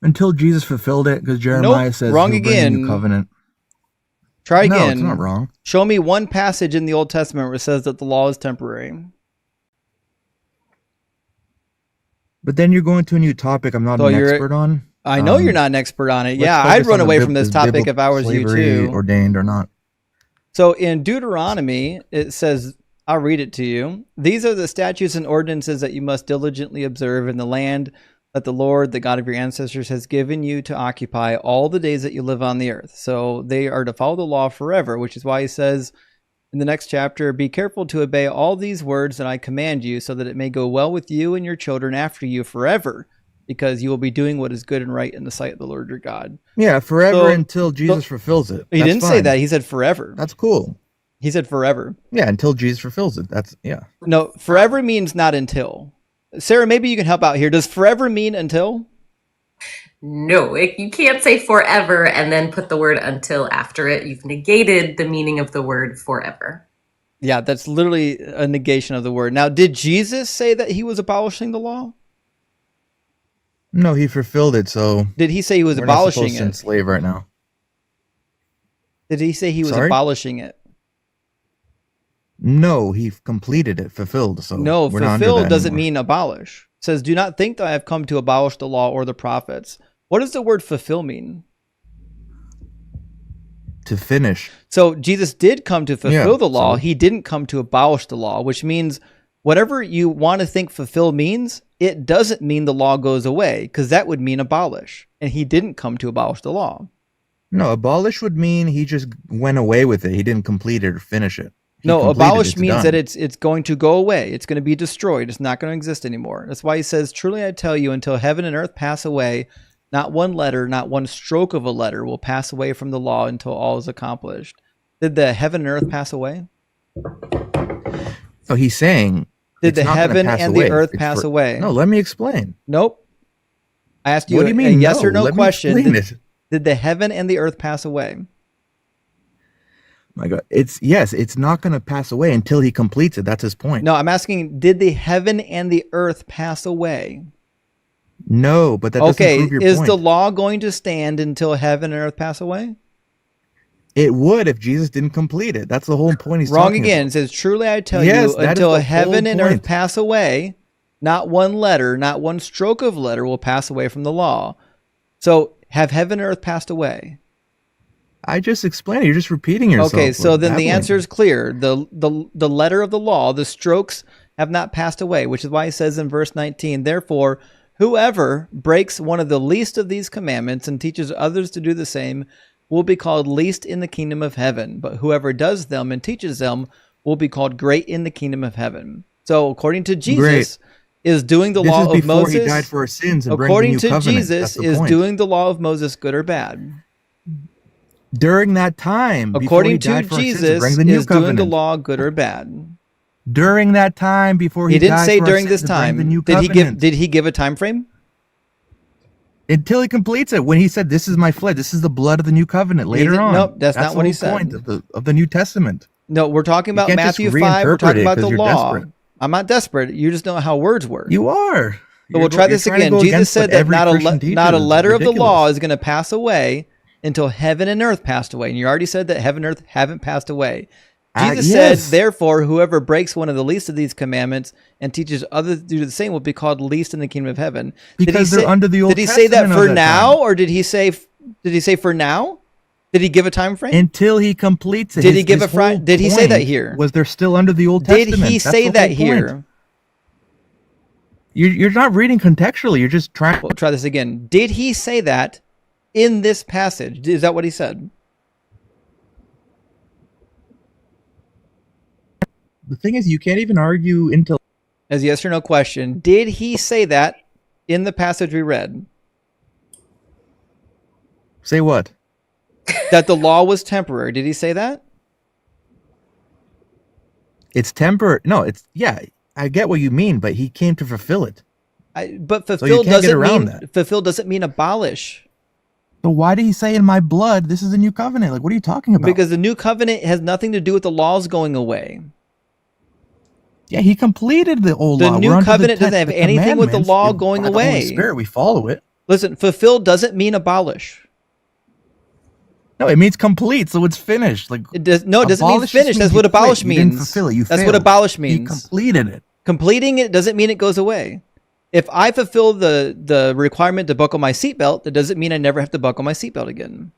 Until Jesus fulfilled it, because Jeremiah says wrong he'll bring a new again. covenant. Try again. No, it's not wrong. Show me one passage in the Old Testament where it says that the law is temporary. But then you're going to a new topic I'm not an expert on. I know you're not an expert on it. Let's Yeah, focus I'd run on away from this is topic if I was you slavery too. ordained or not. So in Deuteronomy, it says, I'll read it to you. These are the statutes and ordinances that you must diligently observe in the land that the Lord, the God of your ancestors, has given you to occupy all the days that you live on the earth. So they are to follow the law forever, which is why he says in the next chapter, be careful to obey all these words that I command you, so that it may go well with you and your children after you forever, because you will be doing what is good and right in the sight of the Lord your God. Yeah, forever until Jesus fulfills it. He didn't say that. He said forever. That's cool. He said forever. Yeah, until Jesus fulfills it. Yeah. No, forever means not until. Sarah, maybe you can help out here. Does forever mean until? No, you can't say forever and then put the word until after it. You've negated the meaning of the word forever. Yeah, that's literally a negation of the word. Now, did Jesus say that he was abolishing the law? No, he fulfilled it, so... Did he say he was we're abolishing not supposed to enslave right now. Did he say he was abolishing it? No, he completed it, fulfilled. So no, we're not fulfill under that doesn't anymore. mean abolish. It says, do not think that I have come to abolish the law or the prophets. What does the word fulfill mean? To finish. So Jesus did come to fulfill the law. so- He didn't come to abolish the law, which means whatever you want to think fulfill means, it doesn't mean the law goes away, because that would mean abolish. And he didn't come to abolish the law. No, abolish would mean he just went away with it. He didn't complete it or finish it. He No, completed abolish it's means done. that it's going to go away. It's going to be destroyed. It's not going to exist anymore. That's why he says, truly I tell you, until heaven and earth pass away, not one letter, not one stroke of a letter will pass away from the law until all is accomplished. Did the heaven and earth pass away? So he's saying... Did it's the not gonna heaven pass and away. the earth It's pass for- away? No, let me explain. Nope. I asked you, What do you a mean, yes no? or no Let me question. explain Did, it. did the heaven and the earth pass away? My God, it's not going to pass away until he completes it. That's his point. No, I'm asking, did the heaven and the earth pass away? No, but that doesn't prove your is point. the law going to stand until heaven and earth pass away? It would if Jesus didn't complete it. That's the whole point he's Wrong talking again. about. It says, truly I tell Yes, you, that is until the heaven whole and earth point. pass away, not one letter, not one stroke of letter will pass away from the law. So have heaven and earth passed away? I just explained it. You're just repeating yourself. Okay, so or then the babbling. answer is clear. The letter of the law, the strokes have not passed away, which is why he says in verse 19, therefore, whoever breaks one of the least of these commandments and teaches others to do the same will be called least in the kingdom of heaven. But whoever does them and teaches them will be called great in the kingdom of heaven. So according to Jesus, is doing the This law is of before Moses, he died for our sins and brings the according new to covenant. Jesus, That's the is point. doing the law of Moses good or bad? During that time, before According he to died for our sins and Jesus, brings the new is doing the covenant. law good or bad? During that time, before he, He didn't died say for during our this sins and brings the time. new Did covenant. he give a time frame? Until he completes it. When he said, "This is my flesh. This is the blood of the new covenant." He Later didn't- on, nope, that's not the what he whole said. point of the New Testament. No, we're talking You about can't just Matthew 5. We're reinterpret talking it about the 'cause you're law. desperate. I'm not desperate. You just know how words work. You are. So we'll try this You're trying to again. go Jesus against what said that every Christian teaches. not a It's letter of the law ridiculous. is going to pass away until heaven and earth passed away. And you already said that heaven and earth haven't passed away. Jesus yes. said, therefore, whoever breaks one of the least of these commandments and teaches others to do the same will be called least in the kingdom of heaven. Because they're under the Old Did he say that Testament for of that now, time. or did he say for now? Did he give a time frame? Until he completes it. Did he give a whole did he say that point here? Was they're still under the Old Did Testament? he That's say the that whole point. here? You're not reading contextually. You're just trying. We'll try this again. Did he say that in this passage? Is that what he said? The thing is, you can't even argue into. As a yes or no question, did he say that in the passage we read? Say what? That the law was temporary. Did he say that? It's temporary. No, it's yeah. I get what you mean, but he came to fulfill it. But So fulfill you can't get doesn't around mean that. fulfill doesn't mean abolish. So why did he say in my blood, this is a new covenant? Like, what are you talking about? Because the new covenant has nothing to do with the laws going away. Yeah, he completed the old law. The We're new under covenant doesn't have the anything with the commandments. law By going the Holy away. Spirit, we follow it. Listen, fulfill doesn't mean abolish. No, it means complete, so it's finished. Like It doesn't mean abolish just finish. That's means what you quit. abolish You didn't means. fulfill it. You That's what failed. abolish He means. completed it. Completing it doesn't mean it goes away. If I fulfill the requirement to buckle my seatbelt, that doesn't mean I never have to buckle my seatbelt again.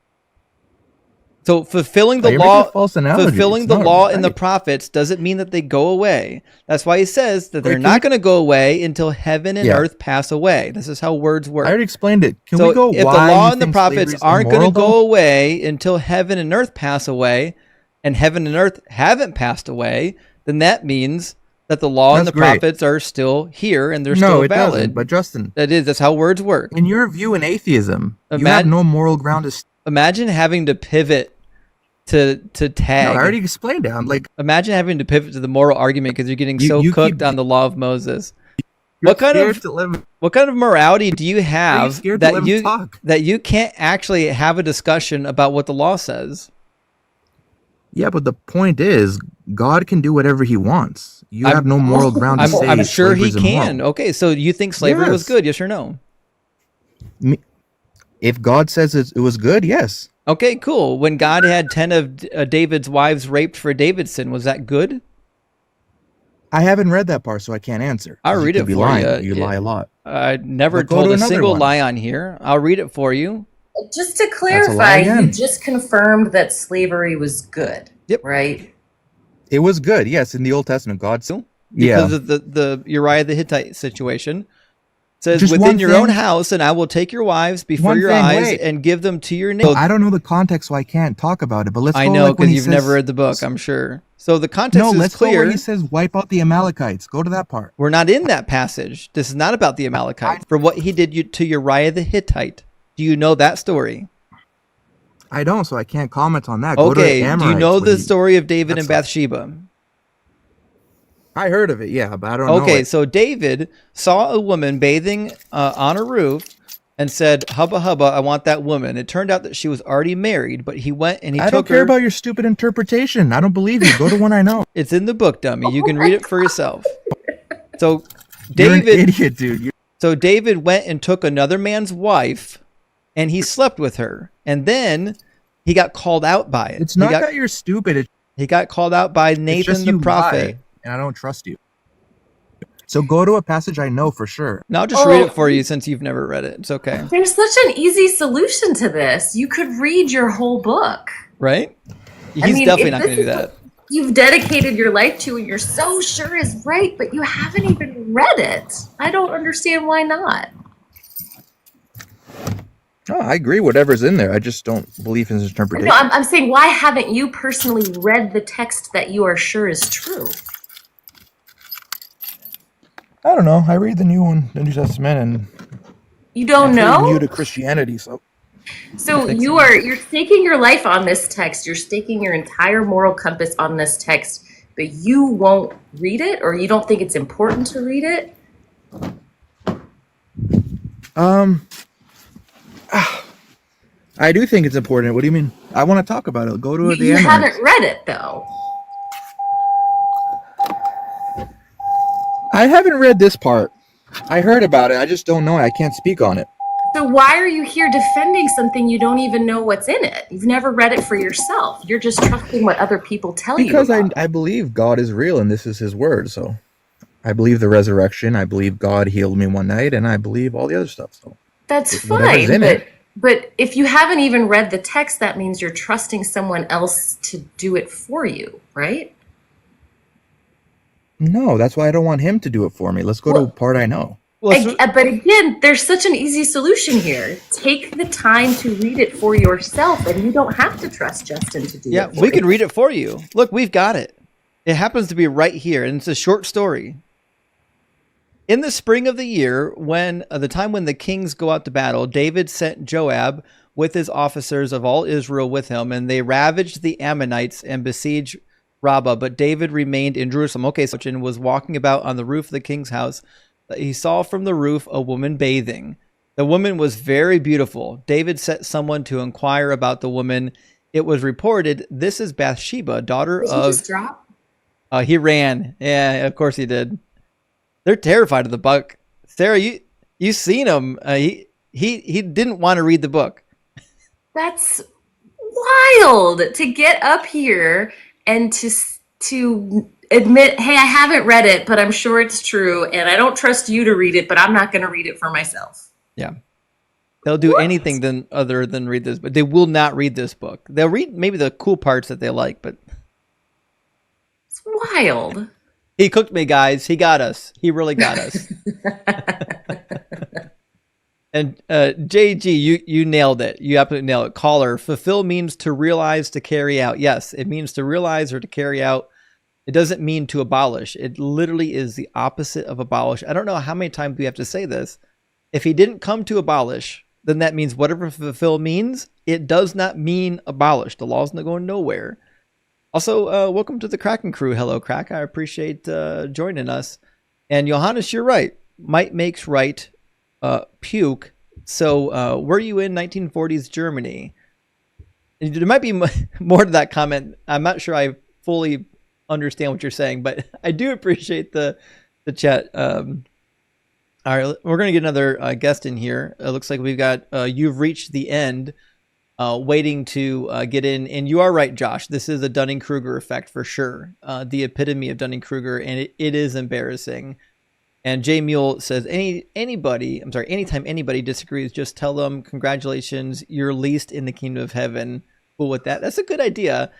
So fulfilling the You're making law, a false analogy. fulfilling It's the not law and the right. prophets doesn't mean that they go away. That's why he says that they're Wait, can not we- going to go away until heaven and Yeah. earth pass away. This is how words work. I already explained it. Can So we go if why the law you and the think prophets slavery is aren't going to immoral, go though? away until heaven and earth pass away, and heaven and earth haven't passed away, then that means that the law and That's the great. prophets are still here and they're No, still it valid. doesn't. But Justin, That's how words work. in your view in atheism, you Imag- have no moral ground to. Imagine having to pivot to No, tag. I already explained it. I'm like, Imagine having to pivot to the moral argument because you're getting You- so you cooked keep- on the law of Moses. you're What kind scared of to live. what kind of morality do you have scared to that let him you talk? that you can't actually have a discussion about what the law says? Yeah, but the point is, God can do whatever He wants. You have no moral ground to say I'm sure he slavery's can. immoral. Okay, so you think slavery was Yes. good? Yes or no? If God says it was good, yes. Okay, cool. When God had 10 of David's wives raped for David's sin, was that good? I haven't read that part, so I can't answer. I'll 'Cause read you it could be for lying. you. You lie a lot. I never But go told to a another single one. lie on here. I'll read it for you. Just to That's a lie clarify, you again. just confirmed that slavery was good. Yep. Right? It was good, yes, in the Old Testament. God, Because yeah. of the Uriah the Hittite situation. It says, Just within one your own thing. house, and I will take your wives before One your thing, eyes wait. and give them to your No, neighbor. I don't know the context, so I can't talk about it. But let's I go know like when because he you've says, never read the book, I'm sure. So the context No, is let's go clear. where he says, "Wipe out the Amalekites." Go to that part. We're not in that passage. This is not about the Amalekites. For what he did to Uriah the Hittite. Do you know that story? I don't, so I can't comment on that. Go to Okay. Do you Amorites know where the he- story of David and that's- Bathsheba? I heard of it, yeah, but I don't know Okay, it. so David saw a woman bathing on a roof and said, "Hubba hubba, I want that woman." It turned out that she was already married, but he went and he I took don't care her. about your stupid interpretation. I don't believe you. Go to one I know. It's in the book, dummy. You can read it for yourself. So You're an David, idiot, dude. so David went and took another man's wife, and he slept with her, and then he got called out by it. It's not he got, that you're stupid. he got called out by It's Nathan just the you prophet. lie, and I don't trust you. So go to a passage I know for sure. Now I'll just read it for you since you've never read it. It's okay, There's such an easy solution to this. You could read your whole book. right? He's I mean, definitely if not this going to do is that. what you've dedicated your life to and you're so sure is right, but you haven't even read it. I don't understand why not. No, I agree. Whatever's in there, I just don't believe in his interpretation. No, I'm saying, why haven't you personally read the text that you are sure is true? I don't know. I read the new one, the New Testament, and You don't I'm pretty know? new to Christianity, so So you're staking your life on this text. You're staking your entire moral compass on this text, but you won't read it, or you don't think it's important to read it? I do think it's important. What do you mean? I want to talk about it. Go to the You Amorites. haven't read it though. I haven't read this part. I heard about it. I just don't know it. I can't speak on it. So why are you here defending something you don't even know what's in it? You've never read it for yourself. You're just trusting what other people tell Because you. I believe God is real and this is his word. So I believe the resurrection. I believe God healed me one night, and I believe all the other stuff. So That's whatever's fine, in it. but if you haven't even read the text, that means you're trusting someone else to do it for you, right? No, that's why I don't want him to do it for me. Let's go to a part I know. But again, there's such an easy solution here. Take the time to read it for yourself, and you don't have to trust Justin to do Yeah, it for we you. can read it for you. Look, we've got it. It happens to be right here, and it's a short story. In the spring of the year, when the time when the kings go out to battle, David sent Joab with his officers of all Israel with him, and they ravaged the Ammonites and besieged Rabbah. But David remained in Jerusalem. Okay, so and was walking about on the roof of the king's house. He saw from the roof a woman bathing. The woman was very beautiful. David sent someone to inquire about the woman. It was reported, "This is Bathsheba, daughter Did he of..." just drop? He ran. Yeah, of course he did. They're terrified of the book. Sarah, you seen him? He didn't want to read the book. That's wild to get up here and to admit, hey, I haven't read it, but I'm sure it's true, and I don't trust you to read it, but I'm not going to read it for myself. Yeah, they'll do anything other than read this, but they will not read this book. They'll read maybe the cool parts that they like, but it's wild. He cooked me, guys. He got us. He really got us. And JG, you nailed it. You absolutely nailed it. Caller, fulfill means to realize, to carry out. Yes, it means to realize or to carry out. It doesn't mean to abolish. It literally is the opposite of abolish. I don't know how many times we have to say this. If he didn't come to abolish, then that means whatever fulfill means, it does not mean abolish. The law's not going nowhere. Also, welcome to the Kraken crew. Hello, Crack. I appreciate joining us. And Johannes, you're right. Might makes right. Puke. So, were you in 1940s Germany? There might be more to that comment. I'm not sure I fully understand what you're saying, but I do appreciate the chat. All right, we're going to get another guest in here. It looks like we've got You've Reached the End. Waiting to get in. And you are right, Josh. This is a Dunning-Kruger effect for sure. The epitome of Dunning-Kruger, and it is embarrassing. And Jay Mule says, anytime anybody disagrees, just tell them, congratulations, you're least in the kingdom of heaven. Cool with that. That's a good idea.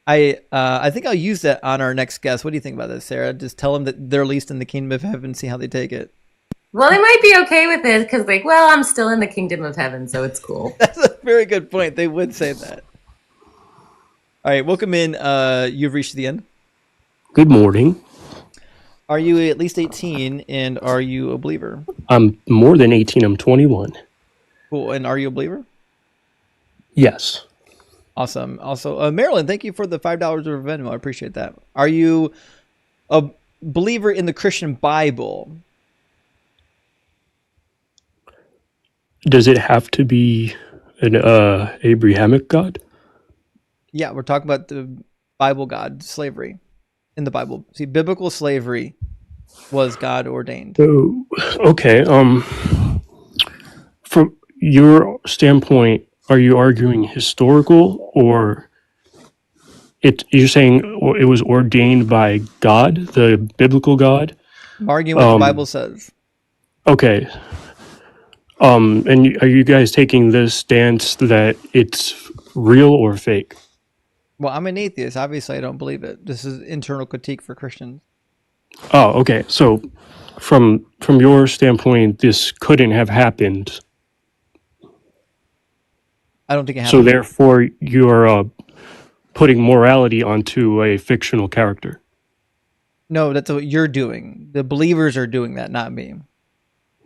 I think I'll use that on our next guest. What do you think about this, Sarah? Just tell them that they're least in the kingdom of heaven, see how they take it. Well, they might be okay with it because, I'm still in the kingdom of heaven, so it's cool. That's a very good point. They would say that. All right, welcome in. You've reached the end. Good morning. Are you at least 18, and are you a believer? I'm more than 18. I'm 21. Cool. And are you a believer? Yes. Awesome. Also, Marilyn, thank you for the $5 of Venmo. I appreciate that. Are you a believer in the Christian Bible? Does it have to be an Abrahamic God? Yeah, we're talking about the Bible God, slavery in the Bible. See, biblical slavery was God ordained. So, okay. From your standpoint, are you arguing historical, or you're saying it was ordained by God, the biblical God? I'm arguing what the Bible says. Okay. And are you guys taking this stance that it's real or fake? Well, I'm an atheist. Obviously, I don't believe it. This is internal critique for Christians. Oh, okay. So from your standpoint, this couldn't have happened. I don't think it happened. So therefore, you're putting morality onto a fictional character. No, that's what you're doing. The believers are doing that, not me.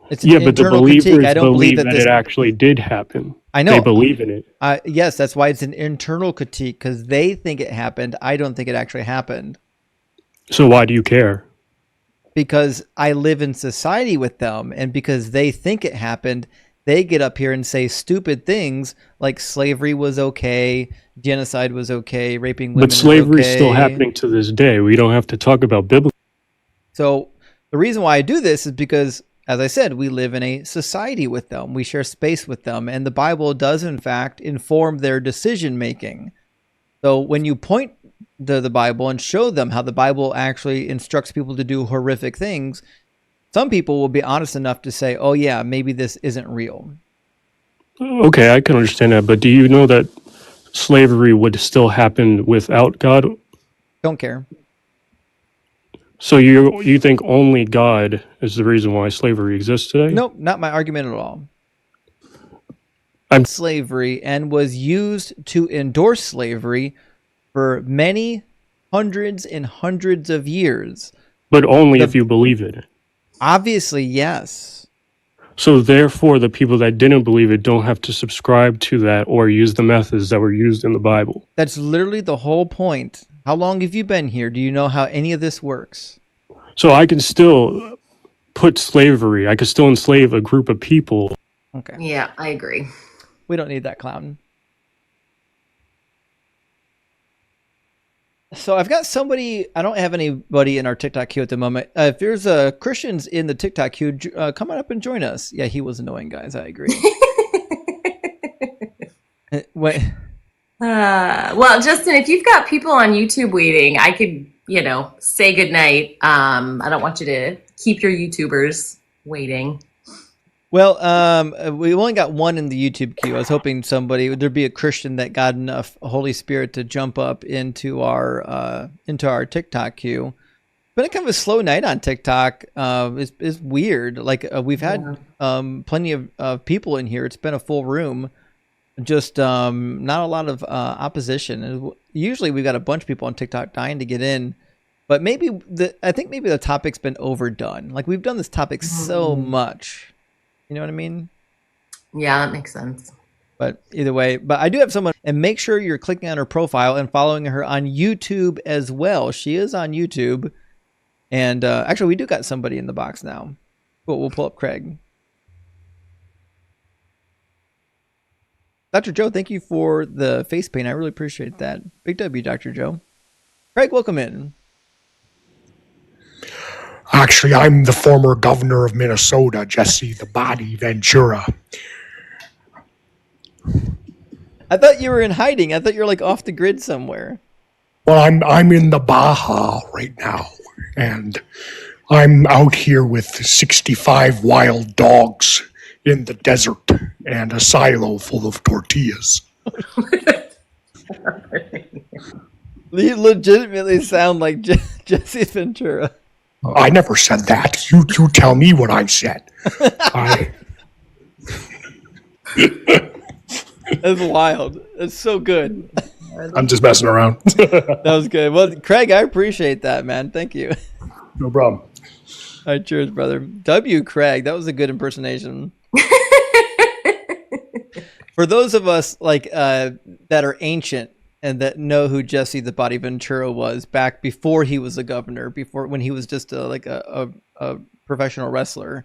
It's yeah, but the believers critique. I don't believe that it actually did happen. I know. They believe in it. Yes, that's why it's an internal critique, because they think it happened. I don't think it actually happened. So why do you care? Because I live in society with them, and because they think it happened, they get up here and say stupid things like slavery was okay, genocide was okay, raping women But slavery is is okay. still happening to this day. We don't have to talk about biblical. So the reason why I do this is because, as I said, we live in a society with them. We share space with them. And the Bible does, in fact, inform their decision making. So when you point to the Bible and show them how the Bible actually instructs people to do horrific things, some people will be honest enough to say, oh, yeah, maybe this isn't real. Okay, I can understand that. But do you know that slavery would still happen without God? Don't care. So you think only God is the reason why slavery exists today? Nope, not my argument at all. Slavery and was used to endorse slavery for many hundreds and hundreds of years. But only if you believe it. Obviously, yes. So therefore, the people that didn't believe it don't have to subscribe to that or use the methods that were used in the Bible. That's literally the whole point. How long have you been here? Do you know how any of this works? So I can still put slavery. I could still enslave a group of people. Okay. Yeah, I agree. We don't need that clown. So I've got somebody, I don't have anybody in our TikTok queue at the moment. If there's Christians in the TikTok queue, come on up and join us. Yeah, he was annoying, guys. I agree. Wait. Well, Justin, if you've got people on YouTube waiting, I could, say goodnight. I don't want you to keep your YouTubers waiting. Well, we only got one in the YouTube queue. I was hoping there'd be a Christian that got enough Holy Spirit to jump up into our TikTok queue. It's been a kind of a slow night on TikTok. It's weird. Like we've had plenty of people in here. It's been a full room. Just not a lot of opposition. Usually we've got a bunch of people on TikTok dying to get in. But I think maybe the topic's been overdone. Like we've done this topic so much. You know what I mean? Yeah, that makes sense. But either way, I do have someone, and make sure you're clicking on her profile and following her on YouTube as well. She is on YouTube. And actually, we do got somebody in the box now. We'll pull up Craig. Dr. Joe, thank you for the face paint. I really appreciate that. Big W, Dr. Joe. Craig, welcome in. Actually, I'm the former governor of Minnesota, Jesse the Body Ventura. I thought you were in hiding. I thought you were like off the grid somewhere. Well, I'm in the Baja right now, and I'm out here with 65 wild dogs in the desert and a silo full of tortillas. You legitimately sound like Jesse Ventura. I never said that. You tell me what I said. That's wild. That's so good. I'm just messing around. That was good. Well, Craig, I appreciate that, man. Thank you. No problem. All right, cheers, brother. W. Craig, that was a good impersonation. For those of us that are ancient and that know who Jesse the Body Ventura was back before he was a governor, when he was just a professional wrestler,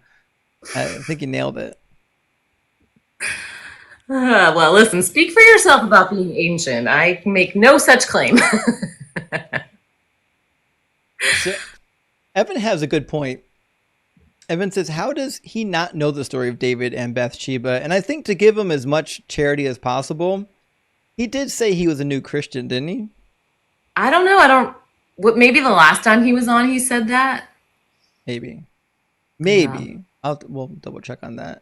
I think he nailed it. Well, listen, speak for yourself about being ancient. I make no such claim. So, Evan has a good point. Evan says, how does he not know the story of David and Bathsheba? And I think to give him as much charity as possible, he did say he was a new Christian, didn't he? I don't know. Maybe the last time he was on, he said that. Maybe. Yeah. We'll double check on that.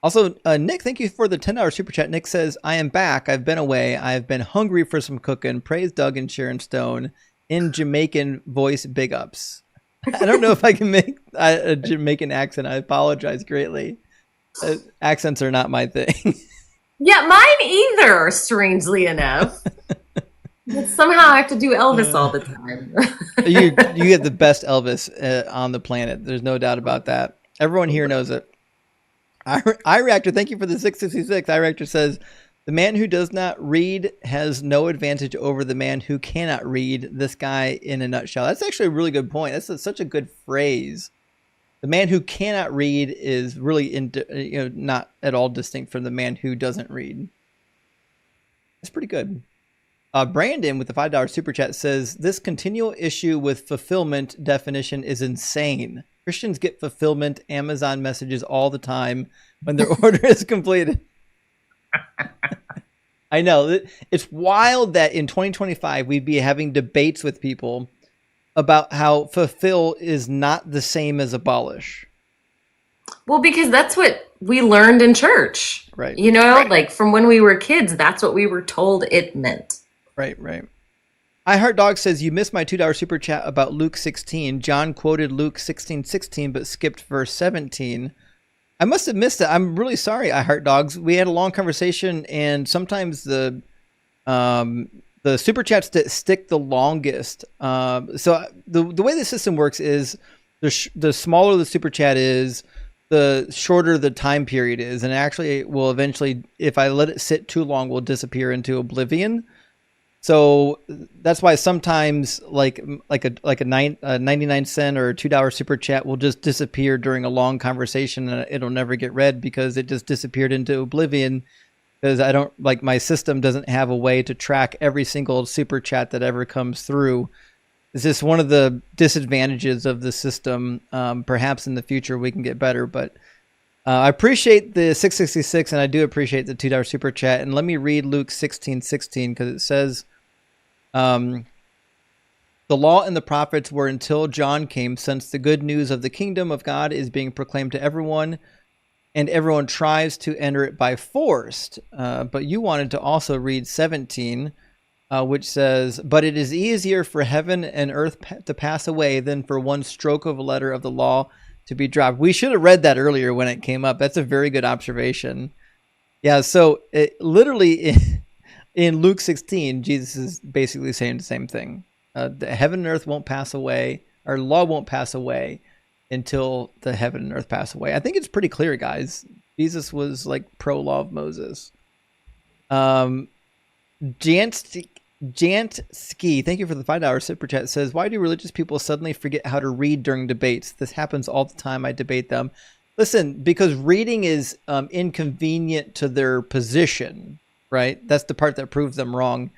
Also, Nick, thank you for the $10 super chat. Nick says, I am back. I've been away. I've been hungry for some cooking. Praise Doug and Sharon Stone in Jamaican voice big ups. I don't know if I can make a Jamaican accent. I apologize greatly. Accents are not my thing. Yeah, mine either, strangely enough. But somehow I have to do Elvis all the time. You get the best Elvis on the planet. There's no doubt about that. Everyone here knows it. iReactor, thank you for the 666. iReactor says, the man who does not read has no advantage over the man who cannot read. This guy in a nutshell. That's actually a really good point. That's such a good phrase. The man who cannot read is really not at all distinct from the man who doesn't read. That's pretty good. Brandon with the $5 super chat says, this continual issue with fulfillment definition is insane. Christians get fulfillment Amazon messages all the time when their order is completed. I know. It's wild that in 2025 we'd be having debates with people about how fulfill is not the same as abolish. Well, because that's what we learned in church. Right. Like from when we were kids, that's what we were told it meant. Right. iHeartDog says, you missed my $2 super chat about Luke 16. John quoted Luke 16:16, but skipped verse 17. I must have missed it. I'm really sorry, iHeartDogs. We had a long conversation, and sometimes the the super chats that stick the longest. So the way the system works is the smaller the super chat is, the shorter the time period is, and actually it will eventually, if I let it sit too long, will disappear into oblivion. So that's why sometimes like a 99 cent or a $2 super chat will just disappear during a long conversation and it'll never get read because it just disappeared into oblivion, because I don't, like, my system doesn't have a way to track every single super chat that ever comes through. It's just one of the disadvantages of the system. Perhaps in the future we can get better, but I appreciate the 666 and I do appreciate the $2 super chat. And let me read Luke 16:16, because it says, the law and the prophets were until John came, since the good news of the kingdom of God is being proclaimed to everyone, and everyone tries to enter it by force. But you wanted to also read 17, which says, but it is easier for heaven and earth to pass away than for one stroke of a letter of the law to be dropped. We should have read that earlier when it came up. That's a very good observation. Yeah, so it literally in Luke 16, Jesus is basically saying the same thing. The heaven and earth won't pass away, or law won't pass away until the heaven and earth pass away. I think it's pretty clear, guys. Jesus was like pro-law of Moses. Jantski, thank you for the $5 super chat, says, why do religious people suddenly forget how to read during debates? This happens all the time. I debate them. Listen, because reading is inconvenient to their position, right? That's the part that proves them wrong.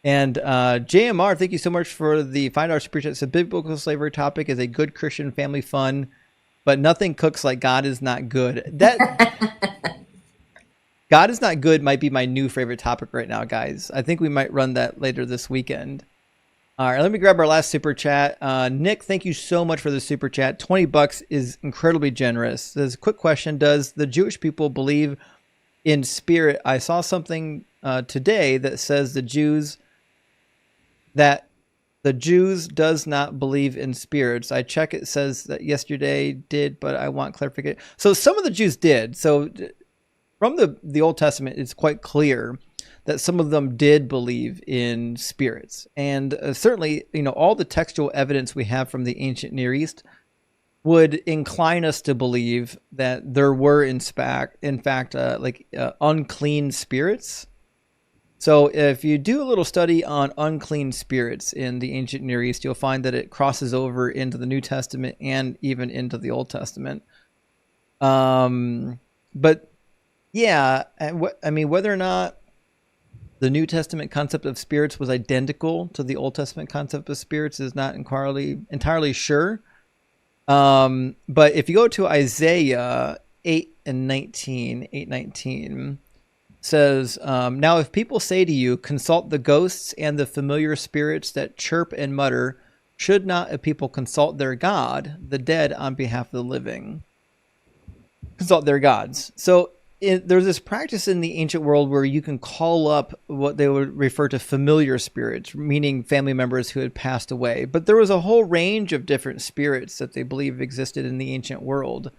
And JMR, thank you so much for the $5 super chat. So biblical slavery topic is a good Christian family fun, but nothing cooks like God is not good. That God is not good might be my new favorite topic right now, guys. I think we might run that later this weekend. All right, let me grab our last super chat. Nick, thank you so much for the super chat. $20 is incredibly generous. There's a quick question. Does the Jewish people believe in spirit? I saw something today that says the Jews does not believe in spirits. I check, it says that yesterday did, but I want clarification. So some of the Jews did. So from the Old Testament, it's quite clear that some of them did believe in spirits. And certainly, all the textual evidence we have from the ancient Near East would incline us to believe that there were, in fact, unclean spirits. So if you do a little study on unclean spirits in the ancient Near East, you'll find that it crosses over into the New Testament and even into the Old Testament. But yeah, whether or not the New Testament concept of spirits was identical to the Old Testament concept of spirits is not entirely sure. But if you go to Isaiah 8:19 says, now if people say to you, consult the ghosts and the familiar spirits that chirp and mutter, should not a people consult their God, the dead, on behalf of the living? Consult their gods. So there's this practice in the ancient world where you can call up what they would refer to familiar spirits, meaning family members who had passed away. But there was a whole range of different spirits that they believe existed in the ancient world,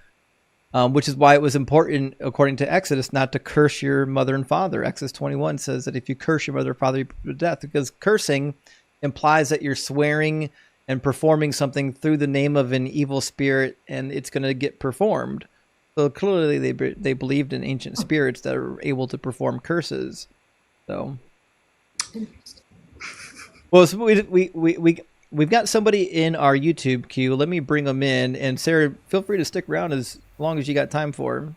which is why it was important, according to Exodus, not to curse your mother and father. Exodus 21 says that if you curse your mother or father, you put to death, because cursing implies that you're swearing and performing something through the name of an evil spirit, and it's going to get performed. So clearly they believed in ancient spirits that are able to perform curses. So, well, so we've got somebody in our YouTube queue. Let me bring them in. And Sarah, feel free to stick around as long as you got time for.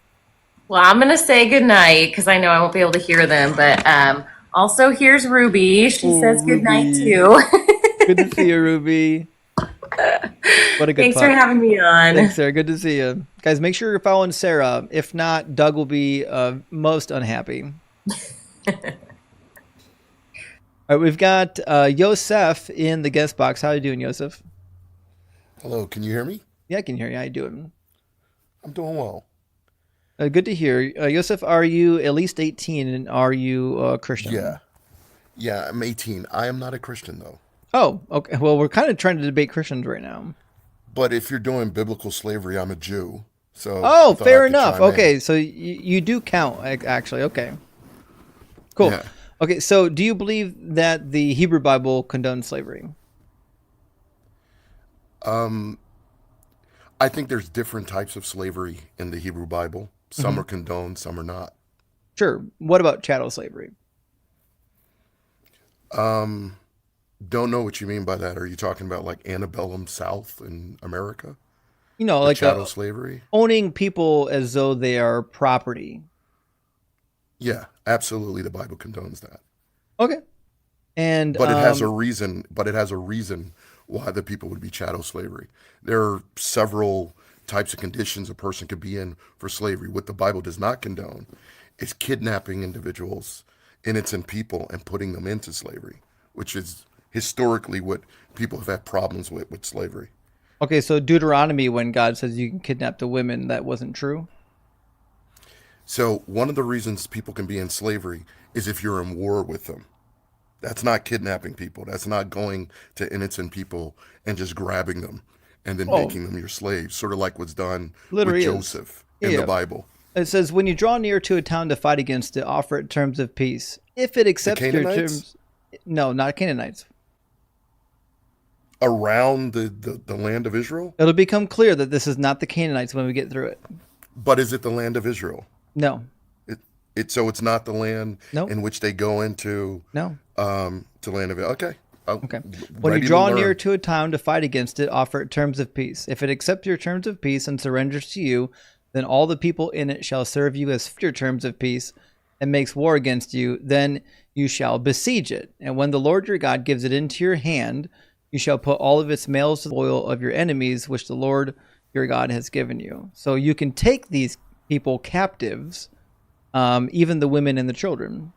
Well, I'm going to say goodnight because I know I won't be able to hear them. But also, here's Ruby. She says goodnight too. Good to see you, Ruby. What a good Thanks pup. for having me on. Thanks, Sarah. Good to see you. Guys, make sure you're following Sarah. If not, Doug will be most unhappy. All right, we've got Yosef in the guest box. How are you doing, Yosef? Hello, can you hear me? Yeah, I can hear you. How you doing? I'm doing well. Good to hear. Yosef, are you at least 18 and are you Christian? Yeah, I'm 18. I am not a Christian, though. Oh, okay. Well, we're kind of trying to debate Christians right now. But if you're doing biblical slavery, I'm a Jew. So oh, fair enough. Okay, so you do count, actually. Okay. Cool. Yeah. Okay, so do you believe that the Hebrew Bible condones slavery? I think there's different types of slavery in the Hebrew Bible. Some Mhm. are condoned, some are not. Sure. What about chattel slavery? Don't know what you mean by that. Are you talking about like antebellum South in America? You know, The like chattel slavery? owning people as though they are property. Yeah, absolutely. The Bible condones that. Okay. And But it has a reason. But it has a reason why the people would be chattel slavery. There are several types of conditions a person could be in for slavery. What the Bible does not condone is kidnapping individuals, innocent people, and putting them into slavery, which is historically what people have had problems with slavery. okay, so Deuteronomy, when God says you can kidnap the women, that wasn't true. So one of the reasons people can be in slavery is if you're in war with them. That's not kidnapping people. That's not going to innocent people and just grabbing them and then Oh, making them your slaves, sort of like what's done with literally is. Joseph in the Yeah. Bible. It says, when you draw near to a town to fight against it, offer it terms of peace. If it The accepts your Canaanites terms, no, not Canaanites. around the land of Israel, It'll become clear that this is not the Canaanites when we get through it. but is it the land of Israel? No, So it's not the land Nope. in which they go into no. to land of it. Okay. Okay. When you Ready to draw near learn. to a town to fight against it, offer it terms of peace. If it accepts your terms of peace and surrenders to you, then all the people in it shall serve you as your terms of peace and makes war against you. Then you shall besiege it. And when the Lord your God gives it into your hand, you shall put all of its males to the spoil of your enemies, which the Lord your God has given you. So you can take these people captives, even the women and the children.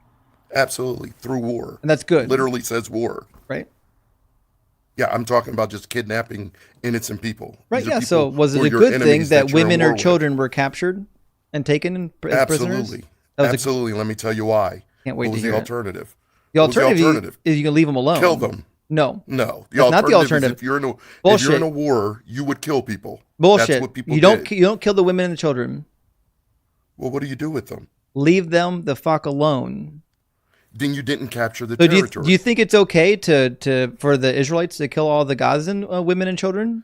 Absolutely, through war. And that's good. Literally says war. Right? Yeah, I'm talking about just kidnapping innocent people. Right, These are yeah. So people was who it are a your good thing enemies that you're in women war or with. children were captured and taken as prisoners? Absolutely. That was Absolutely. Let me tell you why. Can't wait What was to the hear it. alternative? The What was the alternative? is you can leave them alone. Kill them. No. No. The That's not the alternative is alternative. if you're in a Bullshit. war, you would kill people. Bullshit. That's what people You don't did. you don't kill the women and the children. Well, what do you do with them? Leave them the fuck alone. Then you didn't capture the So territory. do you think it's okay to for the Israelites to kill all the Gazan women and children?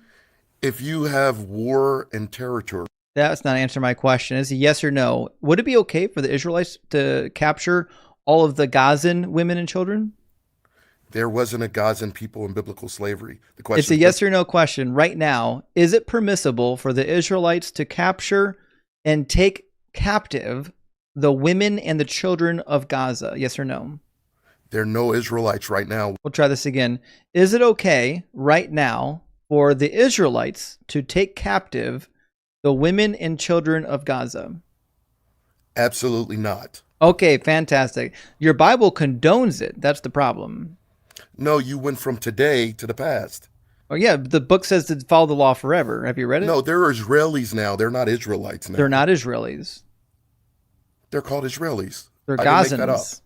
If you have war and territory, That's not answering my question. Is a yes or no? Would it be okay for the Israelites to capture all of the Gazan women and children? there wasn't a Gazan people in biblical slavery. The question It's a is, yes or no question right now. Is it permissible for the Israelites to capture and take captive the women and the children of Gaza? Yes or no? there are no Israelites right now. We'll try this again. Is it okay right now for the Israelites to take captive the women and children of Gaza? Absolutely not. Okay, fantastic. Your Bible condones it. That's the problem. No, you went from today to the past. Oh yeah, the book says to follow the law forever. Have you read it? No, they're Israelis now. They're not Israelites now. They're not Israelis. They're called Israelis. They're I didn't make that up. Gazans.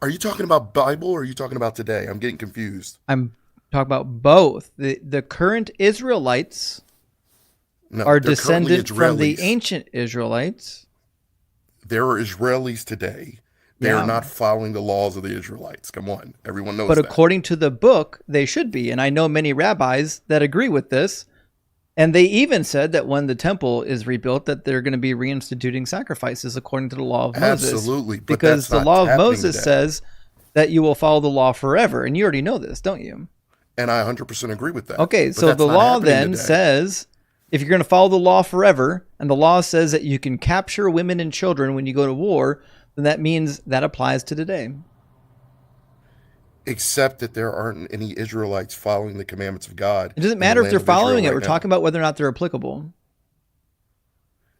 Are you talking about Bible or are you talking about today? I'm getting confused. I'm talking about both. The current Israelites No, are they're currently descendant from the Israelis. ancient Israelites. There are Israelis today. They Yeah. are not following the laws of the Israelites. Come on. Everyone knows But that. according to the book, they should be. And I know many rabbis that agree with this. And they even said that when the temple is rebuilt, that they're going to be reinstituting sacrifices according to the law of Moses. Absolutely, but because that's the not law of happening Moses today. says that you will follow the law forever. And you already know this, don't you? And I 100% agree with that. Okay, But so that's the not law happening then today. says if you're going to follow the law forever, and the law says that you can capture women and children when you go to war, then that means that applies to today. Except that there aren't any Israelites following the commandments of God. It doesn't in the matter if land they're of Israel following it. right We're now. talking about whether or not they're applicable.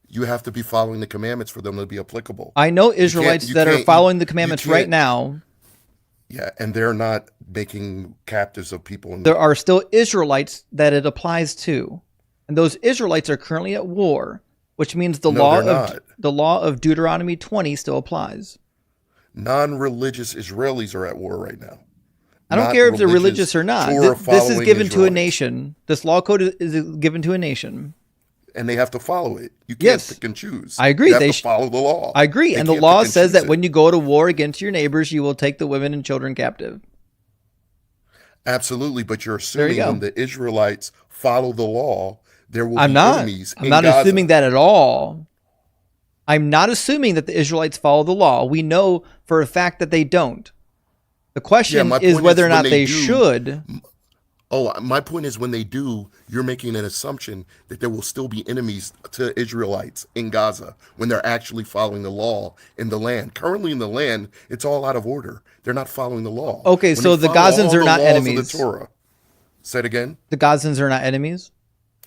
You have to be following the commandments for them to be applicable. I know You can't- Israelites you that are can't- following the you commandments can't- right now. Yeah, and they're not making captives of people. There are still Israelites that it applies to. And those Israelites are currently at war, which means the No, they're not. law of Deuteronomy 20 still applies. Non-religious Israelis are at war right now. I don't Not care if they're religious or not. This is Torah-following given to a Israelites. nation. This law code is given to a nation. and they have to follow it. You can't Yes. pick and choose. I agree. You have They to follow the law. I agree. They And the can't law pick and says choose that it. when you go to war against your neighbors, you will take the women and children captive. Absolutely, but you're There you assuming go. when the Israelites follow the law, there will I'm be not. enemies I'm in not Gaza. assuming that at all. I'm not assuming that the Israelites follow the law. We know for a fact that they don't. The question my is point whether or when not they do, should. Oh, my point is when they do, you're making an assumption that there will still be enemies to Israelites in Gaza when they're actually following the law in the land. Currently in the land, it's all out of order. They're not following the law. Okay, When so they the follow Gazans all are the not laws enemies. of the Torah. Say it again. The Gazans are not enemies?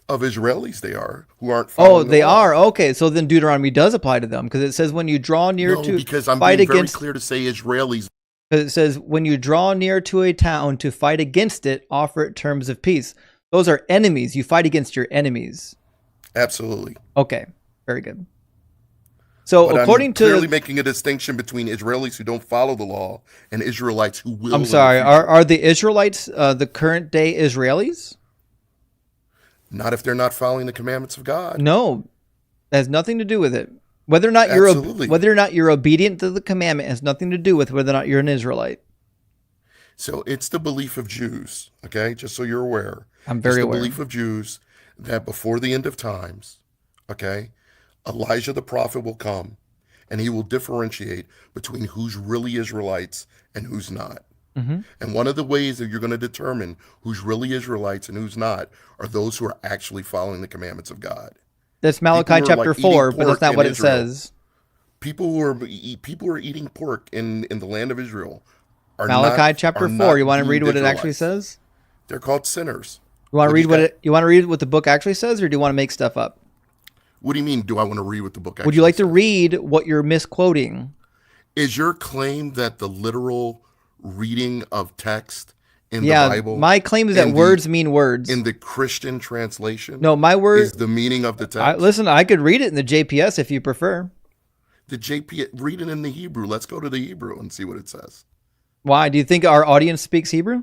Of Israelis, they are, who aren't Oh, following they the law. are. Okay, so then Deuteronomy does apply to them because it says when you draw near No, to because I'm fight being very against. clear to say Israelis. Because it says when you draw near to a town to fight against it, offer it terms of peace. Those are enemies. You fight against your enemies. Absolutely. Okay, very good. So But according I'm clearly to, making a distinction between Israelis who don't follow the law and Israelites who will. I'm in the sorry, future. are the Israelites the current day Israelis? Not if they're not following the commandments of God. No, that has nothing to do with it. Whether or not Absolutely. you're obedient to the commandment has nothing to do with whether or not you're an Israelite. So it's the belief of Jews, okay? Just so you're aware. I'm very it's the aware. belief of Jews that before the end of times, okay, Elijah the prophet will come and he will differentiate between who's really Israelites and who's not. Mm-hmm. And one of the ways that you're going to determine who's really Israelites and who's not are those who are actually following the commandments of God. That's Malachi People who are, chapter like, eating 4, but that's pork not in what it Israel. says. People who are eating pork in the land of Israel are Malachi not, chapter are 4. not You want to deemed read what it actually Israelites. says? They're called sinners. You want to What do read you what got? you want to read what the book actually says, or do you want to make stuff up? What do you mean? Do I want to read what the book actually Would you like says? to read what you're misquoting? Is your claim that the literal reading of text in Yeah, the Bible, my claim is that words mean words. in the Christian translation, No, my word is the meaning of the text? listen, I could read it in the JPS if you prefer. The JP, read it in the Hebrew. Let's go to the Hebrew and see what it says. Why? Do you think our audience speaks Hebrew?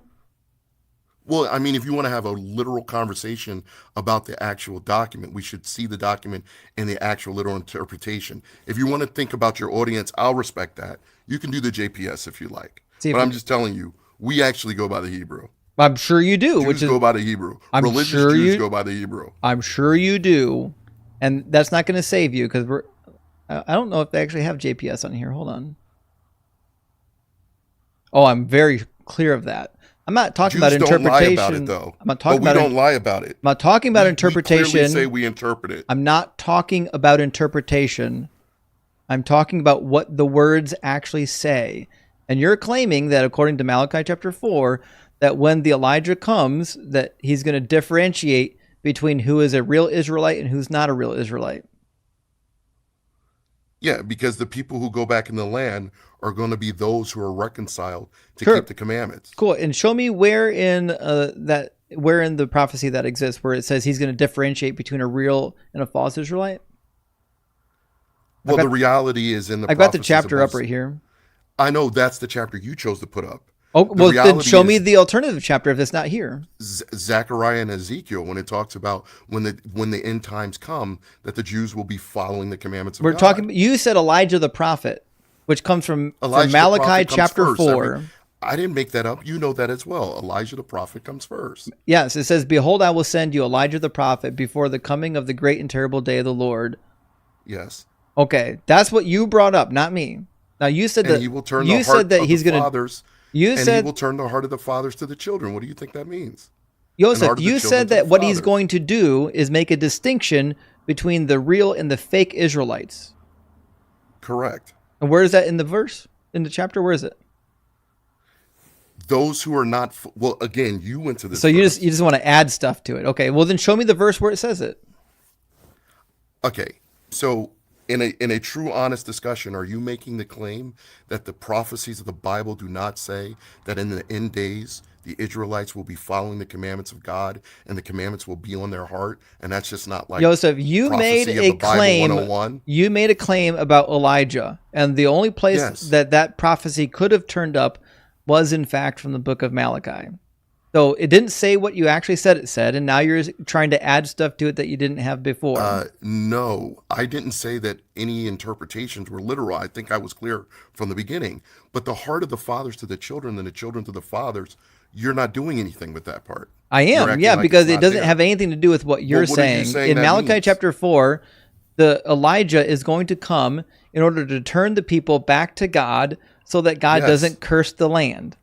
Well, I mean, if you want to have a literal conversation about the actual document, we should see the document in the actual literal interpretation. If you want to think about your audience, I'll respect that. You can do the JPS if you like. But I'm just telling you, we actually go by the Hebrew. I'm sure you do. Jews which is go by the Hebrew. I'm Religious sure Jews you go by the Hebrew. I'm sure you do, and that's not going to save you because we're. I don't know if they actually have JPS on here. Hold on. Oh, I'm very clear of that. I'm not talking Jews about don't lie interpretation. about it, though. I'm not talking But we about don't lie about it. I'm not talking about We interpretation. clearly say we interpret it. I'm not talking about interpretation. I'm talking about what the words actually say. And you're claiming that according to Malachi chapter 4, that when the Elijah comes, that he's going to differentiate between who is a real Israelite and who's not a real Israelite. Yeah, because the people who go back in the land are going to be those who are reconciled to Sure. keep the commandments. Cool. And show me where in the prophecy that exists where it says he's going to differentiate between a real and a false Israelite. Well, the reality is in the I've got the prophecies chapter above- up right here. I know that's the chapter you chose to put up. Oh, The well, then reality show me is the alternative chapter if it's not here. Zechariah and Ezekiel, when it talks about when the end times come, that the Jews will be following the commandments of We're God. talking. You said Elijah the prophet, which comes from Elijah the Malachi prophet comes chapter first. 4. I didn't make that up. You know that as well. Elijah the prophet comes first. Yes, it says, "Behold, I will send you Elijah the prophet before the coming of the great and terrible day of the Lord." Yes. Okay, that's what you brought up, not me. Now you said And that he will turn you the said heart that of he's the going to. fathers. You and said he will turn the heart of the fathers to the children. What do you think that means? Joseph, you said that what he's going to do is make a distinction between the real and the fake Israelites. Correct. And where is that in the verse? In the chapter? Where is it? Those who are not well, again, you went to this. So you verse. just want to add stuff to it. Okay, well then show me the verse where it says it. Okay, so in a true, honest discussion, are you making the claim that the prophecies of the Bible do not say that in the end days the Israelites will be following the commandments of God and the commandments will be on their heart, and that's just not like Joseph, you made prophecy of a the Bible claim. 101? You made a claim about Elijah, and the only place Yes. that prophecy could have turned up was in fact from the book of Malachi. So it didn't say what you actually said it said, and now you're trying to add stuff to it that you didn't have before. No, I didn't say that any interpretations were literal. I think I was clear from the beginning. But the heart of the fathers to the children and the children to the fathers, you're not doing anything with that part. I am, yeah, because it doesn't have anything to do with what you're saying. In Malachi chapter 4, the Elijah is going to come in order to turn the people back to God so that God doesn't curse the land.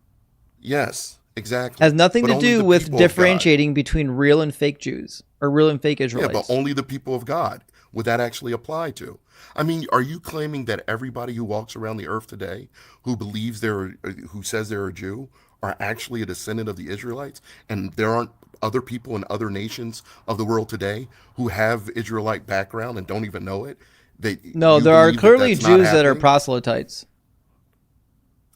Yes, exactly. Has nothing to do with differentiating between real and fake Jews or real and fake Israelites. Yeah, but only the people of God would that actually apply to. I mean, are you claiming that everybody who walks around the earth today who believes who says they're a Jew are actually a descendant of the Israelites, and there aren't other people in other nations of the world today who have Israelite background and don't even know it? No, there are clearly Jews that are proselytes.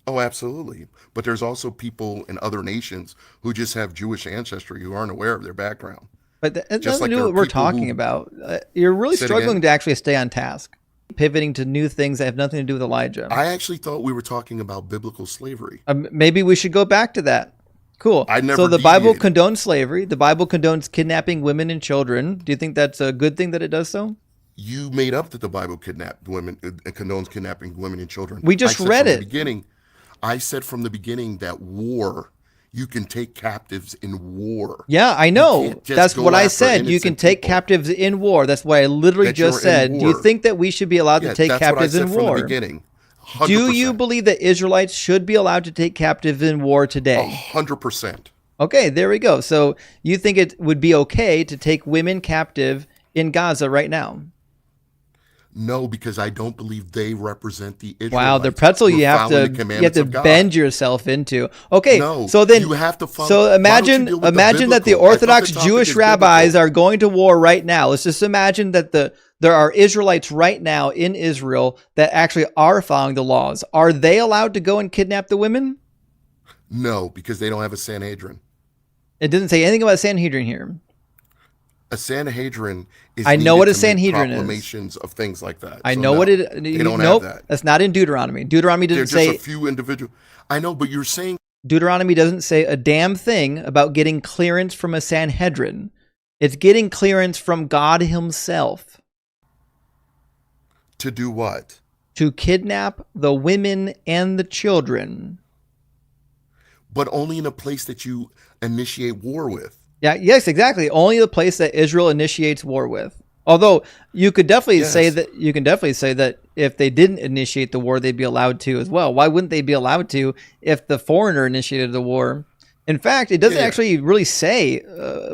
Oh, absolutely. But there's also people in other nations who just have Jewish ancestry who aren't aware of their background. But that doesn't do what we're talking about. You're really struggling to actually stay on task, pivoting to new things that have nothing to do with Elijah. I actually thought we were talking about biblical slavery. Maybe we should go back to that. Cool. So the Bible condones slavery. The Bible condones kidnapping women and children. Do you think that's a good thing that it does so? You made up that the Bible condones kidnapping women and children. We just read it. I said from the beginning that you can take captives in war. Yeah, I know. That's what I said. You can take captives in war. That's what I literally just said. Do you think that we should be allowed to take captives in war? From the beginning. 100%. Do you believe that Israelites should be allowed to take captives in war today? 100%. Okay, there we go. So you think it would be okay to take women captive in Gaza right now? No, because I don't believe they represent the Israelites. Wow, the pretzel you have to bend yourself into. Okay, no, so then you have to follow, so imagine that the Orthodox Jewish rabbis are going to war right now. Let's just imagine that there are Israelites right now in Israel that actually are following the laws. Are they allowed to go and kidnap the women? No, because they don't have a Sanhedrin. It doesn't say anything about Sanhedrin here. A Sanhedrin is I know what a Sanhedrin is. Proclamations of things like that. I know what it. They don't have that. That's not in Deuteronomy. Deuteronomy doesn't say. Just a few individual. I know, but you're saying Deuteronomy doesn't say a damn thing about getting clearance from a Sanhedrin. It's getting clearance from God Himself. To do what? To kidnap the women and the children. But only in a place that you initiate war with. Yeah, yes, exactly. Only the place that Israel initiates war with. Although you could definitely say that if they didn't initiate the war, they'd be allowed to as well. Why wouldn't they be allowed to if the foreigner initiated the war? In fact, it doesn't actually really say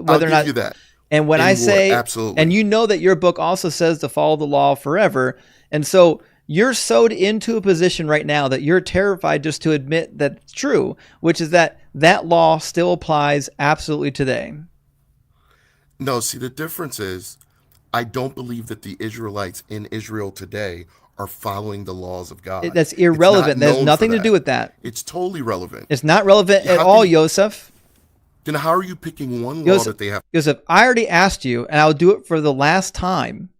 whether or not. You that. And when I say, absolutely. And you know that your book also says to follow the law forever, and so you're sewed into a position right now that you're terrified just to admit that it's true, which is that law still applies absolutely today. No, see, the difference is I don't believe that the Israelites in Israel today are following the laws of God. That's irrelevant. There's nothing to do with that. It's totally relevant. It's not relevant at all, Yosef. Then how are you picking one law that they have? Joseph, I already asked you, and I'll do it for the last time.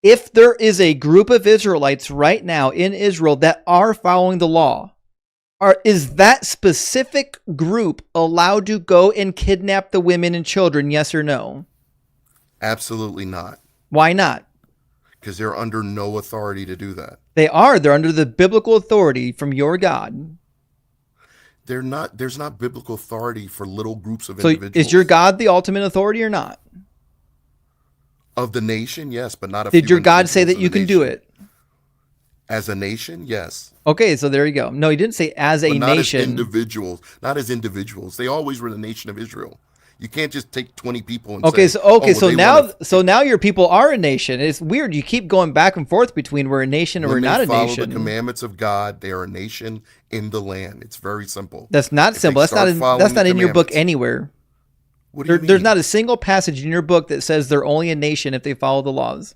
If there is a group of Israelites right now in Israel that are following the law, is that specific group allowed to go and kidnap the women and children, yes or no? Absolutely not. Why not? Because they're under no authority to do that. They are. They're under the biblical authority from your God. They're not. There's not biblical authority for little groups of individuals. So is your God the ultimate authority or not? Of the nation, yes, but not. Did your God say that you can do it? As a nation, yes. Okay, so there you go. No, He didn't say as a nation. As individuals, not as individuals. They always were the nation of Israel. You can't just take 20 people and so now your people are a nation. It's weird. You keep going back and forth between we're a nation or we're not a nation. When they follow the commandments of God, they are a nation in the land. It's very simple. That's not simple. That's not in your book anywhere. What do you mean? There's not a single passage in your book that says they're only a nation if they follow the laws.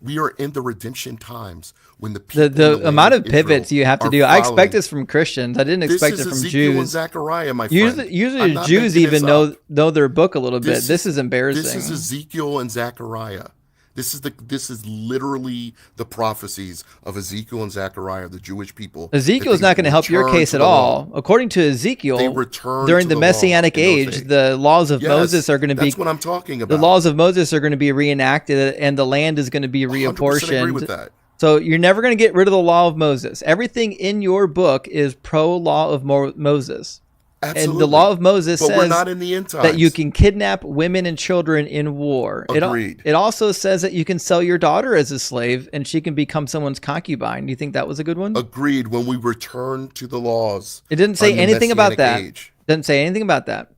We are in the redemption times when the people the amount of pivots you have to do. I expect this from Christians. I didn't expect it from Ezekiel Jews. And Zechariah, my friend. Usually Jews even know their book a little bit. This is embarrassing. This is Ezekiel and Zechariah. This is literally the prophecies of Ezekiel and Zechariah, the Jewish people. Ezekiel's not going to help your case at all. According to Ezekiel, during the Messianic age, the laws of Moses are going to be. That's what I'm talking about. The laws of Moses are going to be reenacted, and the land is going to be reapportioned. 100% agree with that. So you're never going to get rid of the law of Moses. Everything in your book is pro-law of Moses. Absolutely. And the law of Moses says we're not in the end times. That you can kidnap women and children in war. Agreed. It also says that you can sell your daughter as a slave and she can become someone's concubine. Do you think that was a good one? Agreed. When we return to the laws. It didn't say anything about that. Didn't say anything about that.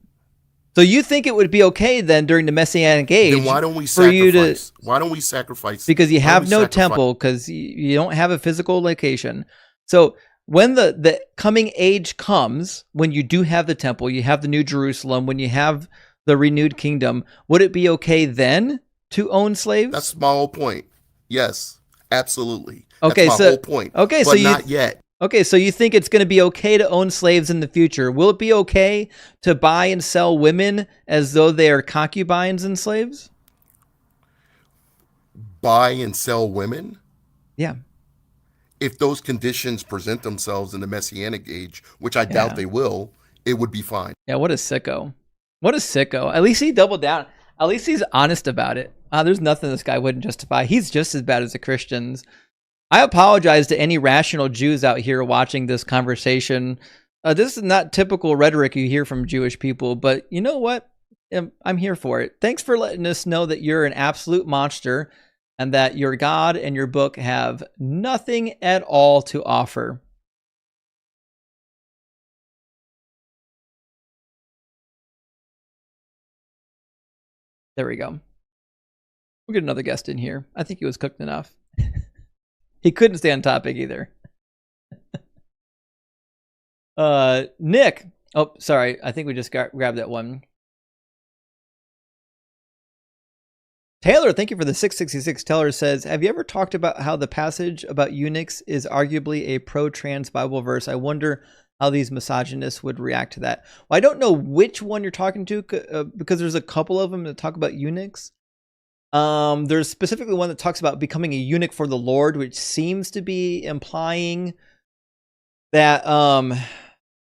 So you think it would be okay then during the Messianic age? Then why don't we sacrifice? Why don't we sacrifice? Because you have no temple, because you don't have a physical location. So when the coming age comes, when you do have the temple, you have the New Jerusalem, when you have the renewed kingdom, would it be okay then to own slaves? That's my whole point. Yes, absolutely. Okay, that's my whole point. Okay, but so not yet. Okay, so you think it's going to be okay to own slaves in the future? Will it be okay to buy and sell women as though they are concubines and slaves? Buy and sell women? Yeah. If those conditions present themselves in the Messianic age, which I doubt they will, it would be fine. Yeah, what a sicko. What a sicko. At least he doubled down. At least he's honest about it. There's nothing this guy wouldn't justify. He's just as bad as the Christians. I apologize to any rational Jews out here watching this conversation. This is not typical rhetoric you hear from Jewish people, but you know what? I'm here for it. Thanks for letting us know that you're an absolute monster and that your God and your book have nothing at all to offer. There we go. We'll get another guest in here. I think he was cooked enough. He couldn't stay on topic either. Nick. Oh, sorry. I think we just grabbed that one. Taylor, thank you for the 666. Taylor says, have you ever talked about how the passage about eunuchs is arguably a pro-trans Bible verse? I wonder how these misogynists would react to that. Well, I don't know which one you're talking to because there's a couple of them that talk about eunuchs. There's specifically one that talks about becoming a eunuch for the Lord, which seems to be implying that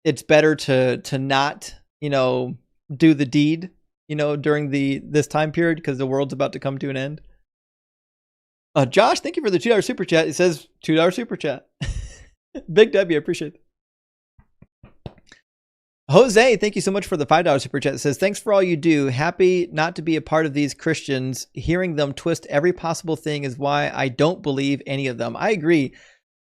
it's better to not, do the deed, during this time period because the world's about to come to an end. Josh, thank you for the $2 super chat. It says $2 super chat. Big W, I appreciate it. Jose, thank you so much for the $5 super chat. It says, thanks for all you do. Happy not to be a part of these Christians. Hearing them twist every possible thing is why I don't believe any of them. I agree.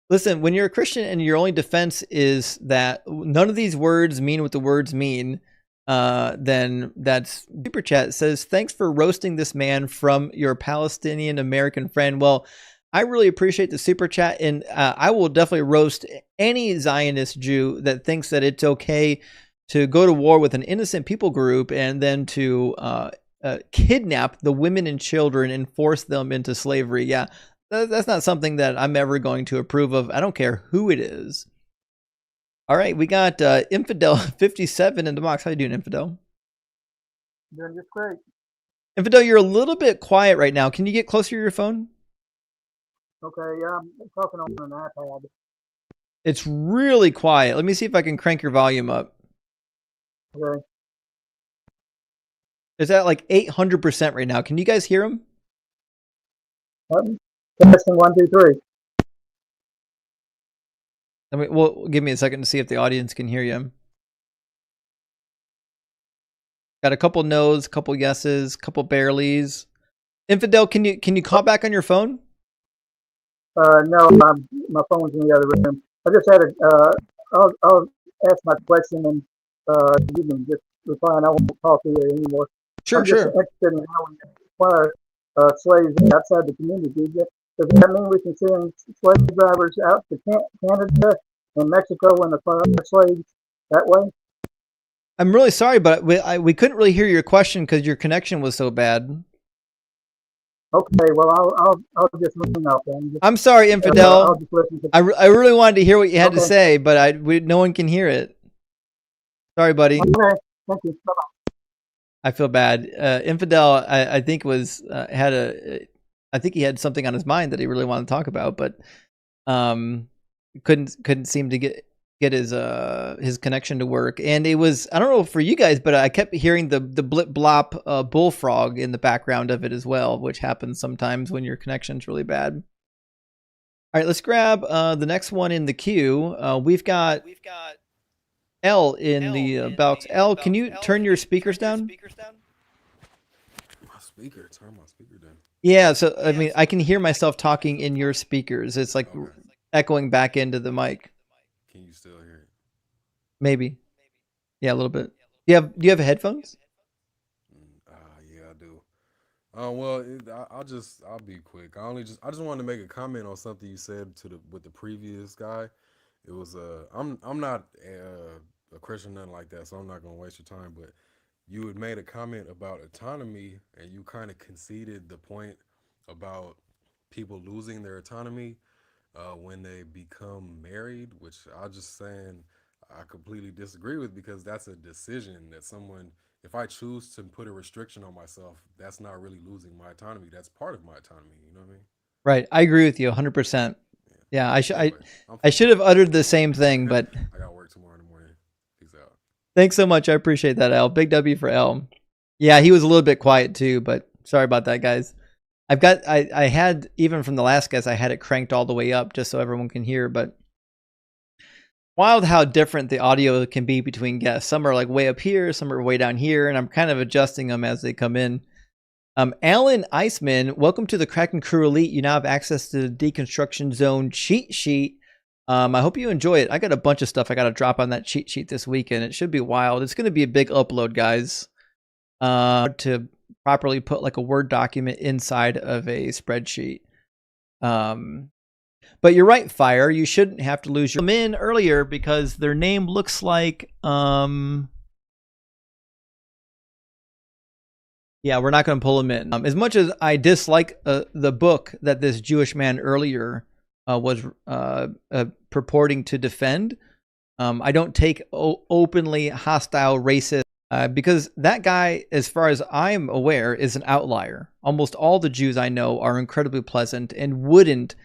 Listen, when you're a Christian and your only defense is that none of these words mean what the words mean, then that's super chat. It says, thanks for roasting this man from your Palestinian American friend. Well, I really appreciate the super chat, and I will definitely roast any Zionist Jew that thinks that it's okay to go to war with an innocent people group and then to kidnap the women and children and force them into slavery. Yeah, that's not something that I'm ever going to approve of. I don't care who it is. All right, we got Infidel 57 in the box. How you doing, Infidel? Doing just great. Infidel, you're a little bit quiet right now. Can you get closer to your phone? Okay, yeah, I'm talking on an iPad. It's really quiet. Let me see if I can crank your volume up. Okay. It's at like 800% right now. Can you guys hear him? Testing 1, 2, 3. Well, give me a second to see if the audience can hear you. Got a couple no's, couple yeses, couple barelys. Infidel, can you call back on your phone? No, my phone's in the other room. I just had I'll ask my question and you can just reply, and I won't talk to you anymore. Sure, I'm just interested in how we acquire slaves outside the community. Does that mean we can send slave drivers out to Canada and Mexico and acquire slaves that way? I'm really sorry, but we couldn't really hear your question because your connection was so bad. Okay, well, I'll just listen out then. I'm sorry, Infidel. I'll just listen to I really wanted to hear what you had to say, but no one can hear it. Sorry, buddy. Okay, thank you. Bye-bye. I feel bad. Infidel, I think had I think he had something on his mind that he really wanted to talk about, but couldn't seem to get his connection to work. And it was, I don't know for you guys, but I kept hearing the blip blop bullfrog in the background of it as well, which happens sometimes when your connection's really bad. All right, let's grab the next one in the queue. We've got L in the box. L, can you turn your speakers down? My speaker, turn my speaker down. Yeah, so I mean, I can hear myself talking in your speakers. It's like echoing back into the mic. Can you still hear it? Maybe. Yeah, a little bit. Do you have headphones? Yeah, I do. Well, I'll be quick. I just wanted to make a comment on something you said with the previous guy. It was I'm not a Christian, nothing like that, so I'm not gonna waste your time. But you had made a comment about autonomy, and you kind of conceded the point about people losing their autonomy when they become married, which I just saying I completely disagree with, because that's a decision that someone. If I choose to put a restriction on myself, that's not really losing my autonomy. That's part of my autonomy. You know what I mean? Right. I agree with you 100%. Yeah, I should have uttered the same thing, but I got work tomorrow in the morning. Peace out. Thanks so much. I appreciate that, L. Big W for L. Yeah, he was a little bit quiet too, but sorry about that, guys. I had, even from the last guys, I had it cranked all the way up just so everyone can hear, but wild how different the audio can be between guests. Some are like way up here, some are way down here, and I'm kind of adjusting them as they come in. Alan Iceman, welcome to the Kraken Crew Elite. You now have access to the Deconstruction Zone cheat sheet. I hope you enjoy it. I got a bunch of stuff I got to drop on that cheat sheet this weekend. It should be wild. It's going to be a big upload, guys. To properly put like a Word document inside of a spreadsheet. But you're right, Fire. You shouldn't have to lose your in earlier because their name looks like yeah, we're not going to pull them in. As much as I dislike the book that this Jewish man earlier was purporting to defend, I don't take openly hostile racist because that guy, as far as I'm aware, is an outlier. Almost all the Jews I know are incredibly pleasant and wouldn't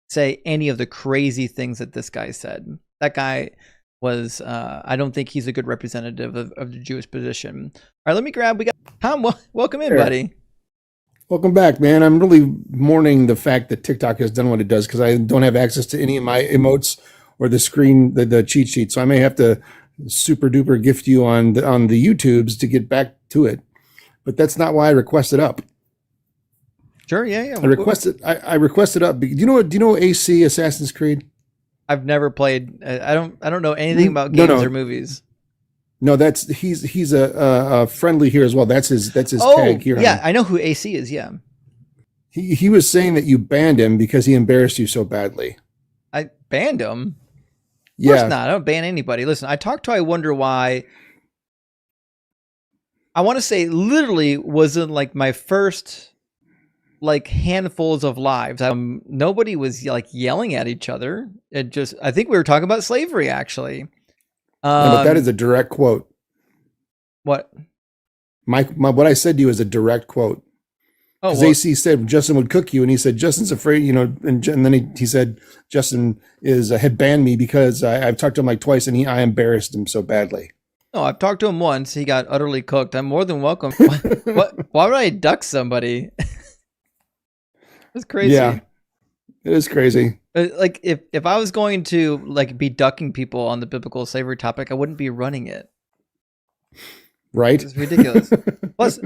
say any of the crazy things that this guy said. That guy was, I don't think he's a good representative of the Jewish position. All right, let me grab, we got Tom, welcome in, buddy. Welcome back, man. I'm really mourning the fact that TikTok has done what it does because I don't have access to any of my emotes or the screen, the cheat sheet. So I may have to super duper gift you on the YouTubes to get back to it. But that's not why I requested up. Sure, yeah. I requested up. Do you know AC Assassin's Creed? I've never played. I don't know anything about games or movies. No, he's a friendly here as well. That's his tag here. Yeah, I know who AC is. Yeah. He was saying that you banned him because he embarrassed you so badly. I banned him? Of course not. I don't ban anybody. Listen, I talked to I Wonder Why. I want to say literally was in like my first like handfuls of lives. Nobody was like yelling at each other. I think we were talking about slavery actually. But that is a direct quote. What? What I said to you is a direct quote. Because AC said Justin would cook you, and he said Justin's afraid, and then he said Justin had banned me because I've talked to him like twice, and I embarrassed him so badly. No, I've talked to him once. He got utterly cooked. I'm more than welcome. Why would I duck somebody? It's crazy. Yeah, it is crazy. Like if I was going to like be ducking people on the biblical slavery topic, I wouldn't be running it. Right? It's ridiculous. Plus,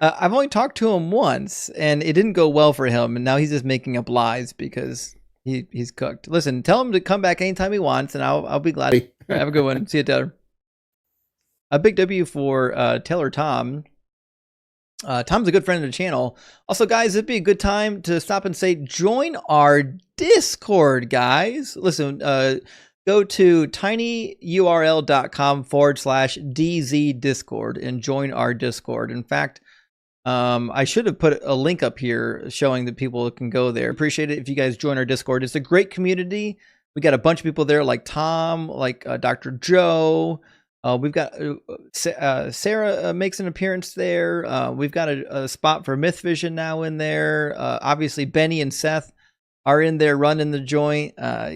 I've only talked to him once, and it didn't go well for him. And now he's just making up lies because he's cooked. Listen, tell him to come back anytime he wants, and I'll be glad. Right, have a good one. See you, Taylor. A big W for Taylor Tom. Tom's a good friend of the channel. Also, guys, it'd be a good time to stop and say, join our Discord, guys. Listen, go to tinyurl.com/DZ Discord and join our Discord. In fact, I should have put a link up here showing that people can go there. Appreciate it if you guys join our Discord. It's a great community. We got a bunch of people there like Tom, like Dr. Joe, We've got Sarah makes an appearance there. We've got a spot for Myth Vision now in there. Obviously, Benny and Seth are in there running the joint.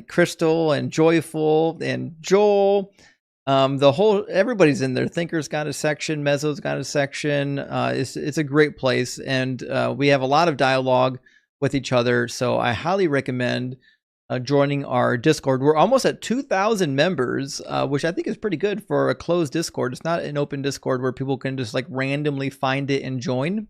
Crystal and Joyful and Joel. Everybody's in there. Thinker's got a section. Mezzo's got a section. It's a great place, and we have a lot of dialogue with each other. So I highly recommend joining our Discord. We're almost at 2,000 members, which I think is pretty good for a closed Discord. It's not an open Discord where people can just like randomly find it and join.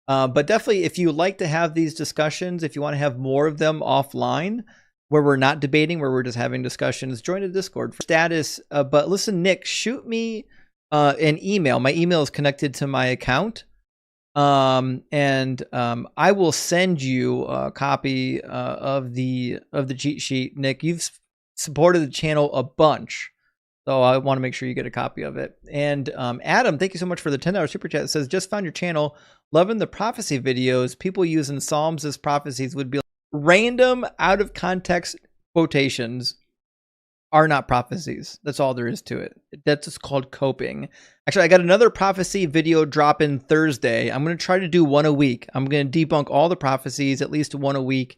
But definitely, if you like to have these discussions, if you want to have more of them offline, where we're not debating, where we're just having discussions, join a Discord for status. But listen, Nick, shoot me an email. My email is connected to my account. I will send you a copy of the cheat sheet. Nick, you've supported the channel a bunch, so I want to make sure you get a copy of it. And Adam, thank you so much for the $10 super chat. It says, just found your channel, loving the prophecy videos. People using Psalms as prophecies would be random, out of context quotations are not prophecies. That's all there is to it. That's just called coping. Actually, I got another prophecy video dropping Thursday. I'm going to try to do one a week. I'm going to debunk all the prophecies, at least one a week.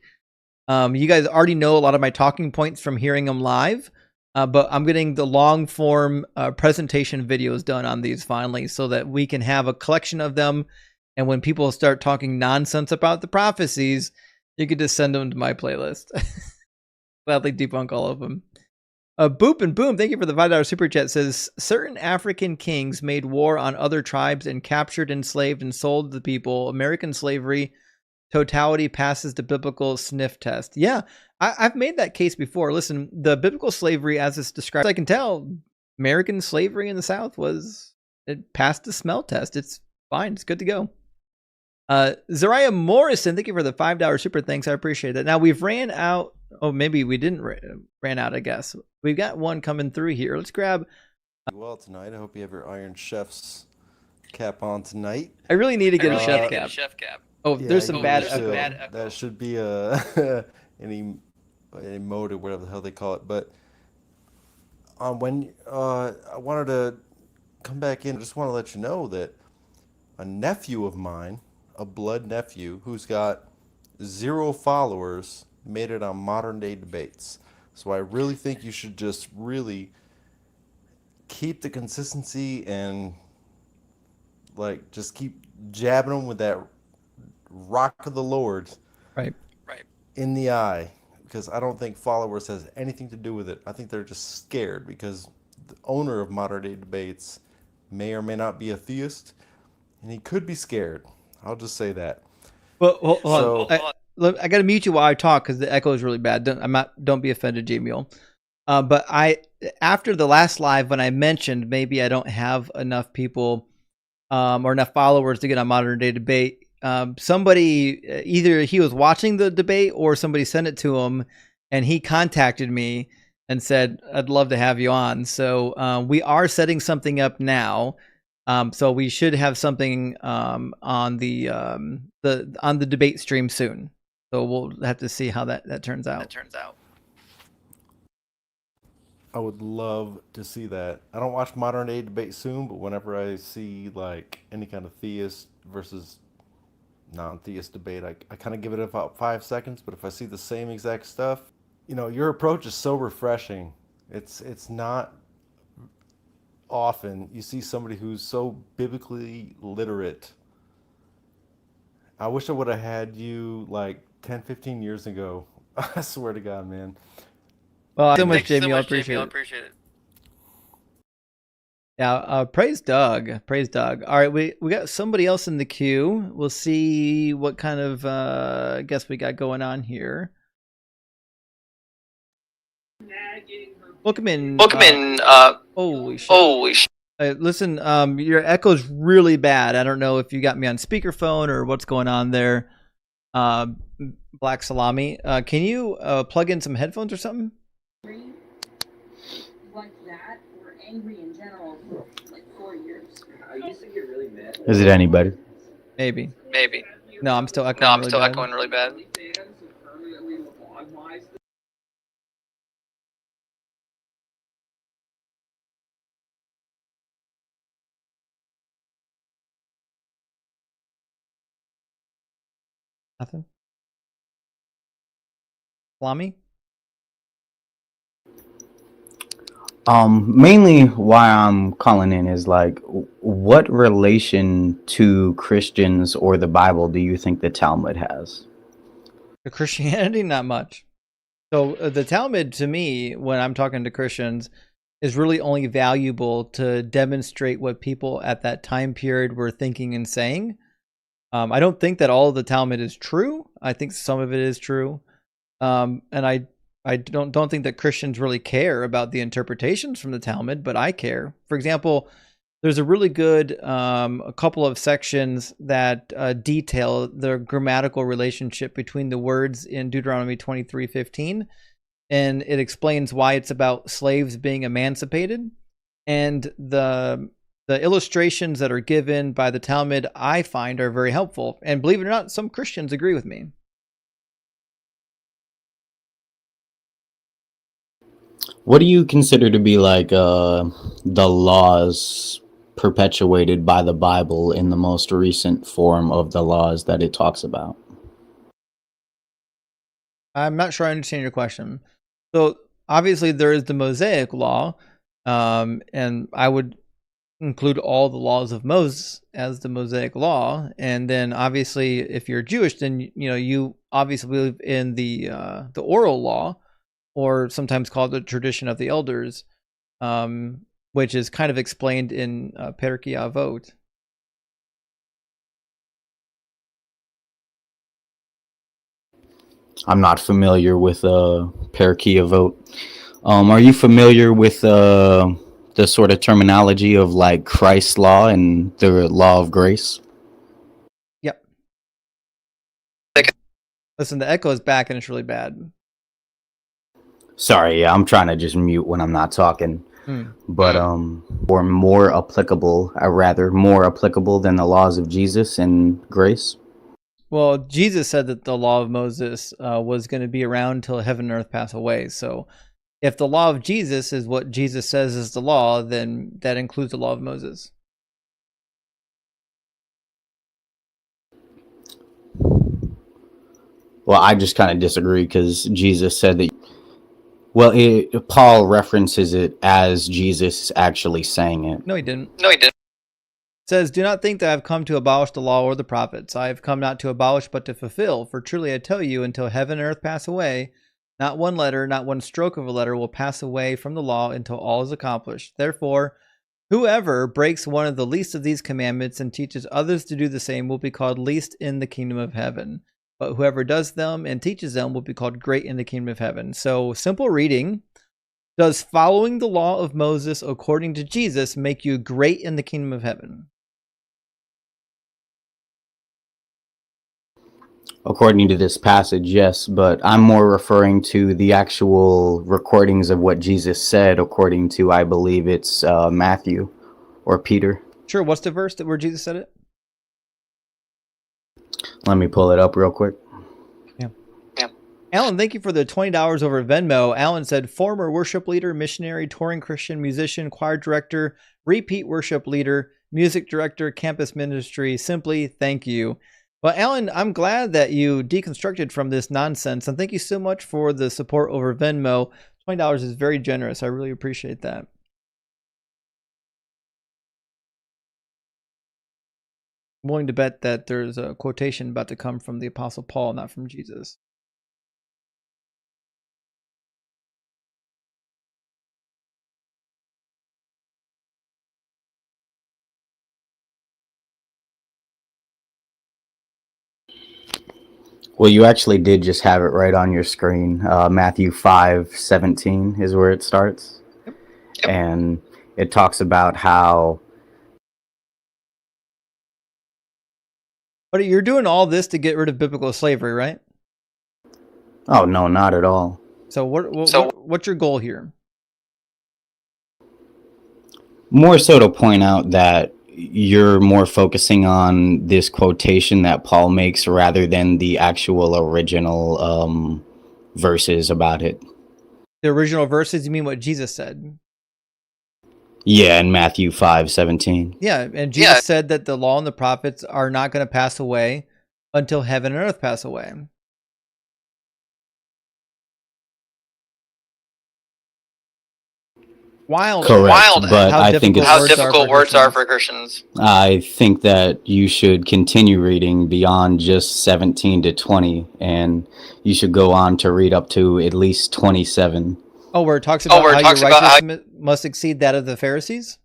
You guys already know a lot of my talking points from hearing them live, but I'm getting the long form presentation videos done on these finally so that we can have a collection of them. And when people start talking nonsense about the prophecies, you could just send them to my playlist. Gladly debunk all of them. Boop and Boom, thank you for the $5 super chat. Says, certain African kings made war on other tribes and captured, enslaved, and sold the people. American slavery totality passes the biblical sniff test. Yeah, I've made that case before. Listen, the biblical slavery as it's described, I can tell American slavery in the South it passed the smell test. It's fine. It's good to go. Zariah Morrison, thank you for the $5 super thanks. I appreciate that. Now we've ran out. Oh, maybe we didn't ran out, I guess. We've got one coming through here. Let's grab. Well, tonight, I hope you have your Iron Chef's cap on tonight. I really need to get a chef cap. Oh, Yeah, there's some bad echo. echo. That should be an emote or whatever the hell they call it. But when I wanted to come back in, I just want to let you know that a nephew of mine, a blood nephew, who's got 0 followers, made it on Modern Day Debates. So I really think you should just really keep the consistency and like just keep jabbing them with that rock of the Lord right in the eye, because I don't think followers has anything to do with it. I think they're just scared because the owner of Modern Day Debates may or may not be a theist, and he could be scared. I'll just say that. Well, hold on. I got to mute you while I talk because the echo is really bad. Don't be offended, Jamiel. But after the last live, when I mentioned maybe I don't have enough people or enough followers to get on Modern Day Debate, somebody, either he was watching the debate or somebody sent it to him, and he contacted me and said, I'd love to have you on. So we are setting something up now. So we should have something on the debate stream soon. So we'll have to see how that turns out. I would love to see that. I don't watch Modern Day Debate soon, but whenever I see like any kind of theist versus non-theist debate, I kind of give it about 5 seconds. But if I see the same exact stuff, your approach is so refreshing. It's not often you see somebody who's so biblically literate. I wish I would have had you like 10, 15 years ago. I swear to God, man. Well, thanks so much, Jamie. I appreciate it. Yeah, praise Doug. Praise Doug. All right, we got somebody else in the queue. We'll see what kind of guest we got going on here. Welcome in. Holy shit. Listen, your echo's really bad. I don't know if you got me on speakerphone or what's going on there. Black Salami, can you plug in some headphones or something? Like that, or angry in general for like 4 years. I used to get really mad. Is it any better? Maybe. No, I'm still echoing really bad. Nothing. Flami? Mainly why I'm calling in is like, what relation to Christians or the Bible do you think the Talmud has? To Christianity, not much. So the Talmud, to me, when I'm talking to Christians, is really only valuable to demonstrate what people at that time period were thinking and saying. I don't think that all of the Talmud is true. I think some of it is true, and I don't think that Christians really care about the interpretations from the Talmud, but I care. For example, there's a really good a couple of sections that detail the grammatical relationship between the words in Deuteronomy 23:15, and it explains why it's about slaves being emancipated. And the illustrations that are given by the Talmud, I find, are very helpful. And believe it or not, some Christians agree with me. What do you consider to be like the laws perpetuated by the Bible in the most recent form of the laws that it talks about? I'm not sure I understand your question. So obviously there is the Mosaic law, and I would include all the laws of Moses as the Mosaic law. And then obviously if you're Jewish, then you obviously believe in the oral law, or sometimes called the tradition of the elders, which is kind of explained in Perkei Avot. I'm not familiar with Perkei Avot. Are you familiar with the sort of terminology of like Christ's law and the law of grace? Yep. Listen, the echo is back and it's really bad. Sorry, yeah, I'm trying to just mute when I'm not talking. But or more applicable, more applicable than the laws of Jesus and grace. Well, Jesus said that the law of Moses was going to be around till heaven and earth pass away. So if the law of Jesus is what Jesus says is the law, then that includes the law of Moses. Well, I just kind of disagree because Jesus said that. Well, Paul references it as Jesus actually saying it. No, he didn't. It says, "Do not think that I have come to abolish the law or the prophets. I have come not to abolish, but to fulfill. For truly I tell you, until heaven and earth pass away, not one letter, not one stroke of a letter will pass away from the law until all is accomplished. Therefore, whoever breaks one of the least of these commandments and teaches others to do the same will be called least in the kingdom of heaven. But whoever does them and teaches them will be called great in the kingdom of heaven." So, simple reading. Does following the law of Moses according to Jesus make you great in the kingdom of heaven? According to this passage, yes, but I'm more referring to the actual recordings of what Jesus said, according to, I believe it's Matthew or Peter. Sure, what's the verse where Jesus said it? Let me pull it up real quick. Yeah. Alan, thank you for the $20 over Venmo. Alan said, former worship leader, missionary, touring Christian, musician, choir director, repeat worship leader, music director, campus ministry. Simply, thank you. Well, Alan, I'm glad that you deconstructed from this nonsense, and thank you so much for the support over Venmo. $20 is very generous. I really appreciate that. I'm willing to bet that there's a quotation about to come from the Apostle Paul, not from Jesus. Well, you actually did just have it right on your screen. Matthew 5:17 is where it starts. Yep. And it talks about how... But you're doing all this to get rid of biblical slavery, right? Oh, no, not at all. So what's your goal here? More so to point out that you're more focusing on this quotation that Paul makes rather than the actual original verses about it. The original verses, you mean what Jesus said? Yeah, in Matthew 5:17. Yeah, and Jesus said that the law and the prophets are not going to pass away until heaven and earth pass away. Wild. Correct, but how I think difficult words are for Christians. I think that you should continue reading beyond just 17 to 20, and you should go on to read up to at least 27. Oh, where it talks about how your righteousness must exceed that of the Pharisees?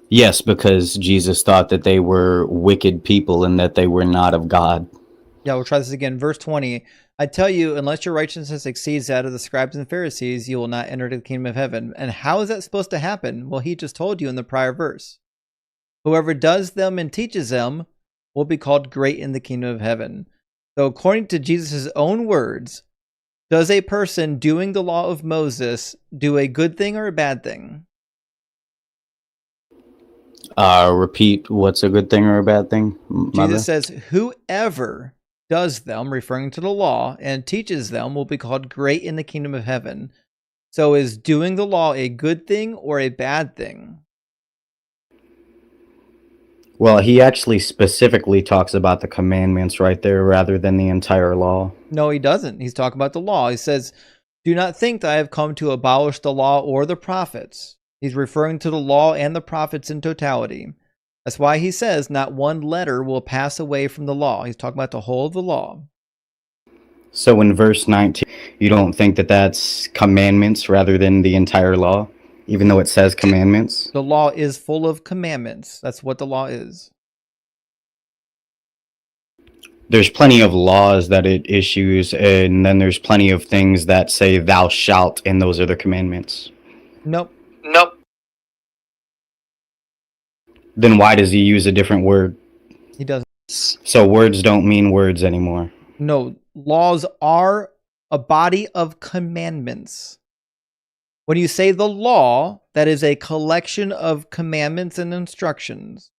Yes, because Jesus thought that they were wicked people and that they were not of God. Yeah, we'll try this again. Verse 20. I tell you, unless your righteousness exceeds that of the scribes and Pharisees, you will not enter the kingdom of heaven. And how is that supposed to happen? Well, he just told you in the prior verse. Whoever does them and teaches them will be called great in the kingdom of heaven. So according to Jesus' own words, does a person doing the law of Moses do a good thing or a bad thing? Repeat, what's a good thing or a bad thing, Mother? Jesus says, whoever does them, referring to the law, and teaches them will be called great in the kingdom of heaven. So is doing the law a good thing or a bad thing? Well, he actually specifically talks about the commandments right there rather than the entire law. No, he doesn't. He's talking about the law. He says, do not think that I have come to abolish the law or the prophets. He's referring to the law and the prophets in totality. That's why he says not one letter will pass away from the law. He's talking about the whole of the law. So in verse 19, you don't think that that's commandments rather than the entire law, even though it says commandments? The law is full of commandments. That's what the law is. There's plenty of laws that it issues, and then there's plenty of things that say thou shalt, and those are the commandments. Nope. Then why does he use a different word? He doesn't. So words don't mean words anymore. No, laws are a body of commandments. When you say the law, that is a collection of commandments and instructions.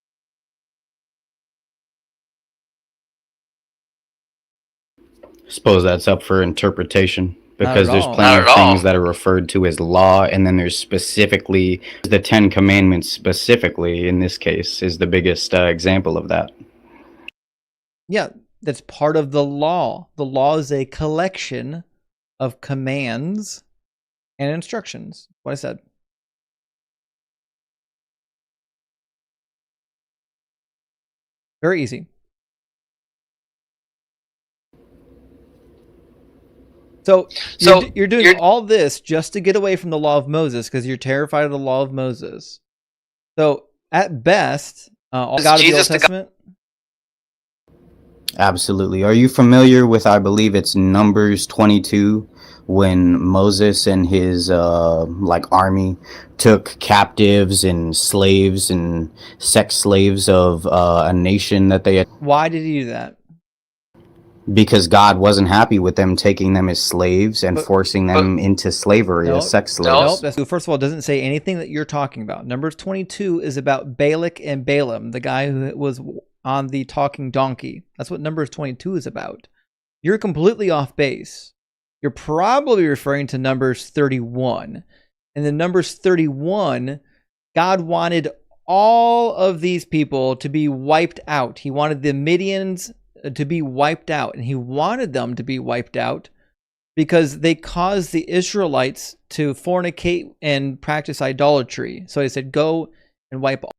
Suppose that's up for interpretation. Because there's plenty of things that are referred to as law, and then there's specifically the 10 Commandments specifically, in this case, is the biggest example of that. Yeah, that's part of the law. The law is a collection of commands and instructions. What I said. Very easy. So you're doing all this just to get away from the law of Moses because you're terrified of the law of Moses. So at best, all God of the Old Testament. Absolutely. Are you familiar with, I believe it's Numbers 22, when Moses and his army took captives and slaves and sex slaves of a nation that they had? Why did he do that? Because God wasn't happy with them taking them as slaves and forcing them into slavery as sex slaves. Nope. First of all, it doesn't say anything that you're talking about. Numbers 22 is about Balak and Balaam, the guy who was on the talking donkey. That's what Numbers 22 is about. You're completely off base. You're probably referring to Numbers 31. And in Numbers 31, God wanted all of these people to be wiped out. He wanted the Midians to be wiped out, and he wanted them to be wiped out because they caused the Israelites to fornicate and practice idolatry. So he said, go and wipe all.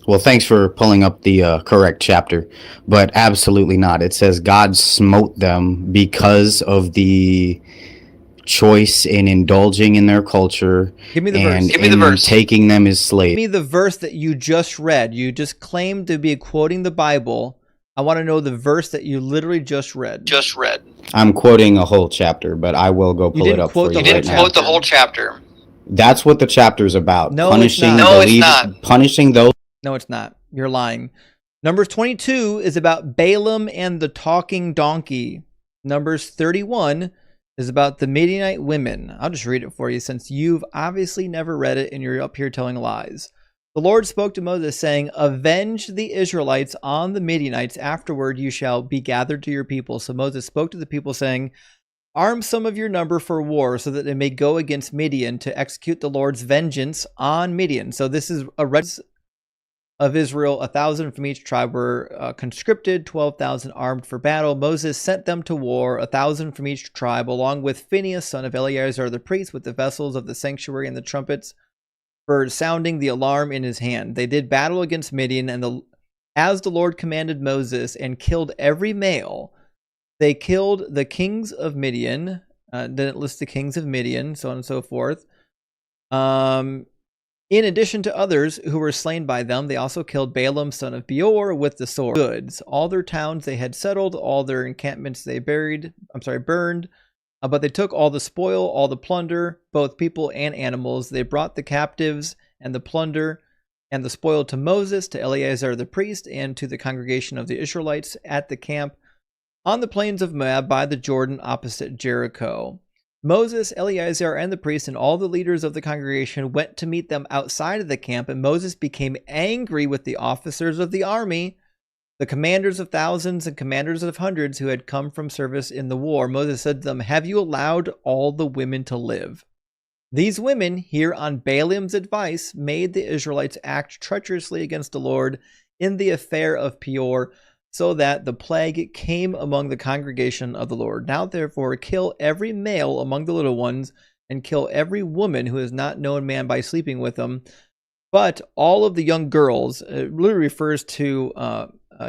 Well, thanks for pulling up the correct chapter, but absolutely not. It says God smote them because of the choice in indulging in their culture. Give me the and verse. Give me the verse. Taking them as slaves. Give me the verse that you just read. You just claimed to be quoting the Bible. I want to know the verse that you literally just read. I'm quoting a whole chapter, but I will go pull it up for you. You didn't quote the whole chapter. That's what the chapter's about. No, punishing it's not. No, it's not. Punishing those. No, it's not. You're lying. Numbers 22 is about Balaam and the talking donkey. Numbers 31 is about the Midianite women. I'll just read it for you since you've obviously never read it and you're up here telling lies. The Lord spoke to Moses saying, avenge the Israelites on the Midianites. Afterward, you shall be gathered to your people. So Moses spoke to the people saying, arm some of your number for war so that they may go against Midian to execute the Lord's vengeance on Midian. So this is a of Israel, 1,000 from each tribe were conscripted, 12,000 armed for battle. Moses sent them to war, 1,000 from each tribe, along with Phinehas, son of Eleazar the priest, with the vessels of the sanctuary and the trumpets for sounding the alarm in his hand. They did battle against Midian, and as the Lord commanded Moses, and killed every male. They killed the kings of Midian. Didn't list the kings of Midian, so on and so forth. In addition to others who were slain by them, they also killed Balaam, son of Beor, with the sword. Goods. All their towns they had settled, all their encampments they burned. But they took all the spoil, all the plunder, both people and animals. They brought the captives and the plunder and the spoil to Moses, to Eleazar the priest, and to the congregation of the Israelites at the camp on the plains of Moab by the Jordan opposite Jericho. Moses, Eleazar, and the priests and all the leaders of the congregation went to meet them outside of the camp, and Moses became angry with the officers of the army, the commanders of thousands and commanders of hundreds who had come from service in the war. Moses said to them, "Have you allowed all the women to live?" These women, here on Balaam's advice, made the Israelites act treacherously against the Lord in the affair of Peor, so that the plague came among the congregation of the Lord. Now, therefore, kill every male among the little ones, and kill every woman who has not known man by sleeping with them. But all of the young girls, it literally refers to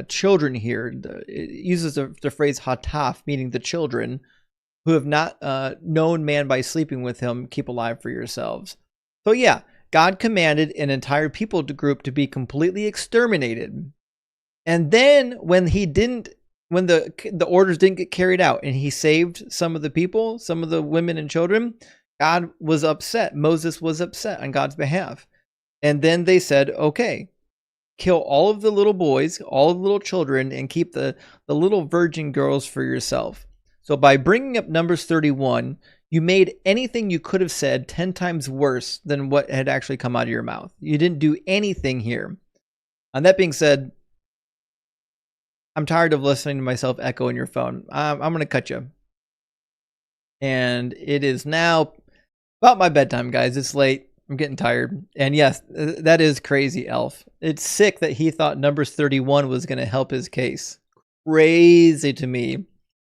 children here. It uses the phrase hataf, meaning the children, who have not known man by sleeping with him, keep alive for yourselves. So yeah, God commanded an entire people group to be completely exterminated. And then when the orders didn't get carried out and he saved some of the people, some of the women and children, God was upset. Moses was upset on God's behalf. And then they said, okay, kill all of the little boys, all of the little children, and keep the little virgin girls for yourself. So by bringing up Numbers 31, you made anything you could have said 10 times worse than what had actually come out of your mouth. You didn't do anything here. And that being said, I'm tired of listening to myself echo in your phone. I'm going to cut you. And it is now about my bedtime, guys. It's late. I'm getting tired. And yes, that is crazy, Elf. It's sick that he thought Numbers 31 was going to help his case. Crazy to me.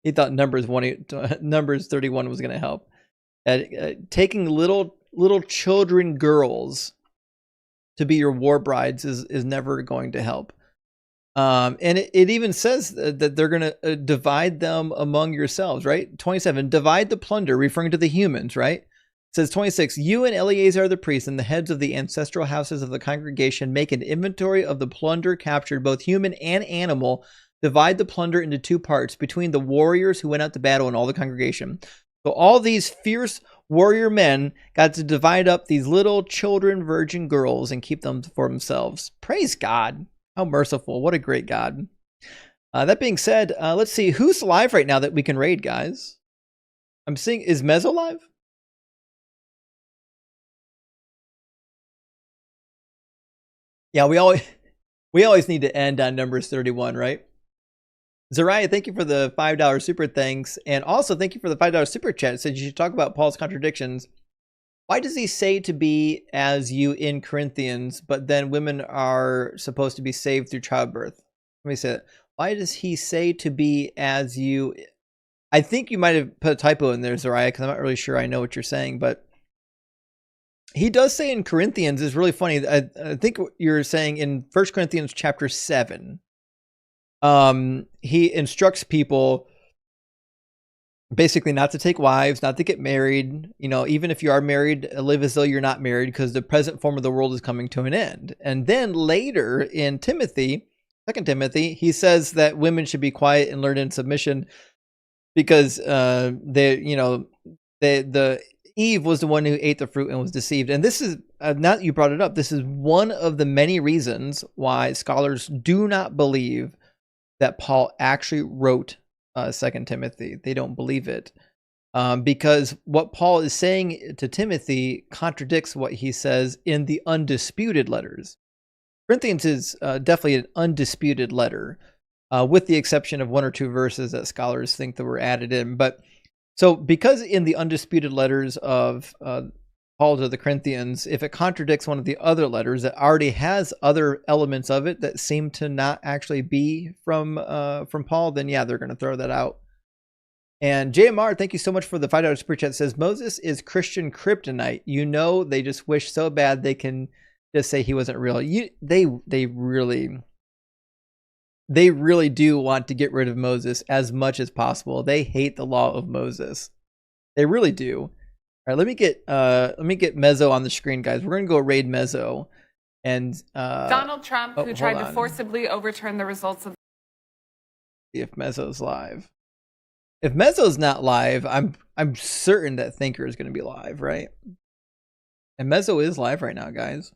He thought Numbers 31 was going to help. Taking little children, girls, to be your war brides is never going to help. And it even says that they're going to divide them among yourselves, right? 27, divide the plunder, referring to the humans, right? It says 26, you and Eleazar the priest and the heads of the ancestral houses of the congregation make an inventory of the plunder captured, both human and animal. Divide the plunder into two parts between the warriors who went out to battle and all the congregation. So all these fierce warrior men got to divide up these little children, virgin girls, and keep them for themselves. Praise God. How merciful. What a great God. That being said, let's see. Who's live right now that we can raid, guys? I'm seeing, is Mezzo live? Yeah, we always need to end on Numbers 31, right? Zariah, thank you for the $5 super thanks. And also thank you for the $5 super chat. It said you should talk about Paul's contradictions. Why does he say to be as you in Corinthians, but then women are supposed to be saved through childbirth? Let me say that. Why does he say to be as you? I think you might have put a typo in there, Zariah, because I'm not really sure I know what you're saying. But he does say in Corinthians, is really funny. I think you're saying in 1 Corinthians chapter 7, he instructs people basically not to take wives, not to get married. You know, even if you are married, live as though you're not married, because the present form of the world is coming to an end. And then later in Timothy, 2 Timothy, he says that women should be quiet and learn in submission because the Eve was the one who ate the fruit and was deceived. And this is, now that you brought it up, this is one of the many reasons why scholars do not believe that Paul actually wrote 2 Timothy. They don't believe it because what Paul is saying to Timothy contradicts what he says in the undisputed letters. Corinthians is definitely an undisputed letter, with the exception of one or two verses that scholars think that were added in. But so because in the undisputed letters of Paul to the Corinthians, if it contradicts one of the other letters that already has other elements of it that seem to not actually be from Paul, then yeah, they're going to throw that out. And JMR, thank you so much for the $5 super chat. Says Moses is Christian kryptonite. You know, they just wish so bad they can just say he wasn't real. They really do want to get rid of Moses as much as possible. They hate the law of Moses. They really do. All right, let me get Mezzo on the screen, guys. We're gonna go raid Mezzo. And Donald Trump, who tried to on. forcibly overturn the results of. See if Mezzo's live. If Mezzo's not live, I'm certain that Thinker is gonna be live, right? And Mezzo is live right now, guys.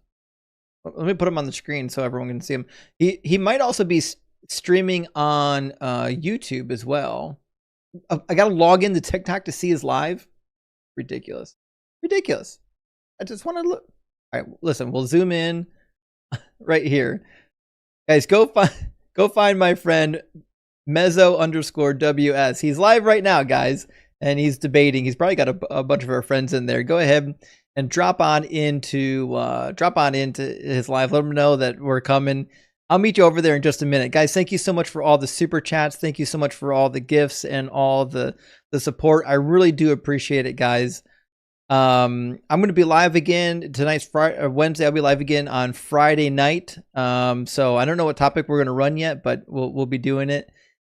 Let me put him on the screen so everyone can see him. He might also be streaming on YouTube as well. I gotta log into TikTok to see his live. Ridiculous. I just want to look. All right, listen, we'll zoom in right here, guys. Go find my friend Mezzo_WS. He's live right now, guys, and he's debating. He's probably got a bunch of our friends in there. Go ahead and drop on into his live. Let him know that we're coming. I'll meet you over there in just a minute, guys. Thank you so much for all the super chats. Thank you so much for all the gifts and all the support. I really do appreciate it, guys. I'm going to be live again tonight's Wednesday. I'll be live again on Friday night. So I don't know what topic we're going to run yet, but we'll be doing it.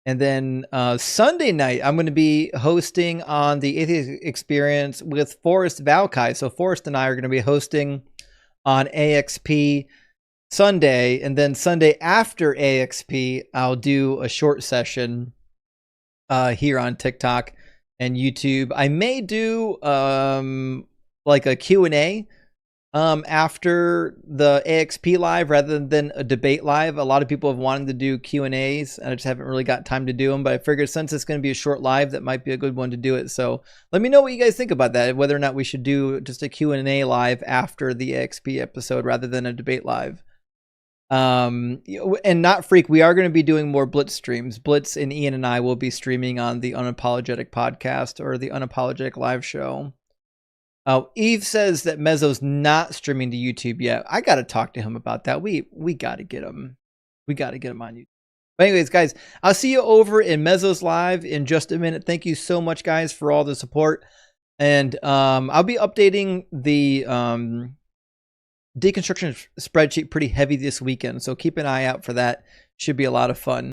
And then Sunday night, I'm going to be hosting on the Atheist Experience with Forrest Valkai. So Forrest and I are going to be hosting on AXP Sunday, and then Sunday after AXP, I'll do a short session here on TikTok and YouTube. I may do like a Q&A after the AXP live rather than a debate live. A lot of people have wanted to do Q&As, and I just haven't really got time to do them, but I figured since it's going to be a short live, that might be a good one to do it. So let me know what you guys think about that, whether or not we should do just a Q&A live after the AXP episode rather than a debate live. And not Freak, we are going to be doing more Blitz streams. Blitz and Ian and I will be streaming on the Unapologetic podcast or the Unapologetic live show. Eve says that Mezzo's not streaming to YouTube yet. I got to talk to him about that. We got to get him. We got to get him on YouTube. But anyways, guys, I'll see you over in Mezzo's live in just a minute. Thank you so much, guys, for all the support. And I'll be updating the Deconstruction spreadsheet pretty heavy this weekend, so keep an eye out for that. Should be a lot of fun.